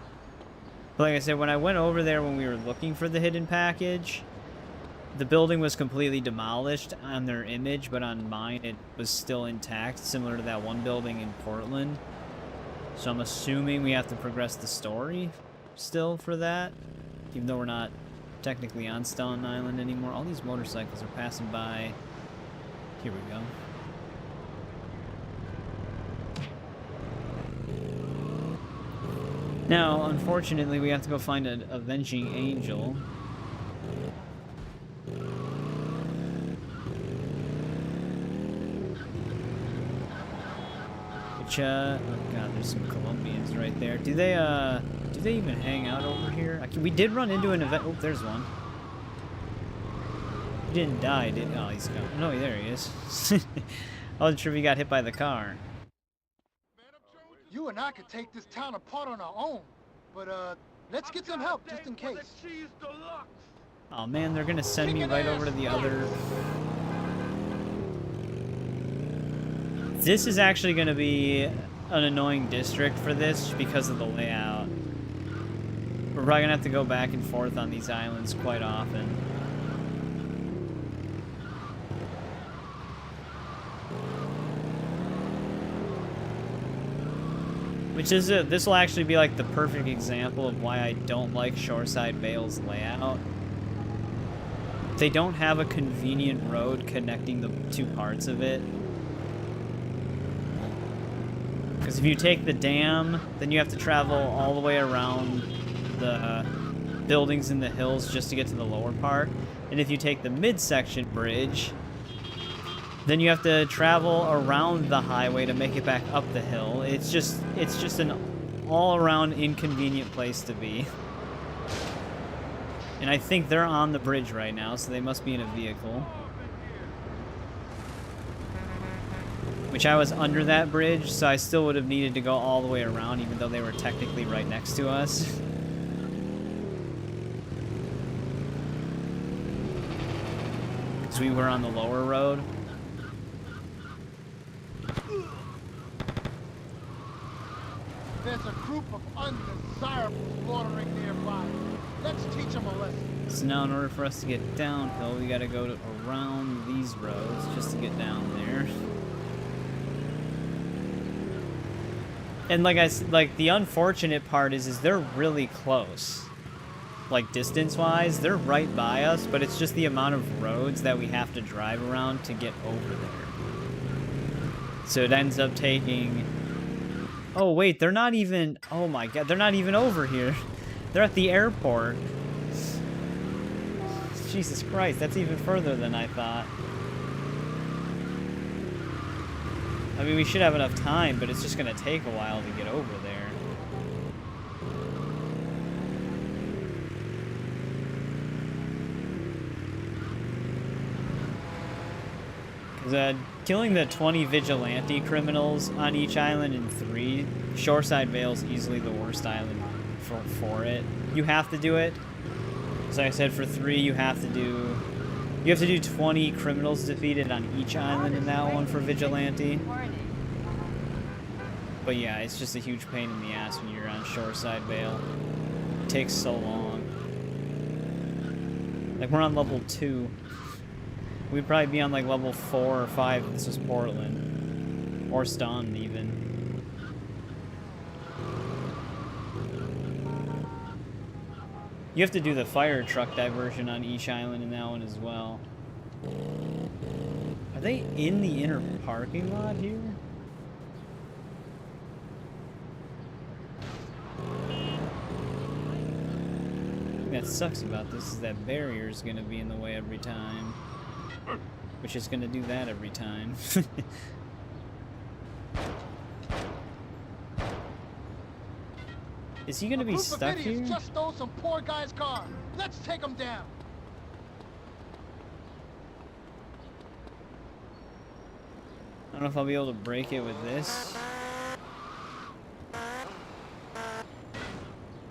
But like I said, when I went over there when we were looking for the hidden package, the building was completely demolished on their image, but on mine it was still intact, similar to that one building in Portland. So I'm assuming we have to progress the story still for that, even though we're not technically on Staunton Island anymore. All these motorcycles are passing by. Here we go. Now, unfortunately, we have to go find an Avenging Angel. Which, oh god, there's some Colombians right there. Do they even hang out over here? We did run into an event. Oh, there's one. He didn't die, did he? Oh, he's gone. No, there he is. I wasn't sure if he got hit by the car. You and I could take this town apart on our own, but Let's get some help just in case. Oh man, they're gonna send me right over to the other. This is actually gonna be an annoying district for this because of the layout. We're probably gonna have to go back and forth on these islands quite often. Which is this will actually be like the perfect example of why I don't like Shoreside Vale's layout. They don't have a convenient road connecting the two parts of it. Because if you take the dam, then you have to travel all the way around the buildings in the hills just to get to the lower part. And if you take the midsection bridge, then you have to travel around the highway to make it back up the hill. It's just an all-around inconvenient place to be. And I think they're on the bridge right now, so they must be in a vehicle. Which I was under that bridge, so I still would have needed to go all the way around, even though they were technically right next to us. Because we were on the lower road. There's a group of undesirables loitering nearby. Let's teach them a lesson. So now in order for us to get downhill, we gotta go around these roads just to get down there. And like the unfortunate part is they're really close. Like distance-wise, they're right by us, but it's just the amount of roads that we have to drive around to get over there. So it ends up taking... Oh wait, they're not even... Oh my god, they're not even over here. They're at the airport. Jesus Christ, that's even further than I thought. I mean, we should have enough time, but it's just gonna take a while to get over there. Because killing the 20 vigilante criminals on each island in 3, Shoreside Vale's easily the worst island for it. You have to do it. So like I said, for 3, you have to do 20 criminals defeated on each island in that one for vigilante. But yeah, it's just a huge pain in the ass when you're on Shoreside Vale. It takes so long. Like, we're on level 2. We'd probably be on like level 4 or 5 if this was Portland. Or Staunton even. You have to do the fire truck diversion on each island in that one as well. Are they in the inner parking lot here? The thing that sucks about this is that barrier is going to be in the way every time. Which is going to do that every time. Is he going to be stuck here? Just stole some poor guy's car. Let's take him down. I don't know if I'll be able to break it with this.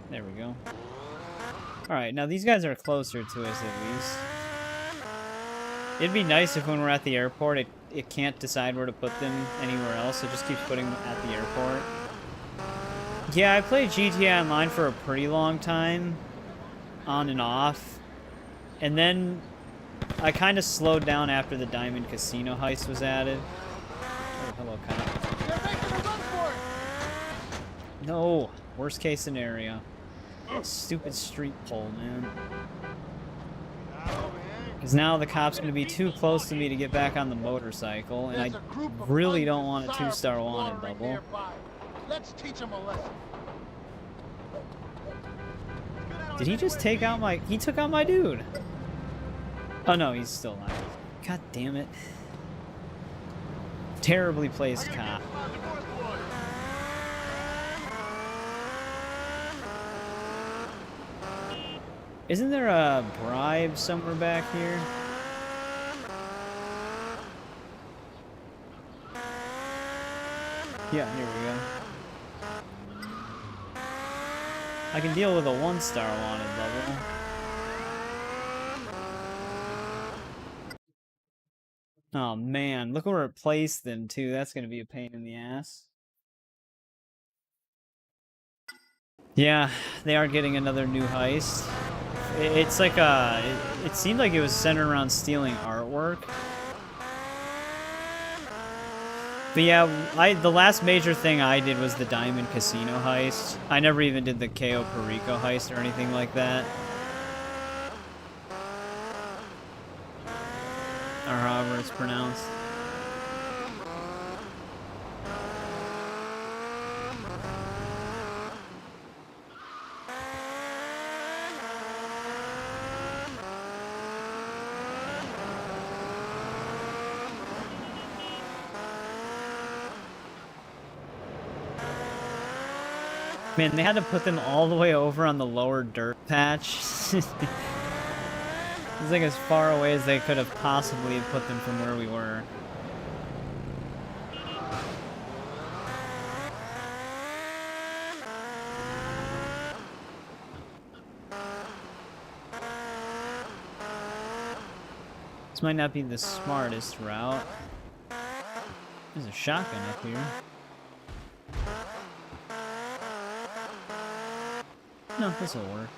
There we go. Alright, now these guys are closer to us at least. It'd be nice if when we're at the airport, it can't decide where to put them anywhere else. It just keeps putting them at the airport. Yeah, I played GTA Online for a pretty long time. On and off. And then I kind of slowed down after the Diamond Casino heist was added. Oh, hello, cop. They're making a run for it. No. Worst case scenario. Stupid street pole, man. Because now the cop's going to be too close to me to get back on the motorcycle, and I really don't want a 2-star wanted bubble. Let's teach him a lesson. Did he just take out my... He took out my dude. Oh no, he's still alive. God damn it. Terribly placed cop. Isn't there a bribe somewhere back here? Yeah, here we go. I can deal with a 1-star wanted level. Oh man, look where it placed them too. That's gonna be a pain in the ass. Yeah, they are getting another new heist. It's like it seemed like it was centered around stealing artwork. But yeah, the last major thing I did was the Diamond Casino heist. I never even did the Cayo Perico heist or anything like that. Or however it's pronounced. Man, they had to put them all the way over on the lower dirt patch. It's like as far away as they could have possibly put them from where we were. This might not be the smartest route. There's a shotgun up here. No, this'll work.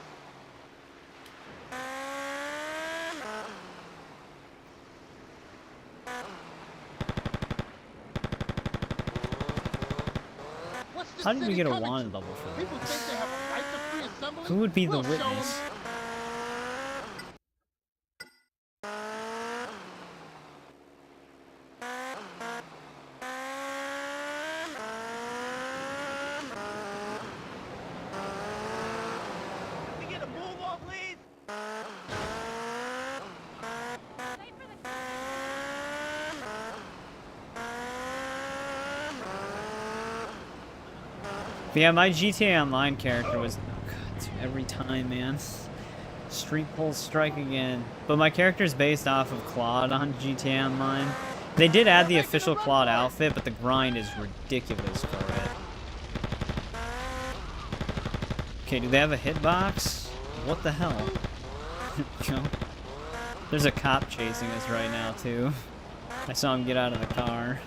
How did we get a wanted level for People this? think they have a right to free assembly? Who would be the We'll show 'em. witness? Can we get a move on, please? But yeah, my GTA Online character was... Oh God, every time, man. Street pulls strike again. But my character's based off of Claude on GTA Online. They did add the official Claude outfit, but the grind is ridiculous for it. Okay, do they have a hitbox? What the hell? Go. There's a cop chasing us right now, too. I saw him get out of the car.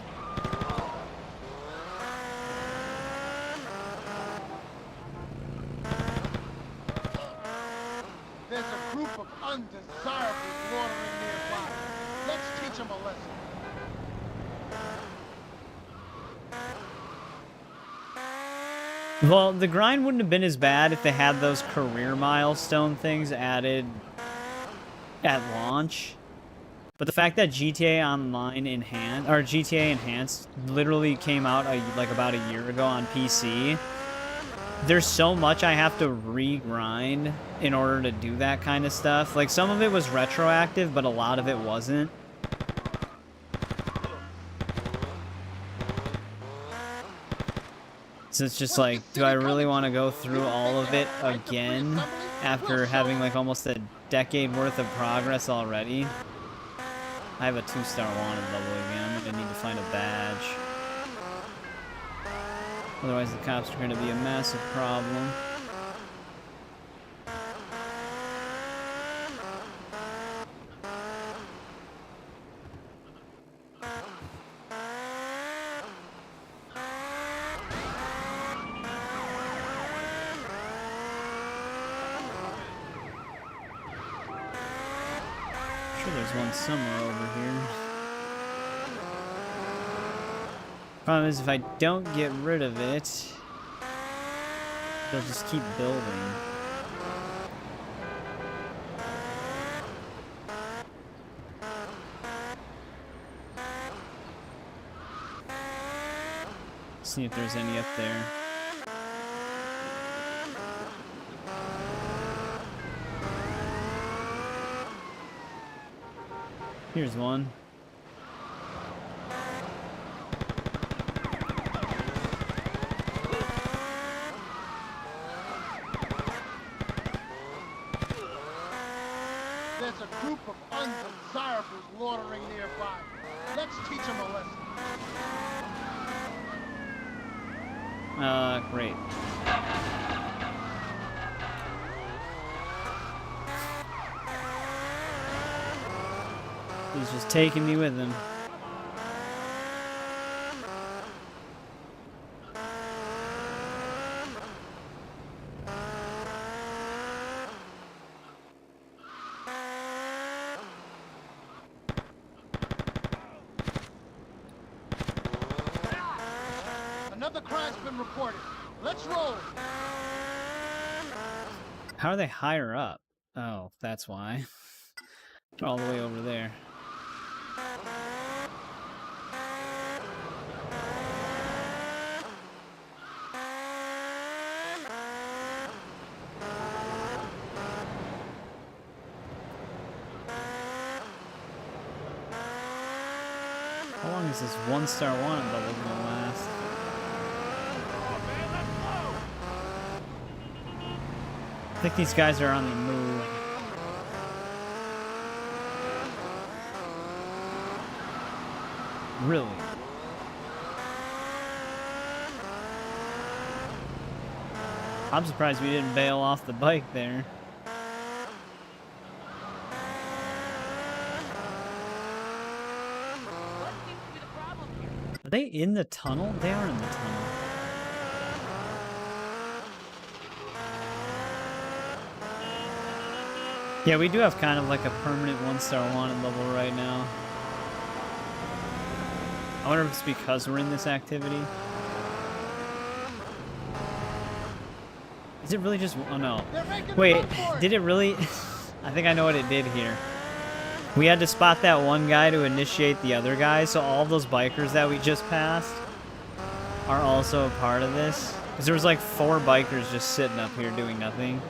There's a group of undesirables loitering nearby. Let's teach them a lesson. Well, the grind wouldn't have been as bad if they had those career milestone things added at launch. But the fact that GTA Online Enhanced, or GTA Enhanced, literally came out like about a year ago on PC, there's so much I have to re-grind in order to do that kind of stuff. Like, some of it was retroactive, but a lot of it wasn't. So it's just like, do I really want to go through all of it again after having like almost a decade worth of progress already? I have a 2-star wanted level again. I'm gonna need to find a badge. Otherwise the cops are gonna be a massive problem. There's one somewhere over here. Problem is, if I don't get rid of it, they'll just keep building. See if there's any up there. Here's one. There's a group of undesirables loitering nearby. Let's teach them a lesson. Great. He's just taking me with him. Another crime's been reported. Let's roll. How are they higher up? Oh, that's why. They're all the way over there. How long is this 1-star wanted bubble gonna last? I think these guys are on the move. Really? I'm surprised we didn't bail off the bike there. Are they in the tunnel? They are in the tunnel. Yeah, we do have kind of like a permanent 1-star wanted level right now. I wonder if it's because we're in this activity. Is it really just... Oh, no. Wait, did it really... I think I know what it did here. We had to spot that one guy to initiate the other guy, so all those bikers that we just passed are also a part of this. Because there was like 4 bikers just sitting up here doing nothing.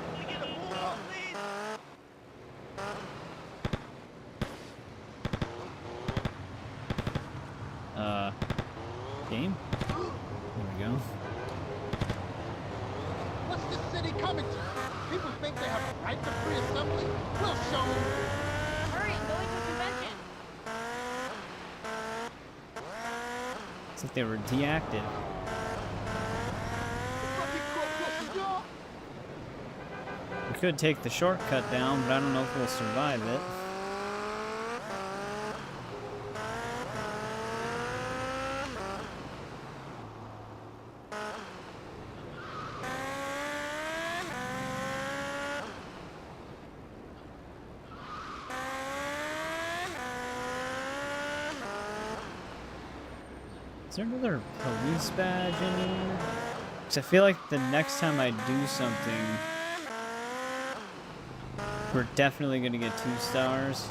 Game? There we go. What's this city coming to? People think they have a right to free assembly? We'll show them. Hurry, I'm going to a convention. It's like they were deactive. We could take the shortcut down, but I don't know if we'll survive it. Is there another police badge in here? Because I feel like the next time I do something, we're definitely going to get 2 stars.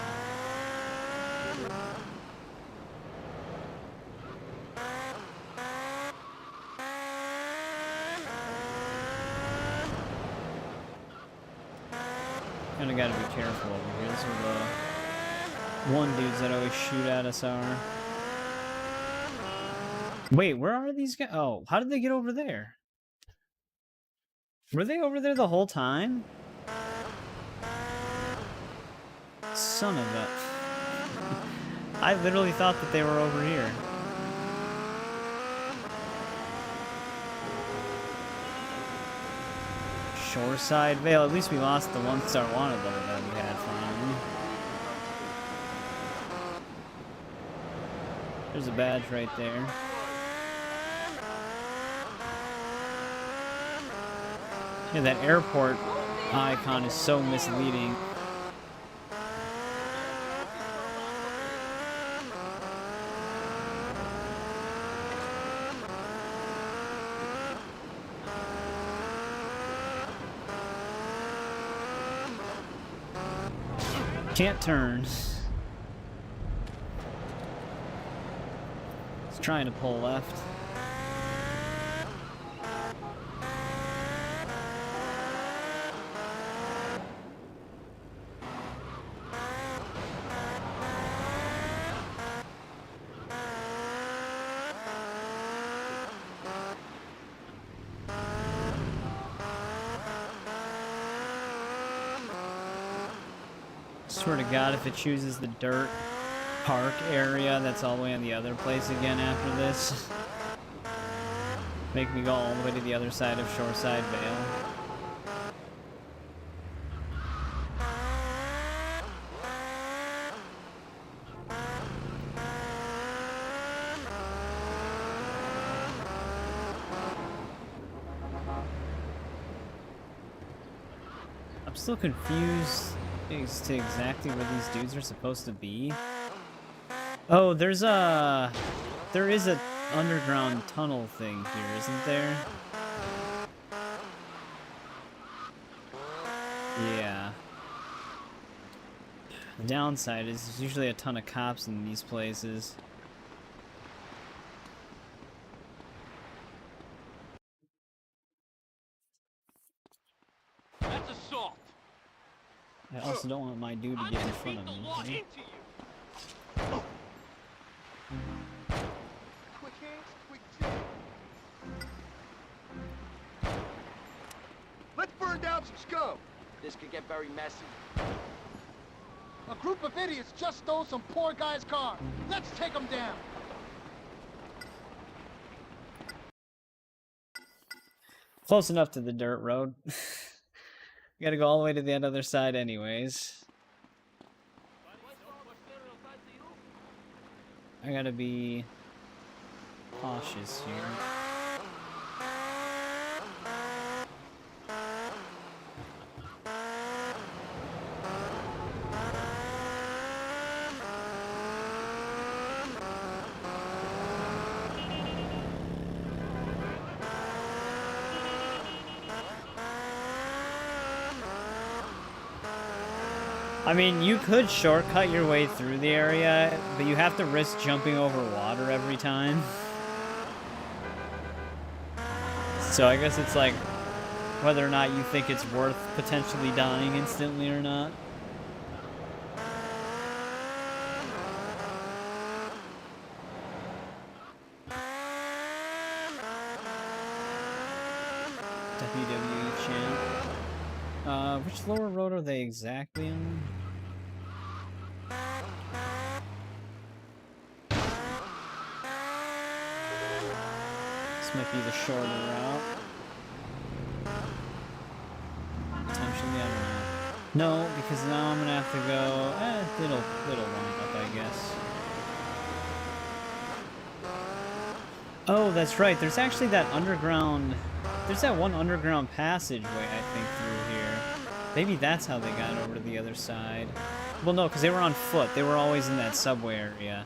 Kinda gotta be careful over here. This is where the one dudes that always shoot at us are. Wait, where are these guys? Oh, how did they get over there? Were they over there the whole time? Son of a... I literally thought that they were over here. Shoreside Vale. At least we lost the 1-star wanted level that we had finally. There's a badge right there. Yeah, that airport icon is so misleading. Can't turn. It's trying to pull left. Swear to God, if it chooses the dirt park area, that's all the way on the other place again after this. Make me go all the way to the other side of Shoreside Vale. still confused as to exactly where these dudes are supposed to be. Oh, there is a underground tunnel thing here, isn't there? Yeah. The downside is there's usually a ton of cops in these places. That's assault. I also don't want my dude to get in front of me. Quick hands, quick jam. Let's burn down some scum. This could get very messy. A group of idiots just stole some poor guy's car. Let's take them down. Close enough to the dirt road. We gotta go all the way to the other side anyways. I gotta be cautious here. I mean, you could shortcut your way through the area, but you have to risk jumping over water every time. So I guess it's like whether or not you think it's worth potentially dying instantly or not. WWE champ. Which lower road are they exactly on? This might be the shorter route. Potentially, I don't know. No, because now I'm gonna have to go. It'll line up, I guess. Oh, that's right. There's actually that underground. There's that one underground passageway, I think, through here. Maybe that's how they got over to the other side. Well, no, because they were on foot. They were always in that subway area.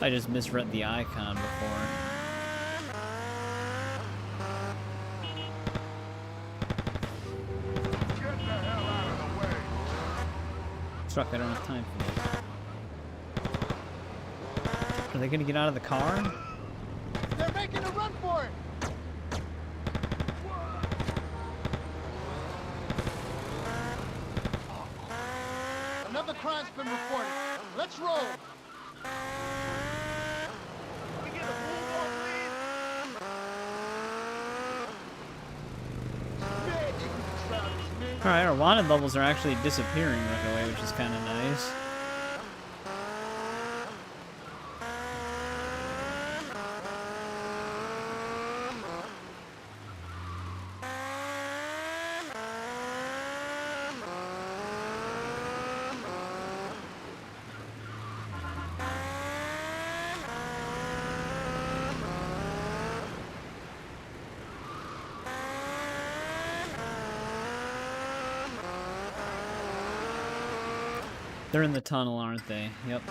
I just misread the icon before. Get the hell out of the way. Truck, I don't have time for this. Are they gonna get out of the car? They're making a run for it. Another crime's been reported. Let's roll. We get a move on, please. Alright, our wanted levels are actually disappearing right away, which is kind of nice. They're in the tunnel, aren't they? Yep.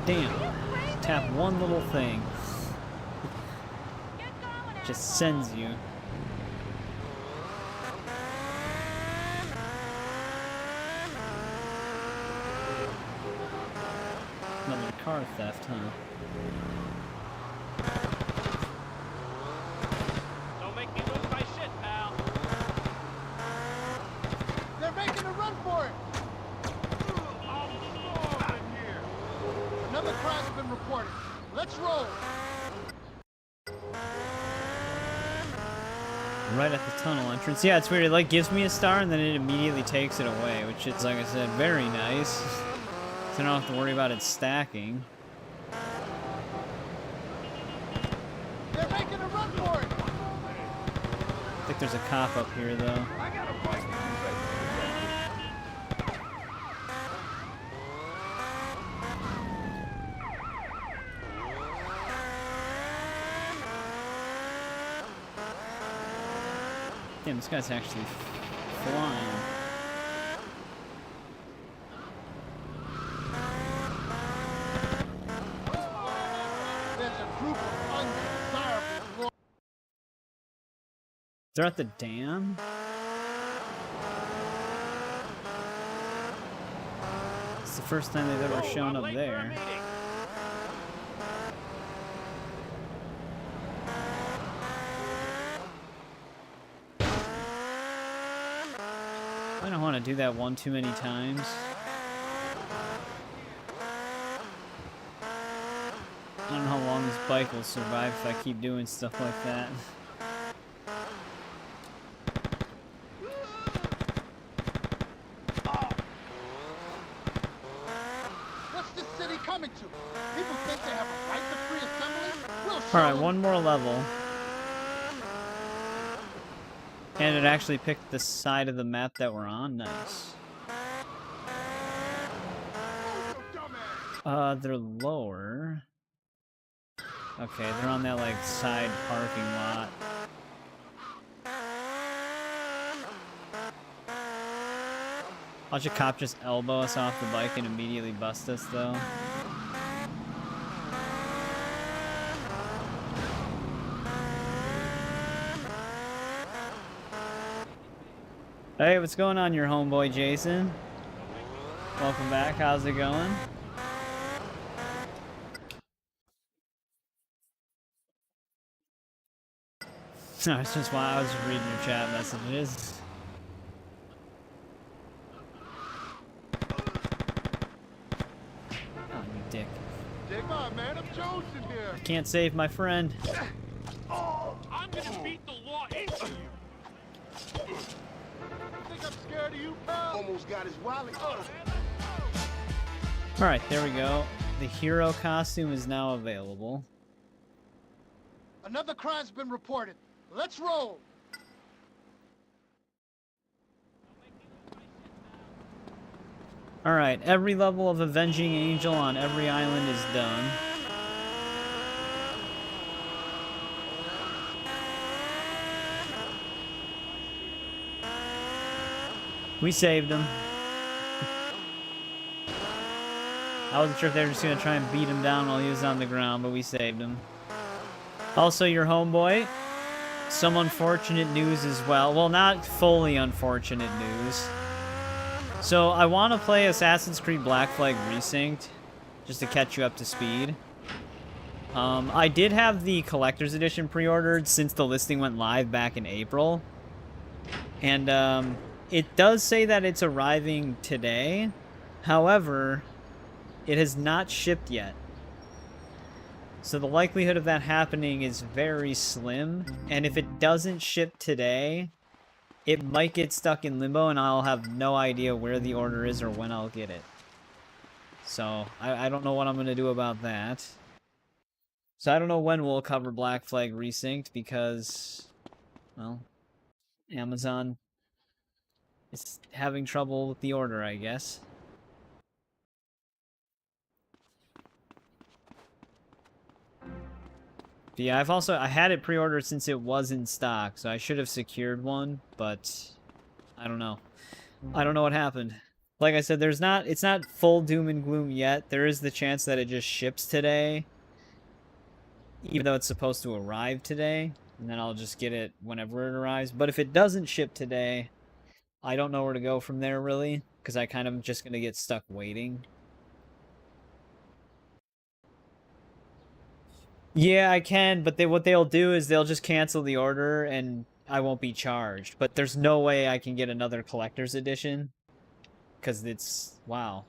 Damn. Just tap one little thing. Just sends you. Another car theft, huh? Don't make me lose my shit, pal. They're making a run for it. Another crime's been reported. Let's roll. Right at the tunnel entrance. Yeah, it's weird. It like gives me a star and then it immediately takes it away, which is, like I said, very nice. So I don't have to worry about it stacking. They're making a run for it. The there's a cop up here, though. Damn, this guy's actually flying. There's a group of undesirable. They're at the dam? It's the first time they've ever shown up there. I don't want to do that one too many times. I don't know how long this bike will survive if I keep doing stuff like that. What's this city coming to? People think they have a right to free assembly? We'll show Alright, them. one more level. And it actually picked the side of the map that we're on. Nice. They're lower. Okay, they're on that, like, side parking lot. Watch a cop just elbow us off the bike and immediately bust us, though. Hey, what's going on, your homeboy Jason? Welcome back, how's it going? No, it's just why I was reading your chat messages. Oh, you dick. Come on, man, I'm chosen here. I can't save my friend. I'm gonna beat the law into you. You think I'm scared of you, pal? Almost got his wallet. Alright, there we go. The hero costume is now available. Another crime's been reported. Let's roll. Alright, every level of Avenging Angel on every island is done. We saved him. I wasn't sure if they were just gonna try and beat him down while he was on the ground, but we saved him. Also, your homeboy, some unfortunate news as well. Well, not fully unfortunate news. So, I want to play Assassin's Creed Black Flag Resynced, just to catch you up to speed. I did have the Collector's Edition pre-ordered since the listing went live back in April. And, it does say that it's arriving today. However, it has not shipped yet. So the likelihood of that happening is very slim. And if it doesn't ship today, it might get stuck in limbo and I'll have no idea where the order is or when I'll get it. So I don't know what I'm going to do about that. So I don't know when we'll cover Black Flag Resynced because, well, Amazon is having trouble with the order, I guess. But yeah, I had it pre-ordered since it was in stock, so I should have secured one, but I don't know. I don't know what happened. Like I said, it's not full doom and gloom yet. There is the chance that it just ships today, even though it's supposed to arrive today, and then I'll just get it whenever it arrives. But if it doesn't ship today, I don't know where to go from there, really, because I kind of just going to get stuck waiting. Yeah, I can, but what they'll do is they'll just cancel the order and I won't be charged. But there's no way I can get another collector's edition because it's wow.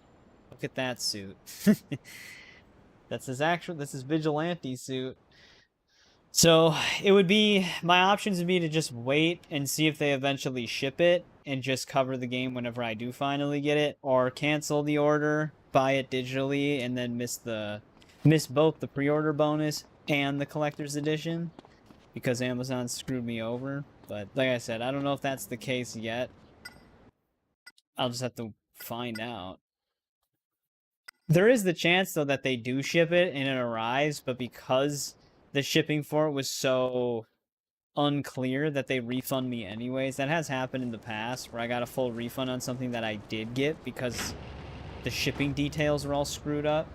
Look at that suit. This is Vigilante suit. So, it would be my options would be to just wait and see if they eventually ship it and just cover the game whenever I do finally get it, or cancel the order, buy it digitally and then miss both the pre-order bonus and the collector's edition because Amazon screwed me over. But like I said, I don't know if that's the case yet. I'll just have to find out. There is the chance, though, that they do ship it and it arrives, but because the shipping for it was so unclear that they refund me anyways. That has happened in the past where I got a full refund on something that I did get because the shipping details were all screwed up.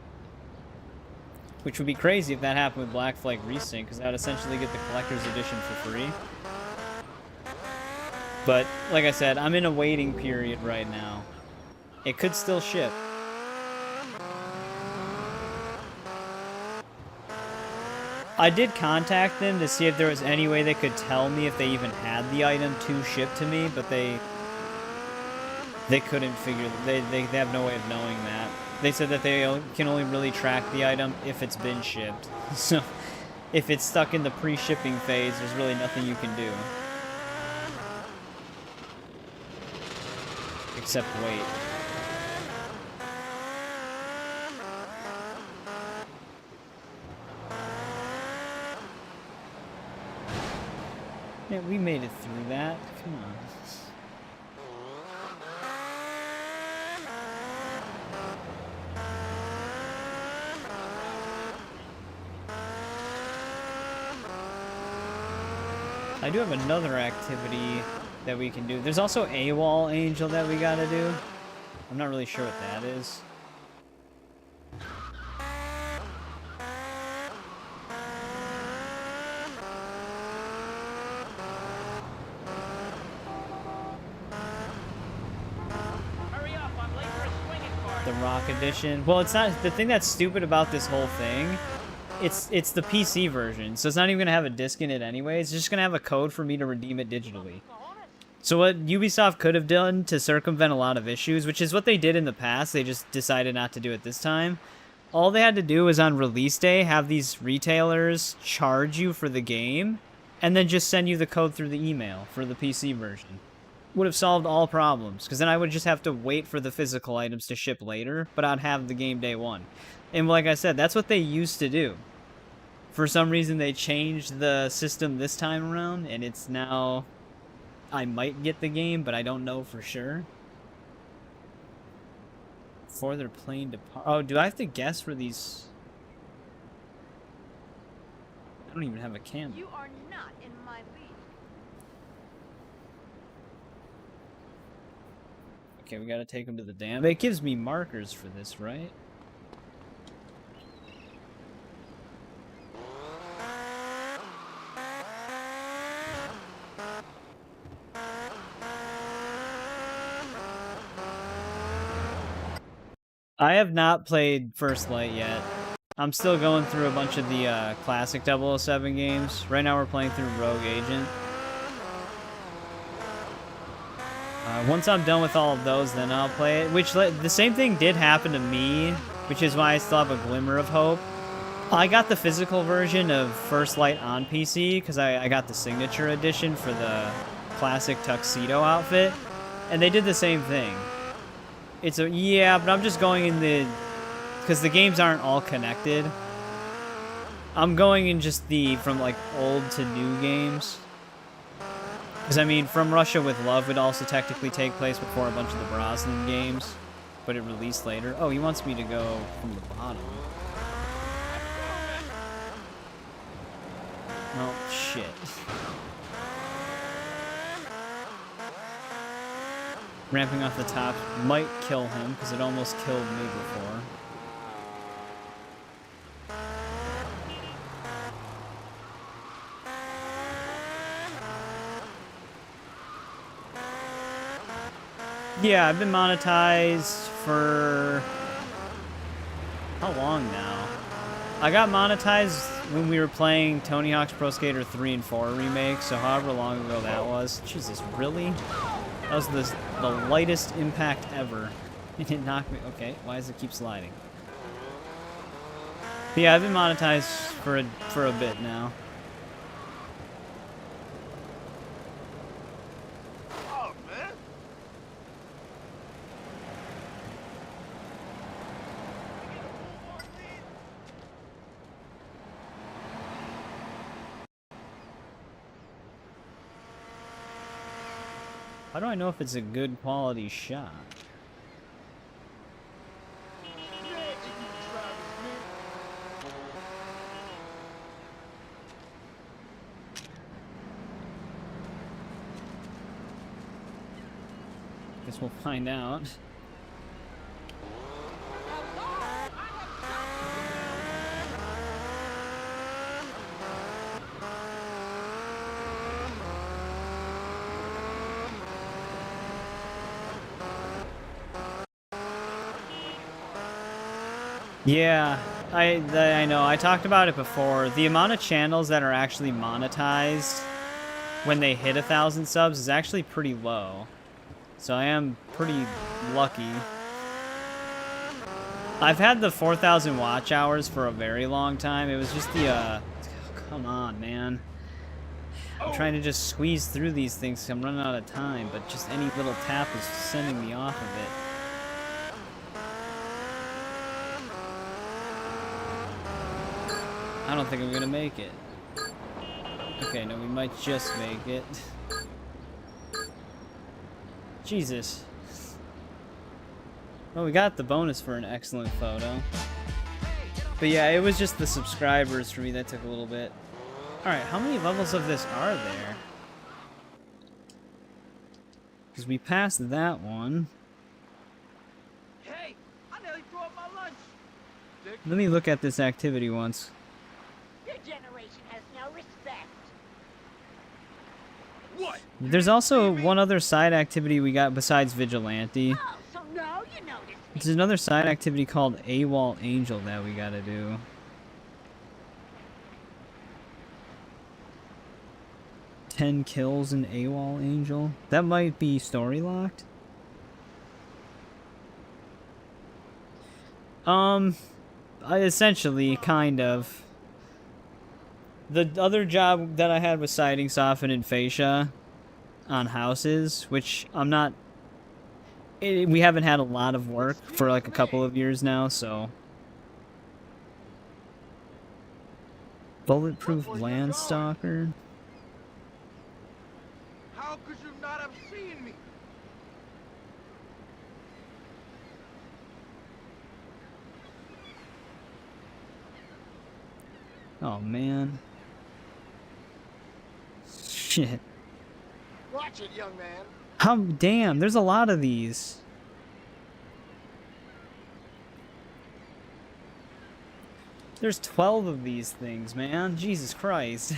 Which would be crazy if that happened with Black Flag Resync, because I would essentially get the collector's edition for free. But, like I said, I'm in a waiting period right now. It could still ship. I did contact them to see if there was any way they could tell me if they even had the item to ship to me, but they couldn't figure, they have no way of knowing that. They said that they can only really track the item if it's been shipped. So, if it's stuck in the pre-shipping phase, there's really nothing you can do. Except wait. Yeah, we made it through that. Come on. I do have another activity that we can do. There's also AWOL Angel that we gotta do. I'm not really sure what that is. The Rock Edition. Well, it's not the thing that's stupid about this whole thing. It's the PC version, so it's not even gonna have a disc in it anyway. It's just gonna have a code for me to redeem it digitally. So what Ubisoft could have done to circumvent a lot of issues, which is what they did in the past, they just decided not to do it this time. All they had to do was on release day have these retailers charge you for the game, and then just send you the code through the email for the PC version. Would have solved all problems, because then I would just have to wait for the physical items to ship later, but I'd have the game day one. And like I said, that's what they used to do. For some reason, they changed the system this time around, and it's now... I might get the game, but I don't know for sure. Before their plane depart... Oh, do I have to guess for these... I don't even have a camera. You are not in my league. Okay, we gotta take them to the dam. It gives me markers for this, right? I have not played First Light yet. I'm still going through a bunch of the classic 007 games. Right now we're playing through Rogue Agent. Once I'm done with all of those, then I'll play it. Which, the same thing did happen to me, which is why I still have a glimmer of hope. I got the physical version of First Light on PC, because I got the signature edition for the classic tuxedo outfit. And they did the same thing. It's a, yeah, but I'm just going in the, because the games aren't all connected. I'm going in just the, from like old to new games. Because I mean, From Russia with Love would also technically take place before a bunch of the Brosnan games, but it released later. Oh, he wants me to go from the bottom. Oh, shit. Ramping off the top might kill him, because it almost killed me before. Yeah, I've been monetized for... how long now? I got monetized when we were playing Tony Hawk's Pro Skater 3 and 4 remake, so however long ago that was. Jesus, really? That was the lightest impact ever. It didn't knock me. Okay, why does it keep sliding? But yeah, I've been monetized for a bit now. Oh, man. How do I know if it's a good quality shot? Guess we'll find out. Yeah, I know. I talked about it before. The amount of channels that are actually monetized when they hit 1,000 subs is actually pretty low. So I am pretty lucky. I've had the 4,000 watch hours for a very long time. It was just the, oh, come on, man. I'm trying to just squeeze through these things 'cause I'm running out of time, but just any little tap is sending me off of it. I don't think I'm gonna make it. Okay, no, we might just make it. Jesus. Well, we got the bonus for an excellent photo. But yeah, it was just the subscribers for me that took a little bit. Alright, how many levels of this are there? Because we passed that one. Hey, I nearly threw up my lunch. Let me look at this activity once. Your generation has no respect. What? There's also one other side activity we got besides Vigilante. Oh, so no, you noticed me. There's another side activity called AWOL Angel that we gotta do. "10 kills in AWOL Angel." That might be story locked. Essentially, kind of. The other job that I had was siding soffit and fascia on houses, which I'm not... we haven't had a lot of work for like a couple of years now, so... Bulletproof Landstalker? How could you not have seen me? Oh, man. Shit. Watch it, young man. How... damn, there's a lot of these. There's 12 of these things, man. Jesus Christ.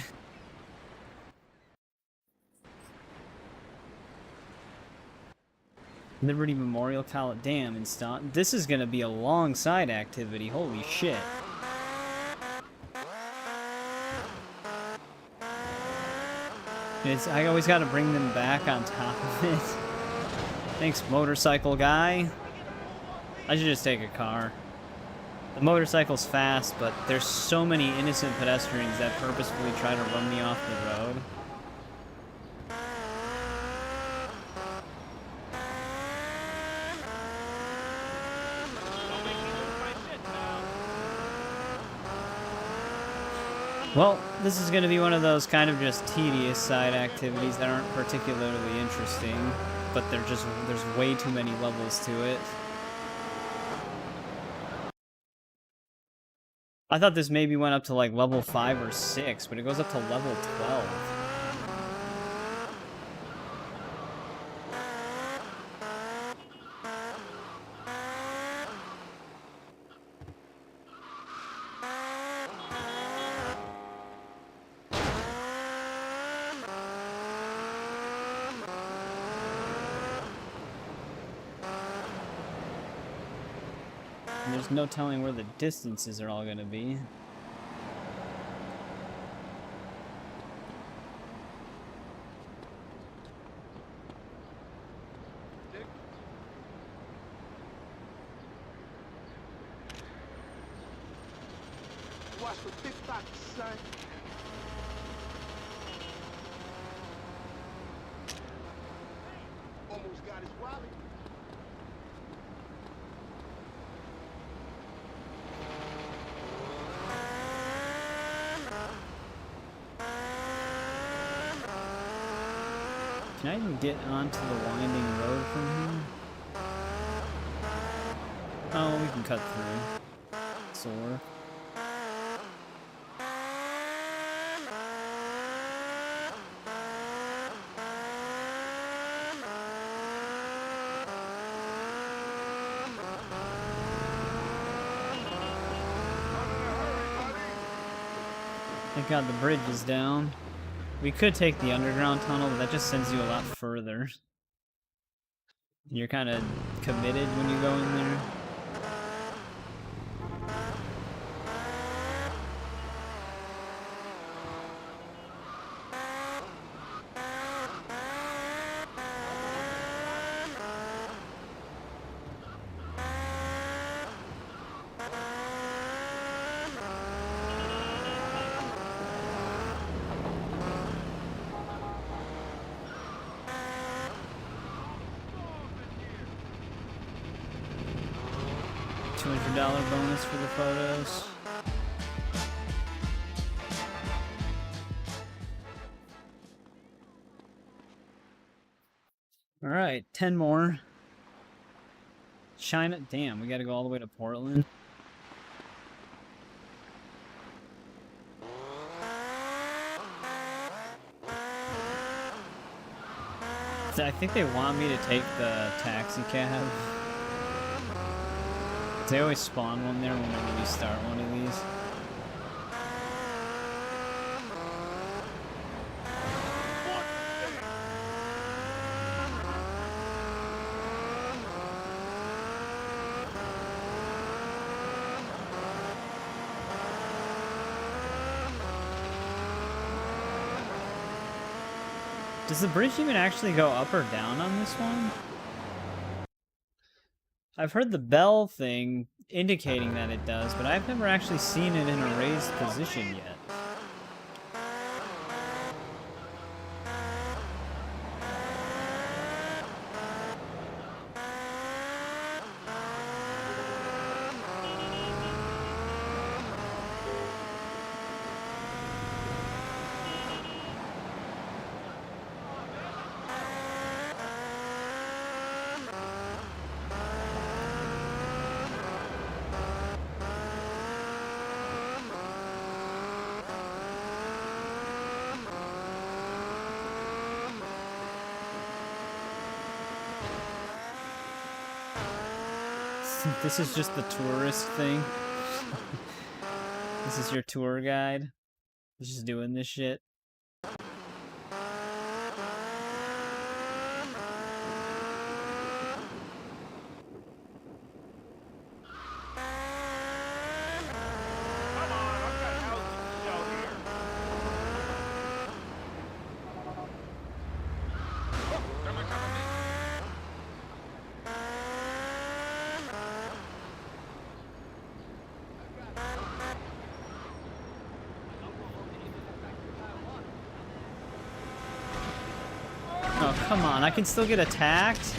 Liberty Memorial College. Damn, instant. This is gonna be a long side activity. Holy shit. I always gotta bring them back on top of it. Thanks, motorcycle guy. I should just take a car. The motorcycle's fast, but there's so many innocent pedestrians that purposefully try to run me off the road. Well, this is going to be one of those kind of just tedious side activities that aren't particularly interesting, but there's way too many levels to it. I thought this maybe went up to like level 5 or 6, but it goes up to level 12. And there's no telling where the distances are all going to be. Watch the TikTok, son. Almost got his wallet. Can I even get onto the winding road from here? Oh, we can cut through. Sore. Thank God the bridge is down. We could take the underground tunnel, but that just sends you a lot further. You're kind of committed when you go in there. $200 bonus for the photos. Alright, 10 more. China. Damn, we gotta go all the way to Portland. I think they want me to take the taxi cab. They always spawn one there whenever you start one of these. Does the bridge even actually go up or down on this one? I've heard the bell thing indicating that it does, but I've never actually seen it in a raised position yet. This is just the tourist thing. This is your tour guide. He's just doing this shit. Oh, come on, I can still get attacked?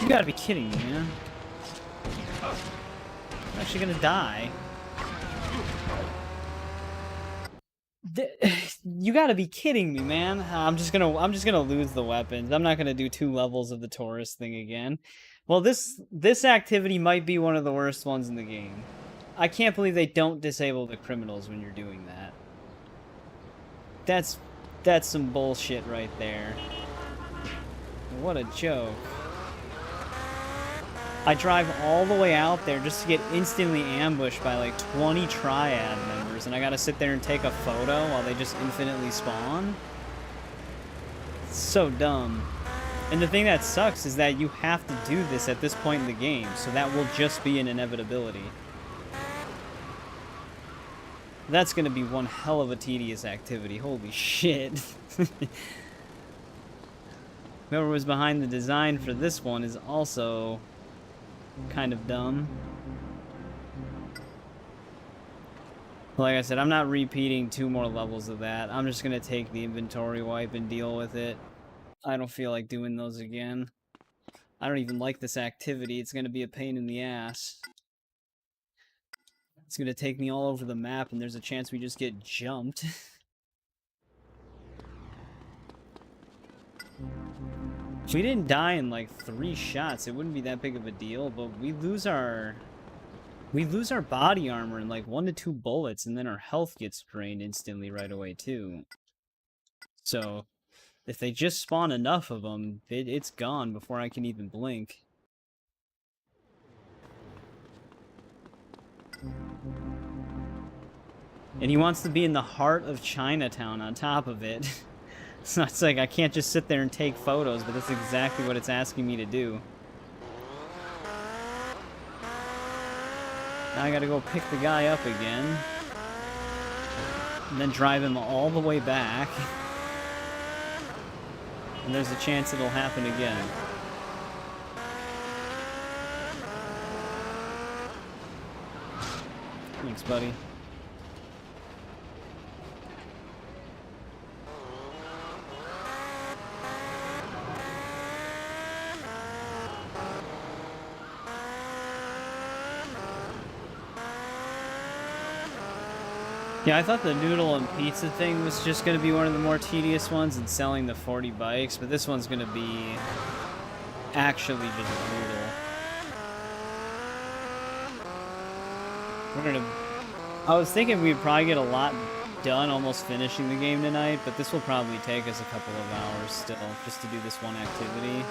You gotta be kidding me, man. I'm actually gonna die. You gotta be kidding me, man. I'm just gonna lose the weapons. I'm not gonna do 2 levels of the tourist thing again. Well, this activity might be one of the worst ones in the game. I can't believe they don't disable the criminals when you're doing that. That's some bullshit right there. What a joke. I drive all the way out there just to get instantly ambushed by like 20 triad members, and I gotta sit there and take a photo while they just infinitely spawn? It's so dumb. And the thing that sucks is that you have to do this at this point in the game, so that will just be an inevitability. That's gonna be one hell of a tedious activity. Holy shit. Whoever was behind the design for this one is also kind of dumb. Like I said, I'm not repeating 2 more levels of that. I'm just gonna take the inventory wipe and deal with it. I don't feel like doing those again. I don't even like this activity. It's gonna be a pain in the ass. It's gonna take me all over the map, and there's a chance we just get jumped. If we didn't die in like 3 shots, it wouldn't be that big of a deal, but we lose our body armor in like 1 to 2 bullets, and then our health gets drained instantly right away too. So if they just spawn enough of them, it's gone before I can even blink. And he wants to be in the heart of Chinatown on top of it. So it's like, I can't just sit there and take photos, but that's exactly what it's asking me to do. Now I gotta go pick the guy up again. And then drive him all the way back. And there's a chance it'll happen again. Thanks, buddy. Yeah, I thought the noodle and pizza thing was just going to be one of the more tedious ones and selling the 40 bikes, but this one's going to be actually just brutal. I was thinking we'd probably get a lot done almost finishing the game tonight, but this will probably take us a couple of hours still just to do this one activity.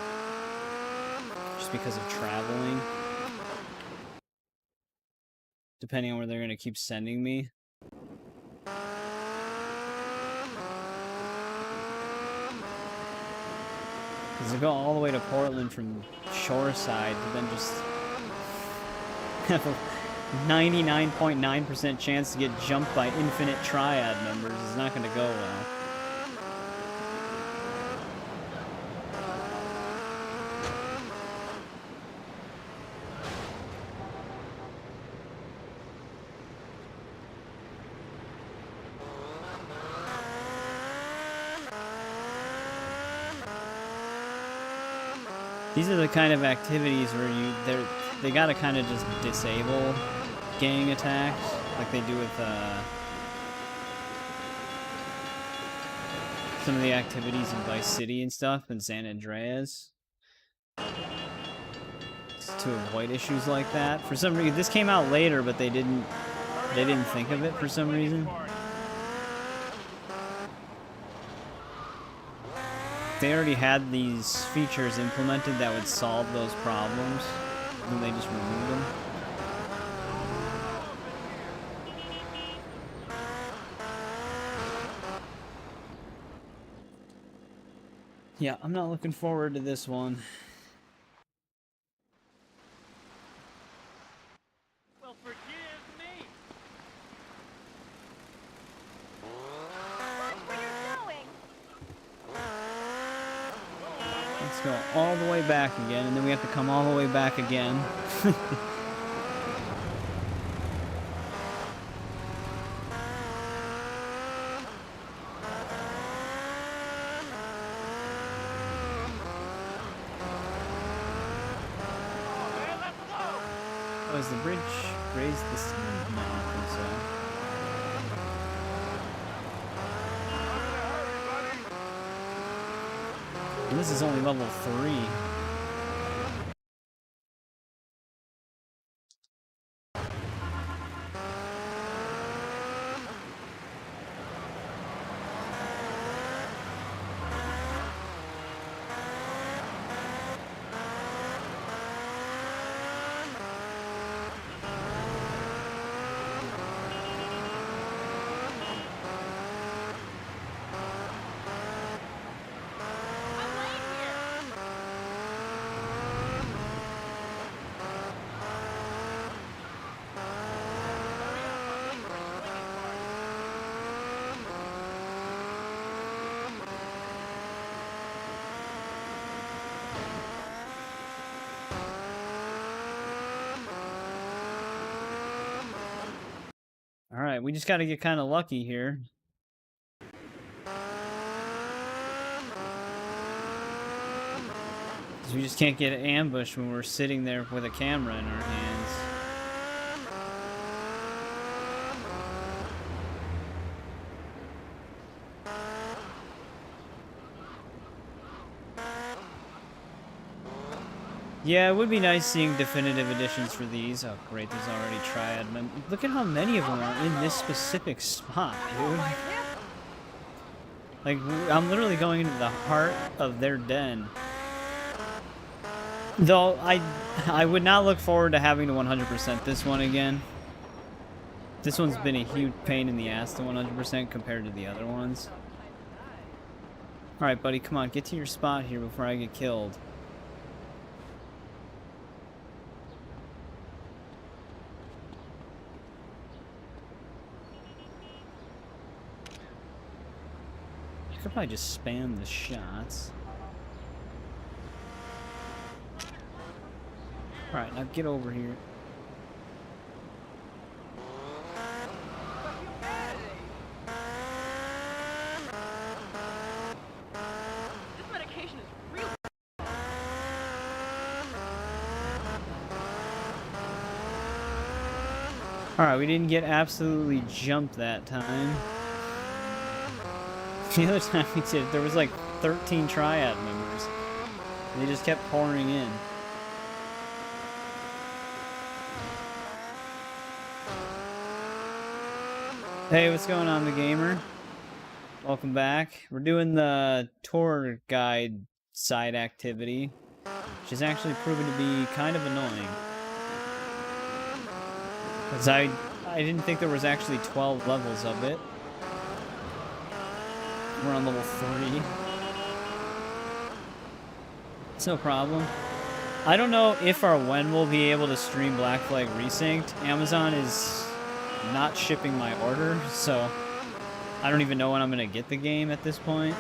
Just because of traveling. Depending on where they're going to keep sending me. Because I go all the way to Portland from Shoreside to then just have a 99.9% chance to get jumped by infinite triad members is not going to go well. These are the kind of activities where they gotta kind of just disable gang attacks, like they do with some of the activities in Vice City and stuff, and San Andreas, to avoid issues like that. For some reason, this came out later, but they didn't think of it for some reason. They already had these features implemented that would solve those problems, and they just removed them. Yeah, I'm not looking forward to this one. Well, forgive me. Watch where you're going. Let's go all the way back again, and then we have to come all the way back again. Oh, is the bridge raised this time? No, I don't think so. And this is only level 3. Alright, we just gotta get kind of lucky here. Because we just can't get ambushed when we're sitting there with a camera in our hands. Yeah, it would be nice seeing definitive editions for these. Oh, great, there's already Triad. Look at how many of them are in this specific spot, dude. Like, I'm literally going into the heart of their den. Though, I would not look forward to having to 100% this one again. This one's been a huge pain in the ass to 100% compared to the other ones. Alright, buddy, come on, get to your spot here before I get killed. I could probably just spam the shots. Alright, now get over here. This medication is real. Alright, we didn't get absolutely jumped that time. The other time we did, there was like 13 Triad members. They just kept pouring in. Hey, what's going on, the gamer? Welcome back. We're doing the tour guide side activity, which is actually proven to be kind of annoying. Because I didn't think there was actually 12 levels of it. We're on level 3. It's no problem. I don't know if or when we'll be able to stream Black Flag Resynced. Amazon is not shipping my order, so I don't even know when I'm gonna get the game at this point.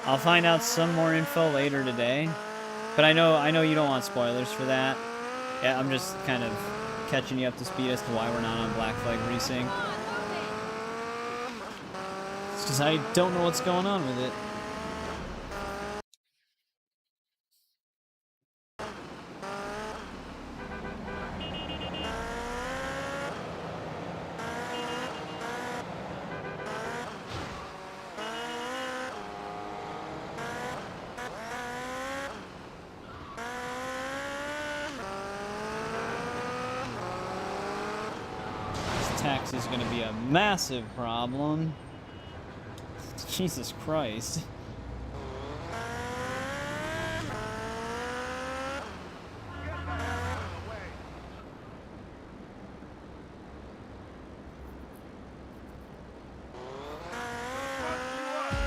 I'll find out some more info later today, but I know you don't want spoilers for that. Yeah, I'm just kind of catching you up to speed as to why we're not on Black Flag Resync. It's because I don't know what's going on with it. Tax is going to be a massive problem. Jesus Christ.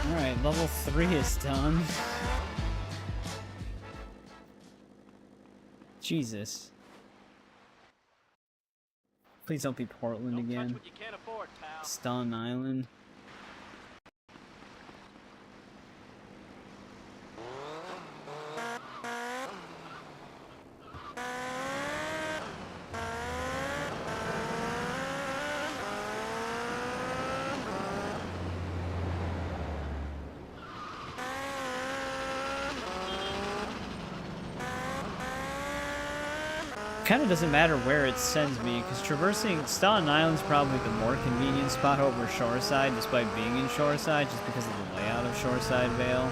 Alright, level 3 is done. Jesus. Please don't be Portland again. Stun Island. Kind of doesn't matter where it sends me, because traversing Staten Island's probably the more convenient spot over Shoreside, despite being in Shoreside, just because of the layout of Shoreside Vale.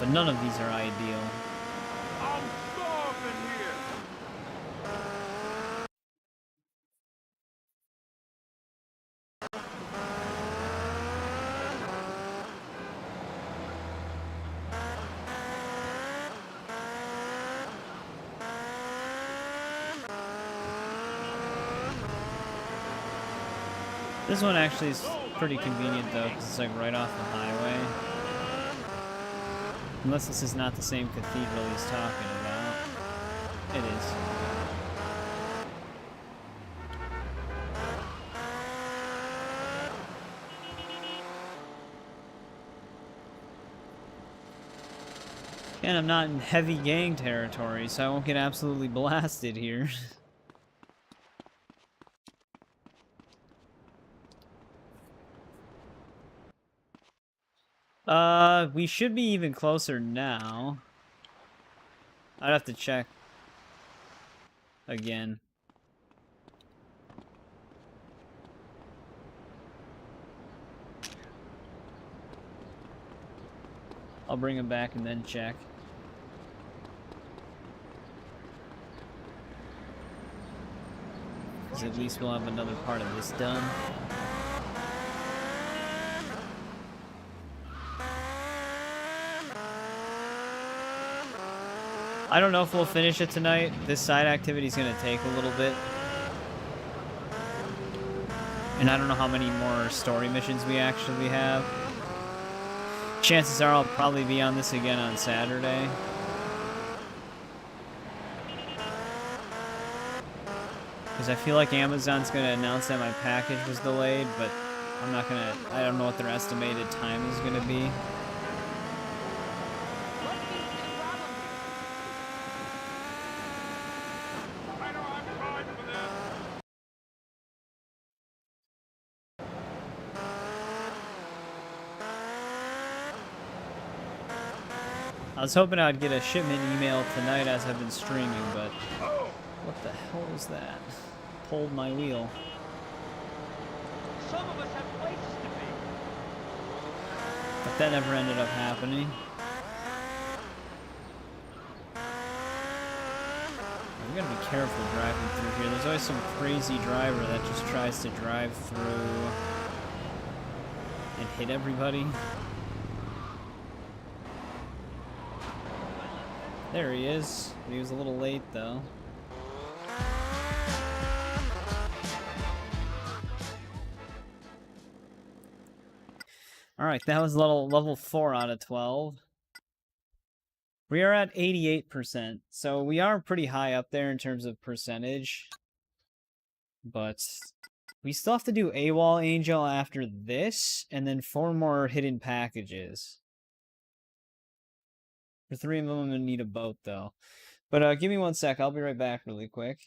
But none of these are ideal. I'm starving here. This one actually is pretty convenient though, because it's like right off the highway. Unless this is not the same cathedral he's talking about. It is. And I'm not in heavy gang territory, so I won't get absolutely blasted here. We should be even closer now. I'd have to check again. I'll bring him back and then check. Because at least we'll have another part of this done. I don't know if we'll finish it tonight. This side activity is going to take a little bit. And I don't know how many more story missions we actually have. Chances are I'll probably be on this again on Saturday. Because I feel like Amazon's going to announce that my package was delayed, but I'm not going to... I don't know what their estimated time is going to be. I was hoping I'd get a shipment email tonight as I've been streaming, but... What the hell was that? Pulled my wheel. Some of us have places to be. But that never ended up happening. We gotta be careful driving through here. There's always some crazy driver that just tries to drive through and hit everybody. There he is. He was a little late though. Alright, that was level 4 out of 12. We are at 88%, so we are pretty high up there in terms of percentage. But we still have to do AWOL Angel after this, and then 4 more hidden packages. For 3 of them, I'm going to need a boat, though. But give me 1 sec, I'll be right back really quick.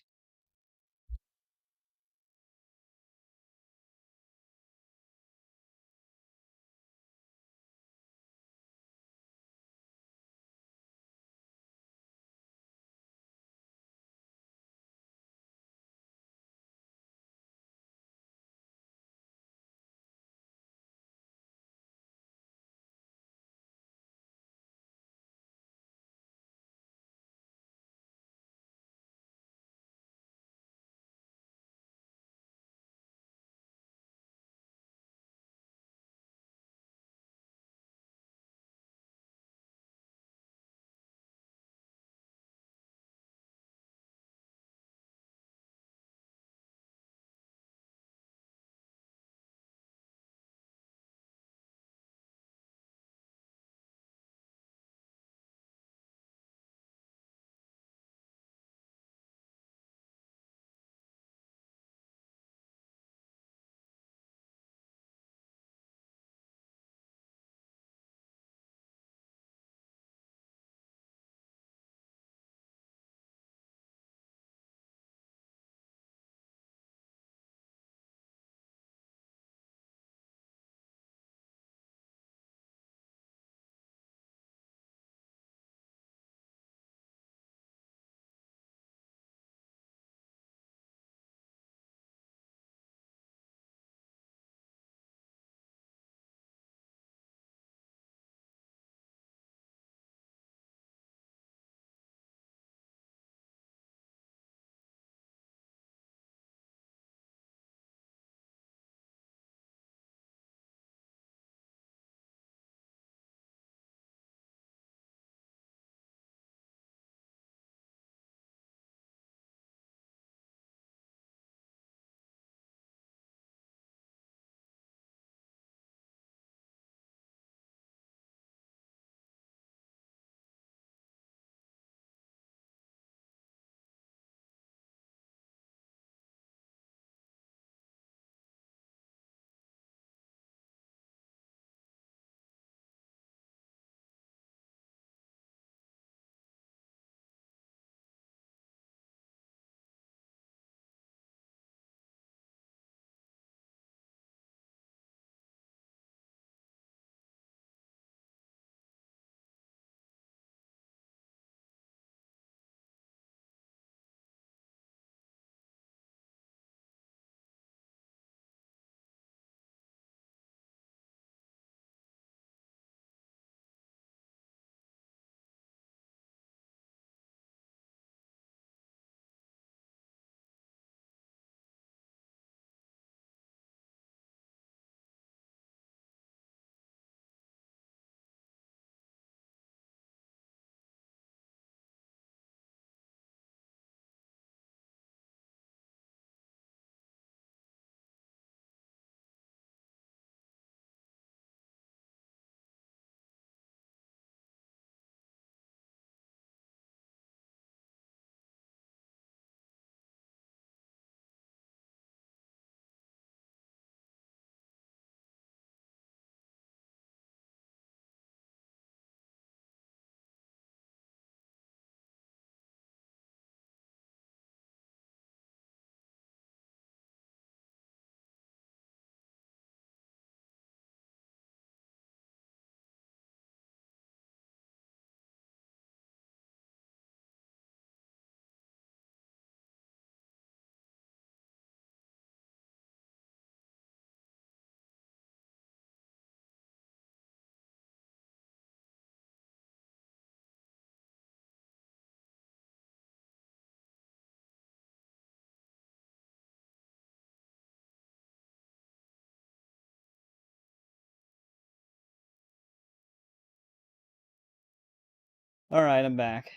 Alright, I'm back.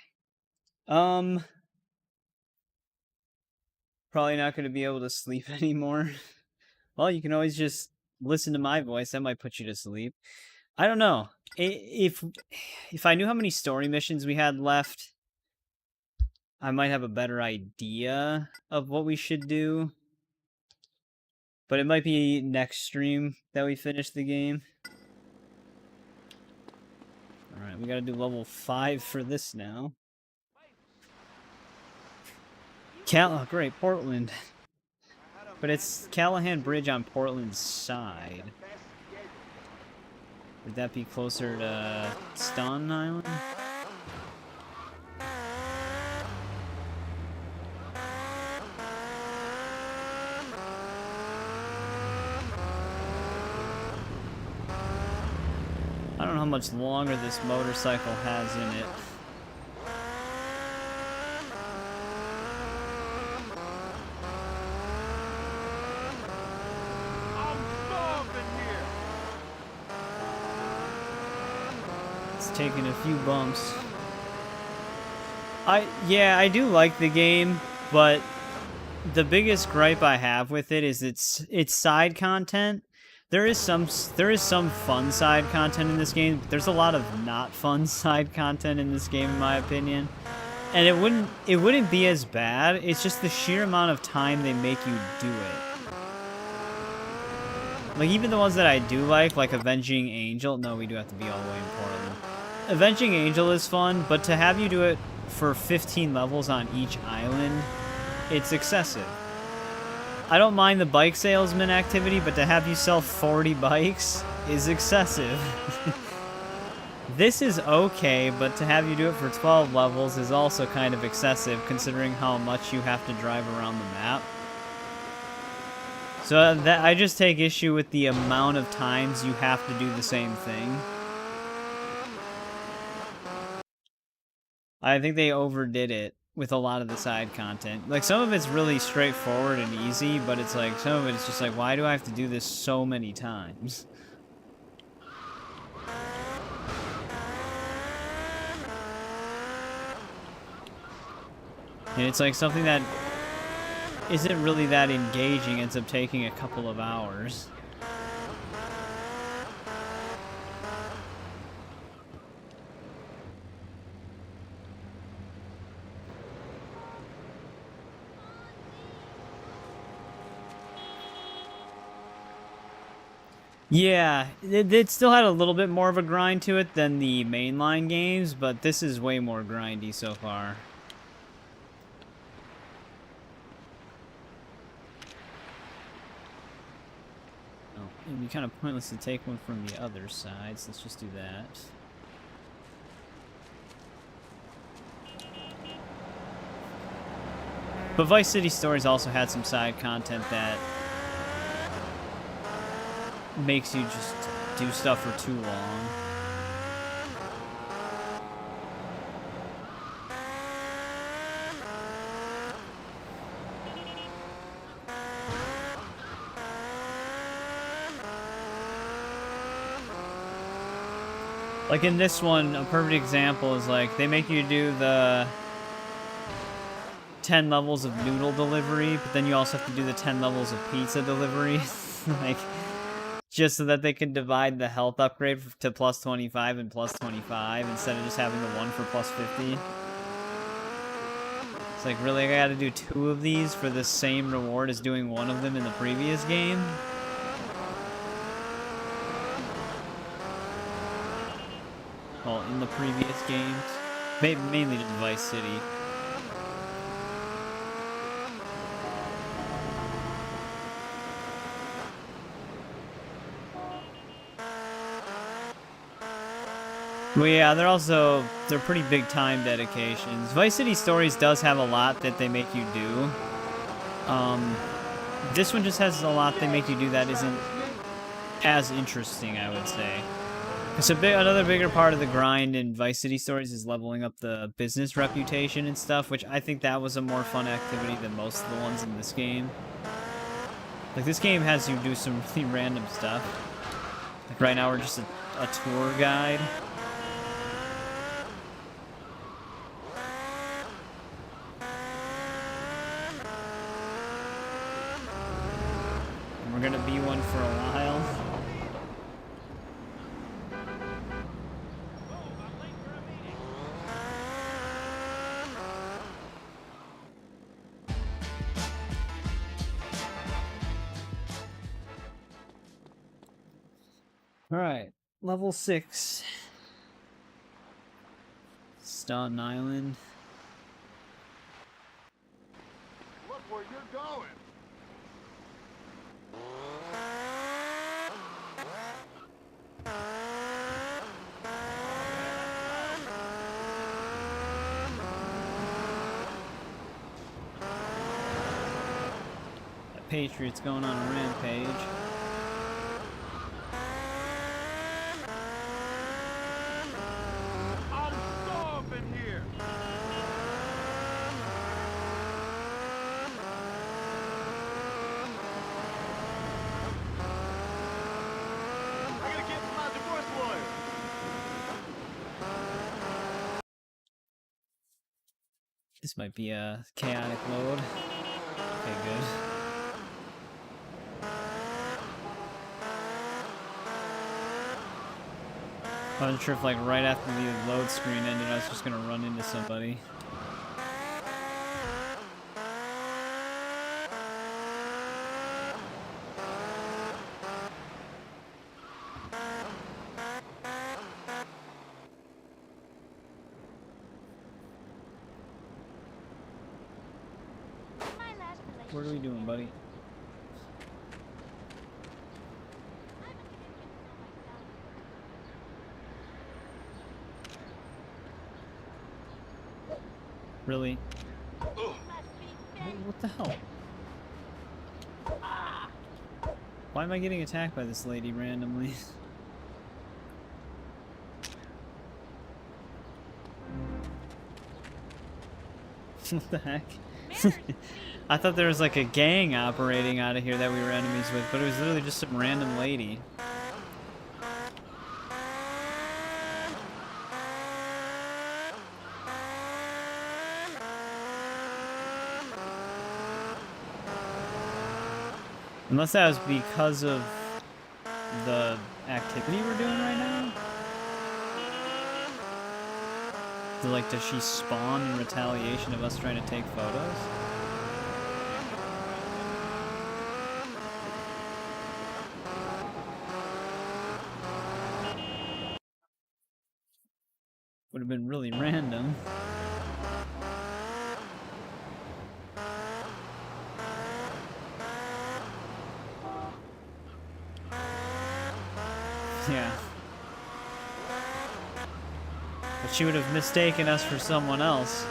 Probably not going to be able to sleep anymore. Well, you can always just listen to my voice. That might put you to sleep. I don't know. If I knew how many story missions we had left, I might have a better idea of what we should do. But it might be next stream that we finish the game. Alright, we gotta do level 5 for this now. Oh, great, Portland. But it's Callahan Bridge on Portland's side. Would that be closer to Staten Island? I don't know how much longer this motorcycle has in it. It's taking a few bumps. Yeah, I do like the game, but the biggest gripe I have with it is it's side content. There is some fun side content in this game, but there's a lot of not fun side content in this game, in my opinion. And it wouldn't be as bad. It's just the sheer amount of time they make you do it. Like, even the ones that I do like Avenging Angel. No, we do have to be all the way in Portland. Avenging Angel is fun, but to have you do it for 15 levels on each island, it's excessive. I don't mind the bike salesman activity, but to have you sell 40 bikes is excessive. This is okay, but to have you do it for 12 levels is also kind of excessive, considering how much you have to drive around the map. So I just take issue with the amount of times you have to do the same thing. I think they overdid it with a lot of the side content. Like, some of it's really straightforward and easy, but it's like, some of it's just like, why do I have to do this so many times? And it's like something that isn't really that engaging ends up taking a couple of hours. Yeah, it still had a little bit more of a grind to it than the mainline games, but this is way more grindy so far. Oh, it'd be kind of pointless to take one from the other side, so let's just do that. But Vice City Stories also had some side content that makes you just do stuff for too long. Like in this one, a perfect example is like they make you do the 10 levels of noodle delivery, but then you also have to do the 10 levels of pizza delivery. Like, just so that they can divide the health upgrade to plus 25 and plus 25 instead of just having the one for plus 50. It's like, really, I gotta do 2 of these for the same reward as doing one of them in the previous game? Well, in the previous games. Mainly just Vice City. Well, yeah, they're pretty big time dedications. Vice City Stories does have a lot that they make you do. This one just has a lot they make you do that isn't as interesting, I would say. Another bigger part of the grind in Vice City Stories is leveling up the business reputation and stuff, which I think that was a more fun activity than most of the ones in this game. Like, this game has you do some really random stuff. Like, right now we're just a tour guide. Alright, level 6. Staten Island. Look where you're going. That Patriot's going on a rampage. I'm starving here. I gotta get to my divorce lawyer. This might be a chaotic load. Okay, good. I wasn't sure if, like, right after the load screen ended, I was just gonna run into somebody. What are we doing, buddy? Really? What the hell? Why am I getting attacked by this lady randomly? What the heck? I thought there was like a gang operating out of here that we were enemies with, but it was literally just some random lady. Unless that was because of the activity we're doing right now? Like, does she spawn in retaliation of us trying to take photos? Would have been really random. Yeah. But she would have mistaken us for someone else.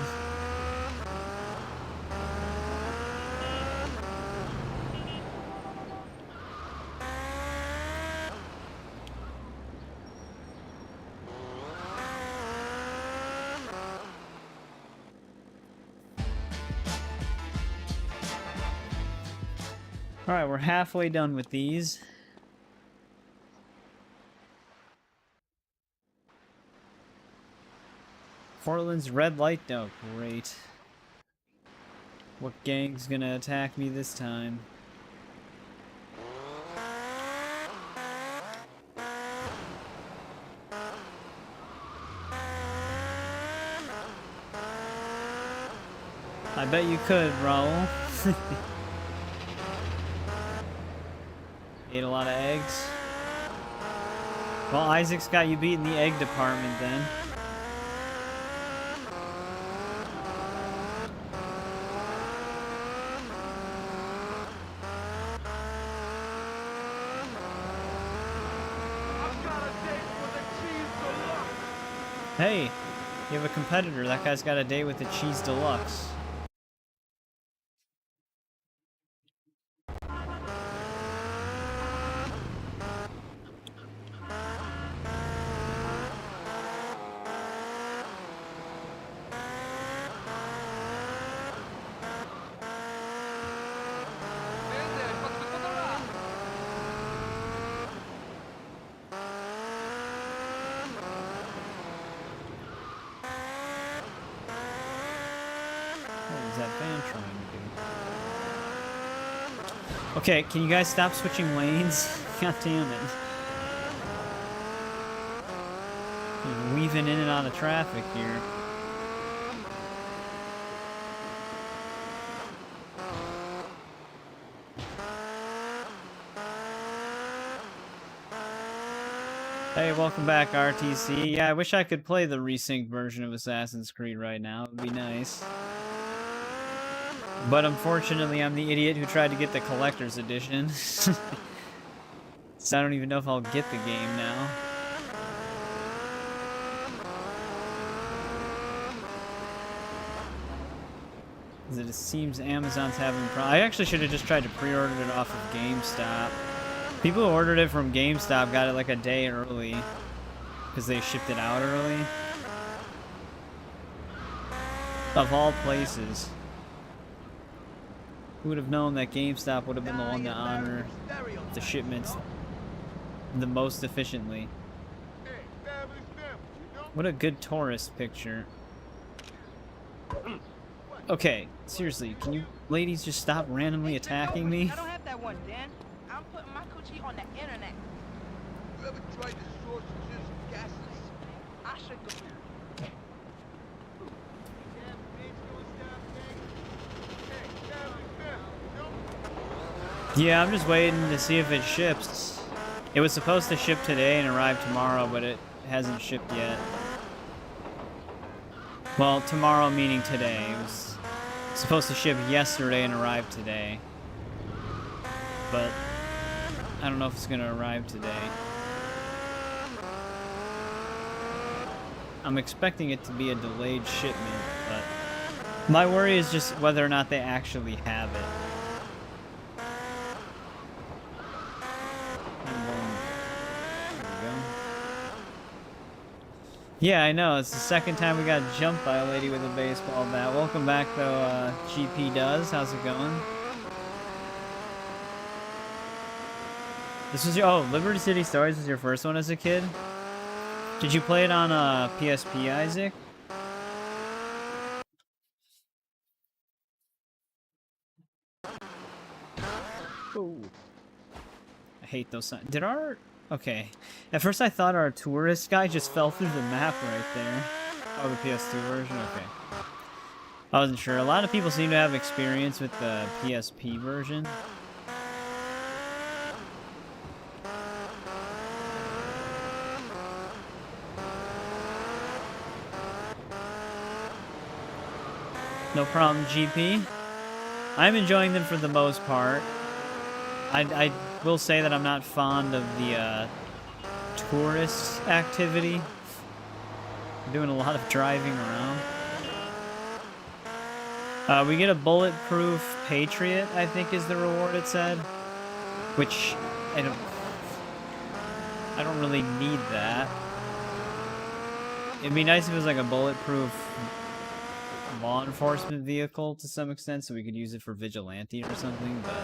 Alright, we're halfway done with these. Portland's red light. Oh, great. What gang's gonna attack me this time? I bet you could, Raul. Ate a lot of eggs. Well, Isaac's got you beat in the egg department then. Hey, you have a competitor. That guy's got a date with the Cheese Deluxe. Okay, can you guys stop switching lanes? God damn it. You're weaving in and out of traffic here. Hey, welcome back, RTC. Yeah, I wish I could play the resynced version of Assassin's Creed right now. It would be nice. But unfortunately, I'm the idiot who tried to get the collector's edition. So I don't even know if I'll get the game now. Because it seems Amazon's having problems. I actually should have just tried to pre-order it off of GameStop. People who ordered it from GameStop got it like a day early. Because they shipped it out early. Of all places. Who would have known that GameStop would have been the one to honor the shipments the most efficiently. What a good tourist picture. Okay, seriously, can you ladies just stop randomly attacking me? I don't have that one, Dan. I'm putting my coochie on the internet. You ever tried the sausages and gases? I should go. Yeah, I'm just waiting to see if it ships. It was supposed to ship today and arrive tomorrow, but it hasn't shipped yet. Well, tomorrow meaning today. It was supposed to ship yesterday and arrive today. But I don't know if it's gonna arrive today. I'm expecting it to be a delayed shipment, but my worry is just whether or not they actually have it. Yeah, I know. It's the second time we got jumped by a lady with a baseball bat. Welcome back, though, GP Does. How's it going? This was your... Oh, Liberty City Stories was your first one as a kid? Did you play it on PSP, Isaac? Ooh. I hate those signs. Did our... Okay. At first I thought our tourist guy just fell through the map right there. Oh, the PS2 version? Okay. I wasn't sure. A lot of people seem to have experience with the PSP version. No problem, GP. I'm enjoying them for the most part. I will say that I'm not fond of the tourist activity. I'm doing a lot of driving around. We get a bulletproof Patriot, I think is the reward it said. Which, I don't really need that. It'd be nice if it was like a bulletproof law enforcement vehicle to some extent, so we could use it for vigilante or something, but...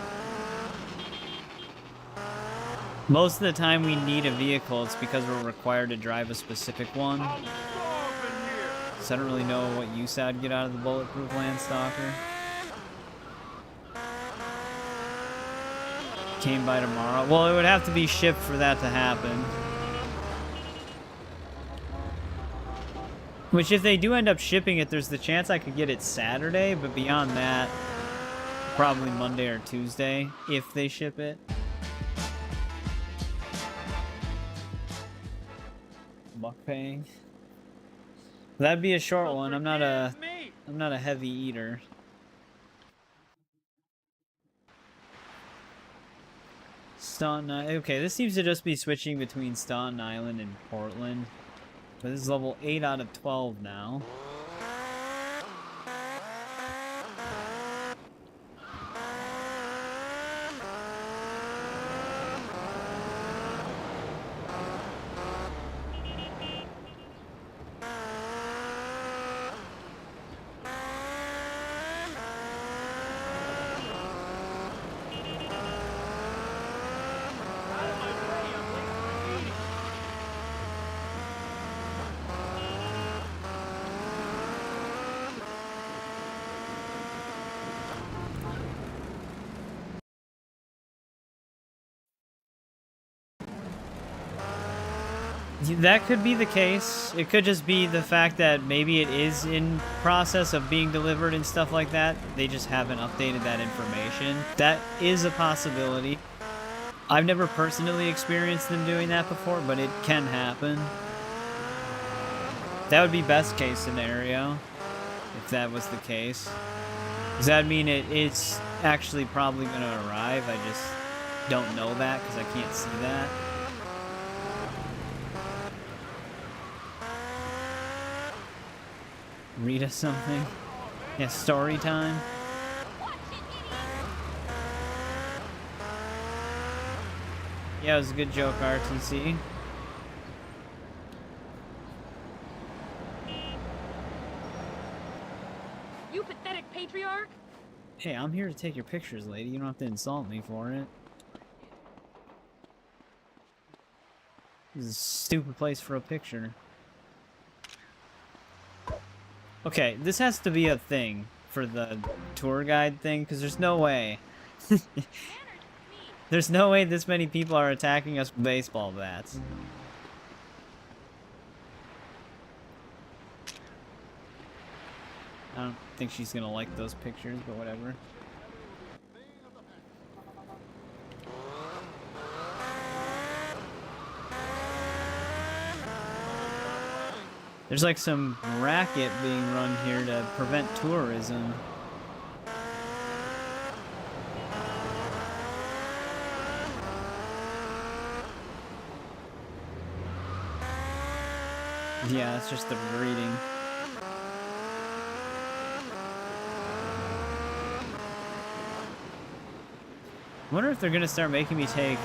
Most of the time we need a vehicle, it's because we're required to drive a specific one. So I don't really know what use I'd get out of the bulletproof Landstalker. Came by tomorrow. Well, it would have to be shipped for that to happen. Which, if they do end up shipping it, there's the chance I could get it Saturday, but beyond that, probably Monday or Tuesday, if they ship it. Mukbang. That'd be a short one. I'm not a heavy eater. Staunton Island. Okay, this seems to just be switching between Staunton Island and Portland. But this is level 8 out of 12 now. That could be the case. It could just be the fact that maybe it is in process of being delivered and stuff like that. They just haven't updated that information. That is a possibility. I've never personally experienced them doing that before, but it can happen. That would be best case scenario, if that was the case. Does that mean it's actually probably going to arrive? I just don't know that because I can't see that. Read us something? Yeah, story time? Yeah, it was a good joke, RTC. You pathetic patriarch! Hey, I'm here to take your pictures, lady. You don't have to insult me for it. This is a stupid place for a picture. Okay, this has to be a thing for the tour guide thing, because there's no way. There's no way this many people are attacking us with baseball bats. I don't think she's gonna like those pictures, but whatever. There's like some racket being run here to prevent tourism. Yeah, it's just the reading. I wonder if they're gonna start making me take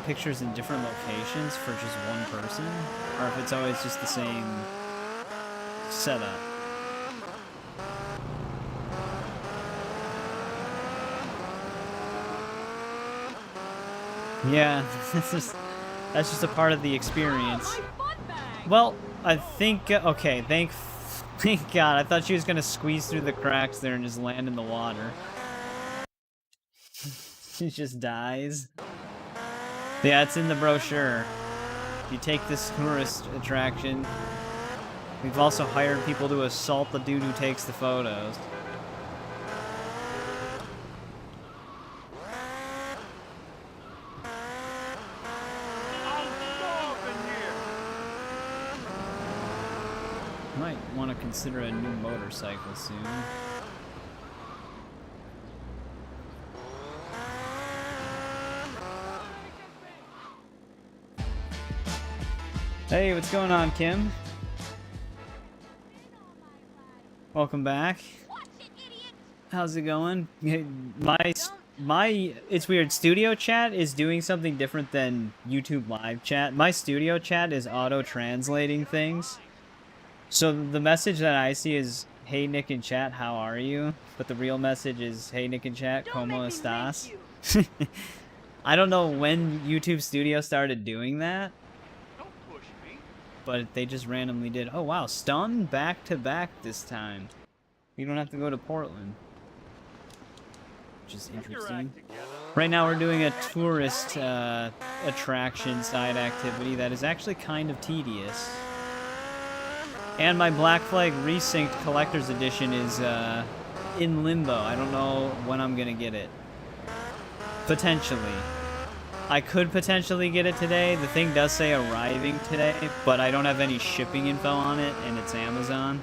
pictures in different locations for just one person, or if it's always just the same setup. Yeah, that's just a part of the experience. Well, I think okay, thank God. I thought she was gonna squeeze through the cracks there and just land in the water. She just dies. Yeah, it's in the brochure. You take this tourist attraction. We've also hired people to assault the dude who takes the photos. Might want to consider a new motorcycle soon. Hey, what's going on, Kim? Welcome back. How's it going? It's weird. Studio chat is doing something different than YouTube live chat. My studio chat is auto-translating things. So the message that I see is, "Hey Nick in chat, how are you?" But the real message is, "Hey Nick in chat, ¿cómo estás?" I don't know when YouTube Studio started doing that. But they just randomly did. Oh wow, stun back to back this time. You don't have to go to Portland. Which is interesting. Right now we're doing a tourist attraction side activity that is actually kind of tedious. And my Black Flag Resynced Collector's Edition is in limbo. I don't know when I'm gonna get it. Potentially. I could potentially get it today. The thing does say arriving today, but I don't have any shipping info on it, and it's Amazon.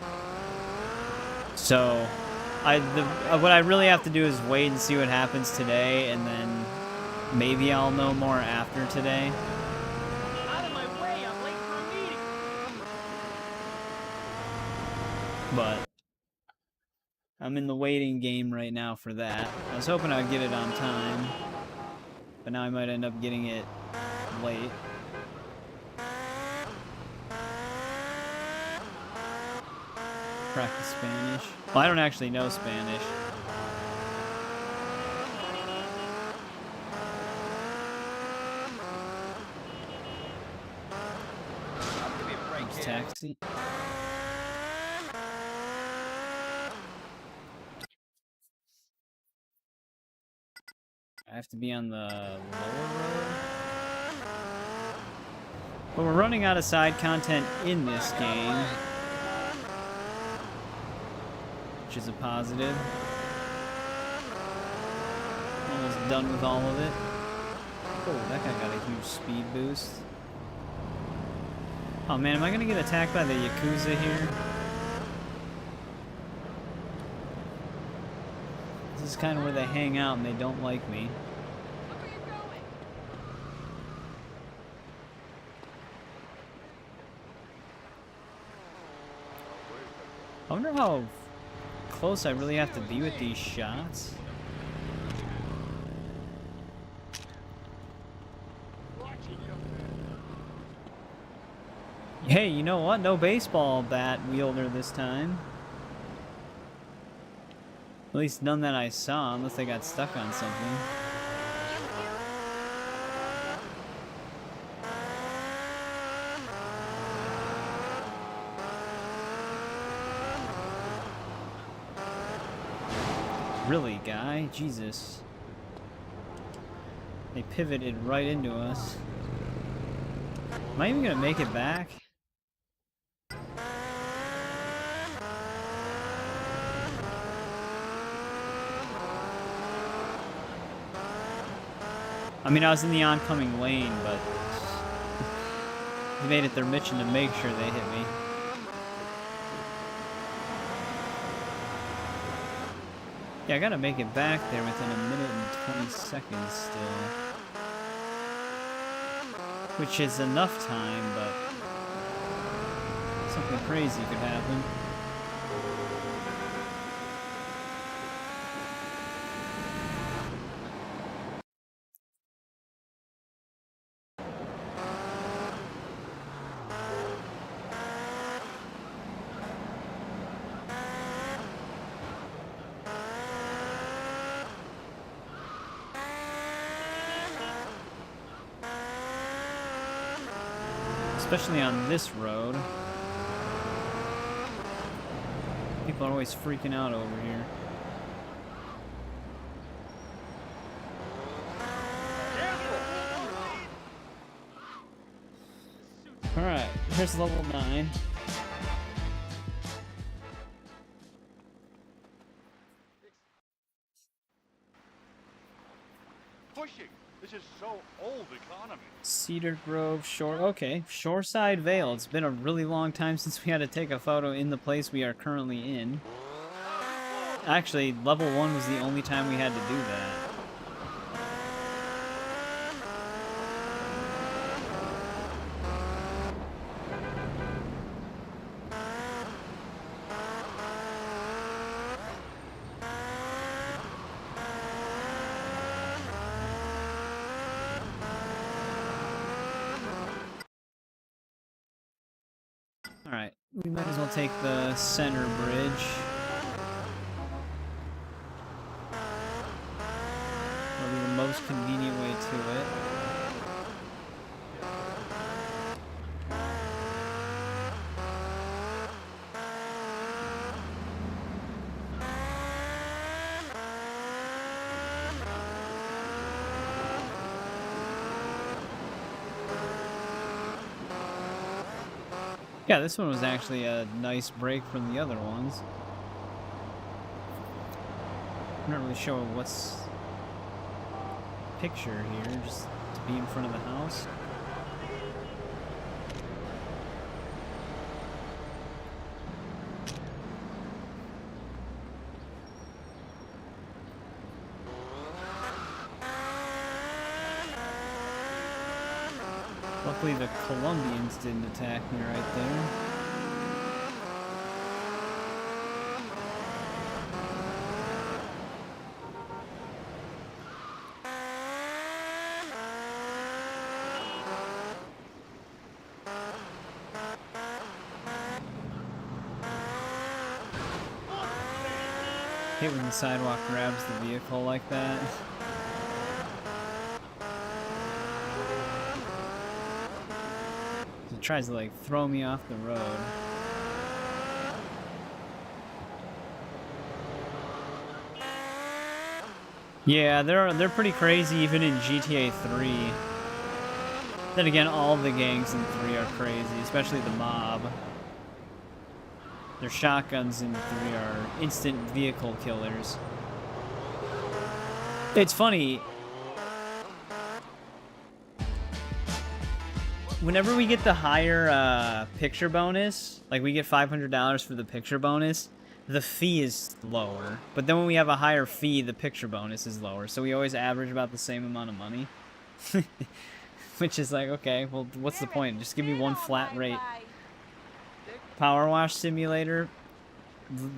So, what I really have to do is wait and see what happens today, and then maybe I'll know more after today. Out of my way, I'm late for a meeting. But I'm in the waiting game right now for that. I was hoping I'd get it on time. But now I might end up getting it late. Practice Spanish. Well, I don't actually know Spanish. Taxi. I have to be on the lower road. But we're running out of side content in this game, which is a positive. Almost done with all of it. Oh, that guy got a huge speed boost. Oh man, am I gonna get attacked by the Yakuza here? This is kind of where they hang out and they don't like me. I wonder how close I really have to be with these shots. Hey, you know what? No baseball bat wielder this time. At least none that I saw, unless they got stuck on something. Really, guy? Jesus. They pivoted right into us. Am I even gonna make it back? I mean, I was in the oncoming lane, but they made it their mission to make sure they hit me. Yeah, I gotta make it back there within a minute and 20 seconds still. Which is enough time, but something crazy could happen. Especially on this road. People are always freaking out over here. Alright, here's level 9. Pushing. This is so old economy. Cedar Grove Shore. Okay, Shoreside Vale. It's been a really long time since we had to take a photo in the place we are currently in. Actually, level 1 was the only time we had to do that. Alright, we might as well take the center bridge. That'll be the most convenient way to it. Yeah, this one was actually a nice break from the other ones. I'm not really sure what's picture here, just to be in front of the house. Luckily the Colombians didn't attack me right there. Hate when the sidewalk grabs the vehicle like that. It tries to like throw me off the road. Yeah, they're pretty crazy even in GTA 3. Then again, all the gangs in 3 are crazy, especially the mob. Their shotguns in 3 are instant vehicle killers. It's funny. whenever we get the higher picture bonus, like we get $500 for the picture bonus, the fee is lower. But then when we have a higher fee, the picture bonus is lower. So we always average about the same amount of money. Which is like, okay, well, what's the point? Just give me one flat rate. Power Wash Simulator,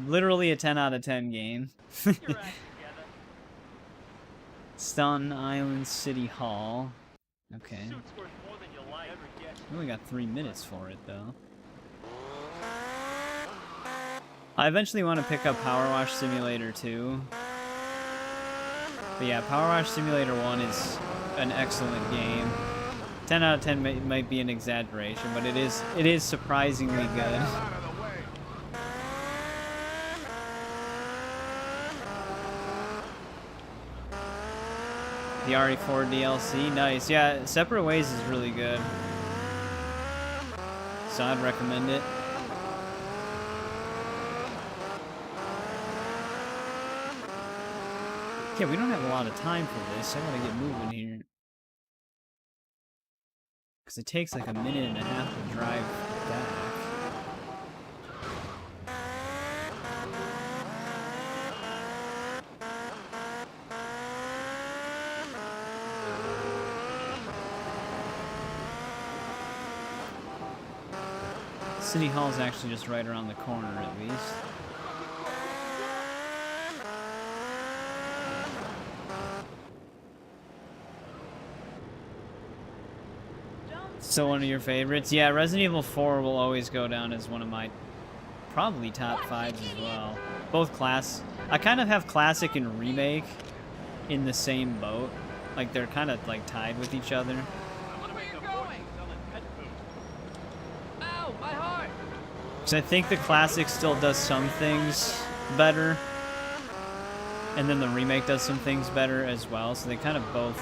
literally a 10 out of 10 game. Stun Island City Hall. Okay. We only got 3 minutes for it, though. I eventually want to pick up Power Wash Simulator 2. But yeah, Power Wash Simulator 1 is an excellent game. 10 out of 10 might be an exaggeration, but it is surprisingly good. The RE4 DLC, nice. Yeah, Separate Ways is really good. So I'd recommend it. Yeah, we don't have a lot of time for this. I gotta get moving here. Because it takes like a minute and a half to drive back. City Hall's actually just right around the corner, at least. So one of your favorites? Yeah, Resident Evil 4 will always go down as one of my probably top 5s as well. Both I kind of have classic and remake in the same boat. Like they're kind of like tied with each other. Ow, my heart! Because I think the classic still does some things better. And then the remake does some things better as well. So they kind of both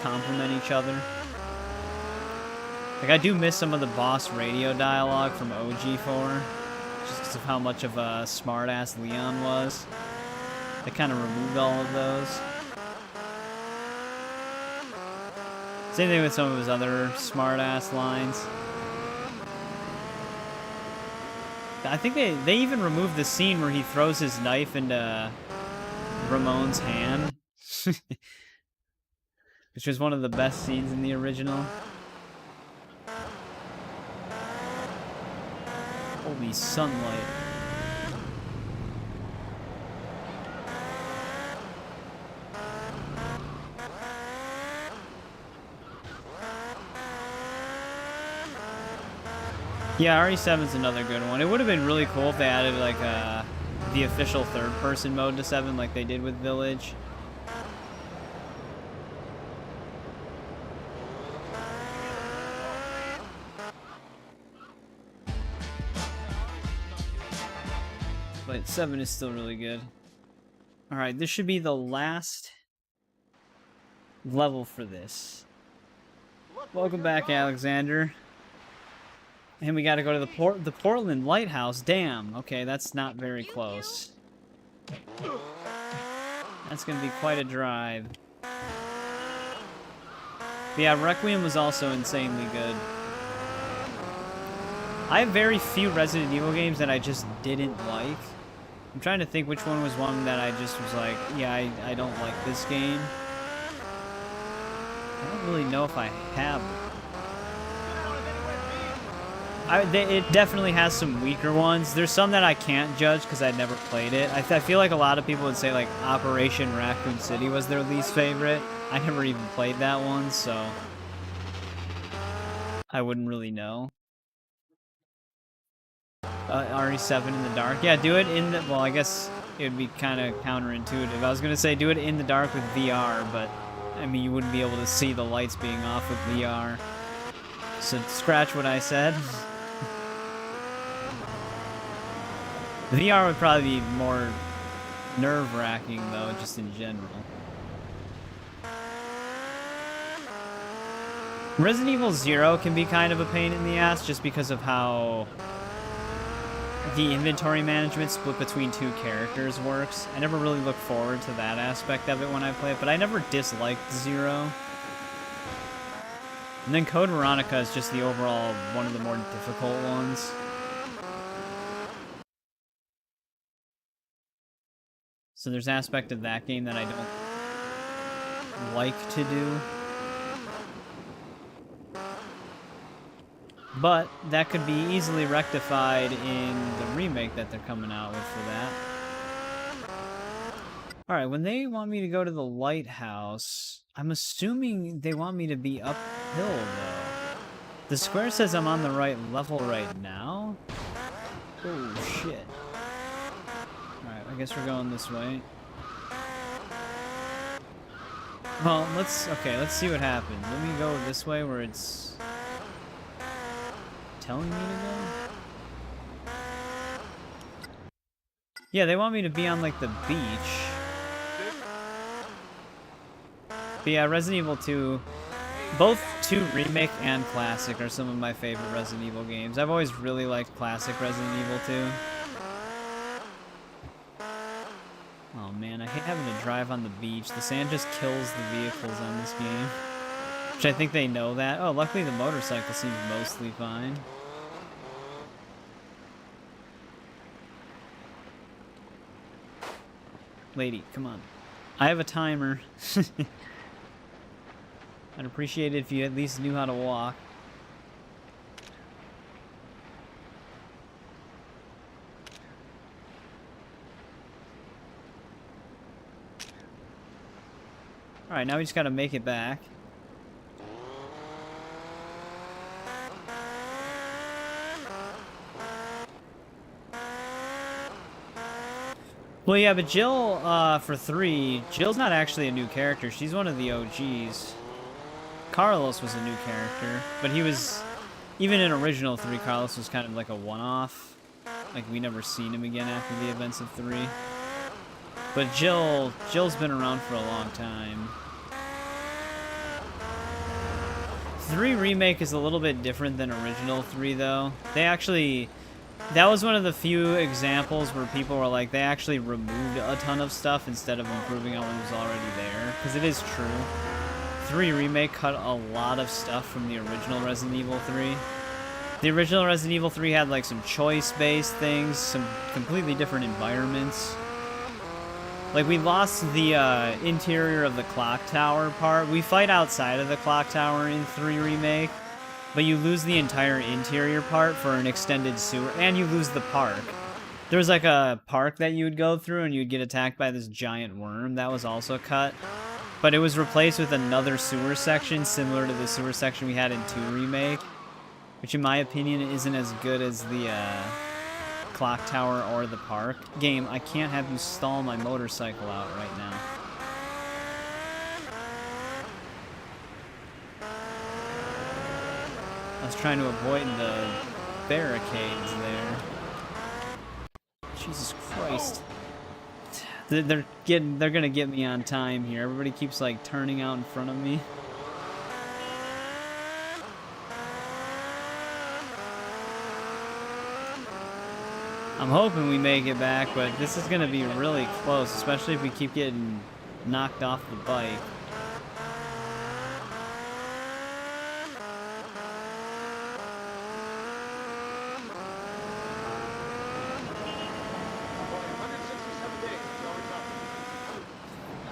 complement each other. Like, I do miss some of the boss radio dialogue from OG4, just because of how much of a smartass Leon was. They kind of removed all of those. Same thing with some of his other smartass lines. I think they even removed the scene where he throws his knife into Ramon's hand. Which was one of the best scenes in the original. Holy sunlight. Yeah, RE7's another good one. It would have been really cool if they added like the official third-person mode to 7 like they did with Village. But 7 is still really good. Alright, this should be the last level for this. Welcome back, Alexander. And we gotta go to the Portland Lighthouse. Damn, okay, that's not very close. That's gonna be quite a drive. But yeah, Requiem was also insanely good. I have very few Resident Evil games that I just didn't like. I'm trying to think which one was one that I just was like, yeah, I don't like this game. I don't really know if I have. It definitely has some weaker ones. There's some that I can't judge because I never played it. I feel like a lot of people would say like Operation Raccoon City was their least favorite. I never even played that one, so I wouldn't really know. RE7 in the dark. Yeah, do it in the... Well, I guess it would be kind of counterintuitive. I was going to say do it in the dark with VR, but I mean, you wouldn't be able to see the lights being off with VR. So scratch what I said. VR would probably be more nerve-wracking, though, just in general. Resident Evil 0 can be kind of a pain in the ass just because of how the inventory management split between two characters works. I never really look forward to that aspect of it when I play it, but I never disliked 0. And then Code Veronica is just the overall one of the more difficult ones. So there's aspect of that game that I don't like to do. But that could be easily rectified in the remake that they're coming out with for that. Alright, when they want me to go to the lighthouse, I'm assuming they want me to be uphill, though. The square says I'm on the right level right now? Oh, shit. Alright, I guess we're going this way. Well, let's see what happens. Let me go this way where it's telling me to go? Yeah, they want me to be on, like, the beach. But yeah, Resident Evil 2, both 2 Remake and Classic are some of my favorite Resident Evil games. I've always really liked Classic Resident Evil 2. Oh man, I hate having to drive on the beach. The sand just kills the vehicles on this game. Which I think they know that. Oh, luckily the motorcycle seems mostly fine. Lady, come on. I have a timer. I'd appreciate it if you at least knew how to walk. Alright, now we just gotta make it back. Well, yeah, but Jill, for 3, Jill's not actually a new character. She's one of the OGs. Carlos was a new character, but he was, even in original 3, Carlos was kind of like a one-off. Like, we never seen him again after the events of 3. But Jill's been around for a long time. 3 Remake is a little bit different than original 3, though. They actually, that was one of the few examples where people were like, they actually removed a ton of stuff instead of improving on what was already there. Because it is true. 3 Remake cut a lot of stuff from the original Resident Evil 3. The original Resident Evil 3 had like some choice-based things, some completely different environments. Like, we lost the interior of the clock tower part. We fight outside of the clock tower in 3 Remake, but you lose the entire interior part for an extended sewer, and you lose the park. There was like a park that you would go through and you'd get attacked by this giant worm. That was also cut. But it was replaced with another sewer section similar to the sewer section we had in 2 Remake, which in my opinion isn't as good as the clock tower or the park. Game, I can't have you stall my motorcycle out right now. I was trying to avoid the barricades there. Jesus Christ. They're gonna get me on time here. Everybody keeps like turning out in front of me. I'm hoping we make it back, but this is gonna be really close, especially if we keep getting knocked off the bike.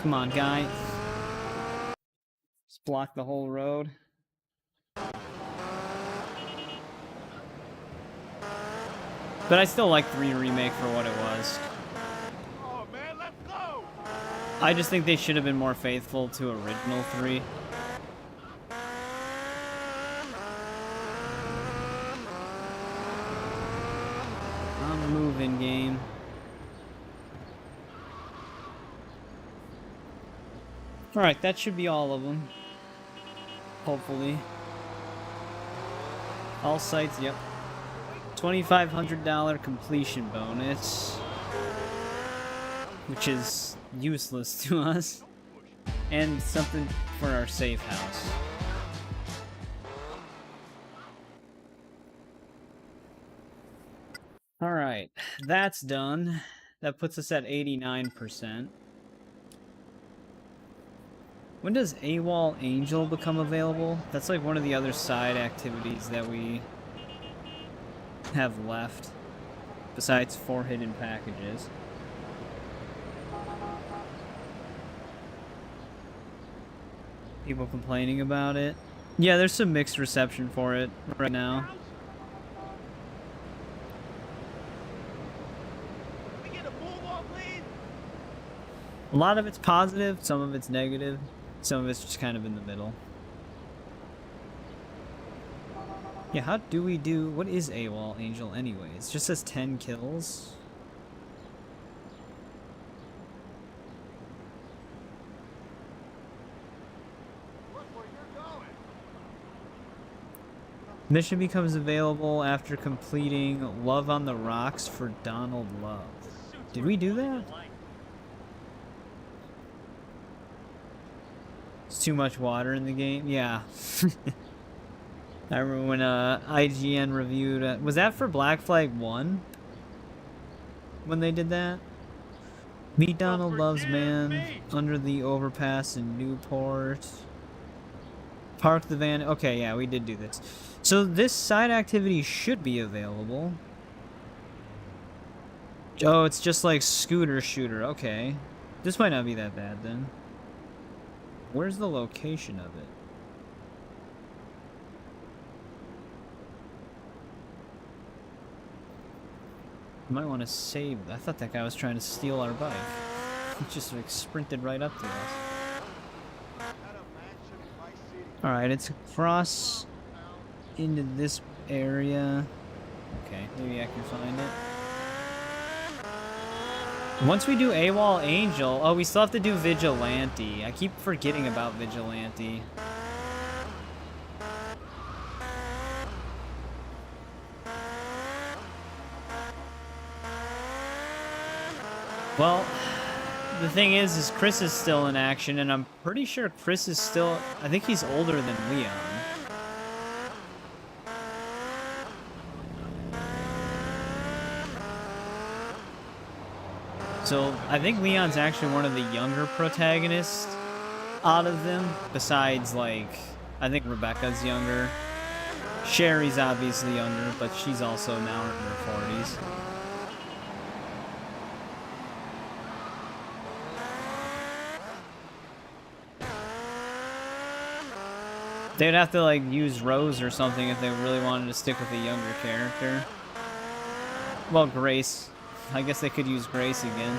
Come on, guy. Just block the whole road. But I still like 3 Remake for what it was. Oh man, let's go! I just think they should have been more faithful to original 3. I'm moving, game. Alright, that should be all of them. Hopefully. All sites, yep. $2,500 completion bonus. Which is useless to us. And something for our safe house. Alright, that's done. That puts us at 89%. When does AWOL Angel become available? That's like one of the other side activities that we have left, besides 4 hidden packages. People complaining about it. Yeah, there's some mixed reception for it right now. A lot of it's positive, some of it's negative, some of it's just kind of in the middle. Yeah, how do we do... What is AWOL Angel anyways? It just says 10 kills. Mission becomes available after completing Love on the Rocks for Donald Love. Did we do that? It's too much water in the game? Yeah. I remember when IGN reviewed... was that for Black Flag 1? When they did that? Meet Donald Love's man under the overpass in Newport. Park the van. Okay, yeah, we did do this. So this side activity should be available. Oh, it's just like scooter shooter. Okay. This might not be that bad then. Where's the location of it? You might want to save. I thought that guy was trying to steal our bike. He just like sprinted right up to us. Alright, it's across into this area. Okay, maybe I can find it. Once we do AWOL Angel... Oh, we still have to do Vigilante. I keep forgetting about Vigilante. Well, the thing is Chris is still in action, and I'm pretty sure Chris is still... I think he's older than Leon. So, I think Leon's actually one of the younger protagonists out of them, besides, like, I think Rebecca's younger. Sherry's obviously younger, but she's also now in her 40s. They'd have to, like, use Rose or something if they really wanted to stick with a younger character. Well, Grace. I guess they could use Grace again.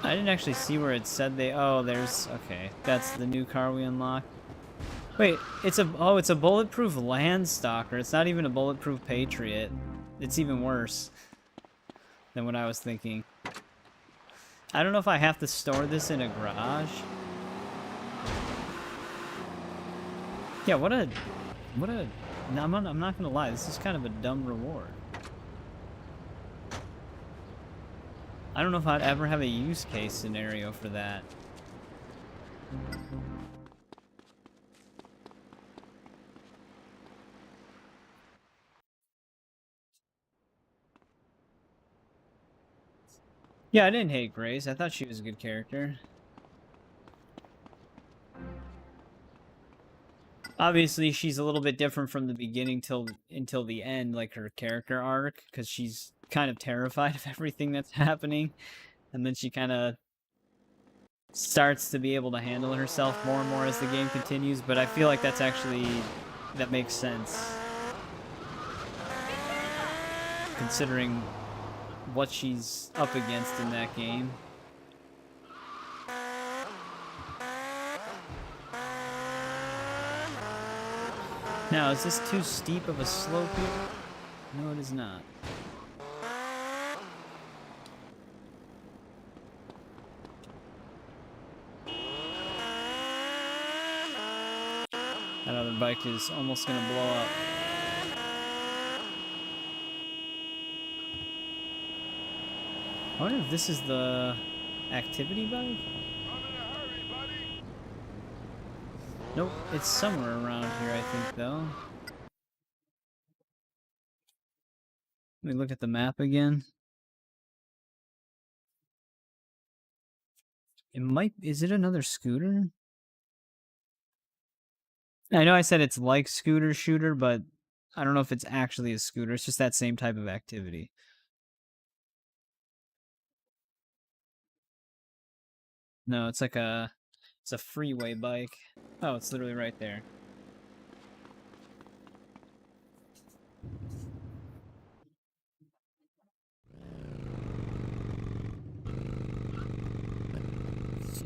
I didn't actually see where it said they... Oh, there's... Okay, that's the new car we unlocked. Wait, it's a... Oh, it's a bulletproof Landstalker. It's not even a bulletproof Patriot. It's even worse than what I was thinking. I don't know if I have to store this in a garage. Yeah, what a... No, I'm not gonna lie, this is kind of a dumb reward. I don't know if I'd ever have a use case scenario for that. Yeah, I didn't hate Grace. I thought she was a good character. Obviously, she's a little bit different from the beginning until the end, like her character arc, because she's kind of terrified of everything that's happening, and then she kind of starts to be able to handle herself more and more as the game continues, but I feel like that's actually... that makes sense. Considering what she's up against in that game. Now, is this too steep of a slope here? No, it is not. That other bike is almost gonna blow up. I wonder if this is the activity bike? Nope, it's somewhere around here, I think, though. Let me look at the map again. It might... Is it another scooter? I know I said it's like scooter shooter, but I don't know if it's actually a scooter. It's just that same type of activity. No, it's like a... It's a freeway bike. Oh, it's literally right there.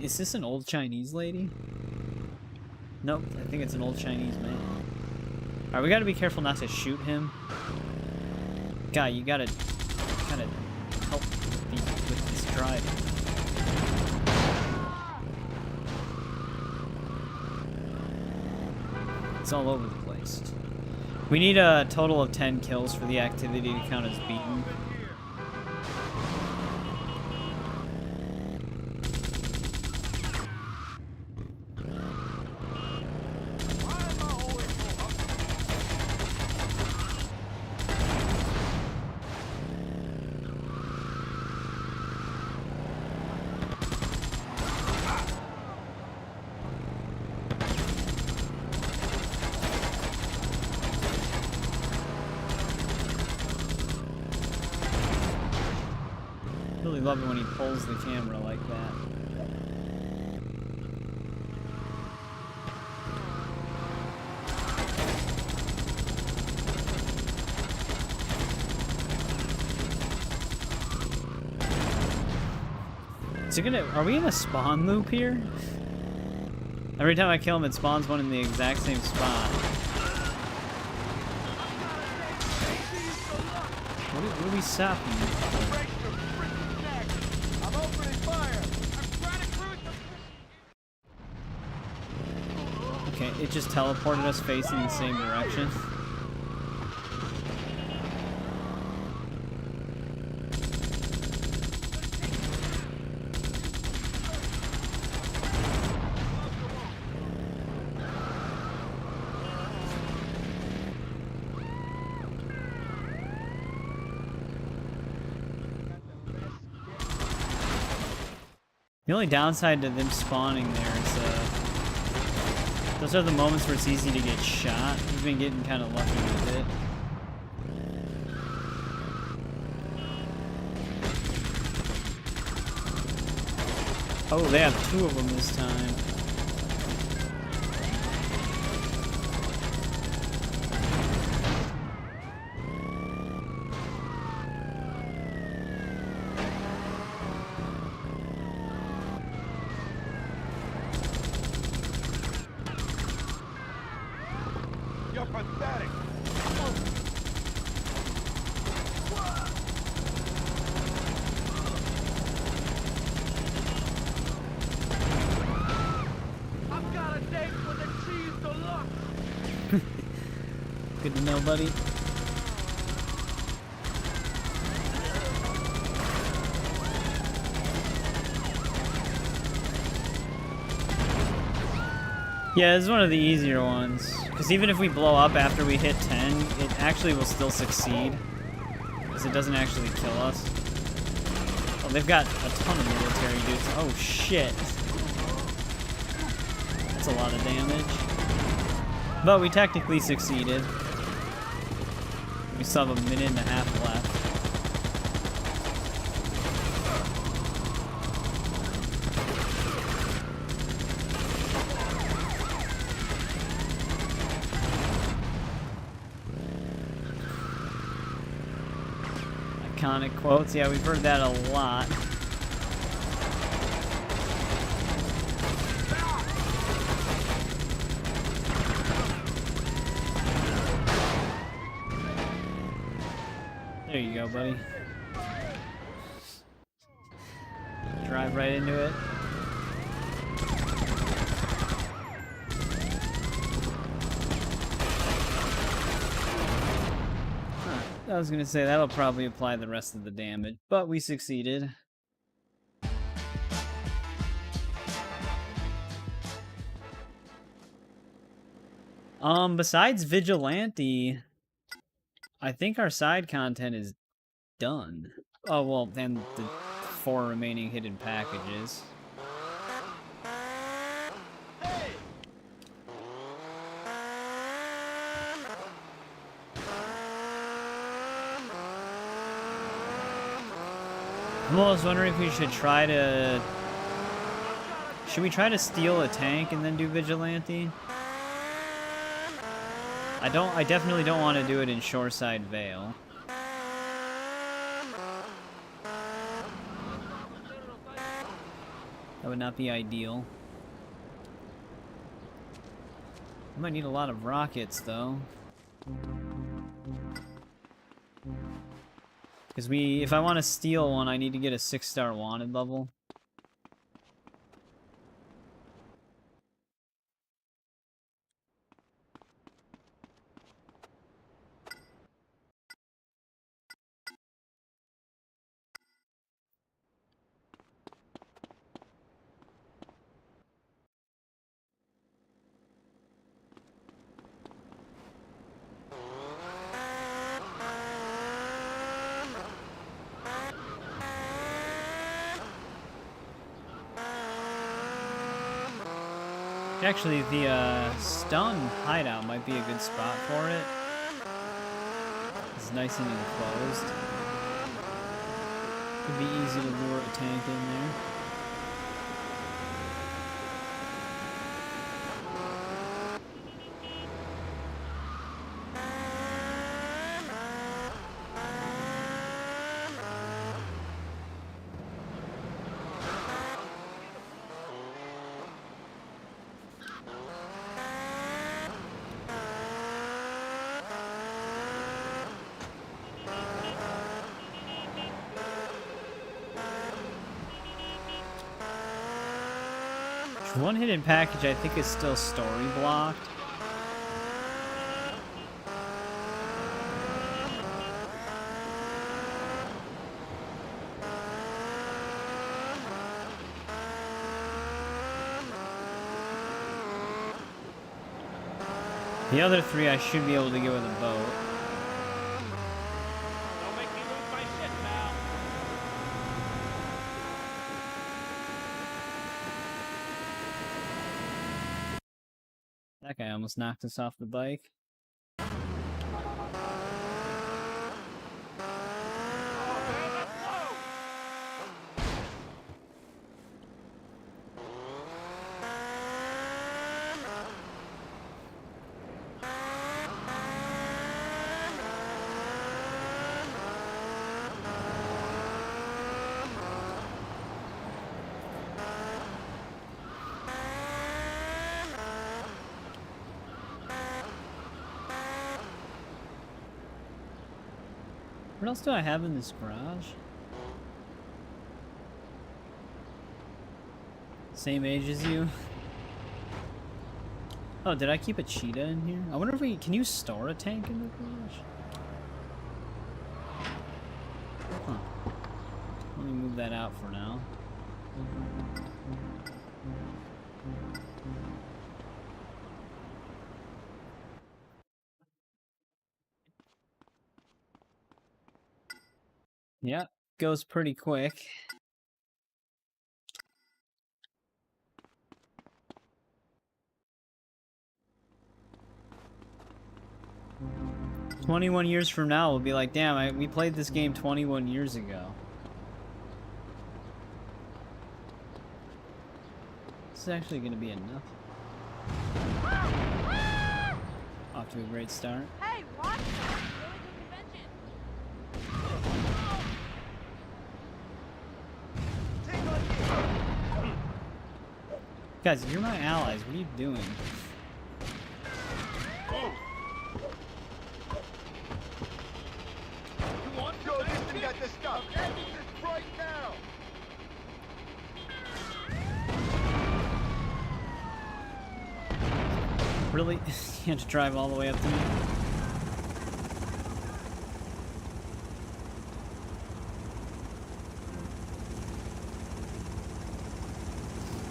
Is this an old Chinese lady? Nope, I think it's an old Chinese man. Alright, we gotta be careful not to shoot him. God, you gotta kind of help with this driving. It's all over the place. We need a total of 10 kills for the activity to count as beaten. Really love it when he pulls the camera like that. Is it gonna... Are we in a spawn loop here? Every time I kill him, it spawns one in the exact same spot. What are we stopping? Okay, it just teleported us facing the same direction. The only downside to them spawning there is, those are the moments where it's easy to get shot. We've been getting kind of lucky with it. Oh, they have 2 of them this time. You're pathetic. I've got a date with the cheese deluxe. Good to know, buddy. Yeah, this is one of the easier ones. Because even if we blow up after we hit 10, it actually will still succeed. Because it doesn't actually kill us. Oh, they've got a ton of military dudes. Oh, shit. That's a lot of damage. But we technically succeeded. We still have a minute and a half left. Iconic quotes. Yeah, we've heard that a lot. There you go, buddy. Drive right into it. I was gonna say that'll probably apply the rest of the damage, but we succeeded. Besides Vigilante, I think our side content is done. Oh, well, and the 4 remaining hidden packages. I'm almost wondering if we should try to... Should we try to steal a tank and then do Vigilante? I definitely don't want to do it in Shoreside Vale. That would not be ideal. I might need a lot of rockets, though. Because if I want to steal one, I need to get a 6-star wanted level. Actually, the stun hideout might be a good spot for it. It's nice and enclosed. Could be easy to lure a tank in there. One hidden package I think is still story blocked. The other 3 I should be able to get with a boat. Don't make me lose my shit, pal. That guy almost knocked us off the bike. What else do I have in this garage? Same age as you? Oh, did I keep a cheetah in here? I wonder if can you store a tank in the garage? Huh. Let me move that out for now. Yep, goes pretty quick. "21 years from now, we'll be like, damn, we played this game 21 years ago. This is actually going to be enough. Off to a great start. Hey, watch that! Guys, you're my allies. What are you doing? Yo, this thing got this stuff. End this right now. Really? You had to drive all the way up to me?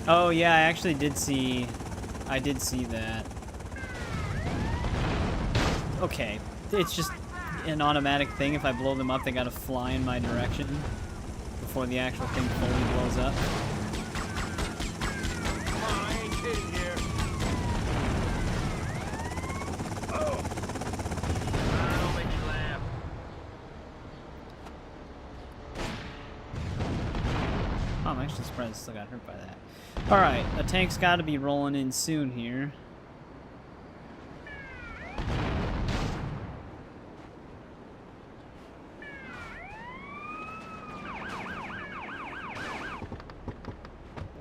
Oh yeah, I actually did see... I did see that. Okay, it's just an automatic thing. If I blow them up, they gotta fly in my direction before the actual thing fully blows up. Come on, I ain't kidding here. Oh! That'll make you laugh. actually surprised I still got hurt by that. Alright, a tank's got to be rolling in soon here.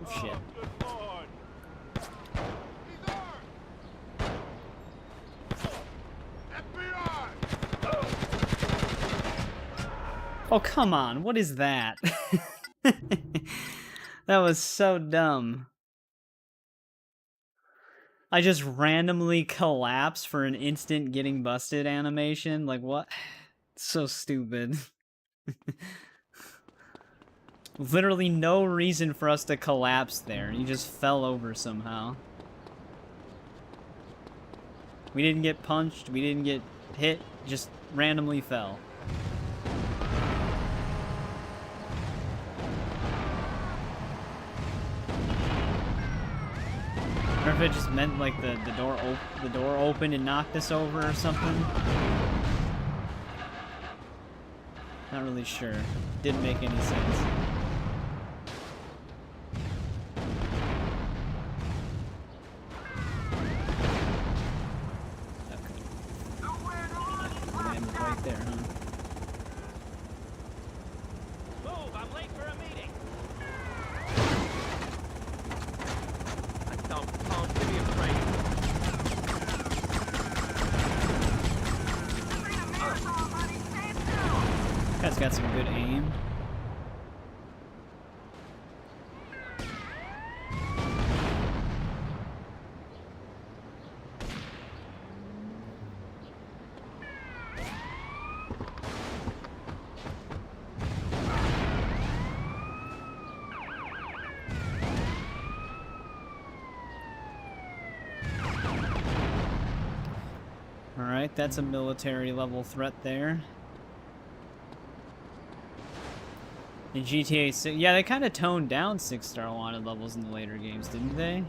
Oh, shit. Oh, come on. What is that? That was so dumb. I just randomly collapse for an instant getting busted animation. Like, what? So stupid. Literally no reason for us to collapse there. You just fell over somehow. We didn't get punched. We didn't get hit. Just randomly fell. Or if it just meant like the door opened and knocked us over or something. Not really sure. Didn't make any sense. Landed right there, huh? Move! I'm late for a meeting. Give me a break. Guy's got some good aim. Alright, that's a military level threat there. In GTA 6, yeah, they kind of toned down 6-star wanted levels in the later games, didn't they?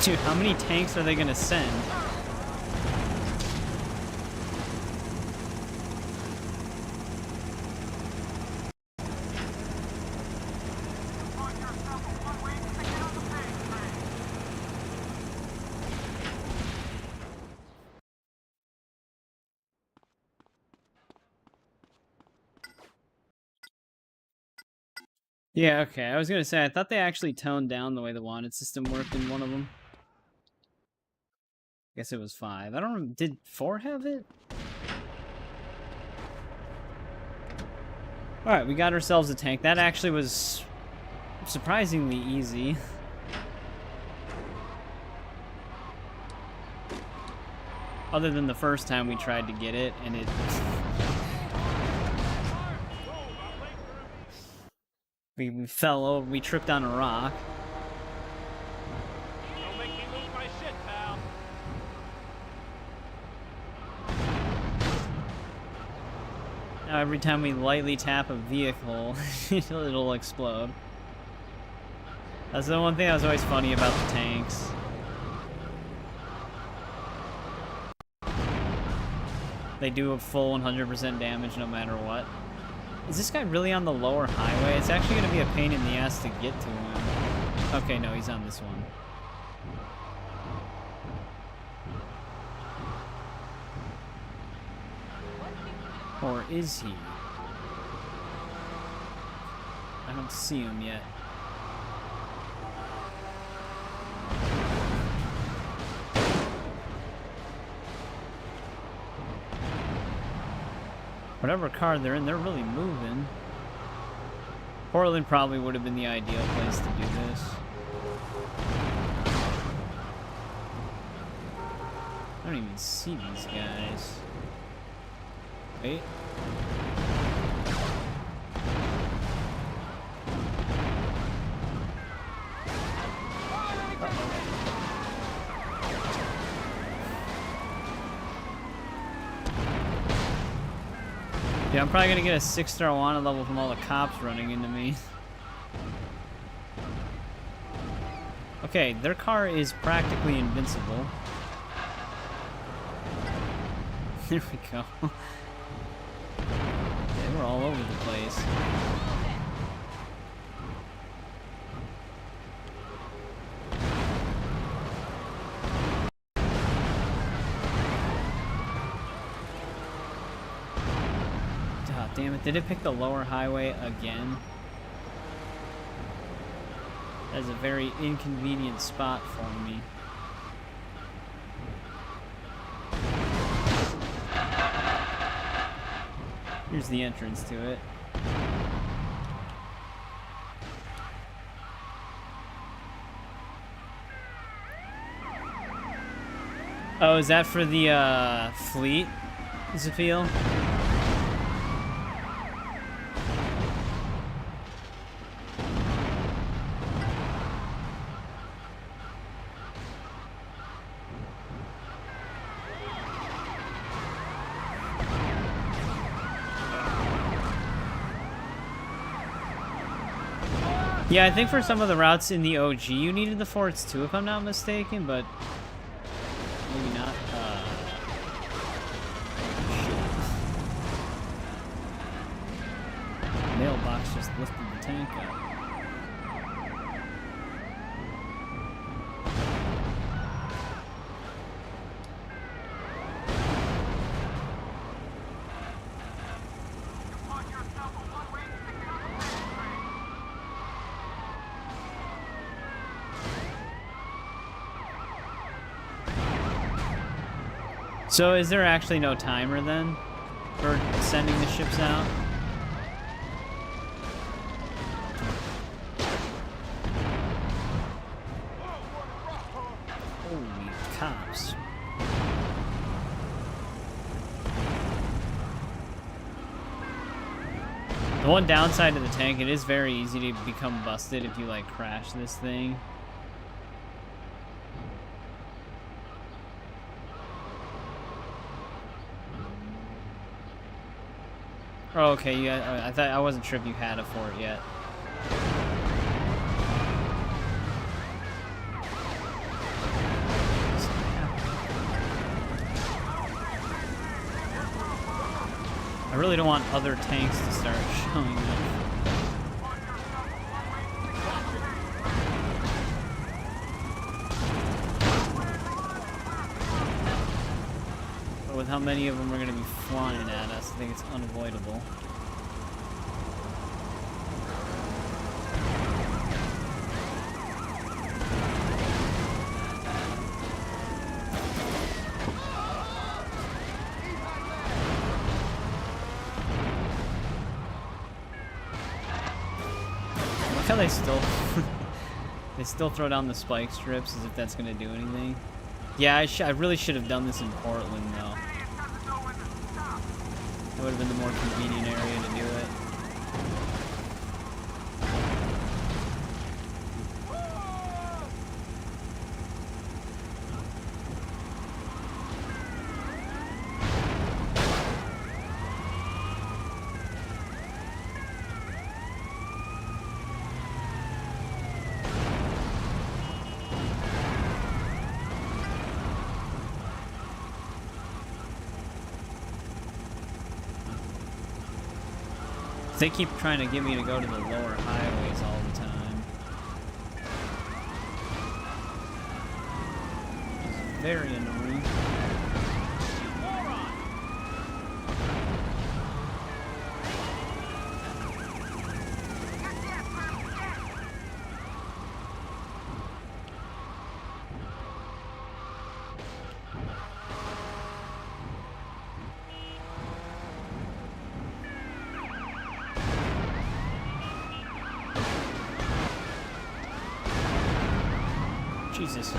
Dude, how many tanks are they gonna send? Yeah, okay. I was gonna say, I thought they actually toned down the way the wanted system worked in one of them. I guess it was 5. I don't remember. Did 4 have it? Alright, we got ourselves a tank. That actually was surprisingly easy. Other than the first time we tried to get it, and it... we fell over, we tripped on a rock. Don't make me lose my shit, pal. Now every time we lightly tap a vehicle, it'll explode. That's the one thing that was always funny about the tanks. They do a full 100% damage no matter what. Is this guy really on the lower highway? It's actually going to be a pain in the ass to get to him. Okay, no, he's on this one. Or is he? I don't see him yet. Whatever car they're in, they're really moving. Portland probably would have been the ideal place to do this. I don't even see these guys. Wait. Yeah, I'm probably gonna get a 6-star wanted level from all the cops running into me. Okay, their car is practically invincible. There we go. They were all over the place. Damn it, did it pick the lower highway again? That is a very inconvenient spot for me. Here's the entrance to it. Oh, is that for the fleet? Does it feel? Yeah, I think for some of the routes in the OG, you needed the forts too, if I'm not mistaken, but maybe not. Mailbox just lifted the tank up. So is there actually no timer then for sending the ships out? Holy cops. The one downside to the tank, it is very easy to become busted if you like crash this thing. Oh, okay. Yeah, I wasn't sure if you had a fort yet. I really don't want other tanks to start showing up. But with how many of them are going to be flying at us, I think it's unavoidable. Look how they still throw down the spike strips as if that's going to do anything. Yeah, I really should have done this in Portland, though. That would have been the more convenient area to do it. They keep trying to get me to go to the lower highways all the time. It's very annoying. Jesus.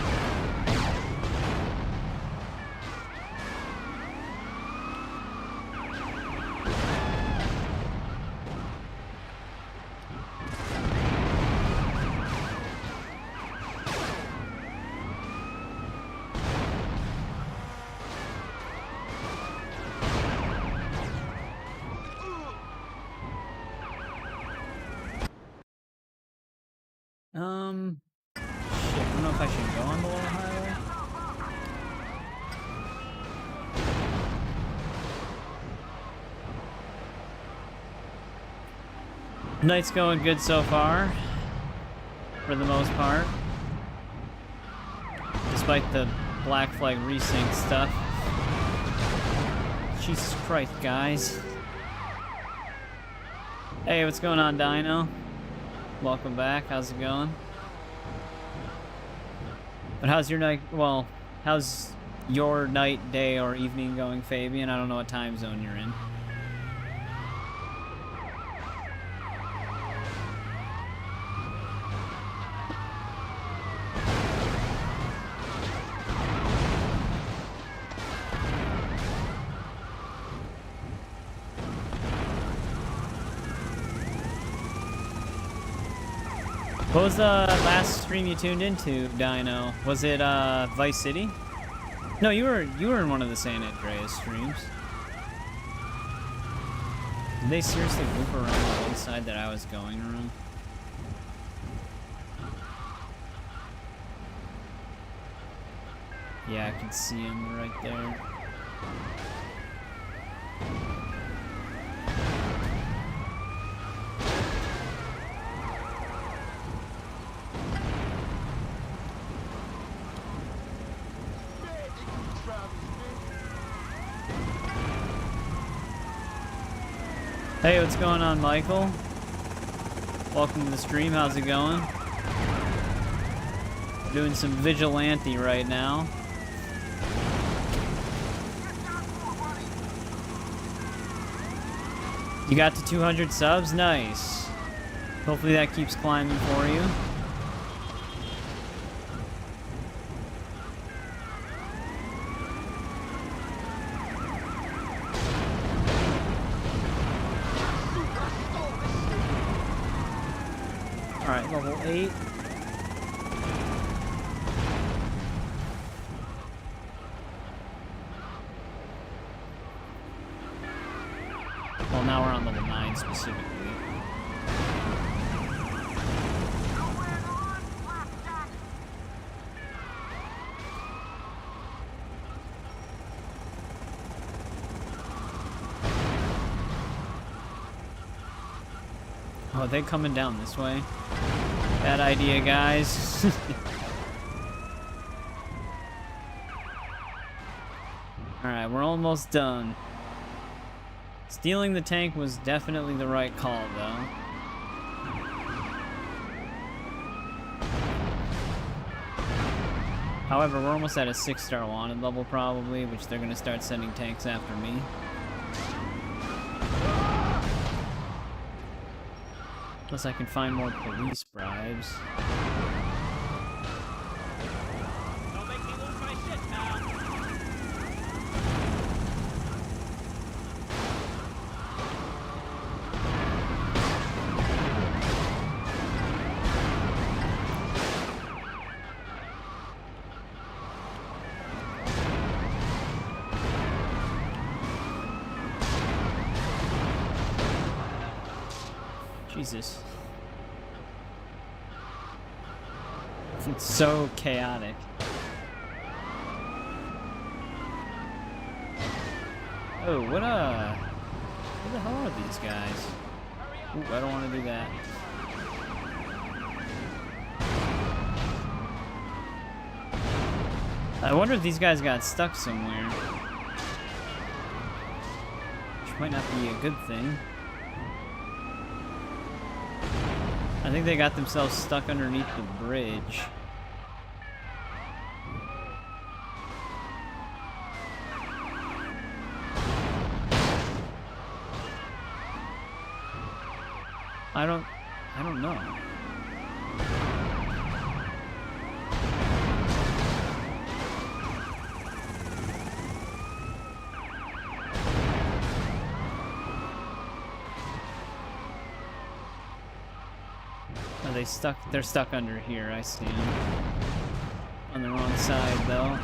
Shit, I don't know if I should go on the little highway. Night's going good so far, for the most part. Despite the Black Flag resync stuff. Jesus Christ, guys. Hey, what's going on, Dino? Welcome back. How's it going? But how's your night? Well, how's your night, day, or evening going, Fabian? I don't know what time zone you're in. What was the last stream you tuned into, Dino? Was it Vice City? No, you were in one of the San Andreas streams. Did they seriously loop around the one side that I was going around? Yeah, I can see him right there. Hey, what's going on, Michael? Welcome to the stream. How's it going? Doing some vigilante right now. You got to 200 subs? Nice. Hopefully that keeps climbing for you. Alright, level 8. Well, now we're on level 9 specifically. Oh, are they coming down this way? Bad idea, guys. Alright, we're almost done. Stealing the tank was definitely the right call, though. However, we're almost at a 6-star wanted level, probably, which they're going to start sending tanks after me. Plus, I can find more police bribes. Don't make me lose my shit, pal. Jesus. It's so chaotic. Oh, what the hell are these guys? Ooh, I don't want to do that. I wonder if these guys got stuck somewhere. Which might not be a good thing. I think they got themselves stuck underneath the bridge. I don't know. Are they stuck? They're stuck under here, I see them. On the wrong side, though.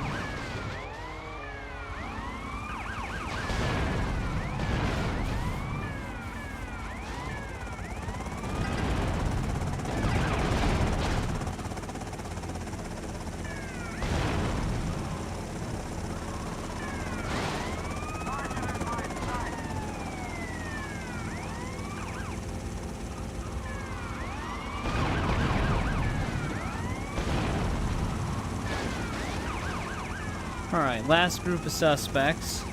Alright, last group of suspects.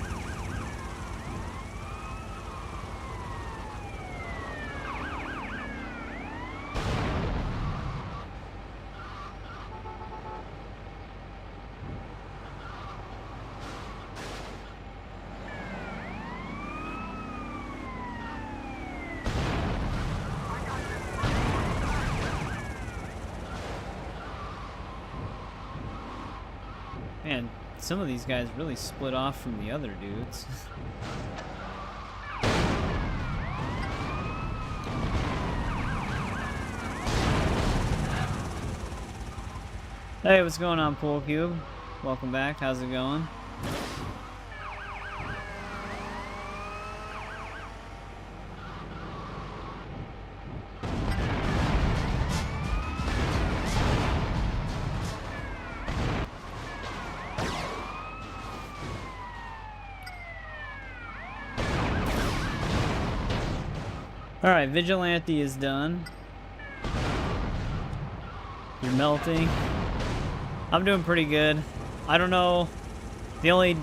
Man, some of these guys really split off from the other dudes. Hey, what's going on, Pool Cube? Welcome back. How's it going? Alright, Vigilante is done. You're melting. I'm doing pretty good. I don't know. The only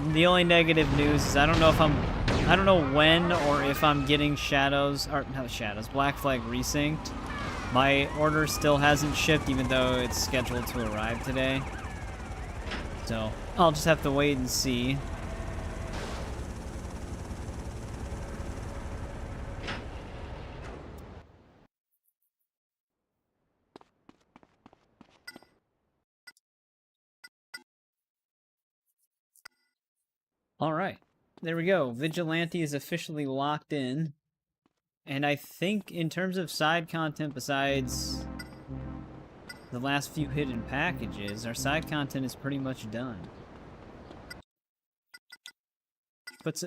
negative news is I don't know when or if I'm getting Shadows, or not Shadows, Black Flag resynced. My order still hasn't shipped even though it's scheduled to arrive today. So, I'll just have to wait and see. Alright, there we go. Vigilante is officially locked in. And I think in terms of side content besides the last few hidden packages, our side content is pretty much done.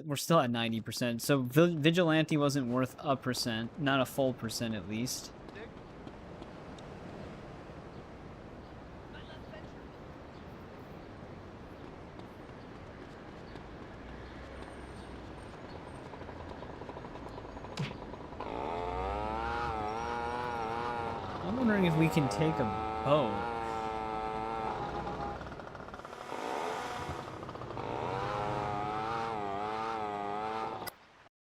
We're still at 90%, so Vigilante wasn't worth a percent, not a full percent at least. I'm wondering if we can take a boat.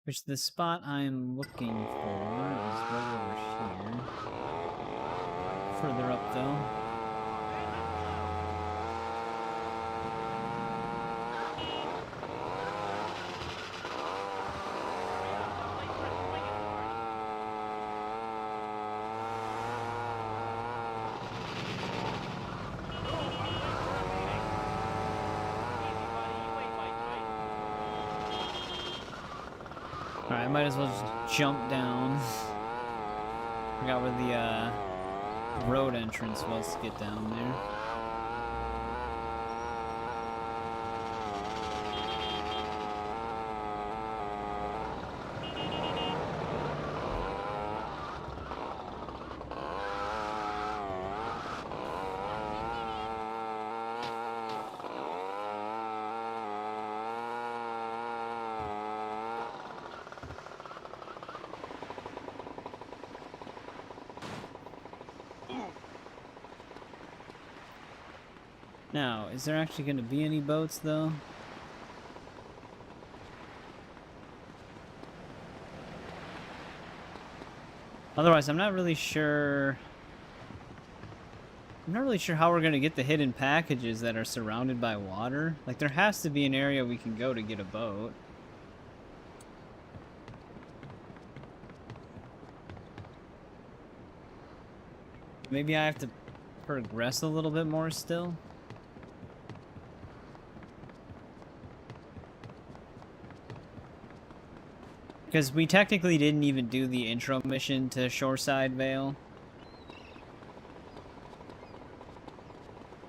Which the spot I'm looking for is right over here. Further up though. Alright, I might as well just jump down. Forgot where the road entrance was to get down there. Now, is there actually going to be any boats, though? Otherwise, I'm not really sure... I'm not really sure how we're going to get the hidden packages that are surrounded by water. Like, there has to be an area we can go to get a boat. Maybe I have to progress a little bit more still. Because we technically didn't even do the intro mission to Shoreside Vale.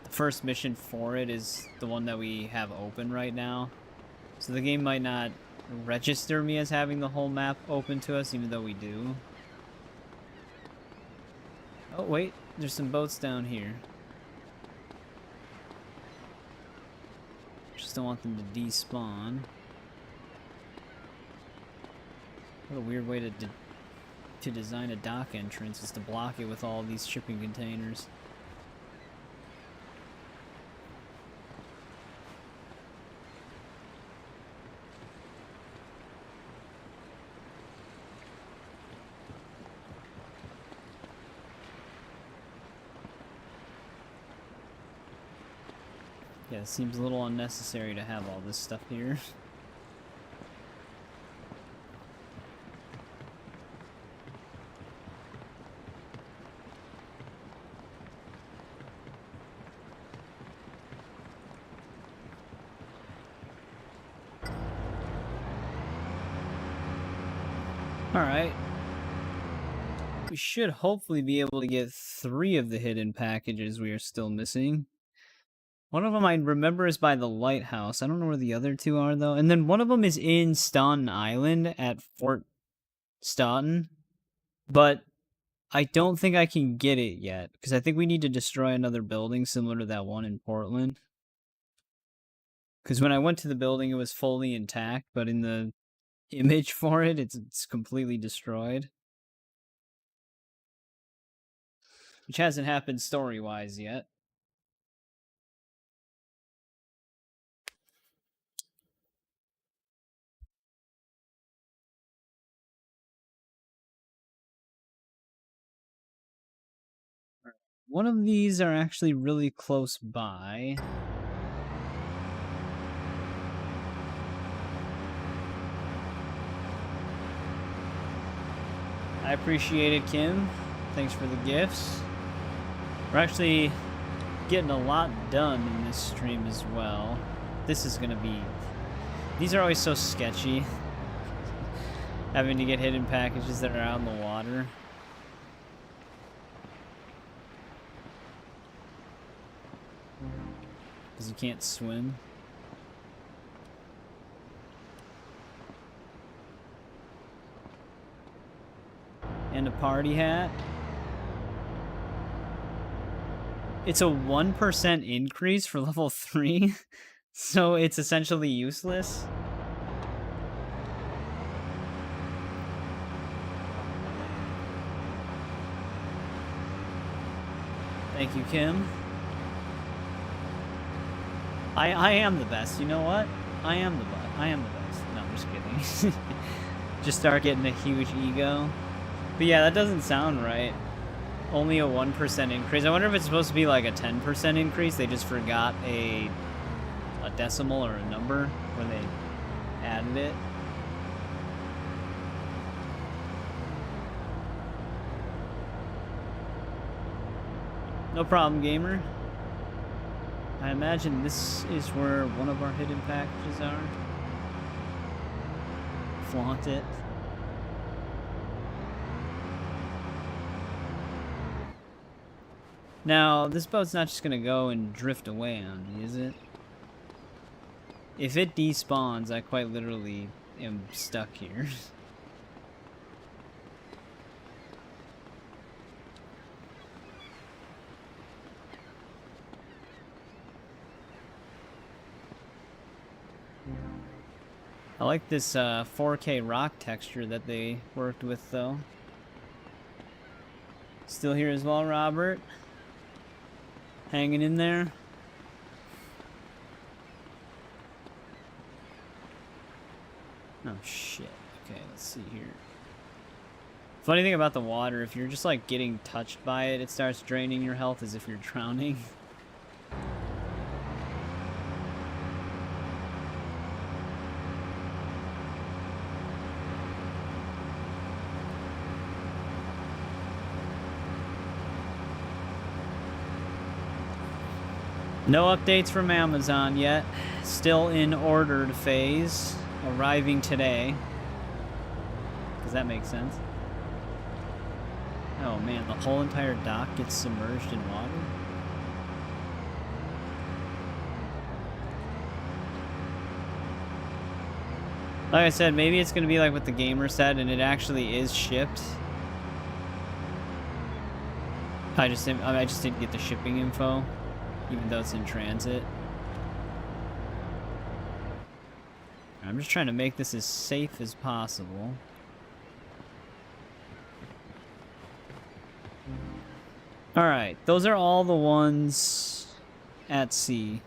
The first mission for it is the one that we have open right now. So the game might not register me as having the whole map open to us, even though we do. Oh, wait. There's some boats down here. Just don't want them to despawn. What a weird way to design a dock entrance is to block it with all these shipping containers. Yeah, it seems a little unnecessary to have all this stuff here. Alright. We should hopefully be able to get 3 of the hidden packages we are still missing. One of them I remember is by the lighthouse. I don't know where the other 2 are, though. And then one of them is in Staunton Island at Fort Staunton. But I don't think I can get it yet, because I think we need to destroy another building similar to that one in Portland. Because when I went to the building, it was fully intact, but in the image for it, it's completely destroyed. Which hasn't happened story-wise yet. One of these are actually really close by. I appreciate it, Kim. Thanks for the gifts. We're actually getting a lot done in this stream as well. This is gonna be... These are always so sketchy. Having to get hidden packages that are out in the water. Because you can't swim. And a party hat. It's a 1% increase for level 3, so it's essentially useless. Thank you, Kim. I am the best. You know what? I am the best. No, I'm just kidding. Just start getting a huge ego. But yeah, that doesn't sound right. Only a 1% increase. I wonder if it's supposed to be like a 10% increase. They just forgot a decimal or a number where they added it. No problem, gamer. I imagine this is where one of our hidden packages are. Flaunt it. Now, this boat's not just gonna go and drift away on me, is it? If it despawns, I quite literally am stuck here. I like this 4K rock texture that they worked with, though. Still here as well, Robert? Hanging in there? Oh, shit. Okay, let's see here. Funny thing about the water, if you're just, like, getting touched by it, it starts draining your health as if you're drowning. No updates from Amazon yet. Still in ordered phase. Arriving today. Does that make sense? Oh man, the whole entire dock gets submerged in water? Like I said, maybe it's gonna be like what the gamer said and it actually is shipped. I just didn't get the shipping info, even though it's in transit. I'm just trying to make this as safe as possible. Alright, those are all the ones at sea.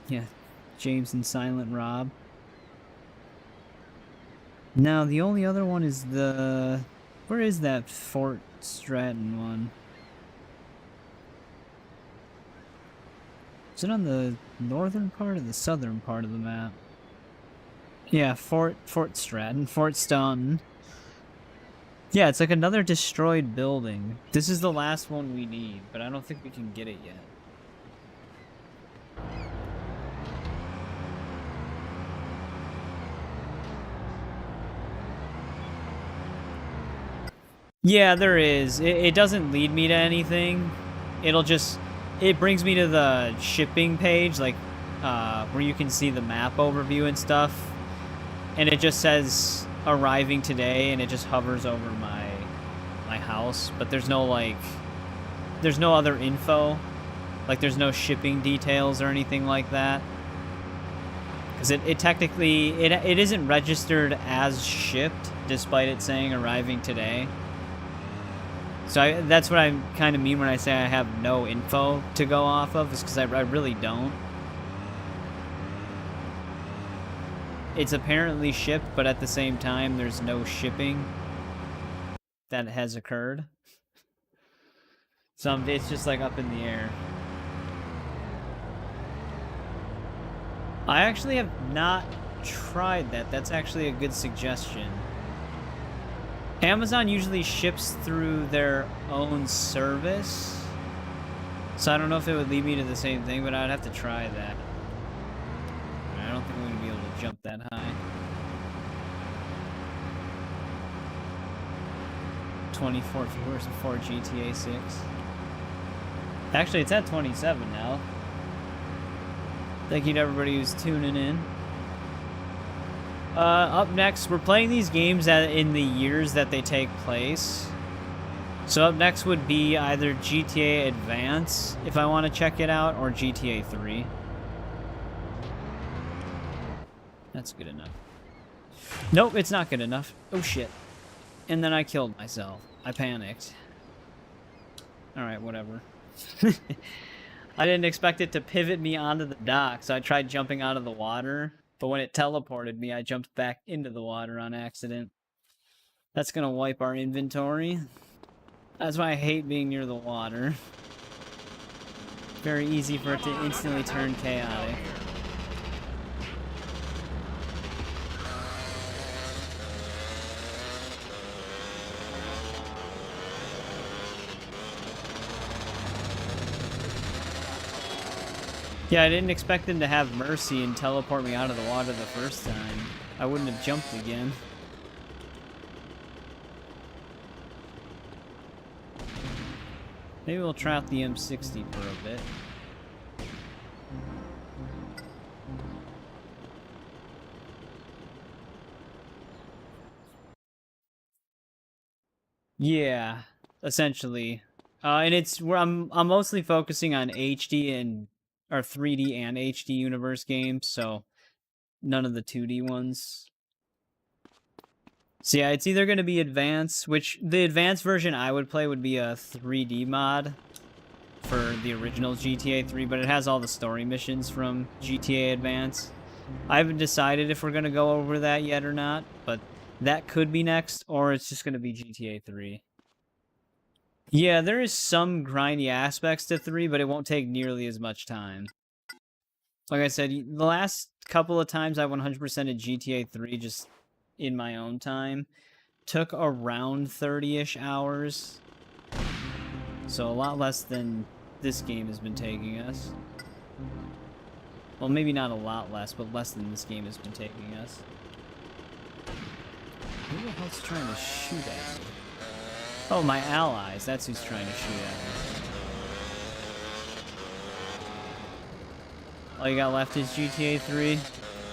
Yeah, James and Silent Rob. Now, the only other one is the Where is that Fort Stratton one? Is it on the northern part or the southern part of the map? Yeah, Fort Stratton, Fort Staunton. Yeah, it's like another destroyed building. This is the last one we need, but I don't think we can get it yet. Yeah, there is. It doesn't lead me to anything. It brings me to the shipping page, like, where you can see the map overview and stuff. And it just says, arriving today, and it just hovers over my house. But there's no, like, there's no other info. Like, there's no shipping details or anything like that. Because it technically, it isn't registered as shipped, despite it saying arriving today. So that's what I kind of mean when I say I have no info to go off of, is because I really don't. It's apparently shipped, but at the same time, there's no shipping that has occurred. So it's just like up in the air. I actually have not tried that. That's actually a good suggestion. Amazon usually ships through their own service, so I don't know if it would lead me to the same thing, but I'd have to try that. I don't think I'm going to be able to jump that high. 24 viewers before GTA 6. Actually, it's at 27 now. Thank you to everybody who's tuning in. Up next, we're playing these games in the years that they take place. So up next would be either GTA Advance, if I want to check it out, or GTA 3. That's good enough. Nope, it's not good enough. Oh shit. And then I killed myself. I panicked. Alright, whatever. I didn't expect it to pivot me onto the dock, so I tried jumping out of the water. But when it teleported me, I jumped back into the water on accident. That's gonna wipe our inventory. That's why I hate being near the water. Very easy for it to instantly turn chaotic. Yeah, I didn't expect them to have mercy and teleport me out of the water the first time. I wouldn't have jumped again. Maybe we'll try out the M60 for a bit. Yeah, essentially. And it's where I'm mostly focusing on HD or 3D and HD universe games, so none of the 2D ones. So yeah, it's either going to be Advance, which the Advanced version I would play would be a 3D mod for the original GTA 3, but it has all the story missions from GTA Advance. I haven't decided if we're going to go over that yet or not, but that could be next, or it's just going to be GTA 3. Yeah, there is some grindy aspects to 3, but it won't take nearly as much time. Like I said, the last couple of times I 100%ed GTA 3 just in my own time took around 30-ish hours. So a lot less than this game has been taking us. Well, maybe not a lot less, but less than this game has been taking us. Who the hell's trying to shoot at me? Oh, my allies. That's who's trying to shoot at me. All you got left is GTA 3.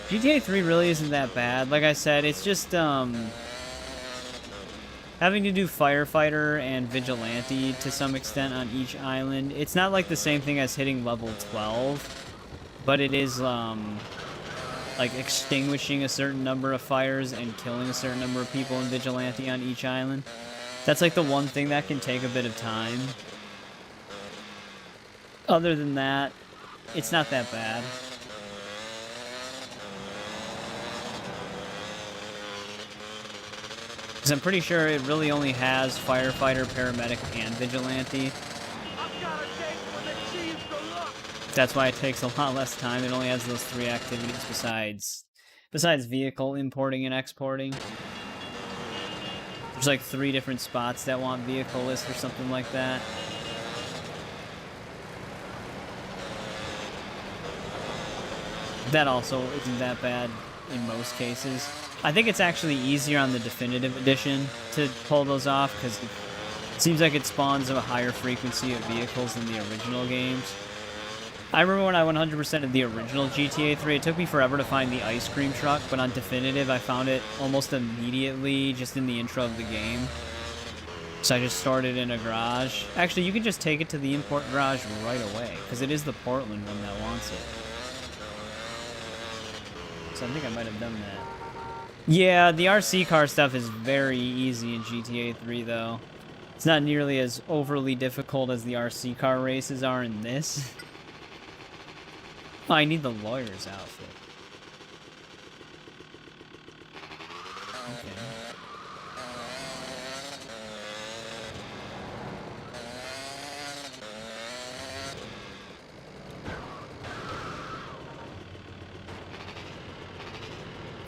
GTA 3 really isn't that bad. Like I said, it's just, having to do firefighter and vigilante to some extent on each island. It's not like the same thing as hitting level 12, but it is, like extinguishing a certain number of fires and killing a certain number of people in vigilante on each island. That's like the one thing that can take a bit of time. Other than that, it's not that bad. Because I'm pretty sure it really only has firefighter, paramedic, and vigilante. That's why it takes a lot less time. It only has those 3 activities besides vehicle importing and exporting. There's like 3 different spots that want vehicle list or something like that. That also isn't that bad in most cases. I think it's actually easier on the definitive edition to pull those off, because it seems like it spawns a higher frequency of vehicles than the original games. I remember when I 100%ed the original GTA 3, it took me forever to find the ice cream truck, but on definitive I found it almost immediately just in the intro of the game. So I just stored it in a garage. Actually, you can just take it to the import garage right away, because it is the Portland one that wants it. So I think I might have done that. Yeah, the RC car stuff is very easy in GTA 3, though. It's not nearly as overly difficult as the RC car races are in this. Oh, I need the lawyer's outfit. Okay.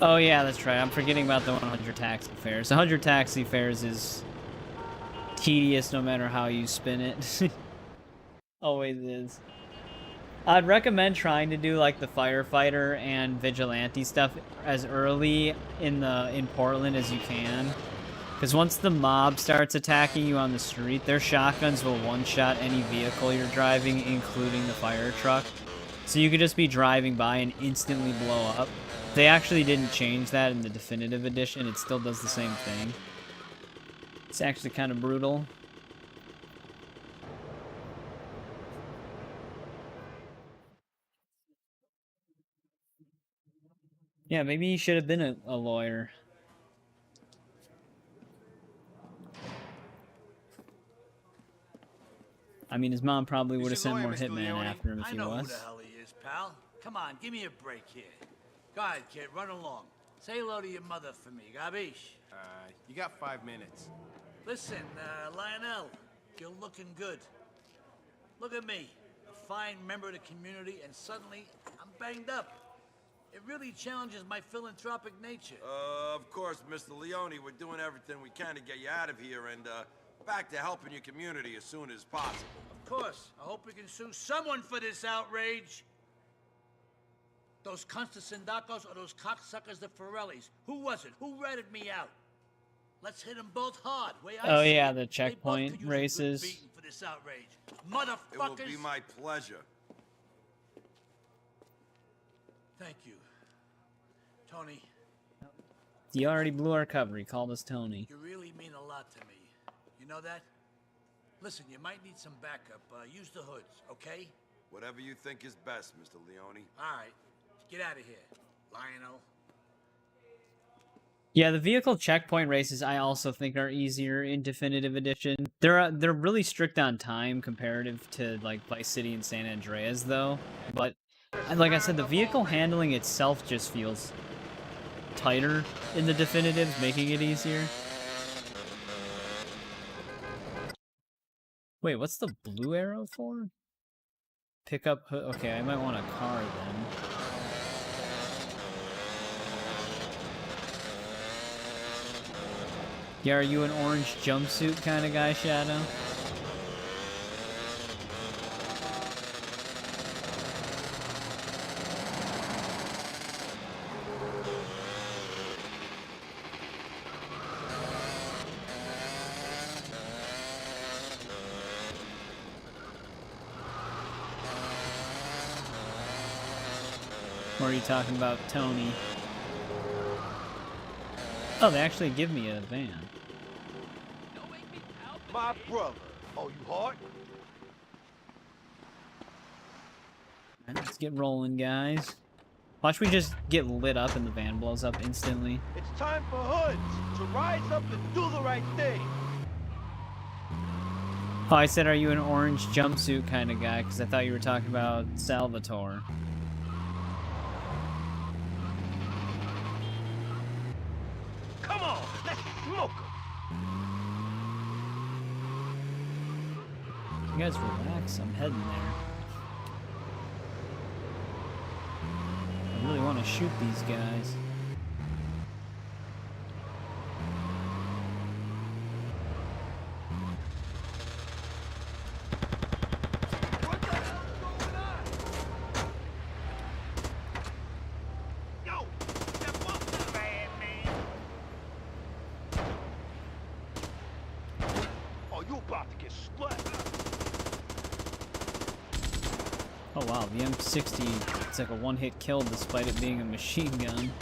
Oh yeah, that's right. I'm forgetting about the 100 taxi fares. 100 taxi fares is tedious no matter how you spin it. Always is. I'd recommend trying to do like the firefighter and vigilante stuff as early in Portland as you can. Because once the mob starts attacking you on the street, their shotguns will one-shot any vehicle you're driving, including the fire truck. So you could just be driving by and instantly blow up. They actually didn't change that in the definitive edition. It still does the same thing. It's actually kind of brutal. Yeah, maybe he should have been a lawyer. I mean, his mom probably would have sent more hitmen after him if he was. I know who the hell he is, pal. Come on, give me a break here. Go ahead, kid, run along. Say hello to your mother for me, gabish? You got 5 minutes. Listen, Lionel, you're looking good. Look at me, a fine member of the community, and suddenly I'm banged up. It really challenges my philanthropic nature. Of course, Mr. Leone, we're doing everything we can to get you out of here and, back to helping your community as soon as possible. Of course. I hope we can sue someone for this outrage. Those Constantindacos or those cocksuckers, the Forellis. Who was it? Who ratted me out? Let's hit them both hard. Oh yeah, the checkpoint races. For this outrage. Motherfuckers. It will be my pleasure. Thank you. Tony. He already blew our cover. He called us Tony. You really mean a lot to me. You know that? Listen, you might need some backup. Use the hoods, okay? Whatever you think is best, Mr. Leone. All right. Get out of here, Lionel. Yeah, the vehicle checkpoint races I also think are easier in Definitive Edition. They're really strict on time comparative to like Vice City and San Andreas though. But like I said, the vehicle handling itself just feels tighter in the Definitives, making it easier. Wait, what's the blue arrow for? Pick up... Okay, I might want a car then. Yeah, are you an orange jumpsuit kind of guy, Shadow? Or are you talking about Tony? Oh, they actually give me a van. My brother. Oh, you hard? Let's get rolling, guys. Watch we just get lit up and the van blows up instantly. It's time for hoods to rise up and do the right thing. Oh, I said, are you an orange jumpsuit kind of guy? Because I thought you were talking about Salvatore. Come on, let's smoke 'em. You guys relax, I'm heading there. I really want to shoot these guys. Oh wow, the M60, it's like a one-hit kill despite it being a machine gun.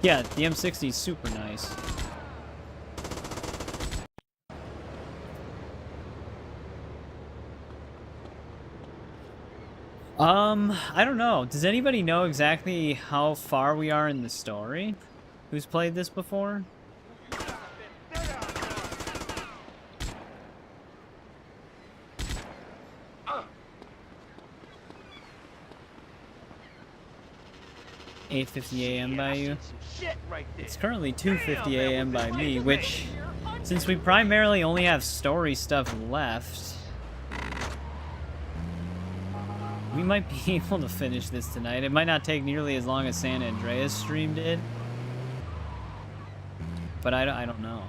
Yeah, the M60 is super nice. I don't know. Does anybody know exactly how far we are in the story? Who's played this before? $8:50 a.m. by you. It's currently 2:50 a.m. by me, which, since we primarily only have story stuff left, we might be able to finish this tonight. It might not take nearly as long as San Andreas stream did, but I don't know.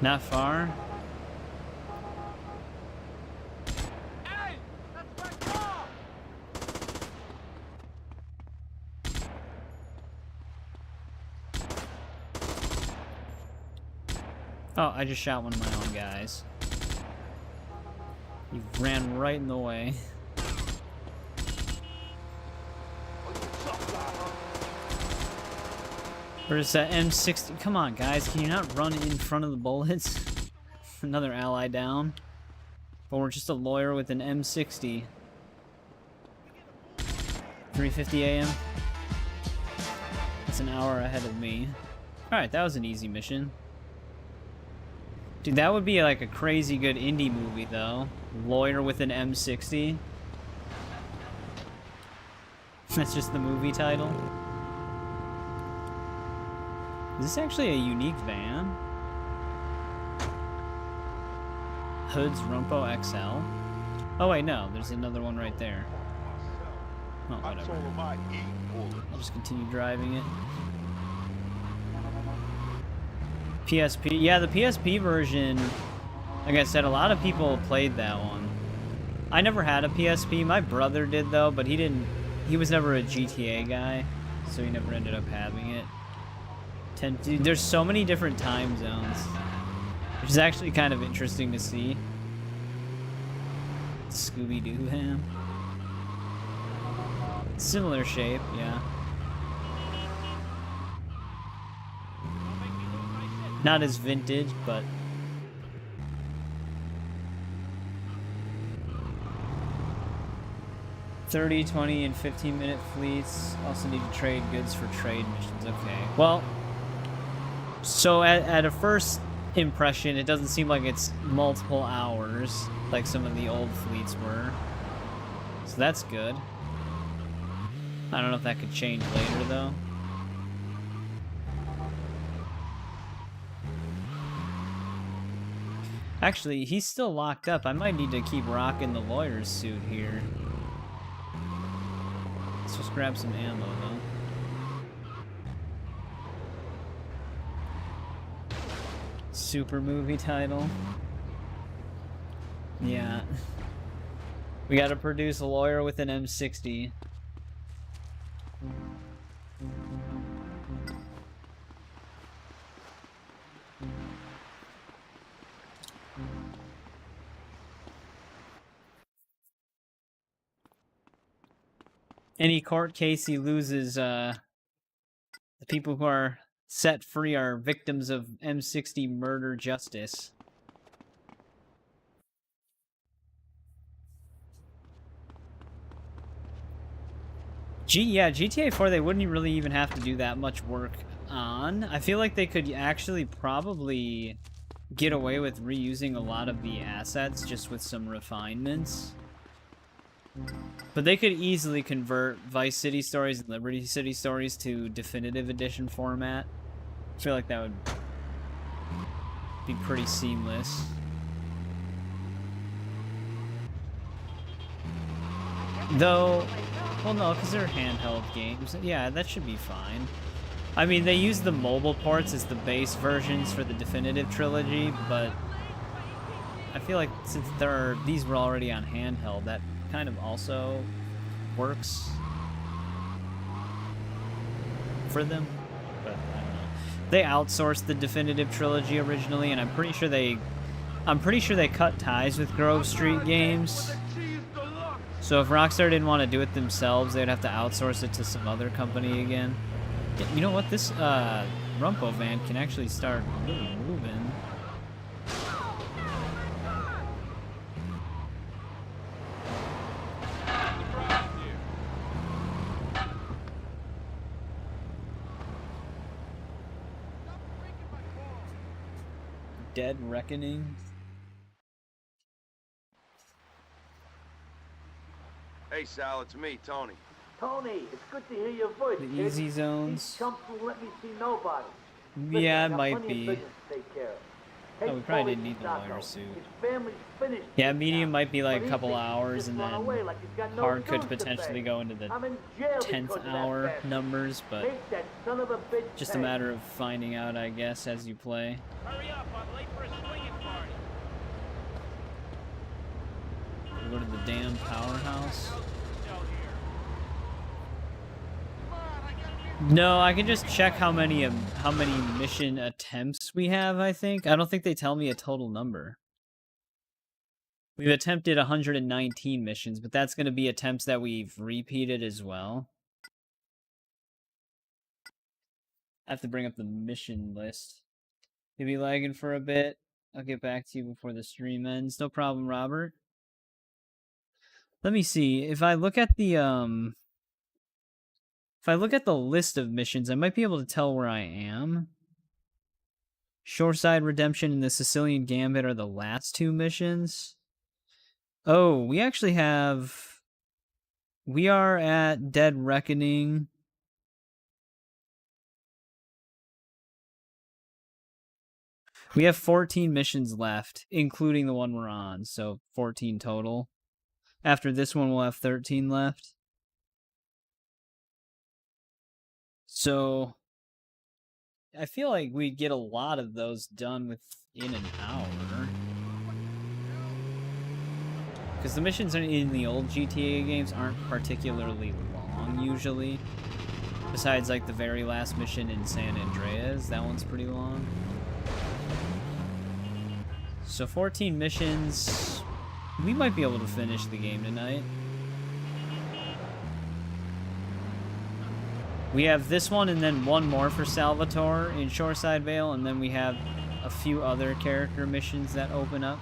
Not far? Oh, I just shot one of my own guys. He ran right in the way. Where's that M60? Come on, guys. Can you not run in front of the bullets? Another ally down. But we're just a lawyer with an M60. 3:50 a.m. That's an hour ahead of me. Alright, that was an easy mission. Dude, that would be like a crazy good indie movie, though. Lawyer with an M60. That's just the movie title. Is this actually a unique van? Hood's Rumpo XL? Oh wait, no. There's another one right there. Oh, whatever. I'll just continue driving it. PSP. Yeah, the PSP version, like I said, a lot of people played that one. I never had a PSP. My brother did, though, but he was never a GTA guy, so he never ended up having it. Dude, there's so many different time zones, which is actually kind of interesting to see. Scooby-Doo ham. Similar shape, yeah. Not as vintage, but... $30, $20, and 15-minute fleets. Also need to trade goods for trade missions. Okay. Well, so at a first impression, it doesn't seem like it's multiple hours, like some of the old fleets were. So that's good. I don't know if that could change later, though. Actually, he's still locked up. I might need to keep rocking the lawyer's suit here. Let's just grab some ammo, though. Super movie title. Yeah. We gotta produce a lawyer with an M60. Any court case he loses, the people who are set free are victims of M60 murder justice. Yeah, GTA 4 they wouldn't really even have to do that much work on. I feel like they could actually probably get away with reusing a lot of the assets just with some refinements. But they could easily convert Vice City Stories and Liberty City Stories to definitive edition format. I feel like that would be pretty seamless. Though, well no, because they're handheld games. Yeah, that should be fine. I mean, they use the mobile ports as the base versions for the definitive trilogy, but I feel like since these were already on handheld, that kind of also works for them. But I don't know. They outsourced the definitive trilogy originally, and I'm pretty sure they cut ties with Grove Street Games. So if Rockstar didn't want to do it themselves, they'd have to outsource it to some other company again. You know what? This Rumpo van can actually start really moving. Dead Reckoning. Hey, Sal, it's me, Tony. Tony, it's good to hear your voice. The kid. easy zones. These chumps won't let me see nobody. Yeah, I it got might plenty of be. business to take care of. Oh, Hey, we probably Paulie didn't need the Sacco, lawyer suit. his family's finished. Yeah, medium might be like But a he couple thinks he can hours, just and run then away like he's got no hard could dues to potentially pay. go into the I'm in jail 10th because of that hour bastard. numbers, but Make that son of a bitch just a pay. matter of finding out, I guess, as you play. Hurry up, I'm late for a swinging party. We'll go to the damn powerhouse. No, I can just check how many mission attempts we have, I think. I don't think they tell me a total number. We've attempted 119 missions, but that's going to be attempts that we've repeated as well. I have to bring up the mission list. You'll be lagging for a bit. I'll get back to you before the stream ends. No problem, Robert. Let me see. If I look at the list of missions, I might be able to tell where I am. Shoreside Redemption and the Sicilian Gambit are the last two missions. Oh, we actually have... We are at Dead Reckoning. We have 14 missions left, including the one we're on, so 14 total. After this one, we'll have 13 left. So, I feel like we'd get a lot of those done within an hour. Because the missions in the old GTA games aren't particularly long, usually. Besides, like, the very last mission in San Andreas. That one's pretty long. So, 14 missions. We might be able to finish the game tonight. We have this one and then one more for Salvatore in Shoreside Vale, and then we have a few other character missions that open up.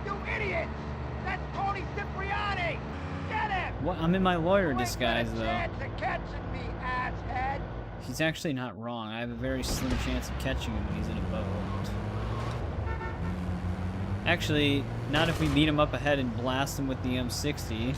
You idiots! That's Tony Cipriani! Get him! What? I'm in my lawyer disguise, though. Chance of catching me, asshead! He's actually not wrong. I have a very slim chance of catching him when he's in a boat. Actually, not if we meet him up ahead and blast him with the M60.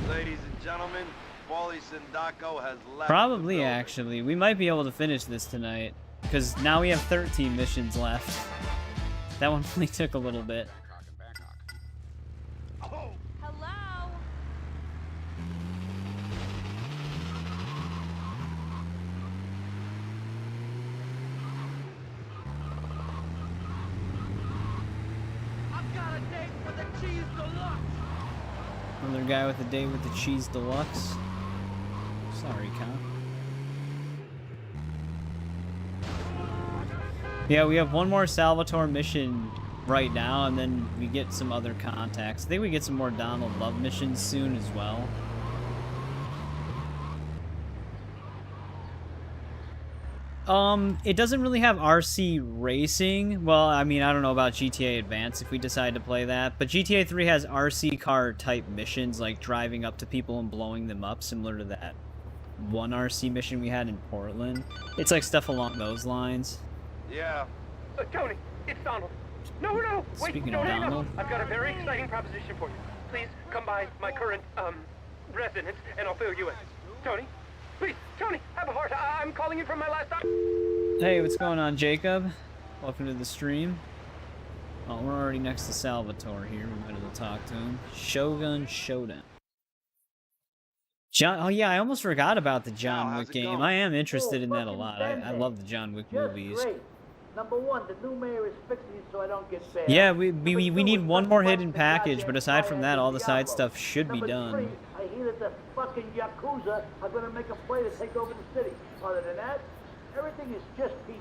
Ladies and gentlemen, Paulie Sindaco has left. Probably, actually. We might be able to finish this tonight. Because now we have 13 missions left. That one only took a little bit. Hello? I've got a date with the cheese deluxe. Another guy with a date with the cheese deluxe. Sorry, cop. Yeah, we have one more Salvatore mission right now, and then we get some other contacts. I think we get some more Donald Love missions soon as well. It doesn't really have RC racing. Well, I mean, I don't know about GTA Advance if we decide to play that, but GTA 3 has RC car type missions, like driving up to people and blowing them up, similar to that one RC mission we had in Portland. It's like stuff along those lines. Yeah. Tony, it's Donald. No, wait, Speaking don't of hang up. Donald. I've got a very exciting proposition for you. Please come by my current, residence, and I'll fill you in. Tony, please, Tony, have a heart. I'm calling you from my last stop. Hey, what's going on, Jacob? Welcome to the stream. Oh, we're already next to Salvatore here. We might as well talk to him. Shogun Showdown. Oh yeah, I almost forgot about the John Wick game. I am interested in that a lot. I love the John Wick movies. Great. Number one, the new mayor is fixing it so I don't get bad. Yeah, we need one more hidden package, but aside from that, all the side stuff should be done. I hear that the fucking Yakuza are gonna make a play to take over the city. Other than that, everything is just peachy.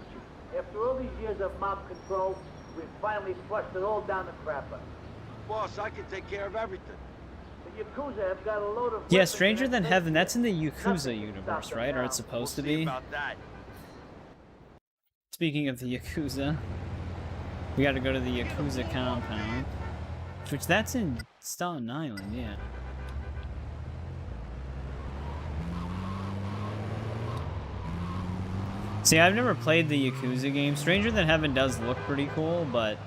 After all these years of mob control, we've finally flushed it all down the crapper. Boss, I can take care of everything. The Yakuza have got a load of... Yeah, Stranger Than Heaven, that's in the Yakuza universe, right? Or it's supposed to be? About that. Speaking of the Yakuza, we gotta go to the Yakuza compound. Which, that's in Staten Island, yeah. See, I've never played the Yakuza game. Stranger Than Heaven does look pretty cool, but...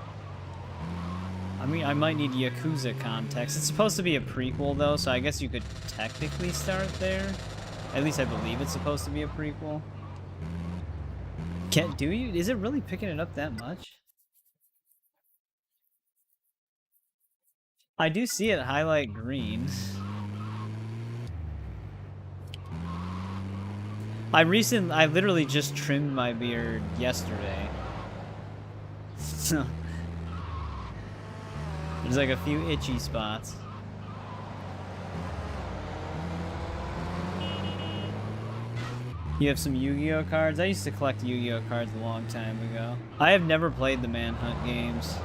I mean, I might need Yakuza context. It's supposed to be a prequel, though, so I guess you could technically start there. At least I believe it's supposed to be a prequel. Do you? Is it really picking it up that much? I do see it highlight green. I literally just trimmed my beard yesterday. So there's like a few itchy spots. You have some Yu-Gi-Oh cards? I used to collect Yu-Gi-Oh cards a long time ago. I have never played the Manhunt games.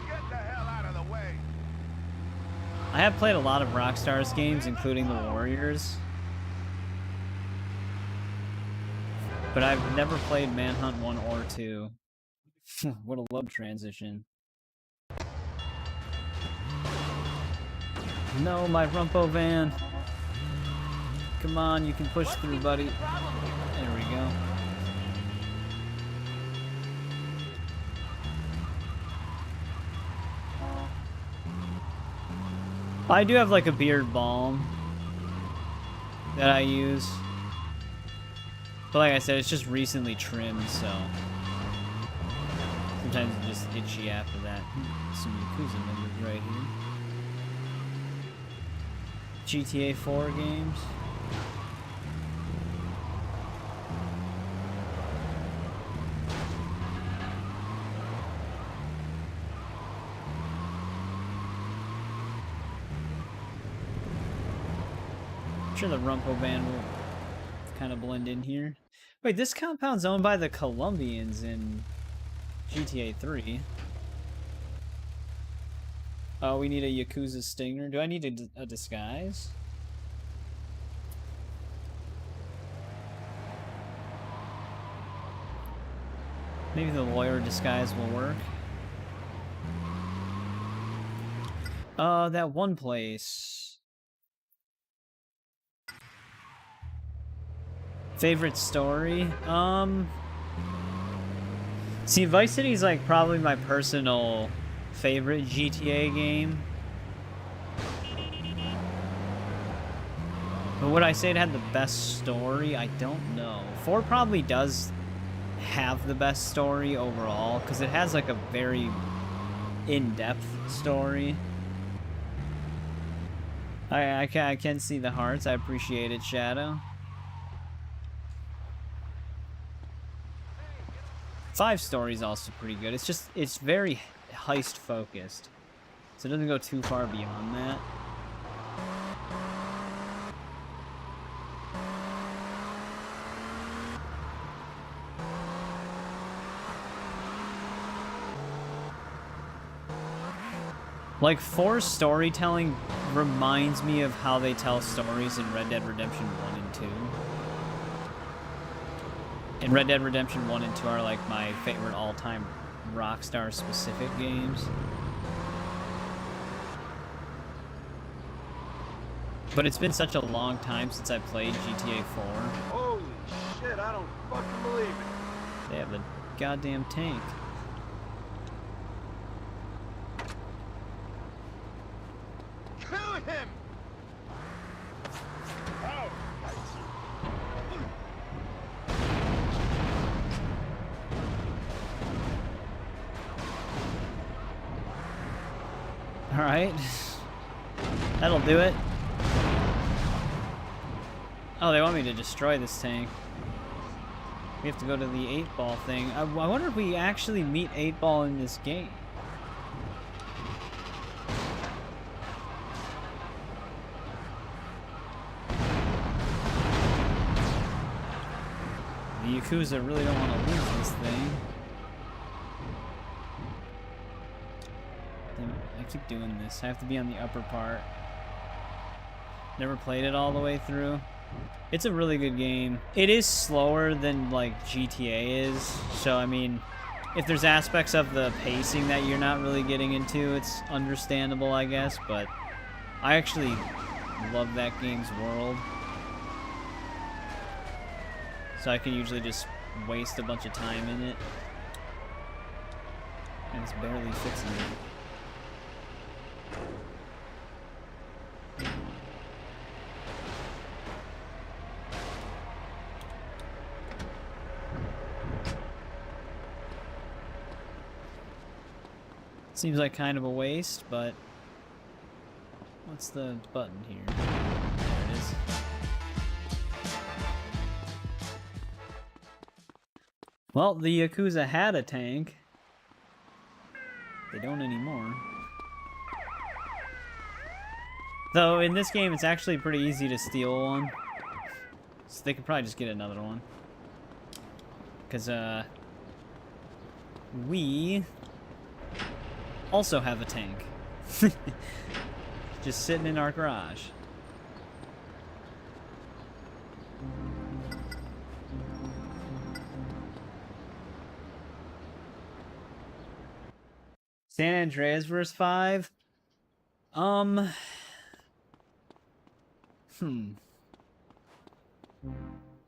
Get the hell out of the way. I have played a lot of Rockstar's games, including the Warriors. But I've never played Manhunt 1 or 2. What a love transition. No, my Rumpo van. Come on, you can push through, buddy. There we go. I do have like a beard balm that I use. But like I said, it's just recently trimmed, so sometimes it's just itchy after that. Some Yakuza members right here. GTA 4 games. I'm sure the Rumpo van will kind of blend in here. Wait, this compound's owned by the Colombians in GTA 3. Oh, we need a Yakuza Stinger. Do I need a disguise? Maybe the lawyer disguise will work. That one place. Favorite story? See, Vice City's like probably my personal favorite GTA game. But would I say it had the best story? I don't know. 4 probably does have the best story overall, because it has like a very in-depth story. I can see the hearts. I appreciate it, Shadow. 5 story's also pretty good. It's very heist focused, so it doesn't go too far beyond that. Like 4 storytelling reminds me of how they tell stories in Red Dead Redemption 1 and 2. And Red Dead Redemption 1 and 2 are like my favorite all-time Rockstar specific games. But it's been such a long time since I played GTA 4. Holy shit, I don't fucking believe it. They have a goddamn tank. Kill him! Oh, Alright. That'll do it. Oh, they want me to destroy this tank. We have to go to the 8-ball thing. I wonder if we actually meet 8-ball in this game. The Yakuza really don't want to lose this thing. Damn it, I keep doing this. I have to be on the upper part. Never played it all the way through. It's a really good game. It is slower than, like, GTA is. So, I mean, if there's aspects of the pacing that you're not really getting into, it's understandable, I guess. But I actually love that game's world. So I can usually just waste a bunch of time in it. And it's barely fixing it. Seems like kind of a waste, but what's the button here? There it is. Well, the Yakuza had a tank. They don't anymore. Though, in this game, it's actually pretty easy to steal one. So they could probably just get another one. Because, we also have a tank. Just sitting in our garage. San Andreas vs. 5?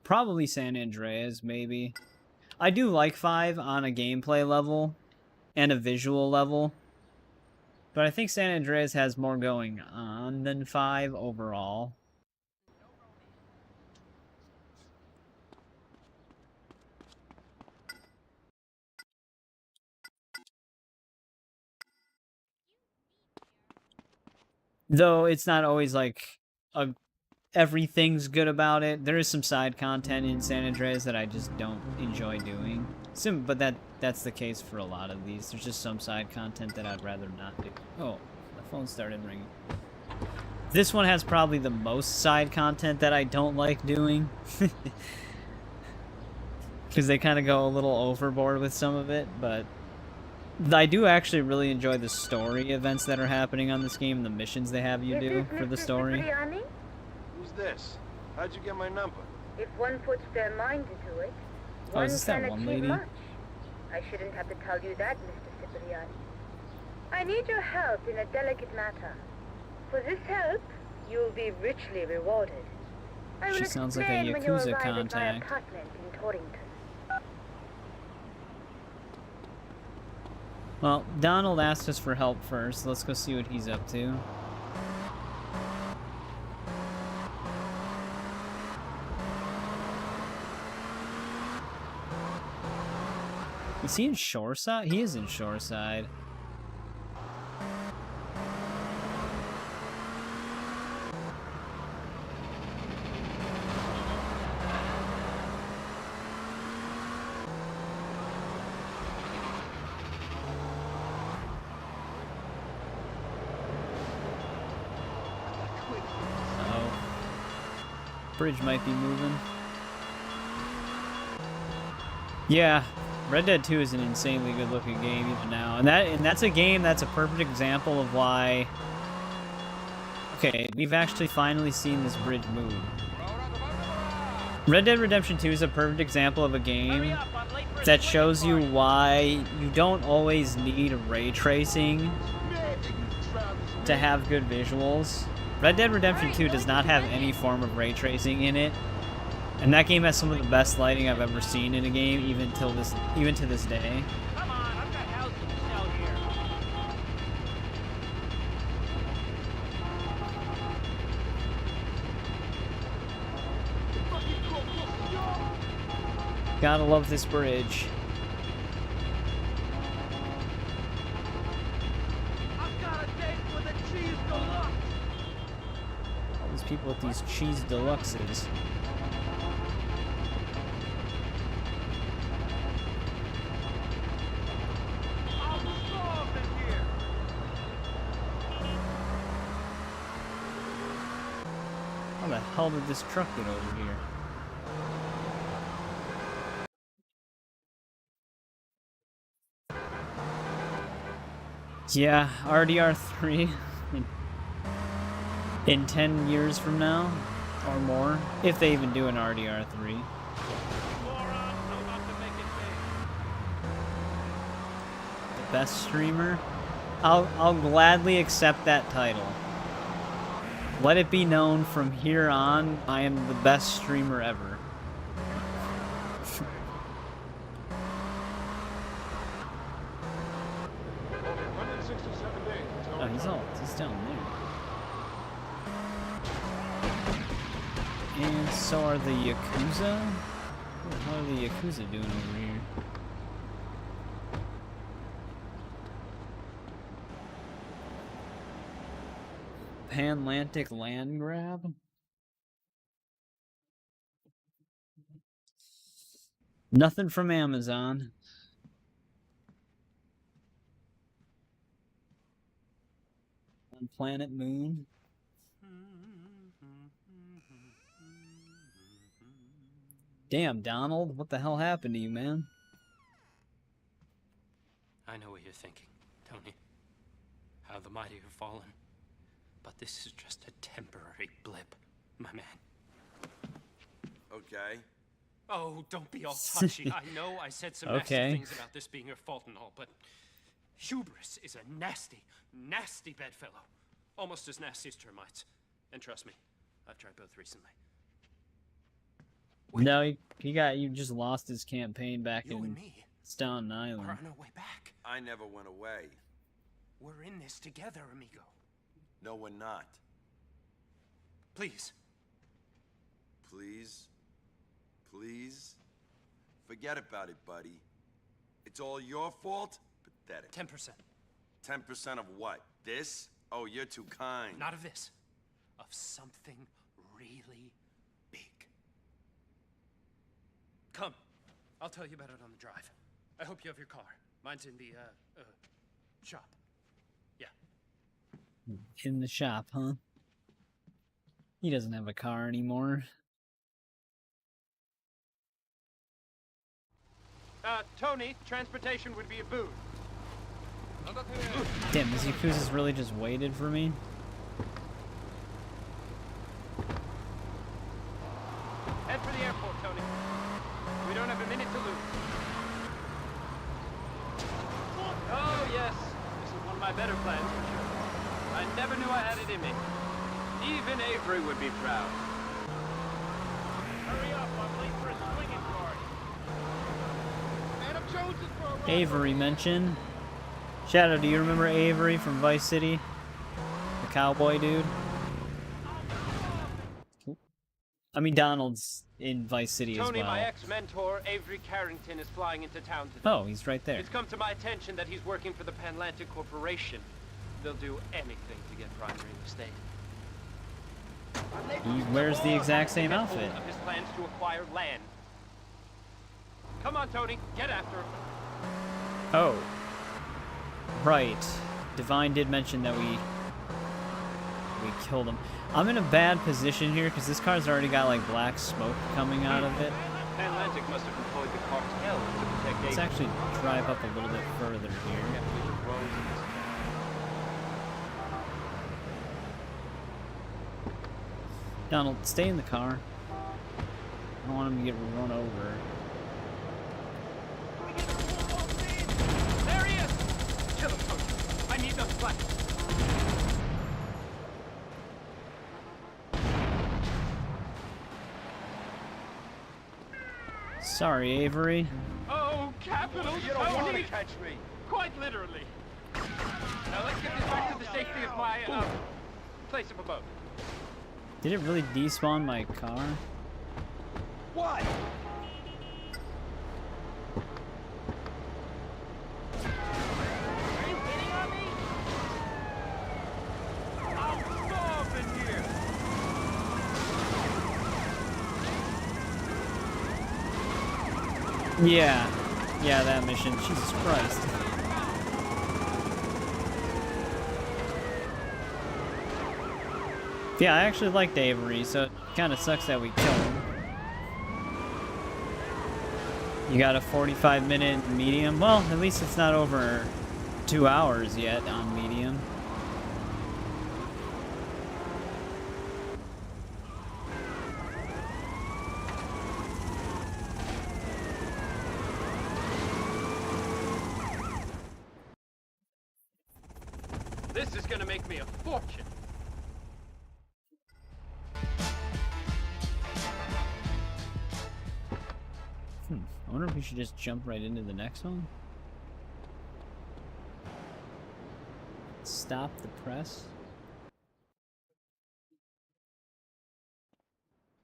Probably San Andreas, maybe. I do like 5 on a gameplay level and a visual level. But I think San Andreas has more going on than 5 overall. Though it's not always like everything's good about it. There is some side content in San Andreas that I just don't enjoy doing. But that's the case for a lot of these. There's just some side content that I'd rather not do. Oh, the phone started ringing. This one has probably the most side content that I don't like doing. Because they kind of go a little overboard with some of it, but I do actually really enjoy the story events that are happening on this game, the missions they have you do for the story. Who's this? How'd you get my number? If one puts their mind into it, oh, is this that one lady? Much. I shouldn't have to tell you that, Mr. Cipriani. I need your help in a delicate matter. For this help, you'll be richly rewarded. I will She sounds like a explain when you Yakuza arrive contact. at my apartment in Torrington. Well, Donald asked us for help first. Let's go see what he's up to. Is he in Shoreside? He is in Shoreside. Bridge might be moving. Yeah, Red Dead 2 is an insanely good-looking game even now, and that's a game that's a perfect example of why Okay, we've actually finally seen this bridge move. Red Dead Redemption 2 is a perfect example of a game that shows you why you don't always need ray tracing to have good visuals. Red Dead Redemption 2 does not have any form of ray tracing in it, and that game has some of the best lighting I've ever seen in a game, even to this day. Come on, I've got houses to sell here. Gotta love this bridge. I've got a date with a cheese deluxe. All these people with these cheese deluxes. I'm starved in here. How the hell did this truck get over here? Yeah, RDR3 in 10 years from now, or more, if they even do an RDR3. The best streamer? I'll gladly accept that title. Let it be known from here on, I am the best streamer ever. Oh, he's down there. And so are the Yakuza? What the hell are the Yakuza doing over here? Panlantic land grab? Nothing from Amazon. On planet Moon. Damn, Donald, what the hell happened to you, man? I know what you're thinking, Tony. How the mighty have fallen. But this is just a temporary blip, my man. Okay. Oh, don't be all touchy. I know I said some nasty things about this being your fault and all, but hubris is a nasty, nasty bedfellow. Almost as nasty as termites. And trust me, I've tried both recently. Wait. No, you just lost his campaign back in Staten Island. We're on our way back. I never went away. We're in this together, amigo. No, we're not. Please. Please? Please? Forget about it, buddy. It's all your fault? Pathetic. 10%. 10% of what? This? Oh, you're too kind. Not of this. Of something really big. Come. I'll tell you about it on the drive. I hope you have your car. Mine's in the, shop. Yeah. In the shop, huh? He doesn't have a car anymore. Tony, transportation would be a boon. Damn, these Yakuza's really just waited for me? Head for the airport, Tony. We don't have a minute to lose. Oh, yes. This is one of my better plans, for sure. I never knew I had it in me. Even Avery would be proud. Hurry up, I'm late for a swinging party. Adam Jones is for a ride. Avery mentioned. Shadow, do you remember Avery from Vice City? The cowboy dude? I mean, Donald's in Vice City as well. Tony, my ex-mentor, Avery Carrington, is flying into town today. Oh, he's right there. It's come to my attention that he's working for the Panlantic Corporation. They'll do anything to get prime real estate. He wears the exact same outfit. Of his plans to acquire land. Come on, Tony, get after him. Oh. Right. Divine did mention that we killed him. I'm in a bad position here because this car's already got like black smoke coming out of it. Panlantic must have employed the cartel to protect. Let's actually drive up a little bit further here. Donald, stay in the car. I don't want him to get run over. There he is! Kill him, Tony. I need those flags. Sorry, Avery. Oh, capital You don't want to Tony! catch me. Quite literally. Now let's get this back to the safety of my, place of abode. Did it really despawn my car? What? Are you hitting on me? I'll starve in here! Yeah. Yeah, that mission. Jesus Christ. Yeah, I actually liked Avery, so it kind of sucks that we killed him. You got a 45-minute medium? Well, at least it's not over 2 hours yet on medium. This is gonna make me a fortune. I wonder if we should just jump right into the next one. Stop the press.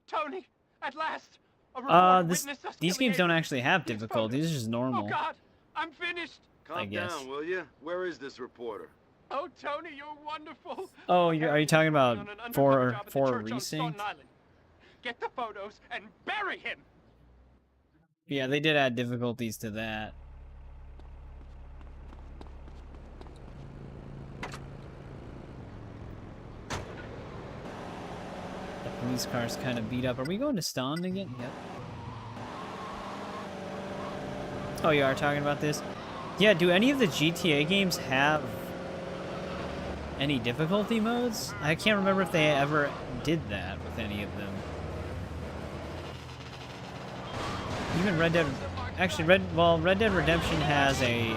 Tony, at last! A reporter witnessed us These killing games don't Avery. actually have difficulty. This is just normal. Oh God, I'm finished. I Calm guess. down, will you? Where is this reporter? Oh, Tony, you're wonderful. Oh, are you talking about On an undercover for job at the for church on Resync? Staunton Island. Get the photos and bury him. Yeah, they did add difficulties to that. The police car's kind of beat up. Are we going to Staunton again? Yep. Oh, you are talking about this? Yeah, do any of the GTA games have any difficulty modes? I can't remember if they ever did that with any of them. Even Red Dead... Actually, Red Dead Redemption has a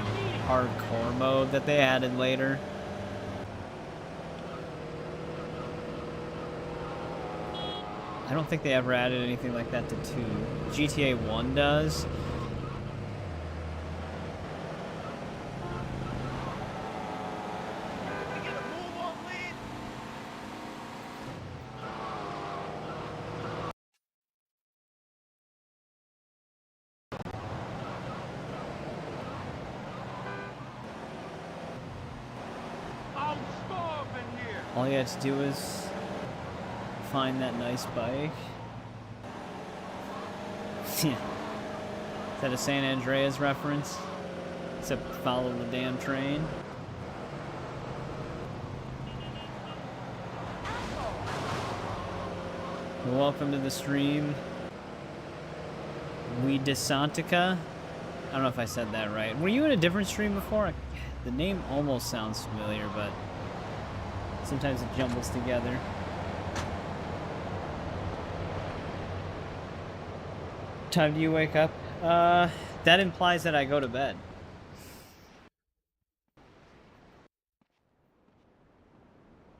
hardcore mode that they added later. I don't think they ever added anything like that to 2. GTA 1 does. I'm starving here. All you have to do is find that nice bike. Yeah. Is that a San Andreas reference? Except follow the damn train. Welcome to the stream. We Desantica. I don't know if I said that right. Were you in a different stream before? The name almost sounds familiar, but sometimes it jumbles together. Time do you wake up? That implies that I go to bed.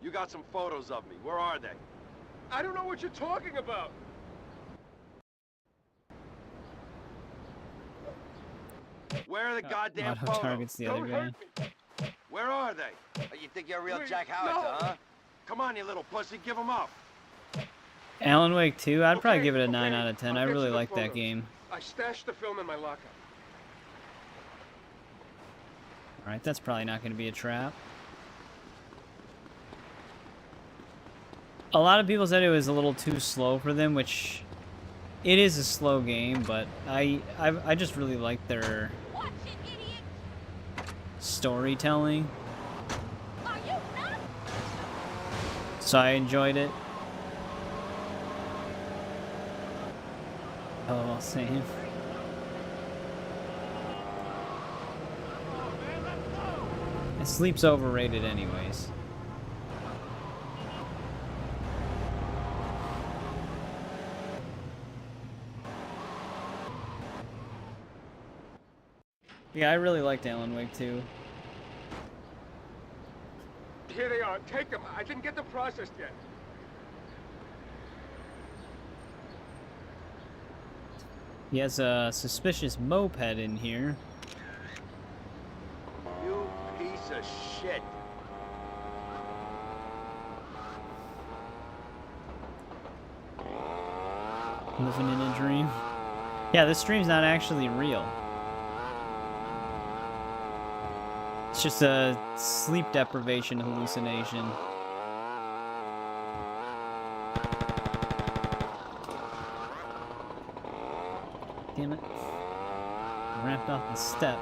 You got some photos of me. Where are they? I don't know what you're talking about. Where are the goddamn Auto photos? targets the other guy. Where are they? You think you're a real Please, Jack Howard, no. huh? Come on, you little pussy, give them up. Alan Wake 2, I'd probably give it a Okay, 9 out of 10. I I'll get really you the like that photos. game. I stashed the film in my locker. Alright, that's probably not going to be a trap. A lot of people said it was a little too slow for them, which it is a slow game, but I just really like their storytelling. So I enjoyed it. Oh, same. Sleep's overrated anyways. Yeah, I really liked Alan Wake 2. Here they are. Take them. I didn't get them processed yet. He has a suspicious moped in here. You piece of shit. Living in a dream. Yeah, this stream's not actually real. It's just a sleep deprivation hallucination. Damn it. Ramped off the step.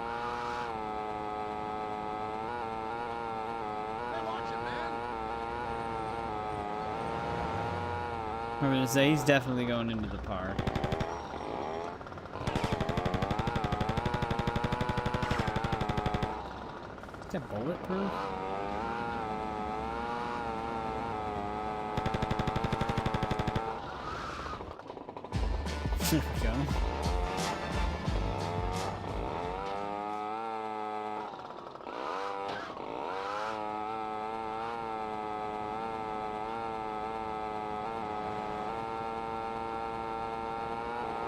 I'm gonna say he's definitely going into the park. Is that bulletproof? There we go.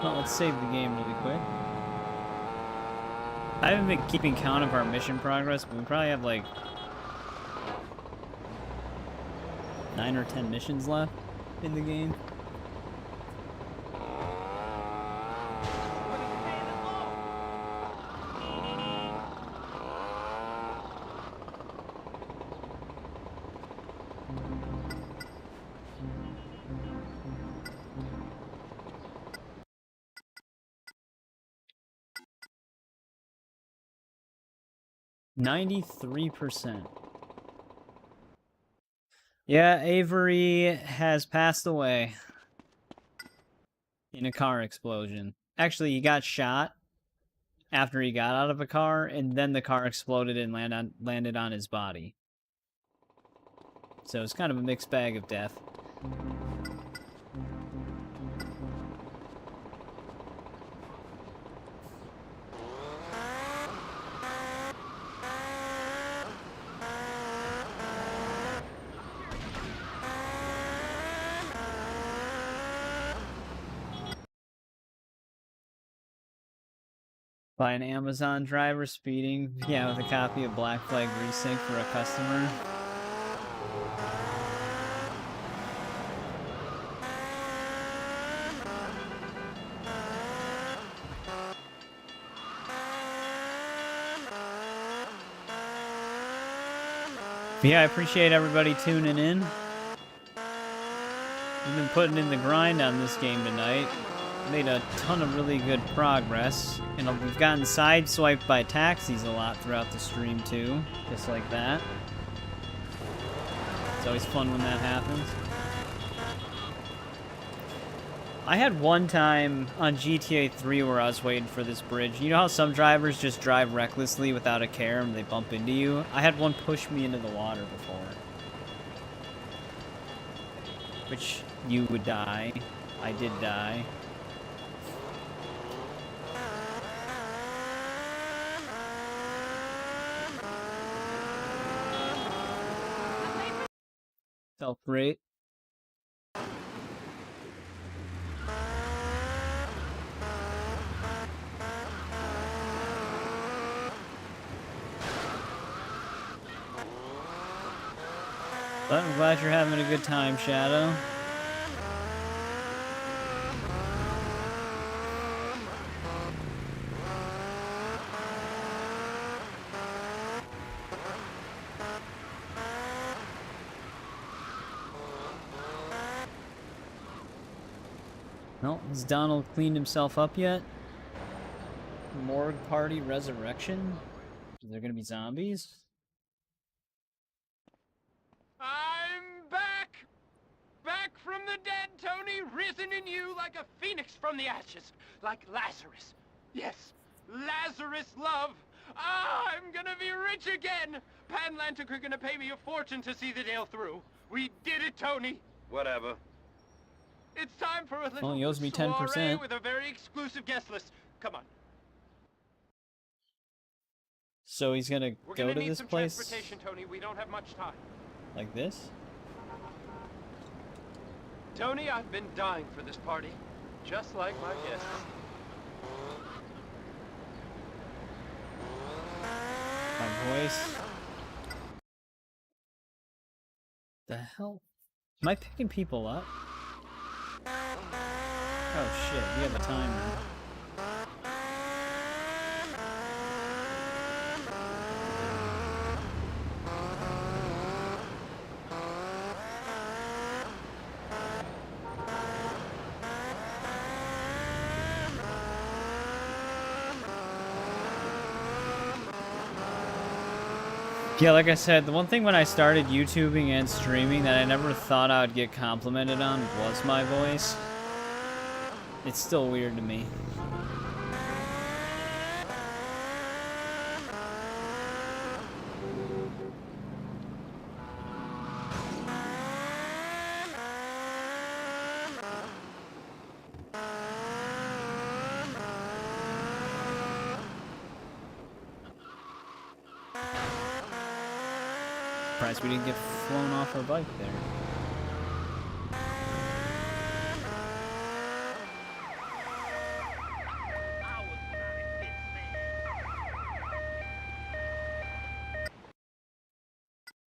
Well, let's save the game really quick. I haven't been keeping count of our mission progress, but we probably have like 9 or 10 missions left in the game. %. Yeah, Avery has passed away in a car explosion. Actually, he got shot after he got out of a car, and then the car exploded and landed on his body. So it's kind of a mixed bag of death. By an Amazon driver speeding, yeah, with a copy of Black Flag Resync for a customer. But yeah, I appreciate everybody tuning in. We've been putting in the grind on this game tonight. Made a ton of really good progress, and we've gotten sideswiped by taxis a lot throughout the stream too, just like that. It's always fun when that happens. I had one time on GTA 3 where I was waiting for this bridge. You know how some drivers just drive recklessly without a care and they bump into you? I had one push me into the water before. Which you would die. I did die. Felt great. But I'm glad you're having a good time, Shadow. Well, has Donald cleaned himself up yet? Morgue Party Resurrection? Is there gonna be zombies? I'm back! Back from the dead, Tony, risen in you like a phoenix from the ashes. Like Lazarus. Yes, Lazarus love. I'm gonna be rich again! Panlantic are gonna pay me a fortune to see the deal through. We did it, Tony! Whatever. It's time for a little Well, he owes me soiree 10%. with a very exclusive guest list. Come on. So he's gonna We're go gonna to need this some place transportation, Tony. We don't have much time. like this? Tony, I've been dying for this party, just like my guests. My voice. The hell? Am I picking people up? Oh shit, we have a timer. Yeah, like I said, the one thing when I started YouTubing and streaming that I never thought I would get complimented on was my voice. It's still weird to me. Surprised we didn't get flown off our bike there.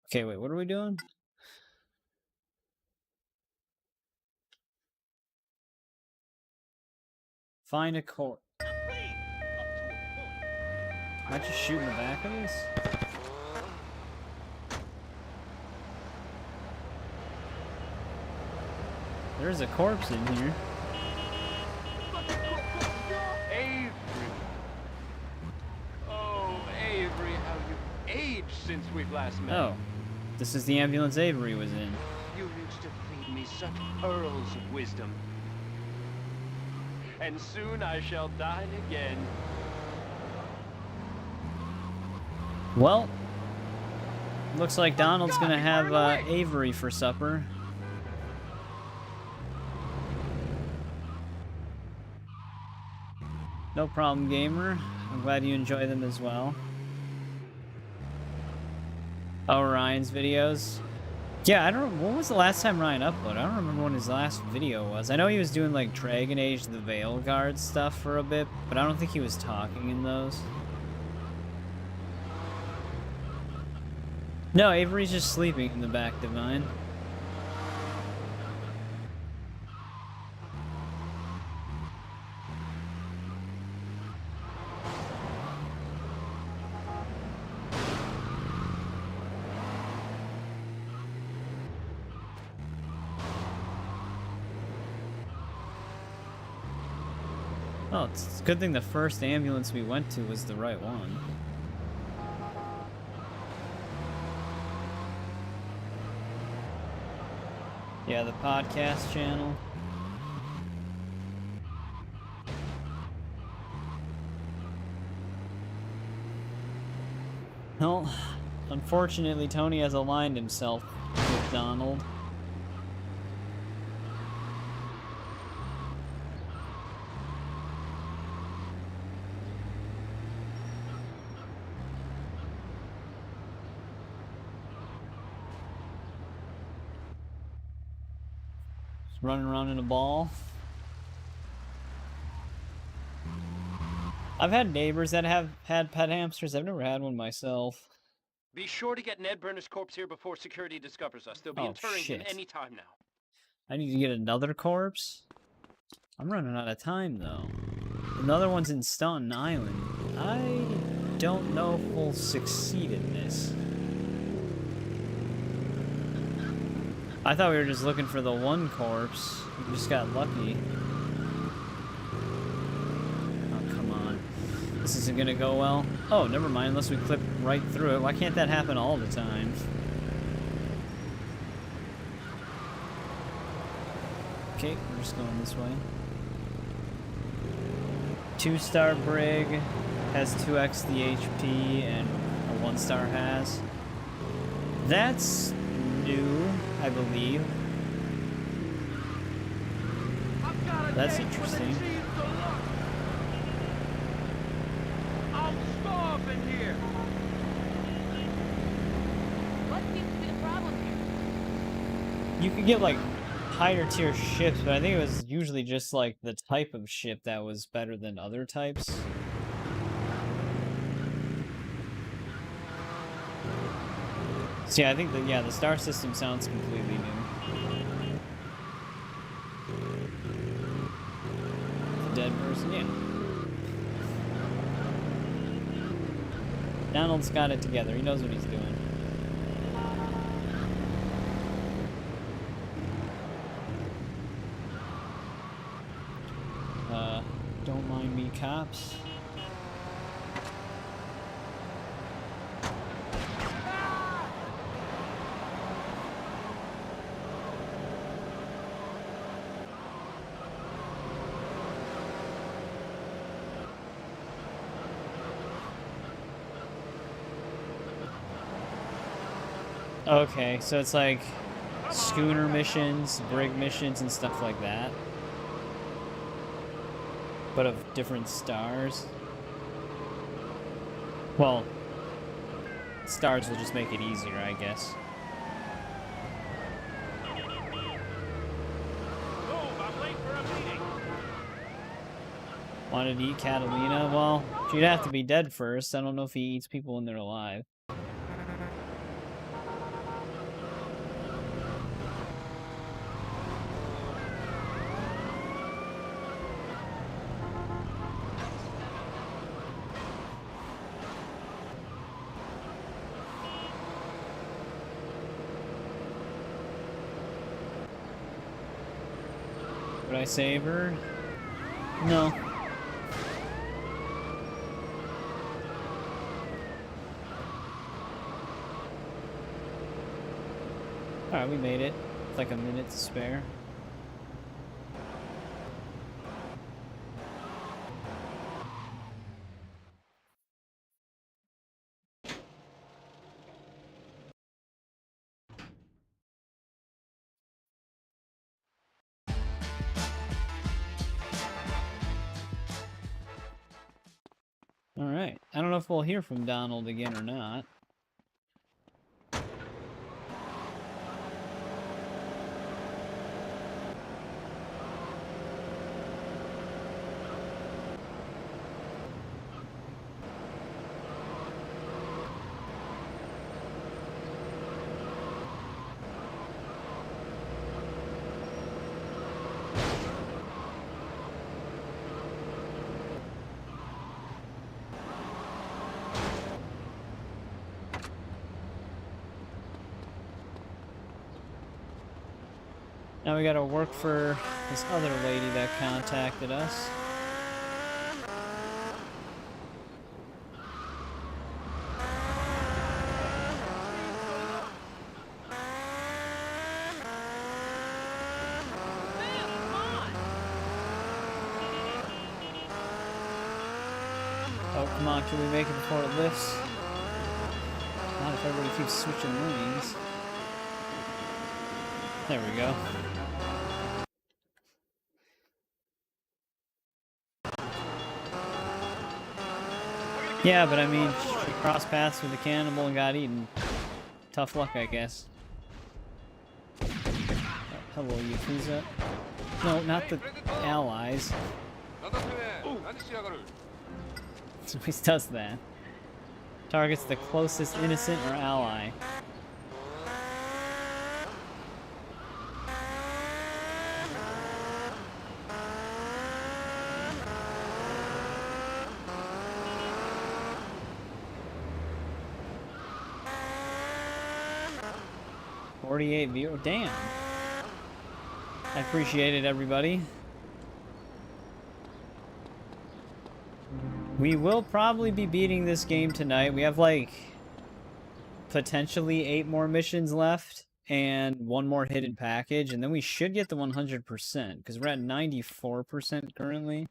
Okay, wait, what are we doing? Find a corpse. Am I just shooting the back of this? There's a corpse in here. Avery. Oh, Avery, how you've aged since we've last met. Oh, this is the ambulance Avery was in. You used to feed me such pearls of wisdom. And soon I shall dine again. Well, looks like Donald's gonna have Avery for supper. No problem, gamer. I'm glad you enjoy them as well. Oh, Ryan's videos. Yeah, I don't know. When was the last time Ryan uploaded? I don't remember when his last video was. I know he was doing like Dragon Age the Veil Guard stuff for a bit, but I don't think he was talking in those. No, Avery's just sleeping in the back, Divine. Oh, it's a good thing the first ambulance we went to was the right one. Yeah, the podcast channel. Well, unfortunately, Tony has aligned himself with Donald. Running around in a ball. I've had neighbors that have had pet hamsters. I've never had one myself. Be sure to get Ned Burner's corpse here before security discovers us. They'll be interring him any time now. I need to get another corpse? I'm running out of time, though. Another one's in Staunton Island. I don't know if we'll succeed in this. I thought we were just looking for the one corpse. We just got lucky. Oh, come on. This isn't gonna go well. Oh, never mind, unless we clip right through it. Why can't that happen all the time? Okay, we're just going this way. 2-star brig has 2x the HP and a 1-star has. That's new, I believe. That's interesting. I'm starving here. You could get like higher tier ships, but I think it was usually just like the type of ship that was better than other types. So yeah, I think that, yeah, the star system sounds completely new. Dead person, yeah. Donald's got it together. He knows what he's doing. Don't mind me, cops. Okay, so it's like schooner missions, brig missions, and stuff like that. But of different stars. Well, stars will just make it easier, I guess. Wanted to eat Catalina? Well, she'd have to be dead first. I don't know if he eats people when they're alive. Would I save her? No. Alright, we made it. It's like a minute to spare. Alright. I don't know if we'll hear from Donald again or not. Now we gotta work for this other lady that contacted us. Oh, come on, can we make it before it lifts? Not if everybody keeps switching lanes. There we go. Yeah, but I mean, she crossed paths with the cannibal and got eaten. Tough luck, I guess. Oh, hello, Yakuza. No, not the allies. He always does that. Targets the closest innocent or ally. View. Damn. I appreciate it, everybody. We will probably be beating this game tonight. We have like potentially 8 more missions left and 1 more hidden package, and then we should get the 100% because we're at 94% currently.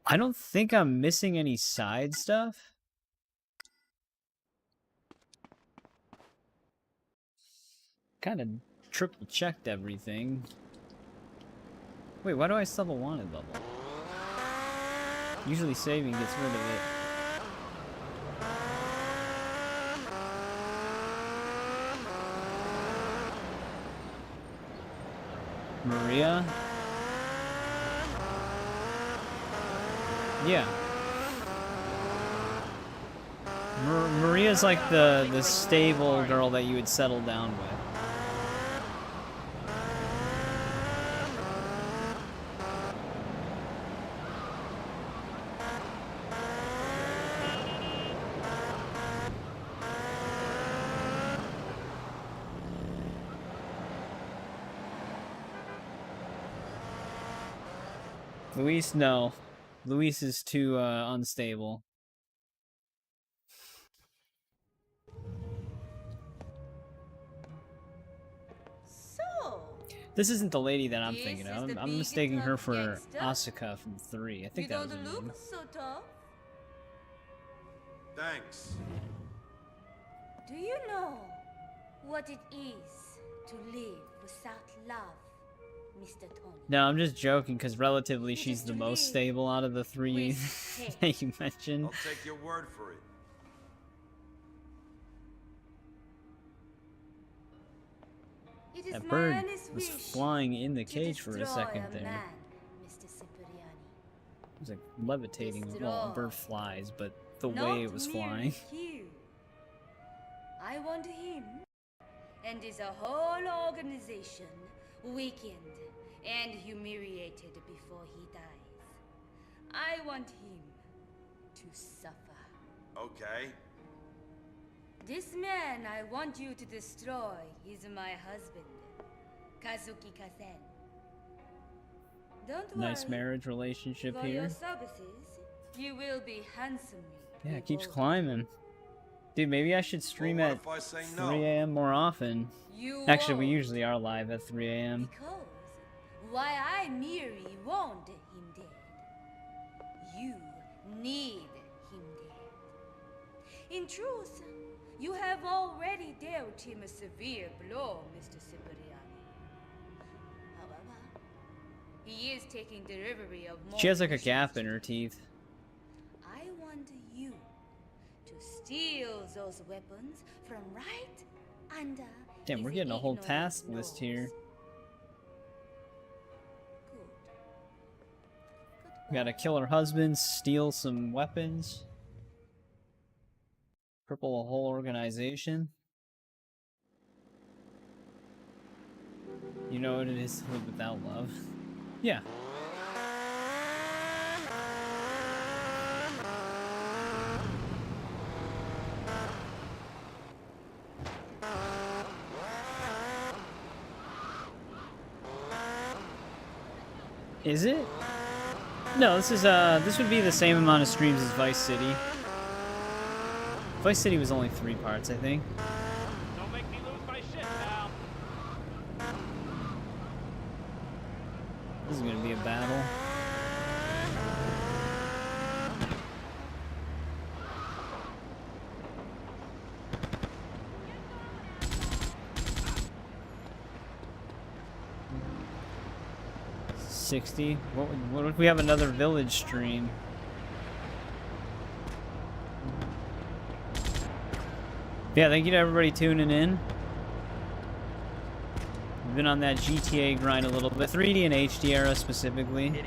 I don't think I'm missing any side stuff. Kind of triple checked everything. Wait, why do I still have a wanted level? Usually saving gets rid of it. Maria? Yeah. Maria's like the stable girl that you would settle down with. Luis, no. Luis is too unstable. So, This isn't the lady that I'm thinking of. I'm mistaking her for Asuka from 3. I think that was her name. look so tough. Thanks. Do you know what it is to live without love, Mr. Tony? No, I'm just joking because relatively she's the most stable out of the 3 that you mentioned. I'll take your word for it. That bird was flying in the cage for a second there. Mr. Cipriani. It was like levitating. Well, a bird flies, but the way it was flying. I want him and his whole organization weakened and humiliated before he dies. I want him to suffer. Okay. This man I want you to destroy is my husband, Kazuki Kazen. Don't worry. Nice marriage relationship For here. your services, you will be handsomely. Yeah, it keeps climbing. Dude, maybe I should stream at 3 a.m. more often. Actually, we usually are live at 3 a.m. Because why I merely want him dead. You need him dead. In truth, you have already dealt him a severe blow, Mr. Cipriani. However, he is taking delivery of more. She has like a gap in her teeth. I want you to steal those weapons from right under. Damn, we're getting a whole task list here. We gotta kill her husband, steal some weapons, cripple a whole organization. You know what it is to live without love. Yeah. Is it? No, this would be the same amount of streams as Vice City. Vice City was only 3 parts, I think. Don't make me lose my shit, pal. This is gonna be a battle. $60. What if we have another village stream? Yeah, thank you to everybody tuning in. We've been on that GTA grind a little bit. 3D and HD era specifically.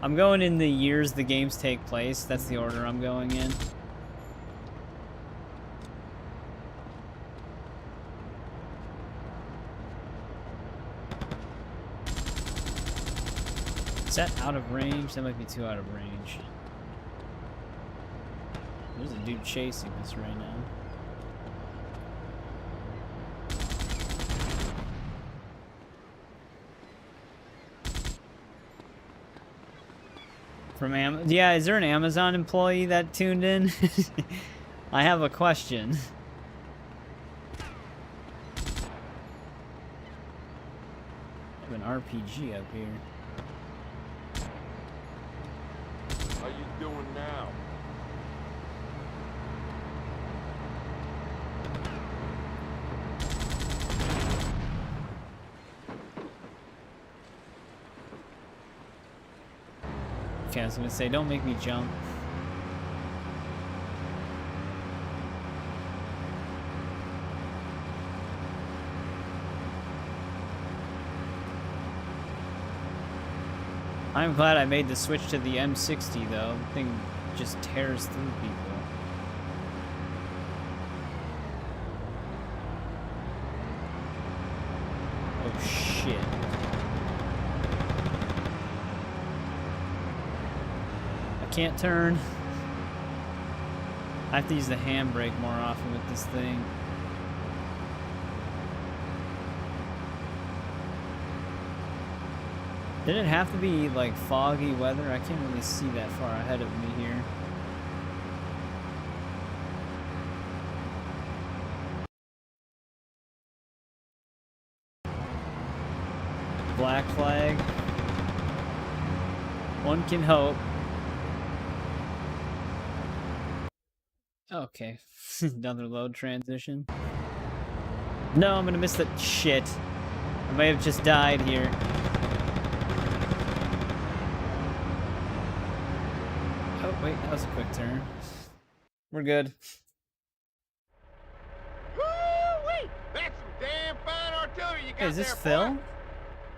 I'm going in the years the games take place. That's the order I'm going in. Is that out of range? That might be too out of range. There's a dude chasing us right now. Yeah, is there an Amazon employee that tuned in? I have a question. I have an RPG up here. How you doing now? Okay, I was gonna say, don't make me jump. I'm glad I made the switch to the M60 though. The thing just tears through people. Oh shit. I can't turn. I have to use the handbrake more often with this thing. Did it have to be like foggy weather? I can't really see that far ahead of me here. Black flag. One can hope. Okay. Another load transition. No, I'm gonna miss the shit. I may have just died here. Oh, wait, that was a quick turn. We're good. Woo-wee! That's some damn fine artillery you got Hey, is this there, Phil? boy.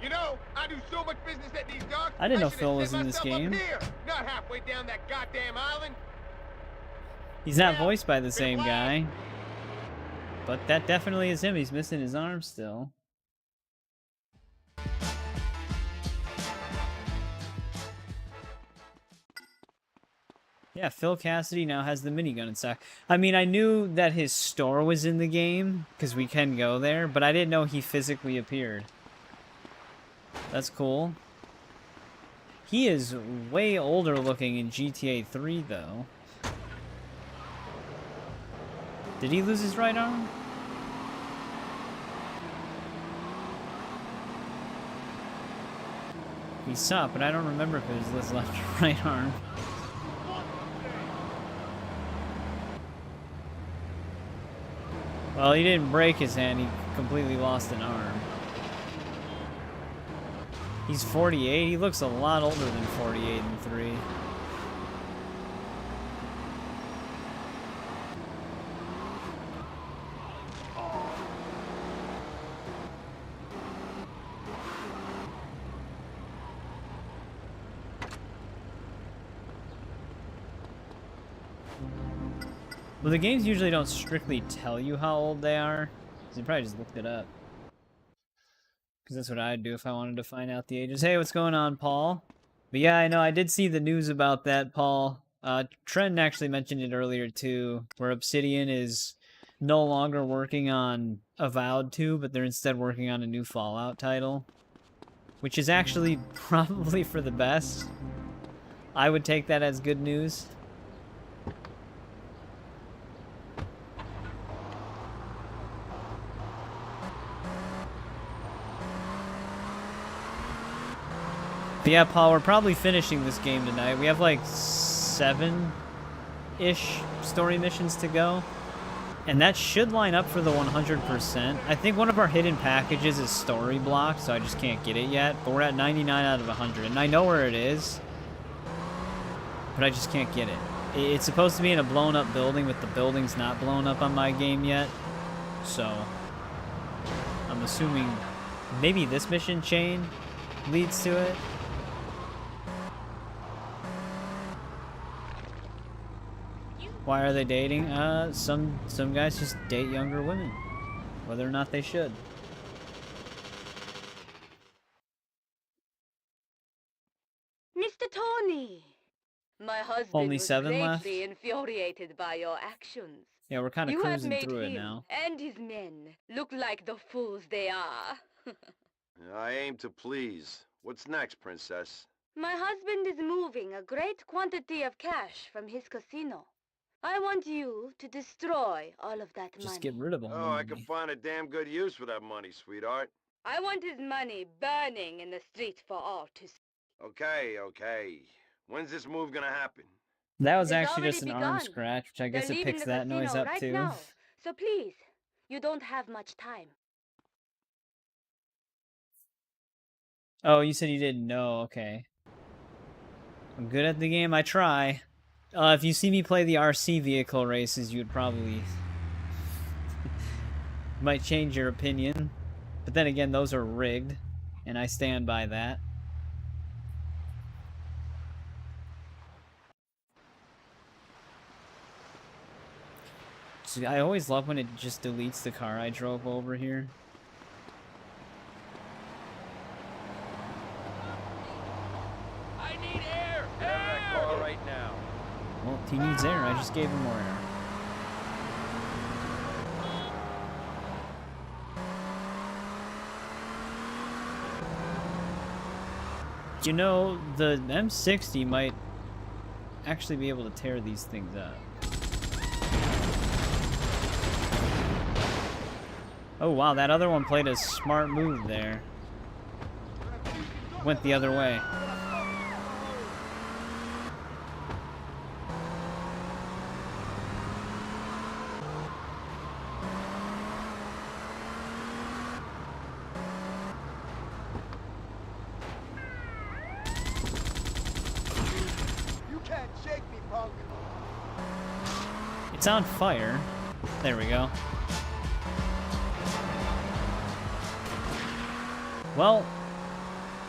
You know, I do so much business at these docks. I didn't know should've Phil set was in this myself up game. Here, not halfway down that goddamn island. He's not voiced by the same guy. But that definitely is him. He's missing his arm still. Yeah, Phil Cassidy now has the minigun in stock. I mean, I knew that his store was in the game, because we can go there, but I didn't know he physically appeared. That's cool. He is way older looking in GTA 3, though. Did he lose his right arm? He saw it, but I don't remember if it was his left or right arm. Well, he didn't break his hand, he completely lost an arm. He's 48, he looks a lot older than 48 in 3. Well, the games usually don't strictly tell you how old they are, so you probably just looked it up. Because that's what I'd do if I wanted to find out the ages. Hey, what's going on, Paul? But yeah, I know, I did see the news about that, Paul. Trent actually mentioned it earlier, too, where Obsidian is no longer working on Avowed 2, but they're instead working on a new Fallout title. Which is actually probably for the best. I would take that as good news. But yeah, Paul, we're probably finishing this game tonight. We have like 7-ish story missions to go. And that should line up for the 100%. I think one of our hidden packages is story blocked, so I just can't get it yet. But we're at 99 out of 100. And I know where it is, but I just can't get it. It's supposed to be in a blown up building, but the building's not blown up on my game yet. So I'm assuming maybe this mission chain leads to it. Why are they dating? Some guys just date younger women, whether or not they should. Mr. Tony, my husband Only was 7 left? greatly infuriated by your actions. Yeah, we're kind of You have cruising made through it him now. and his men look like the fools they are. I aim to please. What's next, princess? My husband is moving a great quantity of cash from his casino. I want you to destroy all of that Just money. get rid of them. Oh, I can find a damn good use for that money, sweetheart. I want his money burning in the street for all to see. Okay, okay. When's this move gonna happen? That was It's actually already just an arm begun. scratch, which I guess They're it leaving picks the that noise casino up right too. now. So please, you don't have much time. Oh, you said you didn't know. Okay. I'm good at the game. I try. If you see me play the RC vehicle races, you would probably might change your opinion. But then again, those are rigged, and I stand by that. I always love when it just deletes the car I drove over here. I need air! Get out of that car right now. Well, he needs air. I just gave him more air. You know, the M60 might actually be able to tear these things up. Oh wow, that other one played a smart move there. Went the other way. You can't shake me, punk. It's on fire. There we go. Well,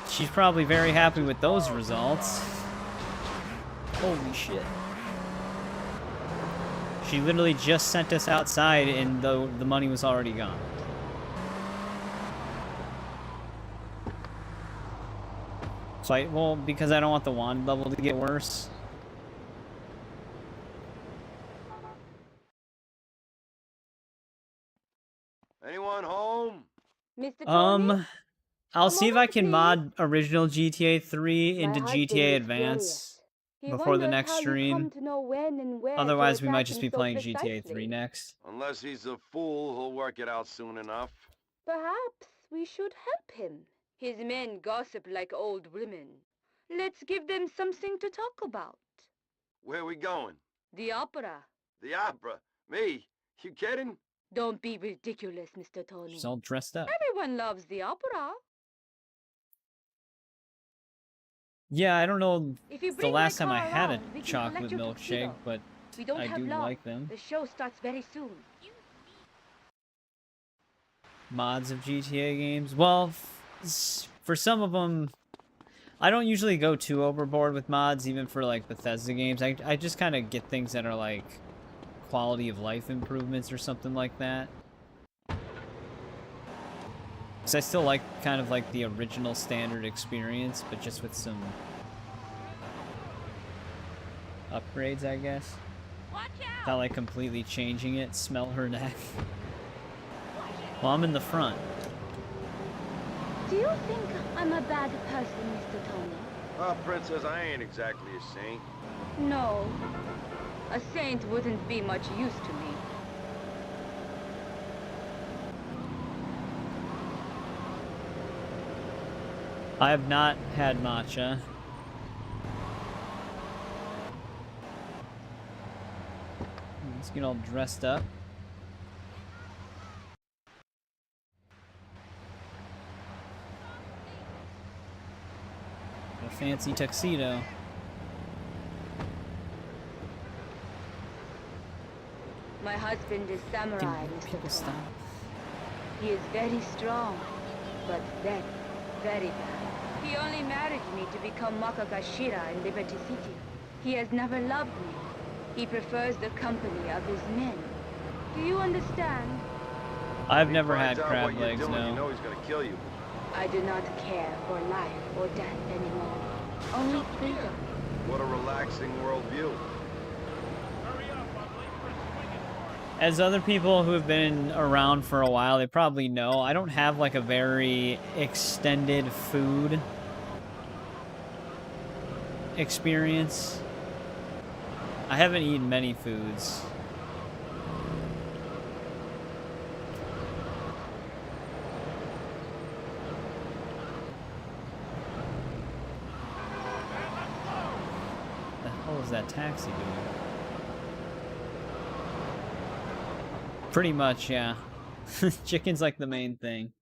she's probably very happy with those results. Holy shit. She literally just sent us outside and the money was already gone. So well, because I don't want the wand level to get worse. Anyone home? Mr. Tony? I'll see if I can mod original GTA 3 into GTA Advance before the next stream. Otherwise, we might just be playing GTA 3 next. Unless he's a fool, he'll work it out soon enough. Perhaps we should help him. His men gossip like old women. Let's give them something to talk about. Where we going? The opera. The opera? Me? You kidding? Don't be ridiculous, Mr. Tony. She's all dressed up. Everyone loves the opera. Yeah, I don't know the bring last my time I car had around, a we can chocolate collect your milkshake, tuxedo. but We don't I have do long. like them. The show starts very soon. Mods of GTA games. Well, for some of them, I don't usually go too overboard with mods, even for like Bethesda games. I just kind of get things that are like quality of life improvements or something like that. Because I still like kind of like the original standard experience, but just with some upgrades, I guess. Without like completely changing it. Smell her neck. Well, I'm in the front. Do you think I'm a bad person, Mr. Tony? Well, Princess, I ain't exactly a saint. No. A saint wouldn't be much use to me. I have not had matcha. Let's get all dressed up. A fancy tuxedo. My husband is samurai, Mr. People Tony. stop. He is very strong, but very, very bad. He only married me to become Makagashira in Liberty City. He has never loved me. He prefers the company of his men. Do you understand? I've never had Finds out crab what you're legs, doing, no. You know he's gonna kill you. I do not care for life or death anymore. Only freedom. What a relaxing worldview. As other people who have been around for a while, they probably know, I don't have like a very extended food experience. I haven't eaten many foods. What the hell is that taxi doing? Pretty much, yeah. Chicken's like the main thing.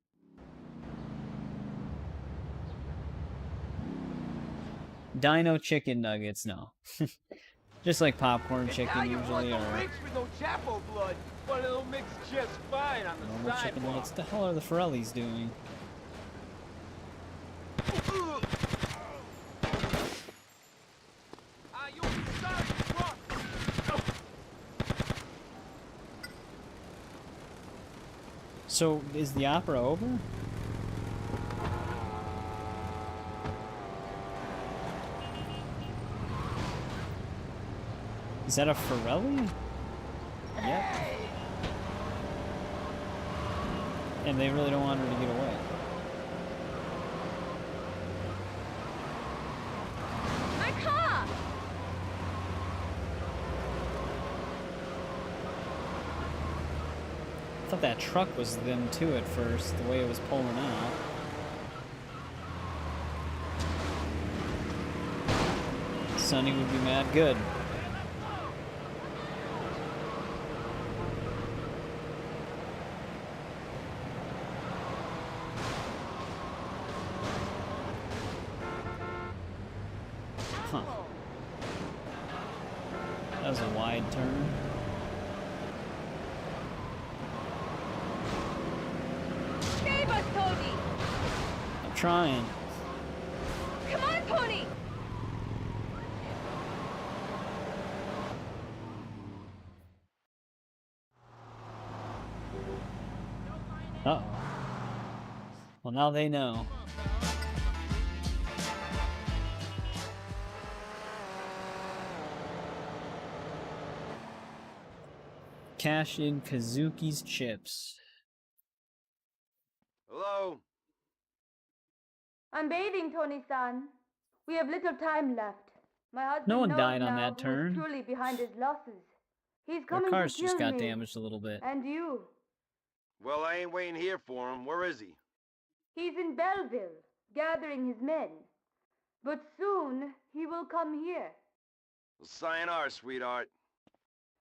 Dino chicken nuggets, no. Just like popcorn chicken usually, or with no Chapo blood, but it'll mix just fine on the normal chicken nuggets. What the hell are the Forellis doing? So, is the opera over? Is that a Forelli? Yep. And they really don't want her to get away. My car! I thought that truck was them too at first, the way it was pulling out. Sonny would be mad good. Huh. That was a wide turn. Save us, Tony! I'm trying. Come on, Tony! Uh-oh. Well, now they know. Cash in Kazuki's chips. Hello? I'm bathing, Tony-san. We have little time left. My husband No one knows died on now that who is turn. truly behind his losses. He's Their coming cars to kill just got me. damaged a little bit. And you. Well, I ain't waiting here for him. Where is he? He's in Belleville, gathering his men. But soon, he will come here. Well, sayonara, sweetheart.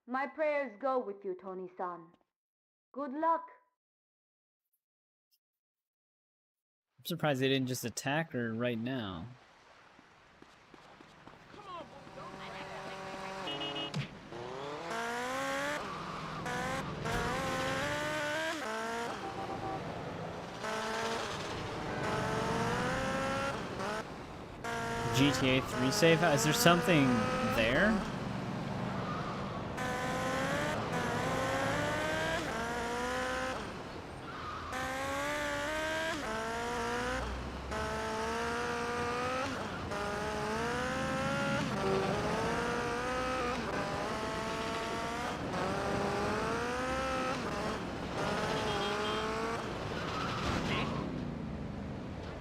My prayers go with you, Tony-san. Good luck. I'm surprised they didn't just attack her right now. GTA 3 safe house? Is there something there?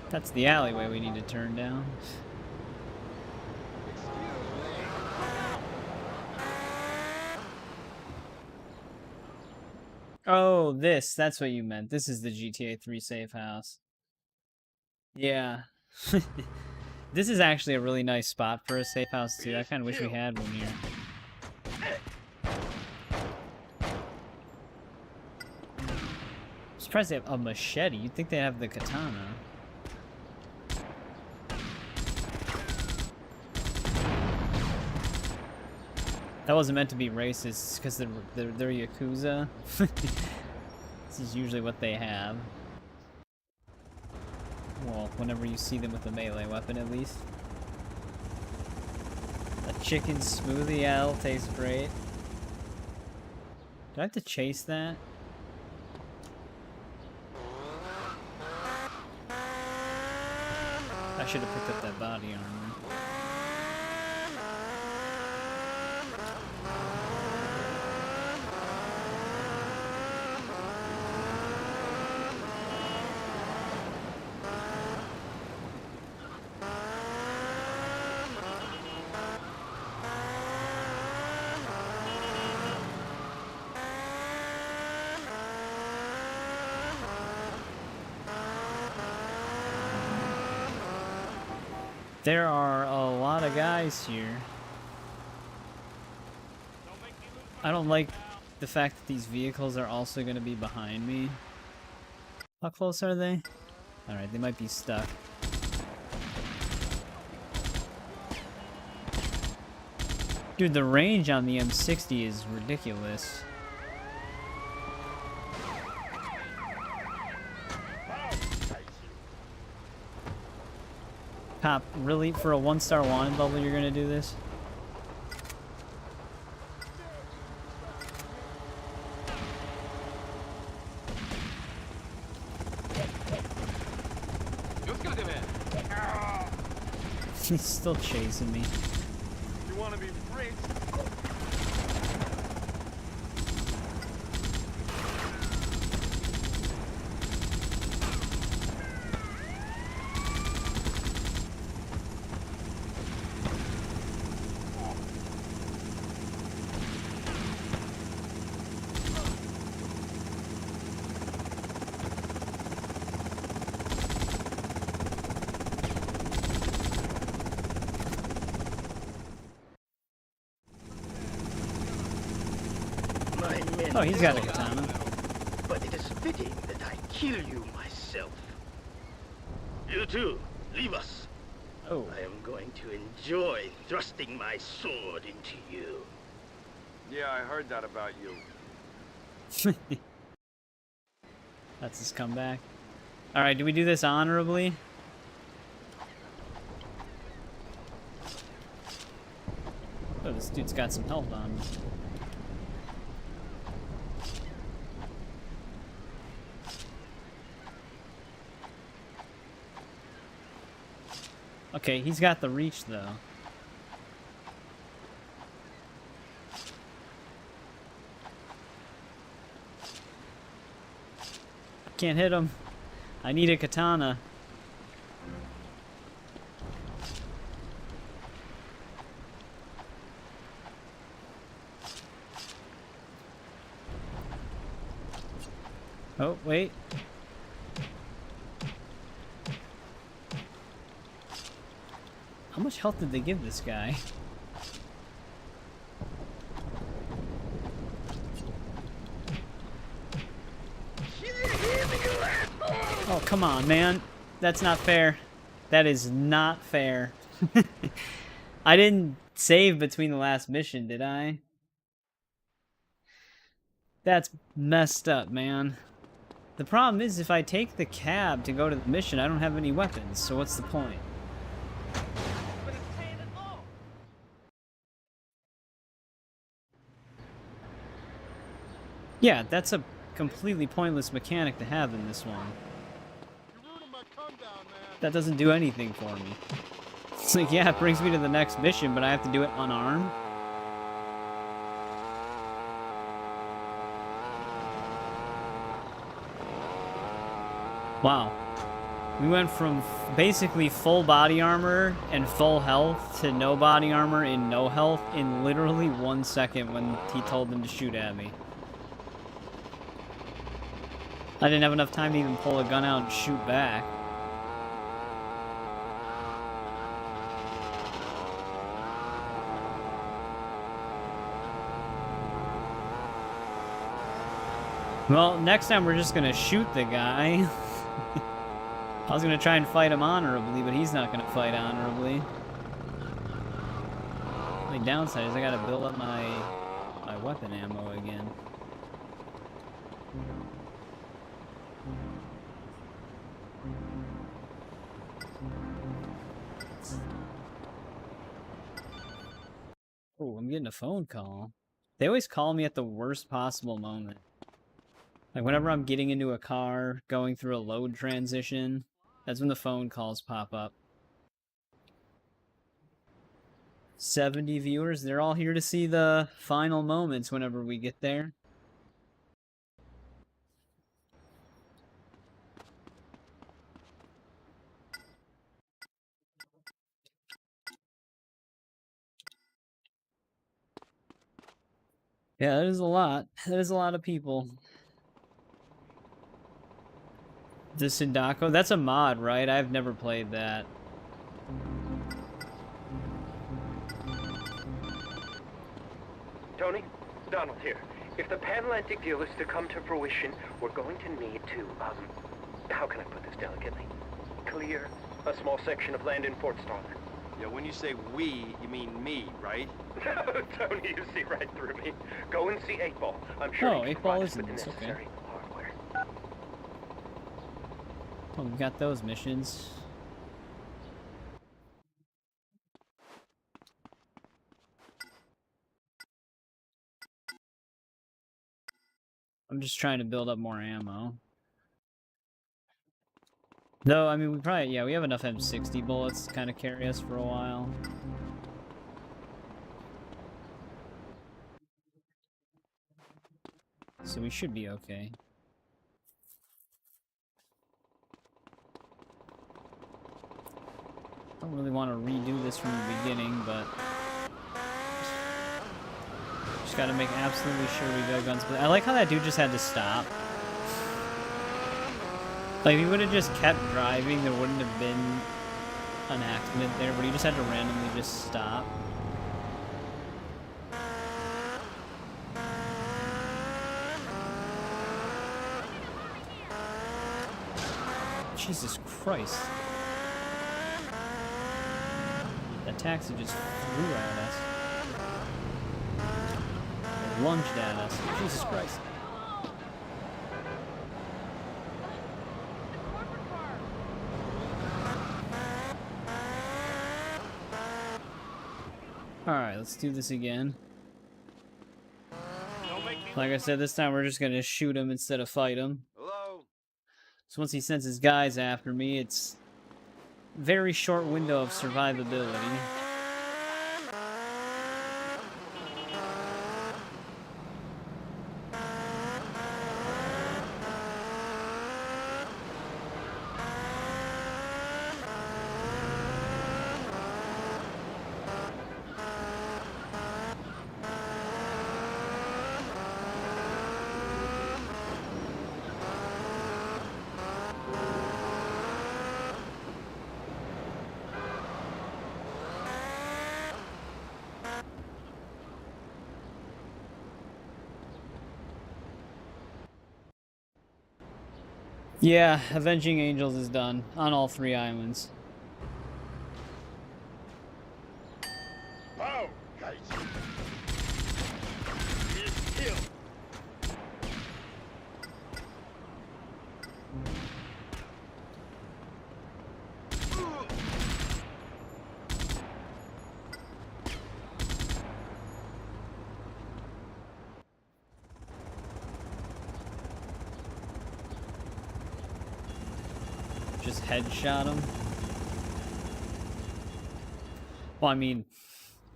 That's the alleyway we need to turn down. Oh, that's what you meant. This is the GTA 3 safe house. Yeah. This is actually a really nice spot for a safe house, too. I kind of wish we had one here. I'm surprised they have a machete. You'd think they have the katana. That wasn't meant to be racist, because they're Yakuza. This is usually what they have. Well, whenever you see them with a melee weapon, at least. A chicken smoothie, yeah, that'll taste great. Do I have to chase that? I should have picked up that body armor. There are a lot of guys here. I don't like the fact that these vehicles are also going to be behind me. How close are they? Alright, they might be stuck. Dude, the range on the M60 is ridiculous. Cop, really? For a 1-star wanted level, you're gonna do this? He's still chasing me. You want to be free? Men Oh, he's got a know, katana. but it is fitting that I kill you myself. You too, leave us. Oh. I am going to enjoy thrusting my sword into you. Yeah, I heard that about you. That's his comeback. Alright, do we do this honorably? Oh, this dude's got some health on him. Okay, he's got the reach, though. Can't hit him. I need a katana. Oh, wait. How much health did they give this guy? Oh, come on, man. That's not fair. That is not fair. I didn't save between the last mission, did I? That's messed up, man. The problem is, if I take the cab to go to the mission, I don't have any weapons, so what's the point? Yeah, that's a completely pointless mechanic to have in this one. That doesn't do anything for me. It's like, yeah, it brings me to the next mission, but I have to do it unarmed? Wow. We went from basically full body armor and full health to no body armor and no health in literally 1 second when he told them to shoot at me. I didn't have enough time to even pull a gun out and shoot back. Well, next time we're just gonna shoot the guy. I was gonna try and fight him honorably, but he's not gonna fight honorably. The only downside is I gotta build up my weapon ammo again. Oh, I'm getting a phone call. They always call me at the worst possible moment. Like whenever I'm getting into a car, going through a load transition, that's when the phone calls pop up. 70 viewers, they're all here to see the final moments whenever we get there. Yeah, that is a lot. That is a lot of people. The Sindako, that's a mod, right? I've never played that. Tony, Donald here. If the Panatlantic deal is to come to fruition, we're going to need to, how can I put this delicately? Clear a small section of land in Fort Starling. Yeah, when you say we, you mean me, right? Tony, you see right through me. Go and see 8-Ball. I'm sure Oh, he can 8-Ball provide us isn't with the this, okay. necessary hardware. Oh, we got those missions. I'm just trying to build up more ammo. Though, I mean, we probably, yeah, we have enough M60 bullets to kind of carry us for a while. So we should be okay. Don't really want to redo this from the beginning, but just gotta make absolutely sure we got guns. But I like how that dude just had to stop. Like, if he would have just kept driving, there wouldn't have been an accident there, but he just had to randomly just stop. Jesus Christ. That taxi just flew at us. Or lunged at us. Jesus Christ. Alright, let's do this again. Like I said, this time we're just gonna shoot him instead of fight him. Hello? So once he sends his guys after me, it's very short window of survivability. Yeah, Avenging Angels is done on all 3 islands. Bow, guys. Kill. Just headshot him. Well, I mean,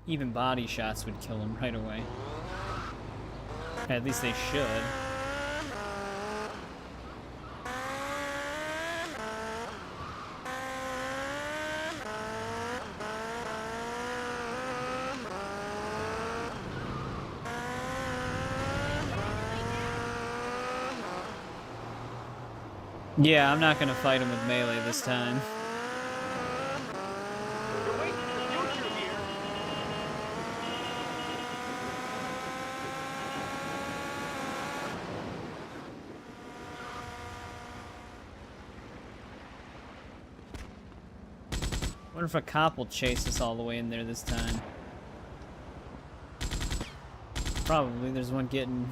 even body shots would kill him right away. At least they should. Yeah, I'm not gonna fight him with melee this time. I wonder if a cop will chase us all the way in there this time. Probably. There's one getting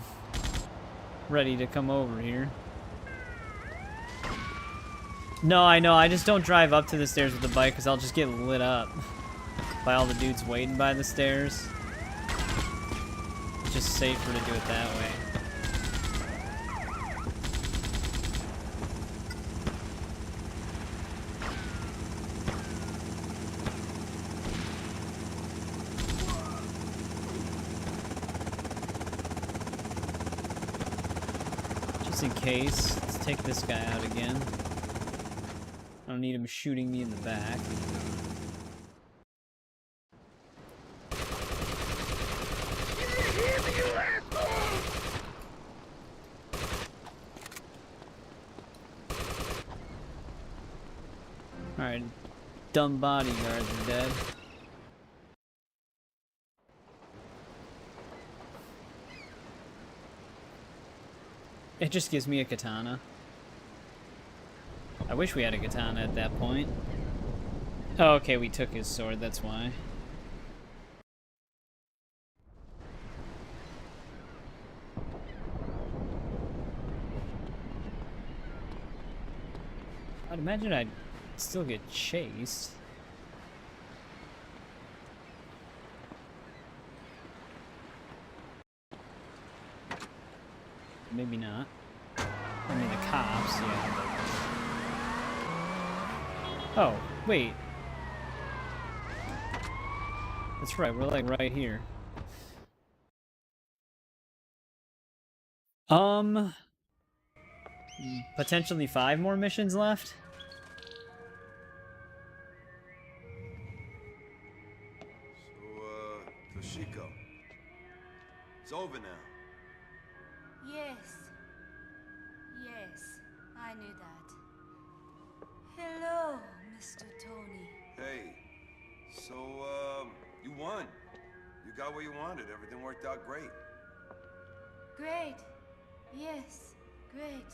ready to come over here. No, I know. I just don't drive up to the stairs with the bike because I'll just get lit up by all the dudes waiting by the stairs. It's just safer to do it that way. Just in case, let's take this guy out again. I don't need him shooting me in the back. Alright, dumb bodyguards are dead. It just gives me a katana. I wish we had a katana at that point. Oh, okay, we took his sword, that's why. I'd imagine I'd still get chased. Maybe not. I mean, the cops, yeah. Oh, wait. That's right, we're like right here. Potentially 5 more missions left? So, Toshiko. It's over now. Yes. Yes, I knew that. Hello, Mr. Tony. Hey. So, you won. You got what you wanted. Everything worked out great. Great. Yes, great.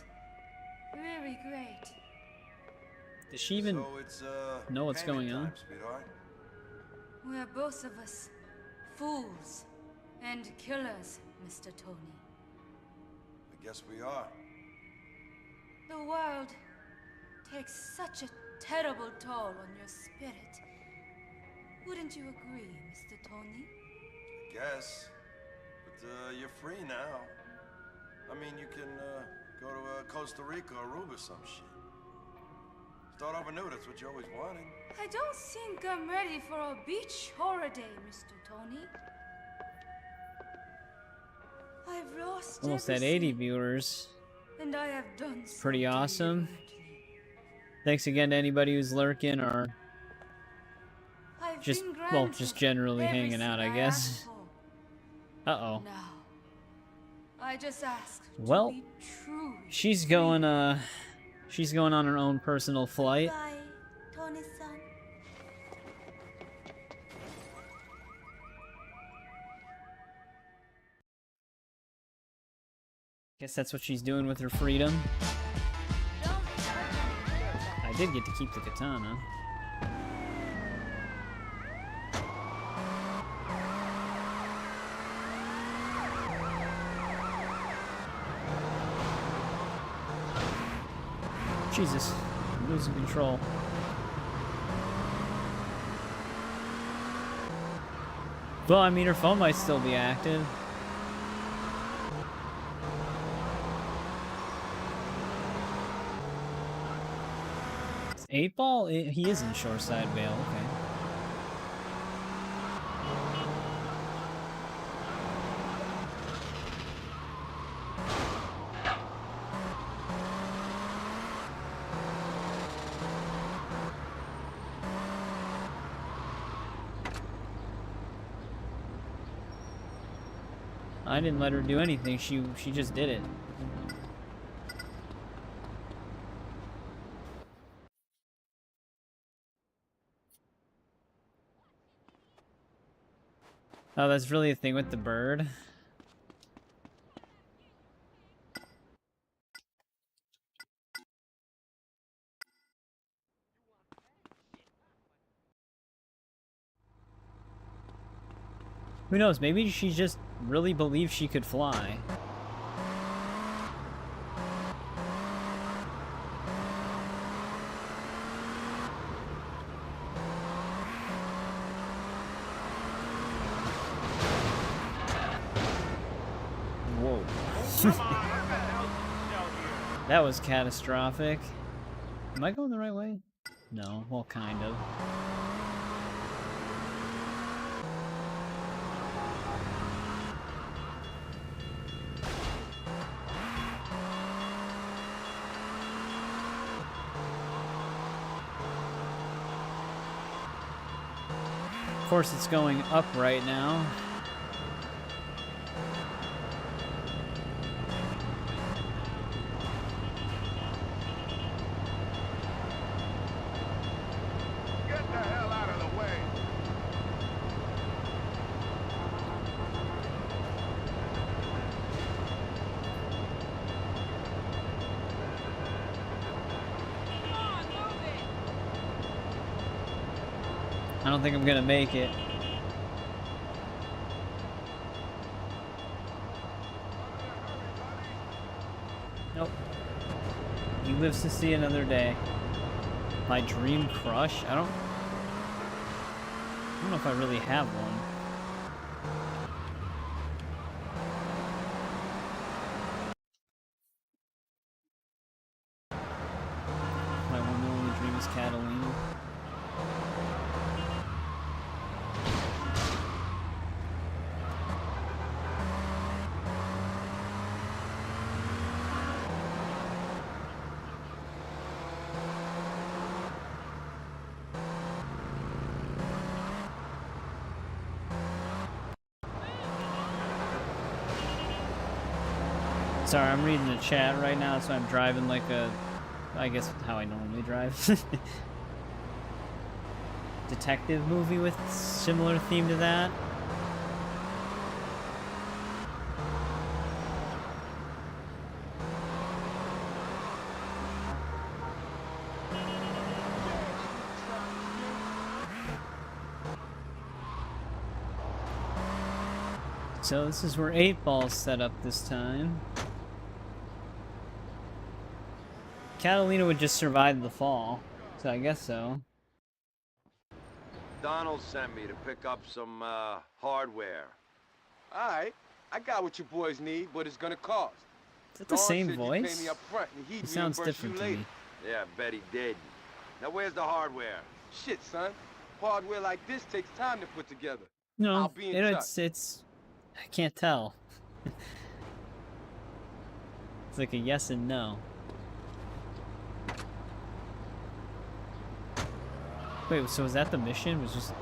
Really great. Does she even So it's, know what's payment going on? time, sweetheart. We're both of us fools and killers, Mr. Tony. I guess we are. The world takes such a terrible toll on your spirit. Wouldn't you agree, Mr. Tony? I guess. But, you're free now. I mean, you can, go to, Costa Rica or Aruba or some shit. Start over new, that's what you always wanted. I don't think I'm ready for a beach holiday, Mr. Tony. I've lost Almost at 80 viewers. and I have done Pretty awesome. Thanks again to anybody who's lurking or just, well, just generally hanging out, I guess. Uh-oh. Now, I just asked Well, to be truly she's going on her own personal flight. Bye, Tony-san. Guess that's what she's doing with her freedom. I did get to keep the katana. Jesus, I'm losing control. Well, I mean, her phone might still be active. Is 8-Ball? He is in Shoreside Vale, okay. I didn't let her do anything. She just did it. Oh, that's really a thing with the bird. Who knows? Maybe she just really believed she could fly. Whoa. That was catastrophic. Am I going the right way? No, well, kind of. Of course, it's going up right now. Get the hell out of the way. I don't think I'm gonna make it. Nope. He lives to see another day. My dream crush? I don't know if I really have one. My one and only dream is Catalina. Sorry, I'm reading the chat right now, so I'm driving like I guess how I normally drive. Detective movie with similar theme to that. So this is where 8-Ball's set up this time. Catalina would just survive the fall, so I guess so. Donald sent me to pick up some, hardware. Alright, I got what you boys need, but it's gonna cost. Is that the Don same said you'd voice? pay me up front and he'd It sounds reimburse different you to later. me. Yeah, bet he did. Now where's the hardware? Shit, son. Hardware like this takes time to put together. No, I'll be in touch. it's I can't tell. It's like a yes and no. Wait, so was that the mission? Was just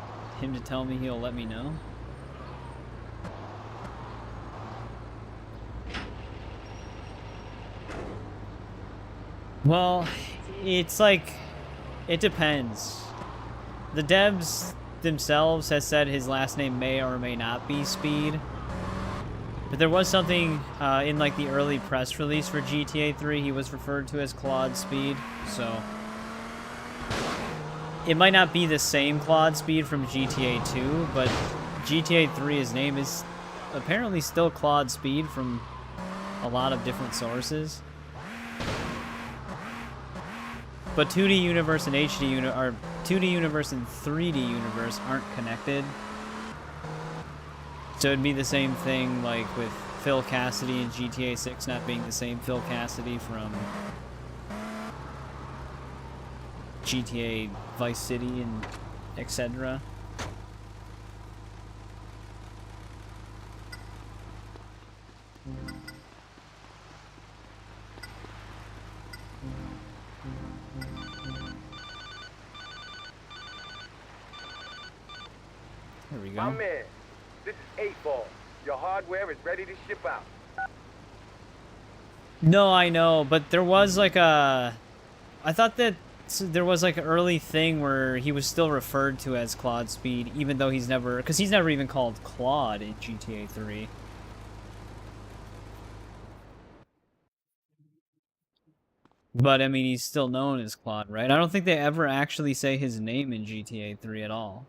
him to tell me he'll let me know? Well, it's like, it depends. The devs themselves has said his last name may or may not be Speed. But there was something in like the early press release for GTA 3, he was referred to as Claude Speed, so it might not be the same Claude Speed from GTA 2, but GTA 3, his name is apparently still Claude Speed from a lot of different sources. But 2D universe and or 2D universe and 3D universe aren't connected. So it'd be the same thing like with Phil Cassidy and GTA 6 not being the same Phil Cassidy from GTA Vice City and etc. There we go. My man, this is 8-Ball. Your hardware is ready to ship out. No, I know, but there was like a... I thought that there was like an early thing where he was still referred to as Claude Speed, even though he's never... Because he's never even called Claude in GTA 3. But, I mean, he's still known as Claude, right? I don't think they ever actually say his name in GTA 3 at all.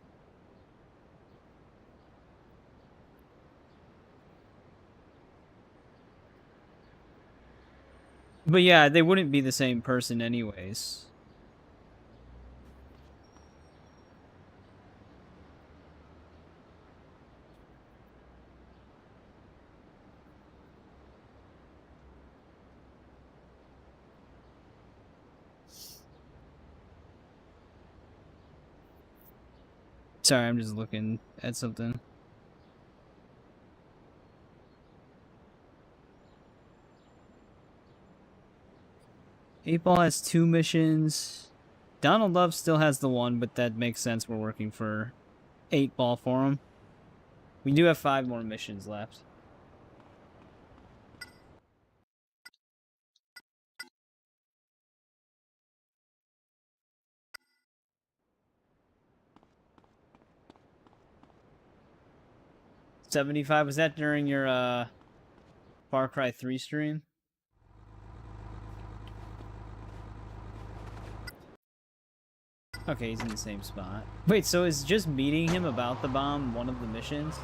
But yeah, they wouldn't be the same person anyways. Sorry, I'm just looking at something. Eightball has 2 missions. Donald Love still has the 1, but that makes sense. We're working for 8-Ball for him. We do have 5 more missions left. $75, was that during your Far Cry 3 stream? Okay, he's in the same spot. Wait, so is just meeting him about the bomb one of the missions?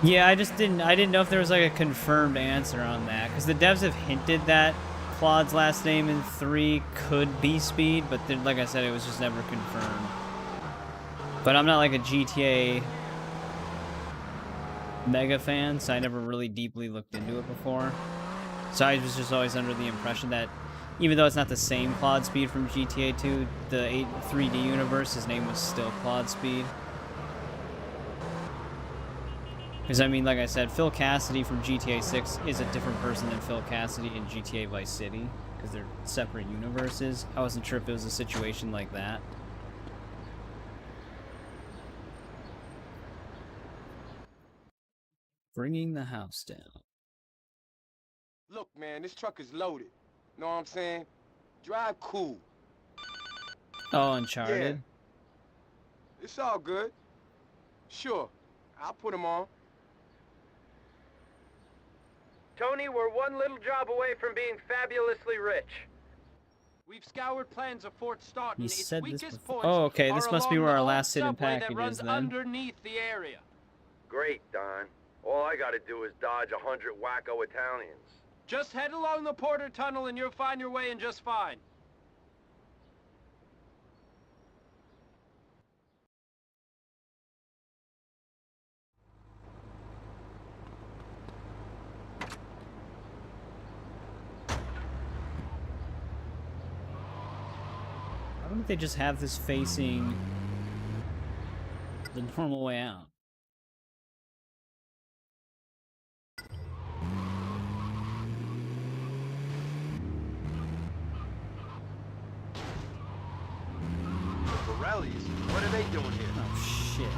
Yeah, I didn't know if there was like a confirmed answer on that, because the devs have hinted that Claude's last name in 3 could be Speed, but then, like I said, it was just never confirmed. But I'm not like a GTA mega fan, so I never really deeply looked into it before. So I was just always under the impression that even though it's not the same Claude Speed from GTA 2, the 3D universe, his name was still Claude Speed. Because, I mean, like I said, Phil Cassidy from GTA 6 is a different person than Phil Cassidy in GTA Vice City. Because they're separate universes. I wasn't sure if it was a situation like that. Bringing the house down. Look, man, this truck is loaded. Know what I'm saying? Drive cool. Oh, Uncharted. Yeah. It's all good. Sure, I'll put him on. Tony, we're one little job away from being fabulously rich. We've scoured plans of Fort Staunton. He Its said this weakest before. points Oh, okay. are This must be along where the our old last hidden subway that package runs is then. underneath the area. Great, Don. All I gotta do is dodge 100 wacko Italians. Just head along the Porter Tunnel and you'll find your way in just fine. Why don't they just have this facing the normal way out? The Borellis? What are they doing here? Oh, shit.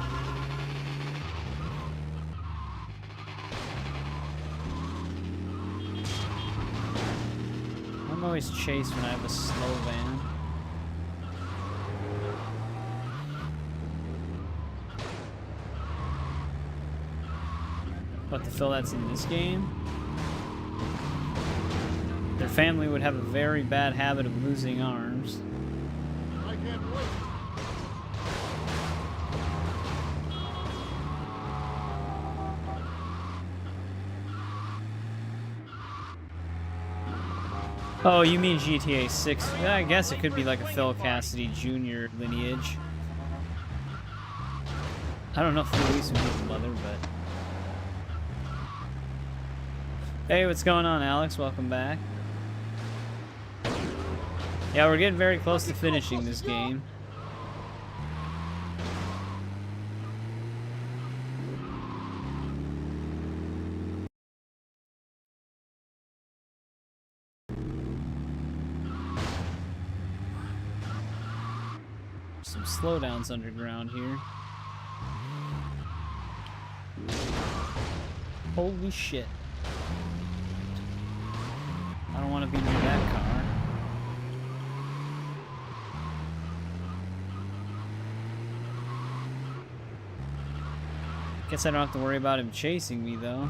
I'm always chased when I have a slow van. But to fill that's in this game? Their family would have a very bad habit of losing arms. I can't wait. Oh, you mean GTA 6? Yeah, I guess it could be like a Phil Cassidy Jr. lineage. I don't know if Luis would be the mother, but... Hey, what's going on, Alex? Welcome back. Yeah, we're getting very close to finishing this game. Some slowdowns underground here. Holy shit. I don't want to be near that car. Guess I don't have to worry about him chasing me, though.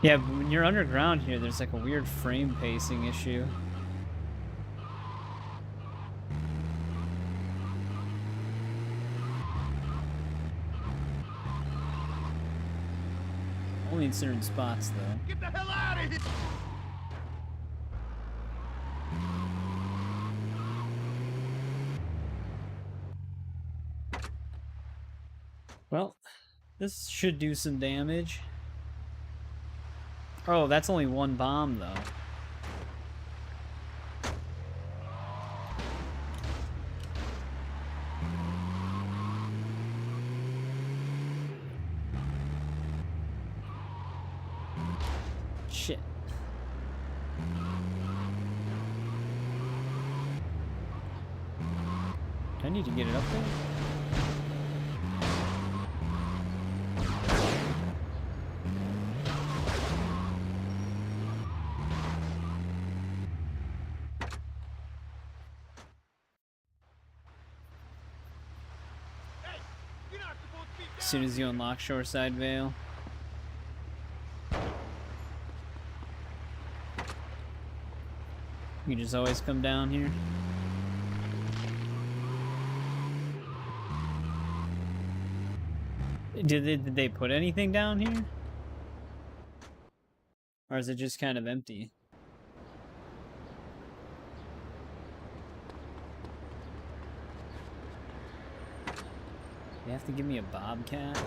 Yeah, but when you're underground here, there's like a weird frame pacing issue. Only in certain spots, though. Get the hell out of here! Well, this should do some damage. Oh, that's only one bomb, though. Shit. Do I need to get it up there? As soon as you unlock Shoreside Vale. You just always come down here. Did they put anything down here? Or is it just kind of empty? You have to give me a bobcat?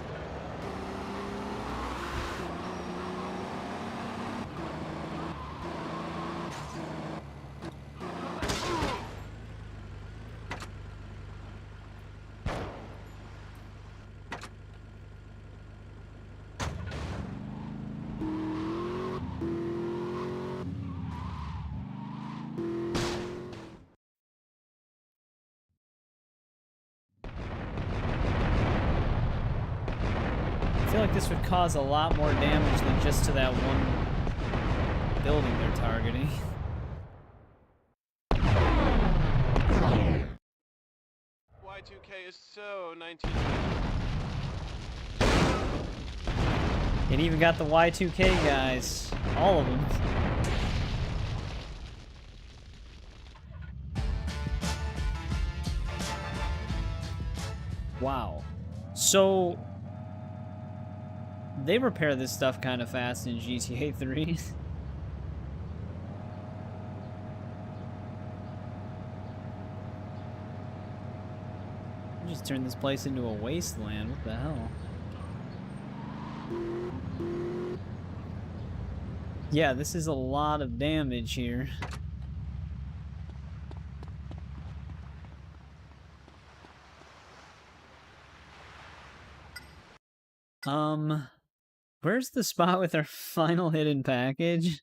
I feel like this would cause a lot more damage than just to that one building they're targeting. Y2K is so 19. It even got the Y2K guys. All of them. Wow. So they repair this stuff kind of fast in GTA 3. Just turn this place into a wasteland. What the hell? Yeah, this is a lot of damage here. Where's the spot with our final hidden package?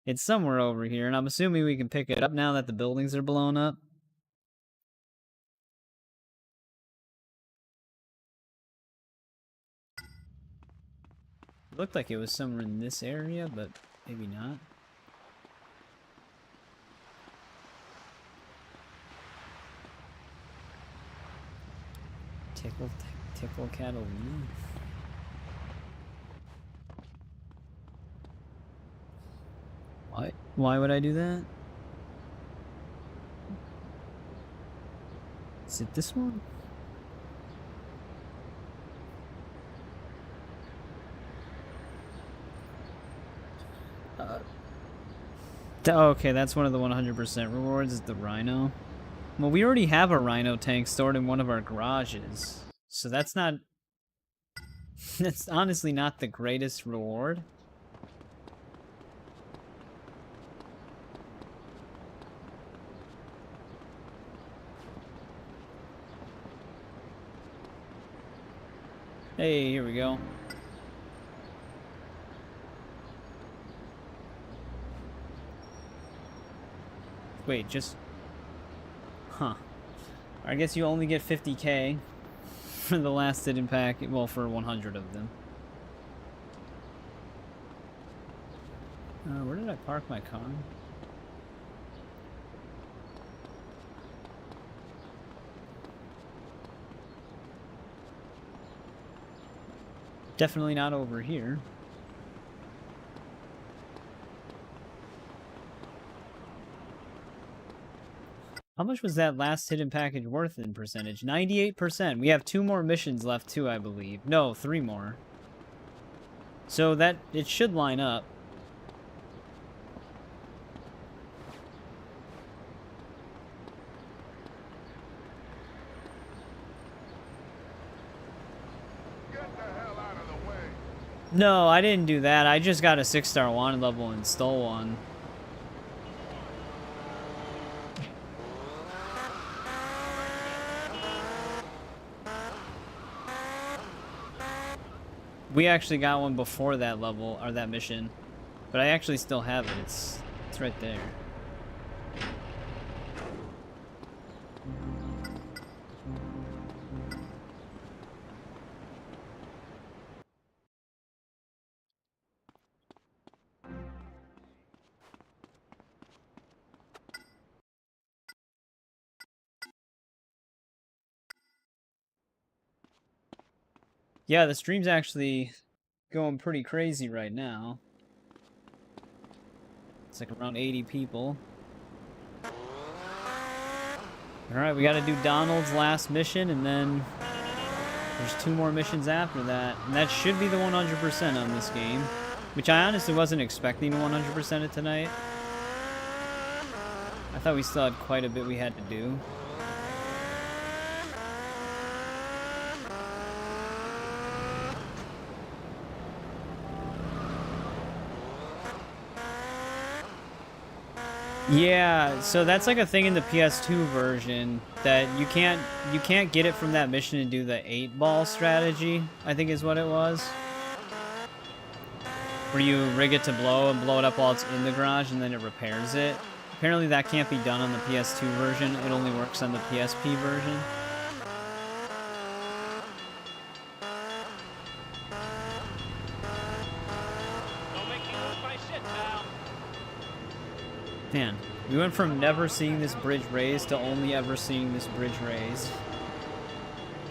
It's somewhere over here, and I'm assuming we can pick it up now that the buildings are blown up. It looked like it was somewhere in this area, but maybe not. Tickle Catalina. Why would I do that? Is it this one? Okay, that's one of the 100% rewards, is the Rhino. Well, we already have a Rhino tank stored in one of our garages, so that's not... that's honestly not the greatest reward. Hey, here we go. Wait, just... Huh. I guess you only get 50k for the last hidden pack, well, for 100 of them. Where did I park my car? Definitely not over here. How much was that last hidden package worth in percentage? 98%. We have 2 more missions left too, I believe. No, 3 more. So that, it should line up. No, I didn't do that. I just got a 6-star wanted level and stole one. We actually got one before that level, or that mission. But I actually still have it. It's right there. Yeah, the stream's actually going pretty crazy right now. It's like around 80 people. Alright, we gotta do Donald's last mission, and then there's 2 more missions after that. And that should be the 100% on this game. Which I honestly wasn't expecting to 100% it tonight. I thought we still had quite a bit we had to do. Yeah, so that's like a thing in the PS2 version that you can't get it from that mission and do the 8-ball strategy, I think is what it was. Where you rig it to blow and blow it up while it's in the garage and then it repairs it. Apparently that can't be done on the PS2 version, it only works on the PSP version. Don't make me lose my shit, pal. Man, we went from never seeing this bridge raised to only ever seeing this bridge raised.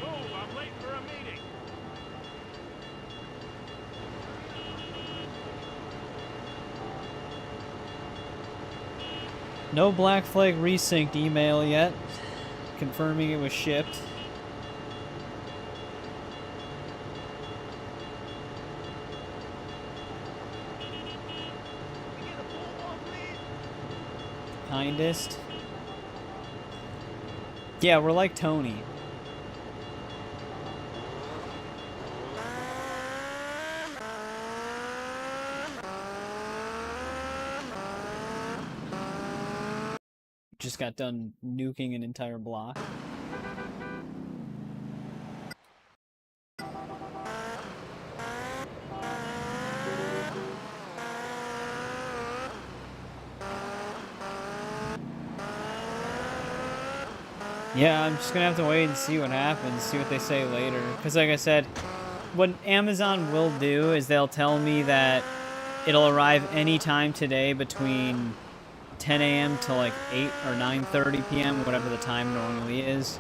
Move, I'm late for a meeting. No Black Flag resynced email yet, confirming it was shipped. Kindest. Yeah, we're like Tony. Just got done nuking an entire block. Yeah, I'm just gonna have to wait and see what happens, see what they say later. Because like I said, what Amazon will do is they'll tell me that it'll arrive anytime today between 10 a.m. to like 8 or 9:30 p.m., whatever the time normally is.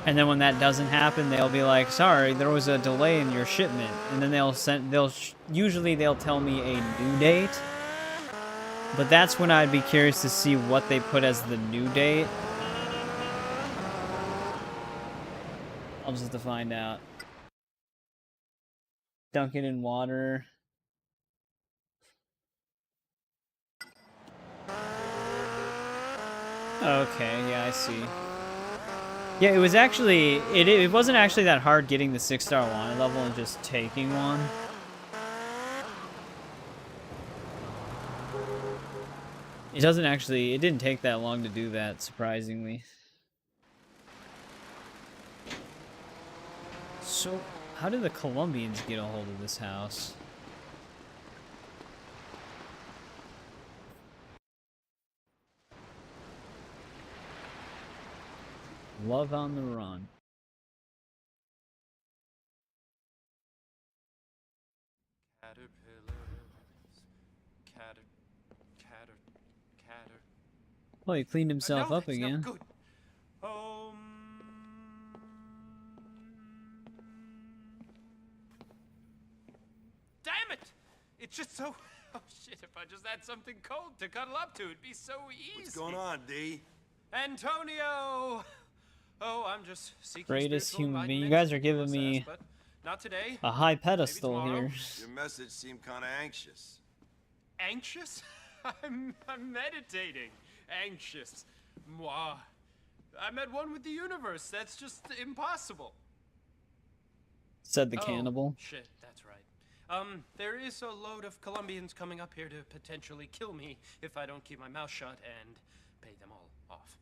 And then when that doesn't happen, they'll be like, sorry, there was a delay in your shipment. And then usually they'll tell me a new date. But that's when I'd be curious to see what they put as the new date. I'll just have to find out. Dunk it in water. Okay, yeah, I see. Yeah, it was actually... It wasn't actually that hard getting the 6-star wanted level and just taking one. It didn't take that long to do that, surprisingly. So, how did the Colombians get a hold of this house? Love on the run. Well, he cleaned himself up again. Good. Damn it! It's just so... Oh, shit, if I just had something cold to cuddle up to, it'd be so easy. What's going on, D? Antonio! Oh, I'm just seeking Greatest spiritual human being. You enlightenment, guys are giving me but not today. a high pedestal Maybe tomorrow. here. Your message seemed kind of anxious. Anxious? I'm meditating. Anxious. Moi. I'm at one with the universe. That's just impossible. Said the cannibal. Shit, that's right. There is a load of Colombians coming up here to potentially kill me if I don't keep my mouth shut and pay them all off.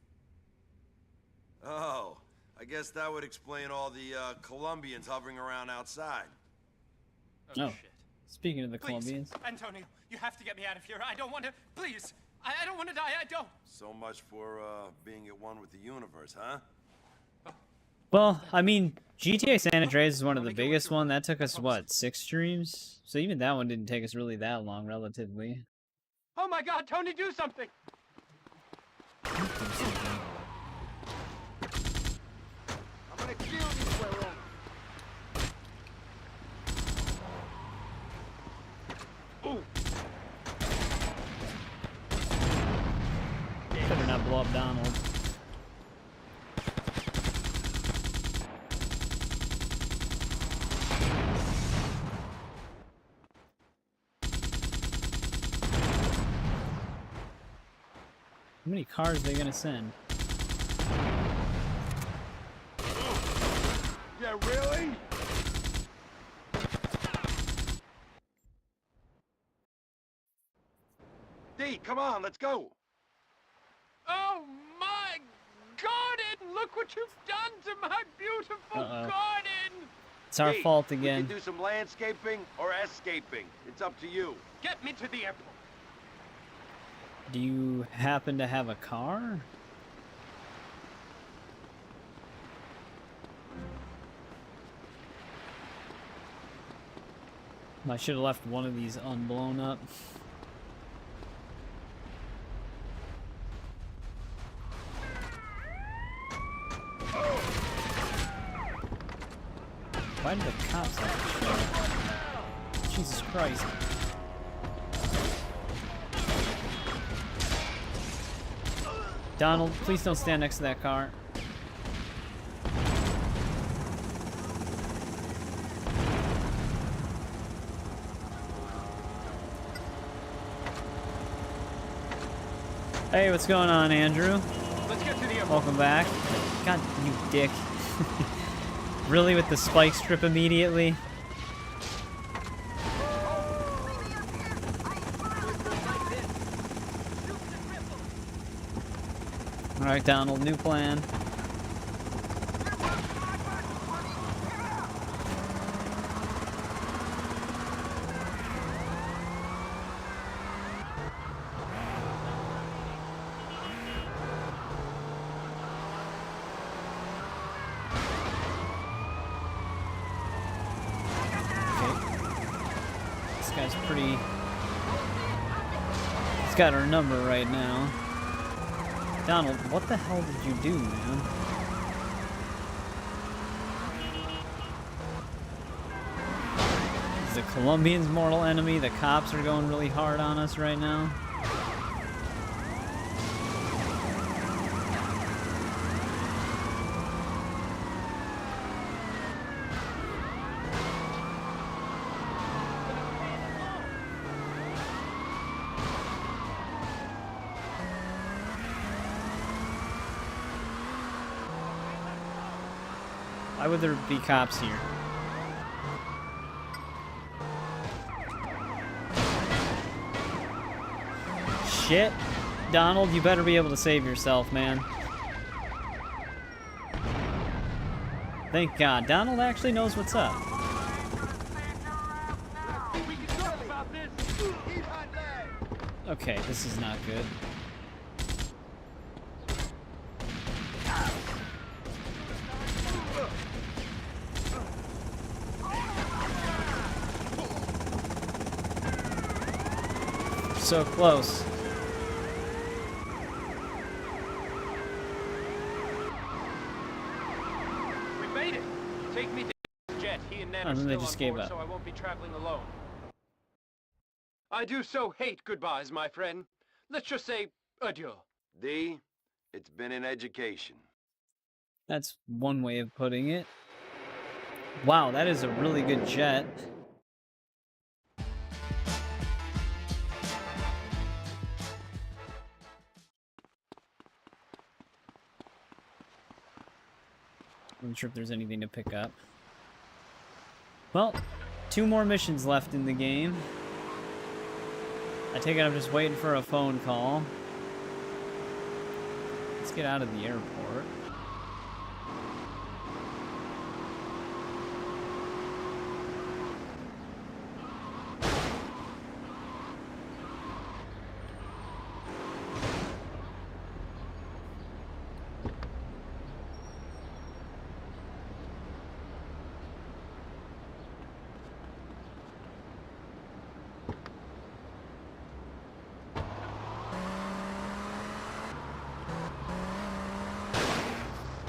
Oh, I guess that would explain all the Colombians hovering around outside. Oh, shit. Speaking of the Please, Colombians. Antonio, you have to get me out of here. I don't want to. Please. I don't want to die. I don't. So much for being at one with the universe, huh? Well, I mean, GTA San Andreas is one of the biggest one. That took us, what, 6 streams? So even that one didn't take us really that long, relatively. Oh my God, Tony, do something! I'm gonna kill you, Cuero. Ooh! Better not blow up Donald. How many cars are they gonna send? Yeah, really? D, come on, let's go. Oh my garden! Look what you've done to my beautiful garden! It's our fault We again. can do some landscaping or escaping. It's up to you. Get me to the airport. Do you happen to have a car? I should have left one of these unblown up. Why did the cops have to show up? Jesus Christ. Donald, please don't stand next to that car. Hey, what's going on, Andrew? Let's get to the airport. Welcome back. God, you dick. Really, with the spike strip immediately? Alright, Donald, new plan. He's got our number right now. Donald, what the hell did you do, man? Is the Colombian's mortal enemy? The cops are going really hard on us right now. Why would there be cops here? Shit. Donald, you better be able to save yourself, man. Thank God. Donald actually knows what's up. Okay, this is not good. So close. We made it. Take me to the jet. He and Nan are And they still just on gave board, up. so I won't be traveling alone. I do so hate goodbyes, my friend. Let's just say adieu. D, it's been an education. That's one way of putting it. Wow, that is a really good jet. I'm not sure if there's anything to pick up. Well, 2 more missions left in the game. I take it I'm just waiting for a phone call. Let's get out of the airport.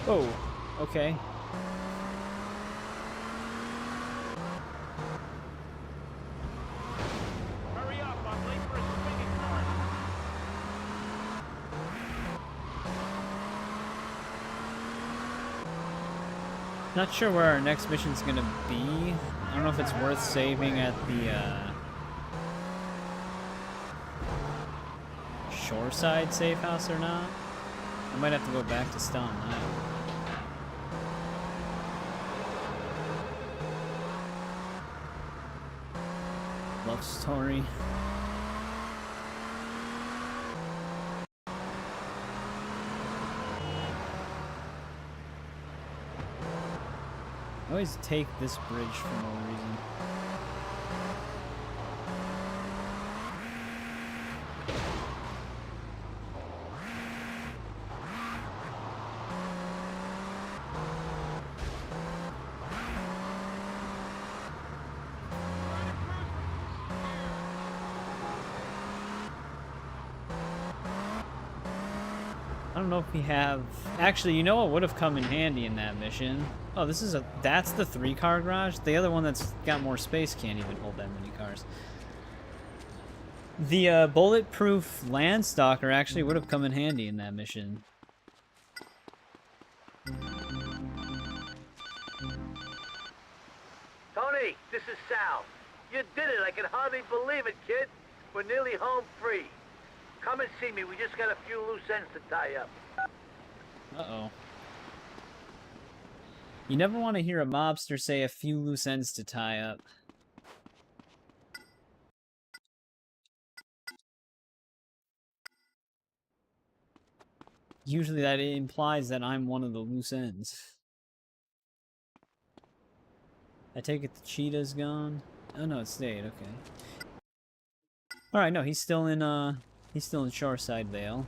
Oh, okay. Hurry up, I'm late for a swinging car. Not sure where our next mission's gonna be. I don't know if it's worth saving at the shoreside safe house or not. I might have to go back to Staten Island. Love story. I always take this bridge for no reason. I don't know if we have... Actually, you know what would have come in handy in that mission? Oh, this is a... That's the 3-car garage? The other one that's got more space can't even hold that many cars. The bulletproof Landstalker actually would have come in handy in that mission. Tony, this is Sal. You did it. I can hardly believe it, kid. We're nearly home free. Come and see me. We just got a few loose ends to tie up. Uh-oh. You never want to hear a mobster say a few loose ends to tie up. Usually that implies that I'm one of the loose ends. I take it the cheetah's gone? Oh no, it stayed, okay. Alright, no, he's still in Shoreside Vale.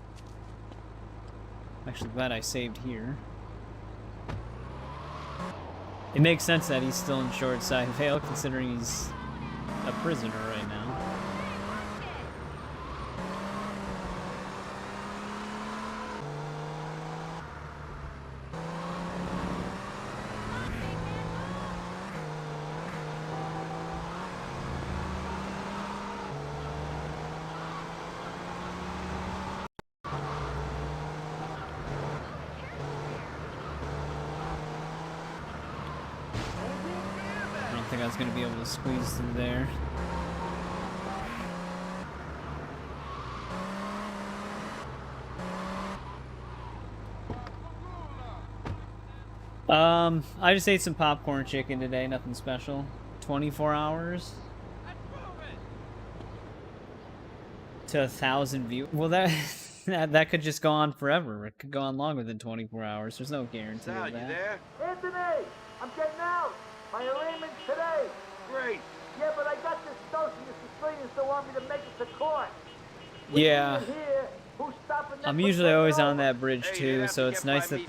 I'm actually glad I saved here. It makes sense that he's still in Shoreside Vale, considering he's a prisoner right now. I think I was going to be able to squeeze through there. I just ate some popcorn chicken today, nothing special. 24 hours to 1,000 views. Well, that could just go on forever. It could go on longer than 24 hours. There's no guarantee Sal, of that. you there? Anthony, I'm getting out. My arraignment's today. Great. Yeah, but I got this notion the Sicilians don't want me to make it to court. Yeah. Here, who's stopping them I'm from usually taking always over? on that bridge too, so it's nice that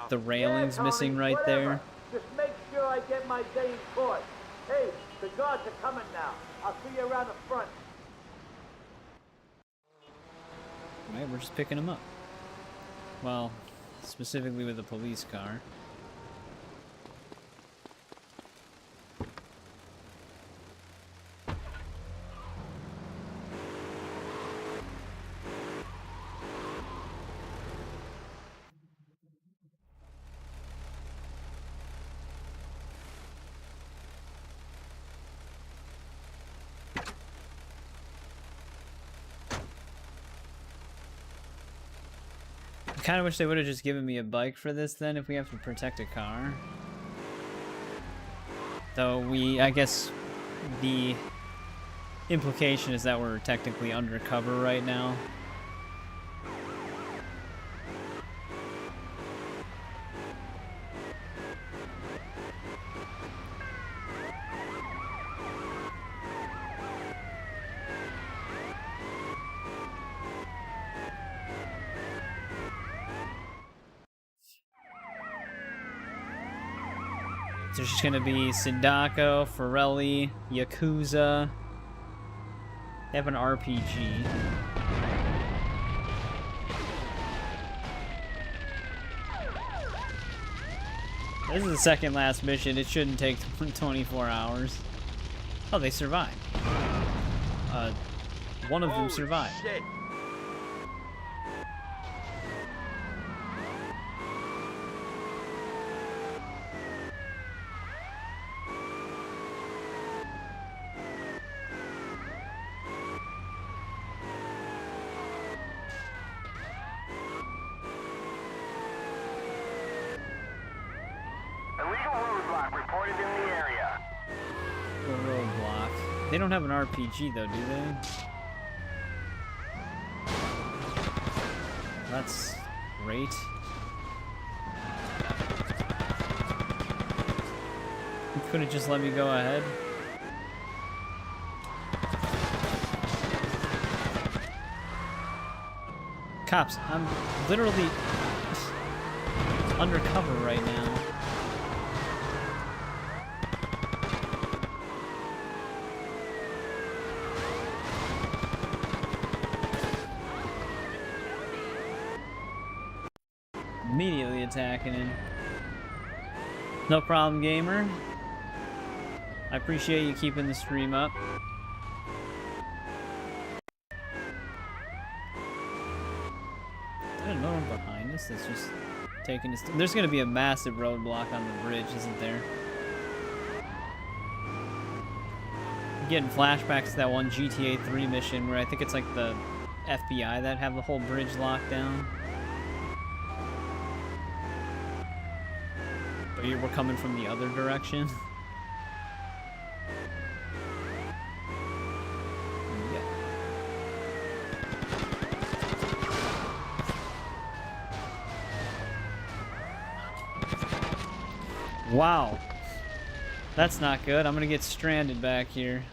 the railing's missing right there. Just make sure I get my day in court. Hey, the guards are coming now. I'll see you around the front. Right, we're just picking them up. Well, specifically with a police car. I kind of wish they would have just given me a bike for this then if we have to protect a car. Though I guess the implication is that we're technically undercover right now. There's just gonna be Sindaco, Forelli, Yakuza. They have an RPG. This is the second last mission. It shouldn't take 24 hours. Oh, they survived. One of them survived. Shit. They don't have an RPG though, do they? That's great. Could have just let me go ahead. Cops, I'm literally undercover right now. Immediately attacking him. No problem, gamer. I appreciate you keeping the stream up. I don't know one behind us that's just taking us. There's gonna be a massive roadblock on the bridge, isn't there? I'm getting flashbacks to that one GTA 3 mission where I think it's like the FBI that have the whole bridge locked down. But we're coming from the other direction. Wow. That's not good. I'm gonna get stranded back here.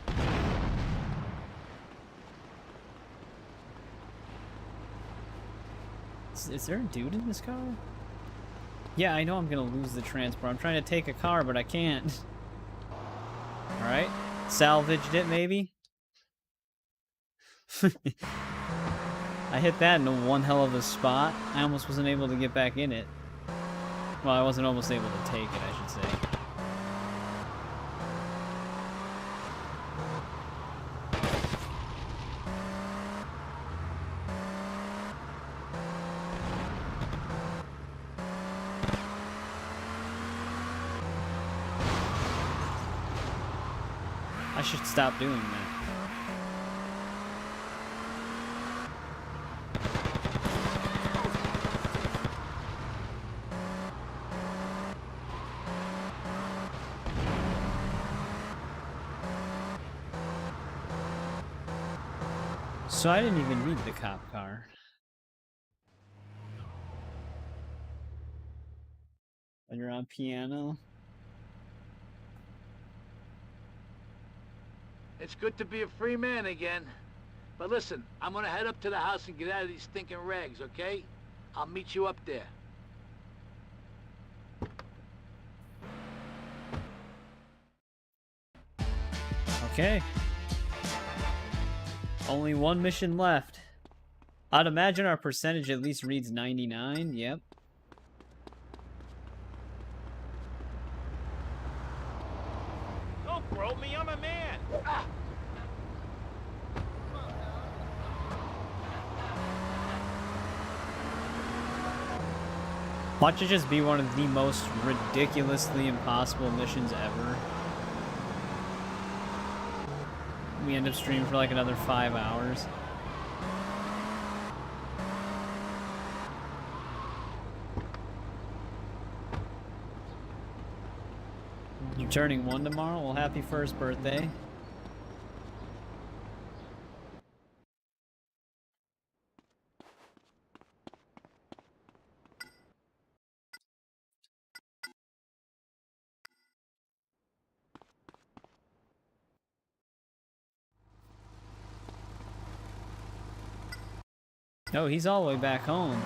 Is there a dude in this car? Yeah, I know I'm gonna lose the transport. I'm trying to take a car, but I can't. Alright. Salvaged it, maybe? I hit that in one hell of a spot. I almost wasn't able to get back in it. Well, I wasn't almost able to take it, I should say. I should stop doing that. So I didn't even need the cop car. When you're on piano. It's good to be a free man again. But listen, I'm gonna head up to the house and get out of these stinking rags, okay? I'll meet you up there. Okay. Only one mission left. I'd imagine our percentage at least reads 99. Yep. Don't throw me, I'm a man. Ah. Watch it just be one of the most ridiculously impossible missions ever. We end up streaming for like another 5 hours. You're turning 1 tomorrow? Well, happy first birthday. No, he's all the way back home.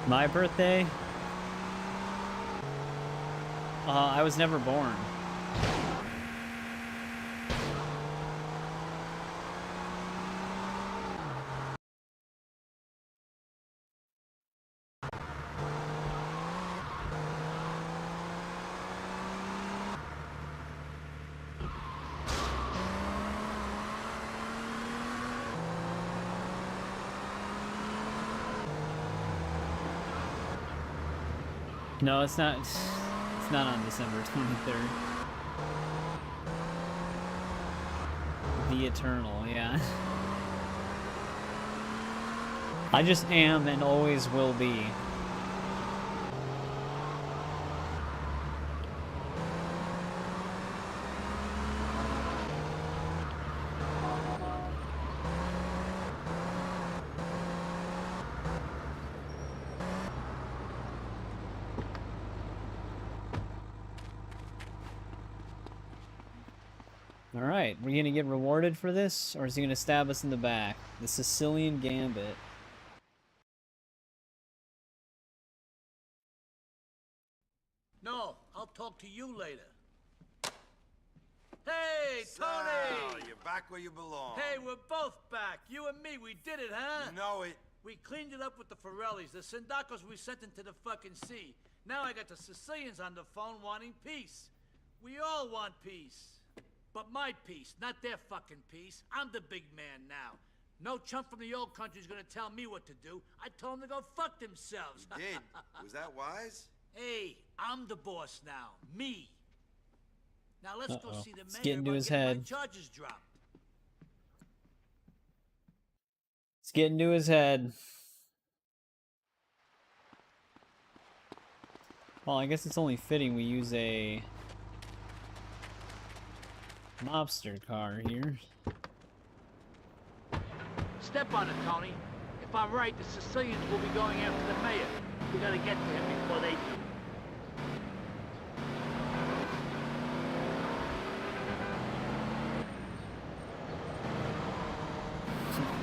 My birthday? I was never born. No, it's not. It's not on December 23rd. the eternal, yeah. I just am and always will be. Alright, we're gonna get rewarded for this, or is he gonna stab us in the back? The Sicilian Gambit. No, I'll talk to you later. Hey, Tony! So, you're back where you belong. Hey, we're both back. You and me, we did it, huh? You know it. We cleaned it up with the Forellis, the Sindacos we sent into the fucking sea. Now I got the Sicilians on the phone wanting peace. We all want peace. But my peace, not their fucking peace. I'm the big man now. No chump from the old country's gonna tell me what to do. I told them to go fuck themselves. You did. Was that wise? Hey, I'm the boss now. Me. Now let's go see the It's mayor getting to about his getting my head. charges dropped. It's getting to his head. Well, I guess it's only fitting we use a mobster car here. Step on it, Tony. If I'm right, the Sicilians will be going after the mayor. We gotta get to him before they do.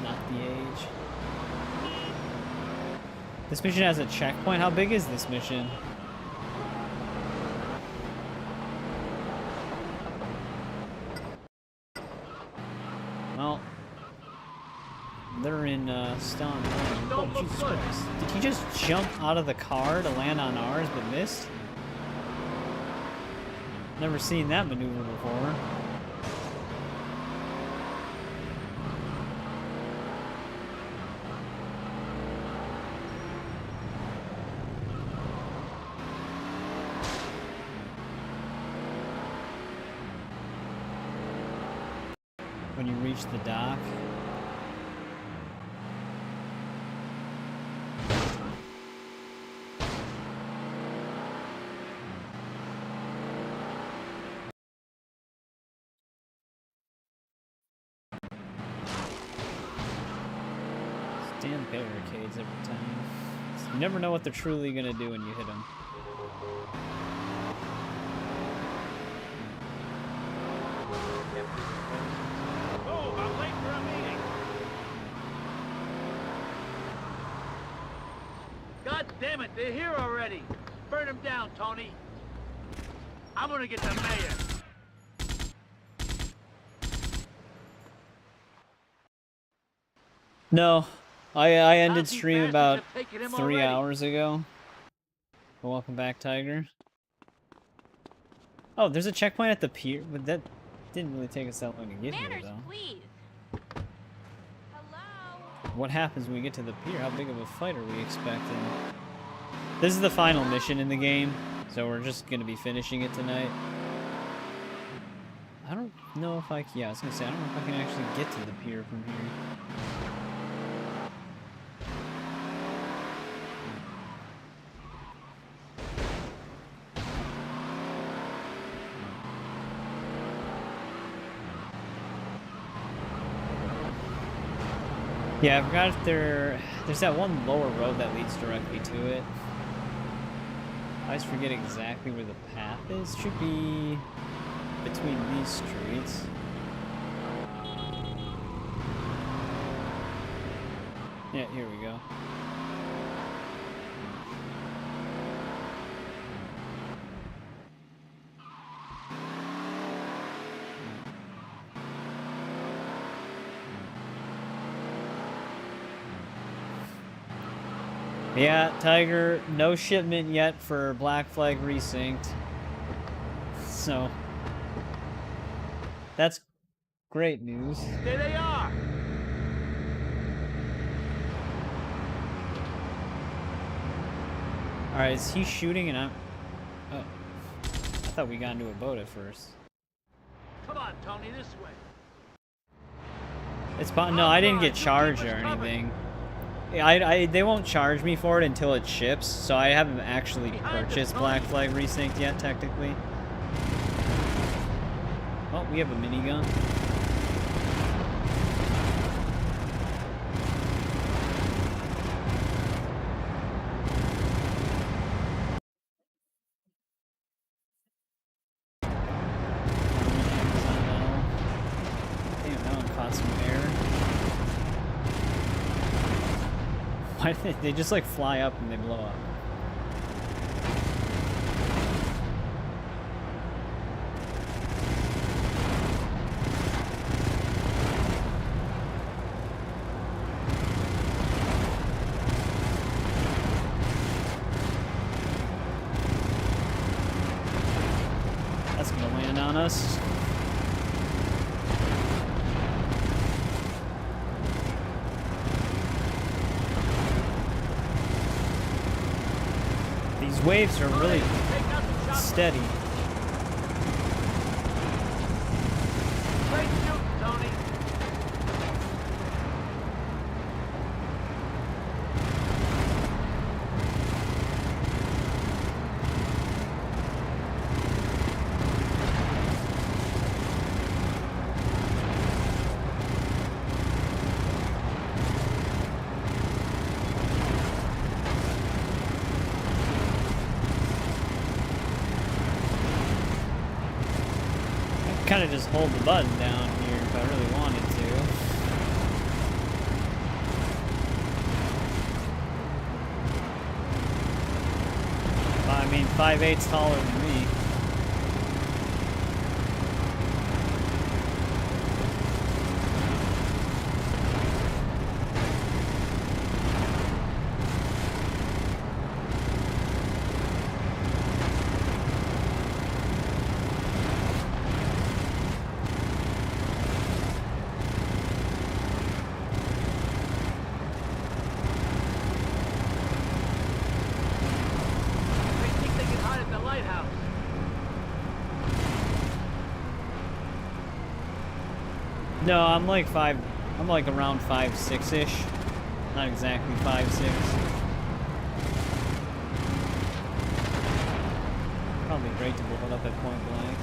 Not the age. This mission has a checkpoint. How big is this mission? Well, they're in Stone. Oh, Jesus Christ. Did he just jump out of the car to land on ours but missed? Never seen that maneuver before. When you reach the dock. Damn barricades every time. You never know what they're truly gonna do when you hit them. Oh, I'm late for a meeting. God damn it, they're here already. Burn them down, Tony. I'm gonna get the mayor. No, I ended stream about 3 hours ago. Well, welcome back, Tiger. Oh, there's a checkpoint at the pier, but that didn't really take us that long to get here, though. Please. What happens when we get to the pier? How big of a fight are we expecting? This is the final mission in the game, so we're just gonna be finishing it tonight. I don't know if I can, yeah, I was gonna say, I don't know if I can actually get to the pier from here. Yeah, I forgot if there's that one lower road that leads directly to it. I always forget exactly where the path is. Should be between these streets. Yeah, here we go. Yeah, Tiger, no shipment yet for Black Flag Resynced. So, that's great news. There they are! Alright, is he shooting and I'm... Oh. I thought we got into a boat at first. Come on, Tony, this way. It's no, I didn't get charged or anything. They won't charge me for it until it ships, so I haven't actually purchased Black Flag Resynced yet, technically. Oh, we have a minigun. Damn, that one caught some air. Why did they just like fly up and they blow up? That's gonna land on us. These waves are really steady. Great shooting, Tony. Kind of just hold the button down here if I really wanted to. I mean, 5'8's taller than me. No, I'm like around 5'6"-ish. Not exactly 5'6". Probably great to blow it up at point blank.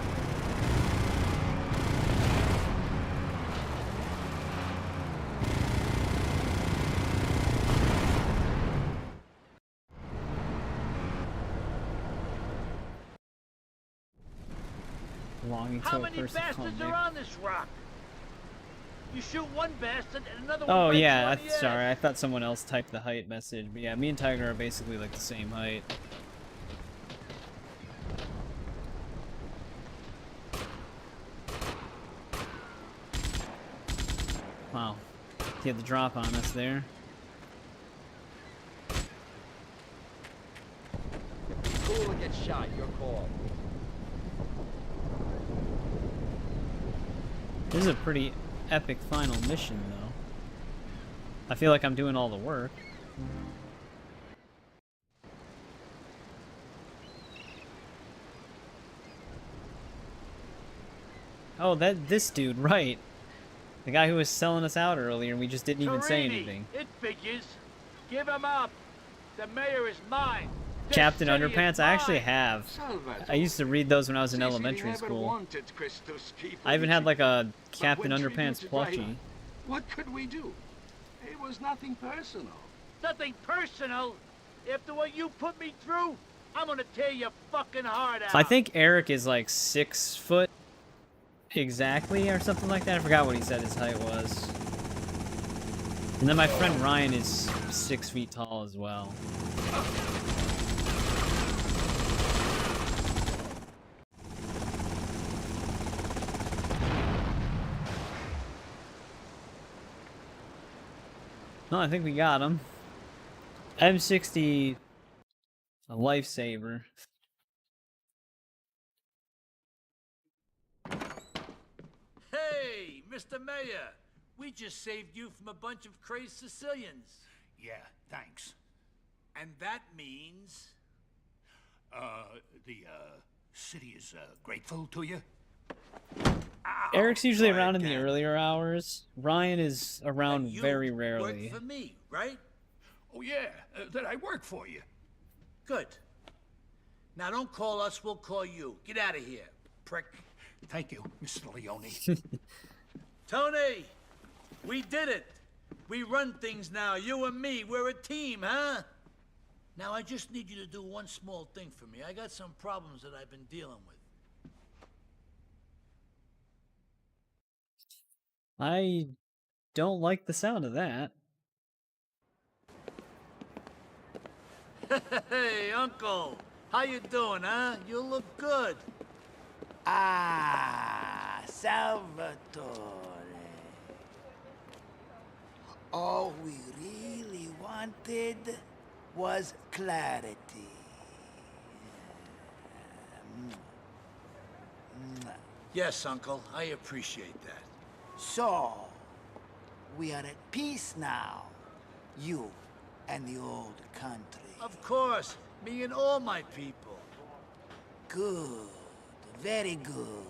Belonging to How a many person called bastards Nick. are on this rock? You shoot one bastard and another one. Oh bites you yeah, on the ass. sorry, I thought someone else typed the height message. But yeah, me and Tiger are basically like the same height. Wow, he had the drop on us there. Cool or get shot, your call. This is a pretty epic final mission, though. I feel like I'm doing all the work. Oh, this dude, right. The guy who was selling us out earlier, and we just didn't even say Torini, anything. It figures. Give him up. The mayor is mine. This Captain city is Underpants, I actually mine. have. I used to read those when I was in elementary school. I even had like a Captain Underpants plushie. What could we do? It was nothing personal. Nothing personal. After what you put me through, I'm gonna tear your fucking heart out. I think Eric is like 6 foot exactly or something like that. I forgot what he said his height was. And then my friend Ryan is 6 feet tall as well. No, I think we got him. M60, a lifesaver. Hey, Mr. Mayor, we just saved you from a bunch of crazed Sicilians. Yeah, thanks. And that means... The city is grateful to you. Eric's usually around in the Quiet, earlier hours. Ryan is around you very work rarely. for me, right? Oh, yeah, that I work for you. Good. Now don't call us, we'll call you. Get out of here, prick. Thank you, Mr. Leone. Tony, we did it. We run things now, you and me. We're a team, huh? Now I just need you to do one small thing for me. I got some problems that I've been dealing with. I don't like the sound of that. Hey, Uncle. How you doing, huh? You look good. Ah, Salvatore. All we really wanted was clarity. Yes, Uncle. I appreciate that. So, we are at peace now. You and the old country. Of course. Me and all my people. Good. Very good.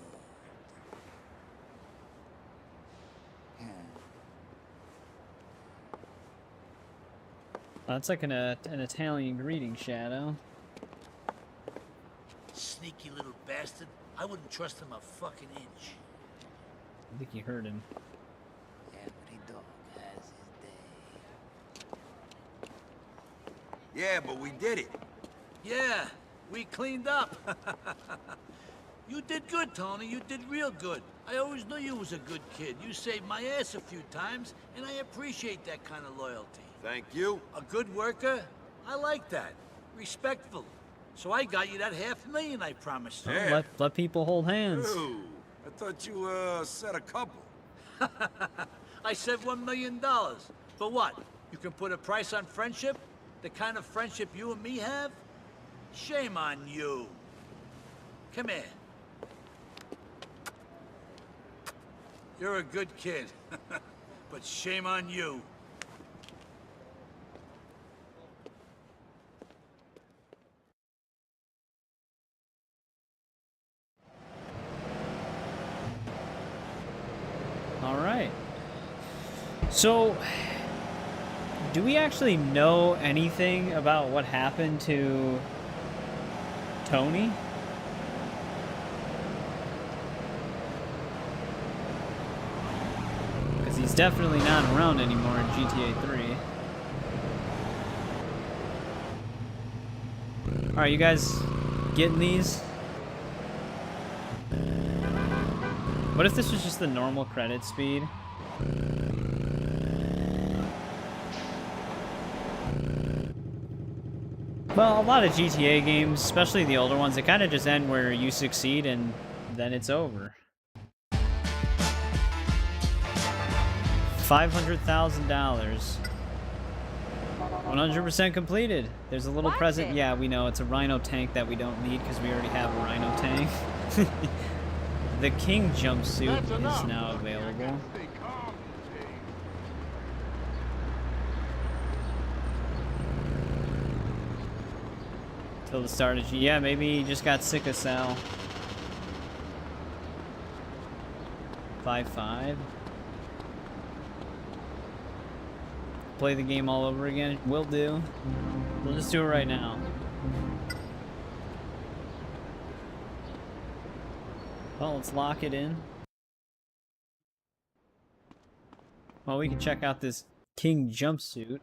That's like an Italian greeting, Shadow. Sneaky little bastard. I wouldn't trust him a fucking inch. I think you heard him. Every dog has his day. Yeah, but we did it. Yeah, we cleaned up. You did good, Tony. You did real good. I always knew you was a good kid. You saved my ass a few times, and I appreciate that kind of loyalty. Thank you. A good worker? I like that. Respectful. So I got you that $500,000 I promised you. Yeah. Let people hold hands. Ooh, I thought you, said a couple. I said $1 million. For what? You can put a price on friendship? The kind of friendship you and me have? Shame on you. Come here. You're a good kid. But shame on you. All right. So, do we actually know anything about what happened to Tony? Because he's definitely not around anymore in GTA 3. Alright, you guys getting these? What if this was just the normal credit speed? Well, a lot of GTA games, especially the older ones, they kind of just end where you succeed and then it's over. $500,000. 100% completed. There's a little present. Yeah, we know. It's a Rhino tank that we don't need because we already have a Rhino tank. The King jumpsuit is now available. Till the start of yeah, maybe he just got sick of Sal. 5-5. Play the game all over again. Will do. We'll just do it right now. Well, let's lock it in. Well, we can check out this King jumpsuit.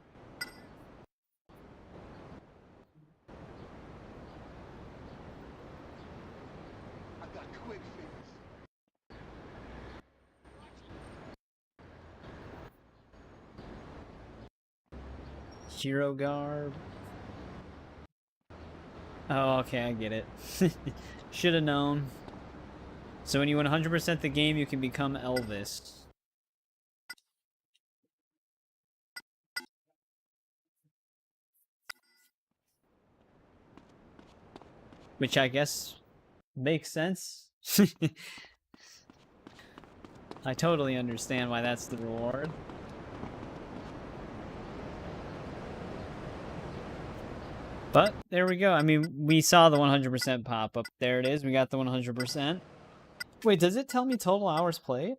Hero garb. Oh, okay, I get it. Should have known. So when you win 100% the game, you can become Elvis. Which I guess makes sense. I totally understand why that's the reward. But there we go. I mean, we saw the 100% pop up. There it is. We got the 100%. Wait, does it tell me total hours played?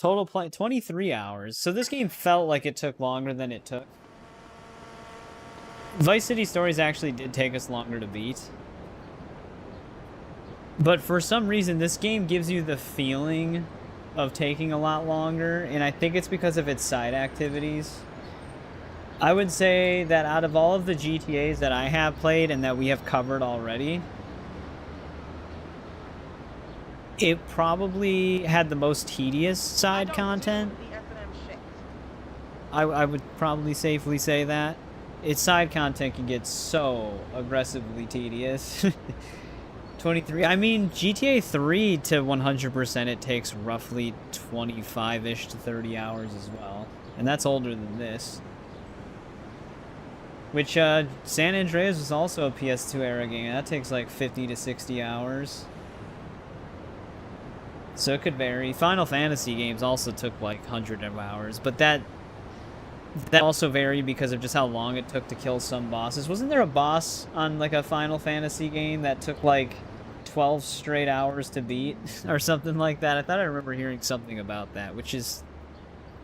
Total play 23 hours. So this game felt like it took longer than it took. Vice City Stories actually did take us longer to beat. But for some reason, this game gives you the feeling of taking a lot longer, and I think it's because of its side activities. I would say that out of all of the GTAs that I have played and that we have covered already, it probably had the most tedious side content. I would probably safely say that. Its side content can get so aggressively tedious. 23. I mean, GTA 3 to 100% it takes roughly 25-ish to 30 hours as well. And that's older than this. Which, San Andreas was also a PS2 era game. That takes like 50 to 60 hours. So it could vary. Final Fantasy games also took like 100 hours. But that also varied because of just how long it took to kill some bosses. Wasn't there a boss on like a Final Fantasy game that took like 12 straight hours to beat or something like that? I thought I remember hearing something about that, which is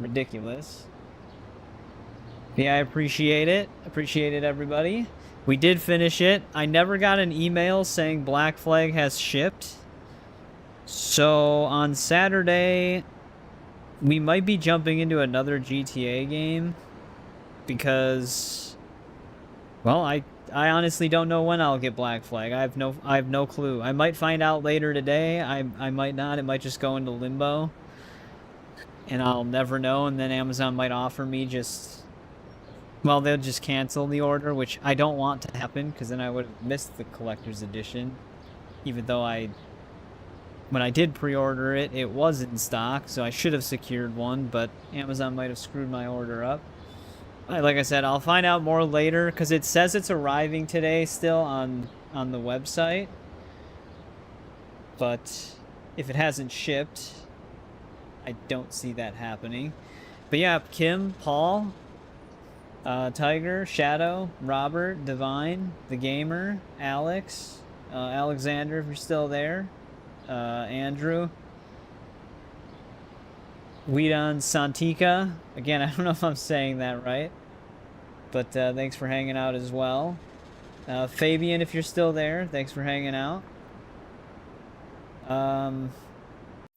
ridiculous. Yeah, I appreciate it. Appreciate it, everybody. We did finish it. I never got an email saying Black Flag has shipped. So on Saturday, we might be jumping into another GTA game because, well, I honestly don't know when I'll get Black Flag. I have no clue. I might find out later today. I might not. It might just go into limbo, and I'll never know. And then Amazon might offer me just, well, they'll just cancel the order, which I don't want to happen because then I would have missed the collector's edition, even though when I did pre-order it, it was in stock, so I should have secured one, but Amazon might have screwed my order up. Like I said, I'll find out more later, because it says it's arriving today still on the website. But if it hasn't shipped, I don't see that happening. But yeah, Kim, Paul, Tiger, Shadow, Robert, Divine, The Gamer, Alex, Alexander, if you're still there. Andrew, Weedon Santika. Again, I don't know if I'm saying that right, but thanks for hanging out as well. Fabian, if you're still there, thanks for hanging out.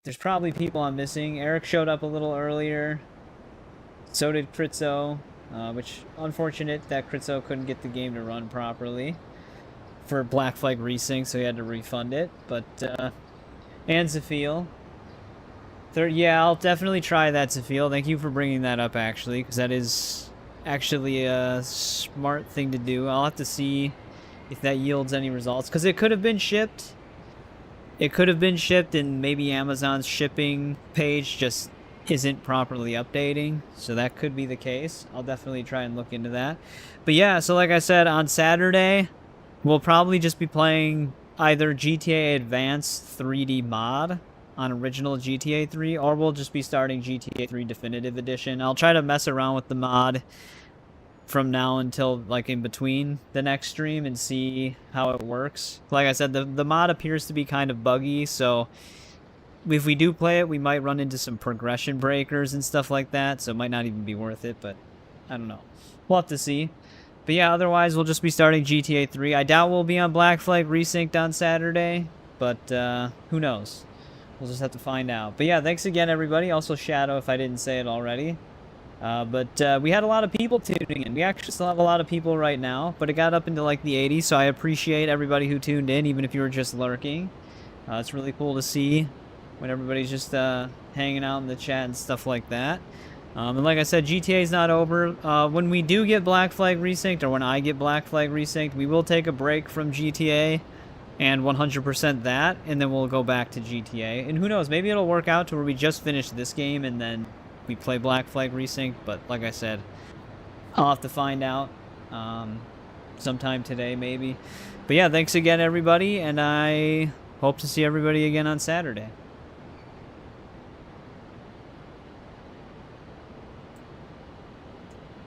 There's probably people I'm missing. Eric showed up a little earlier. So did Kritzo, which unfortunate that Kritzo couldn't get the game to run properly for Black Flag Resync, so he had to refund it. But and Zafil. Third, yeah, I'll definitely try that, Zafil. Thank you for bringing that up, actually, because that is actually a smart thing to do. I'll have to see if that yields any results, because it could have been shipped. It could have been shipped, and maybe Amazon's shipping page just isn't properly updating, so that could be the case. I'll definitely try and look into that. But yeah, so like I said, on Saturday, we'll probably just be playing either GTA Advance 3D mod on original GTA 3, or we'll just be starting GTA 3 Definitive Edition. I'll try to mess around with the mod from now until, like, in between the next stream and see how it works. Like I said, the mod appears to be kind of buggy, so if we do play it, we might run into some progression breakers and stuff like that, so it might not even be worth it, but I don't know. We'll have to see. But yeah, otherwise, we'll just be starting GTA 3. I doubt we'll be on Black Flag Resynced on Saturday, but who knows? We'll just have to find out. But yeah, thanks again, everybody. Also, Shadow, if I didn't say it already. But we had a lot of people tuning in. We actually still have a lot of people right now, but it got up into like the 80s, so I appreciate everybody who tuned in, even if you were just lurking. It's really cool to see when everybody's just hanging out in the chat and stuff like that. And like I said, GTA is not over. When we do get Black Flag Resynced, or when I get Black Flag Resynced, we will take a break from GTA and 100% that, and then we'll go back to GTA. And who knows, maybe it'll work out to where we just finish this game and then we play Black Flag Resynced. But like I said, I'll have to find out sometime today, maybe. But yeah, thanks again, everybody, and I hope to see everybody again on Saturday.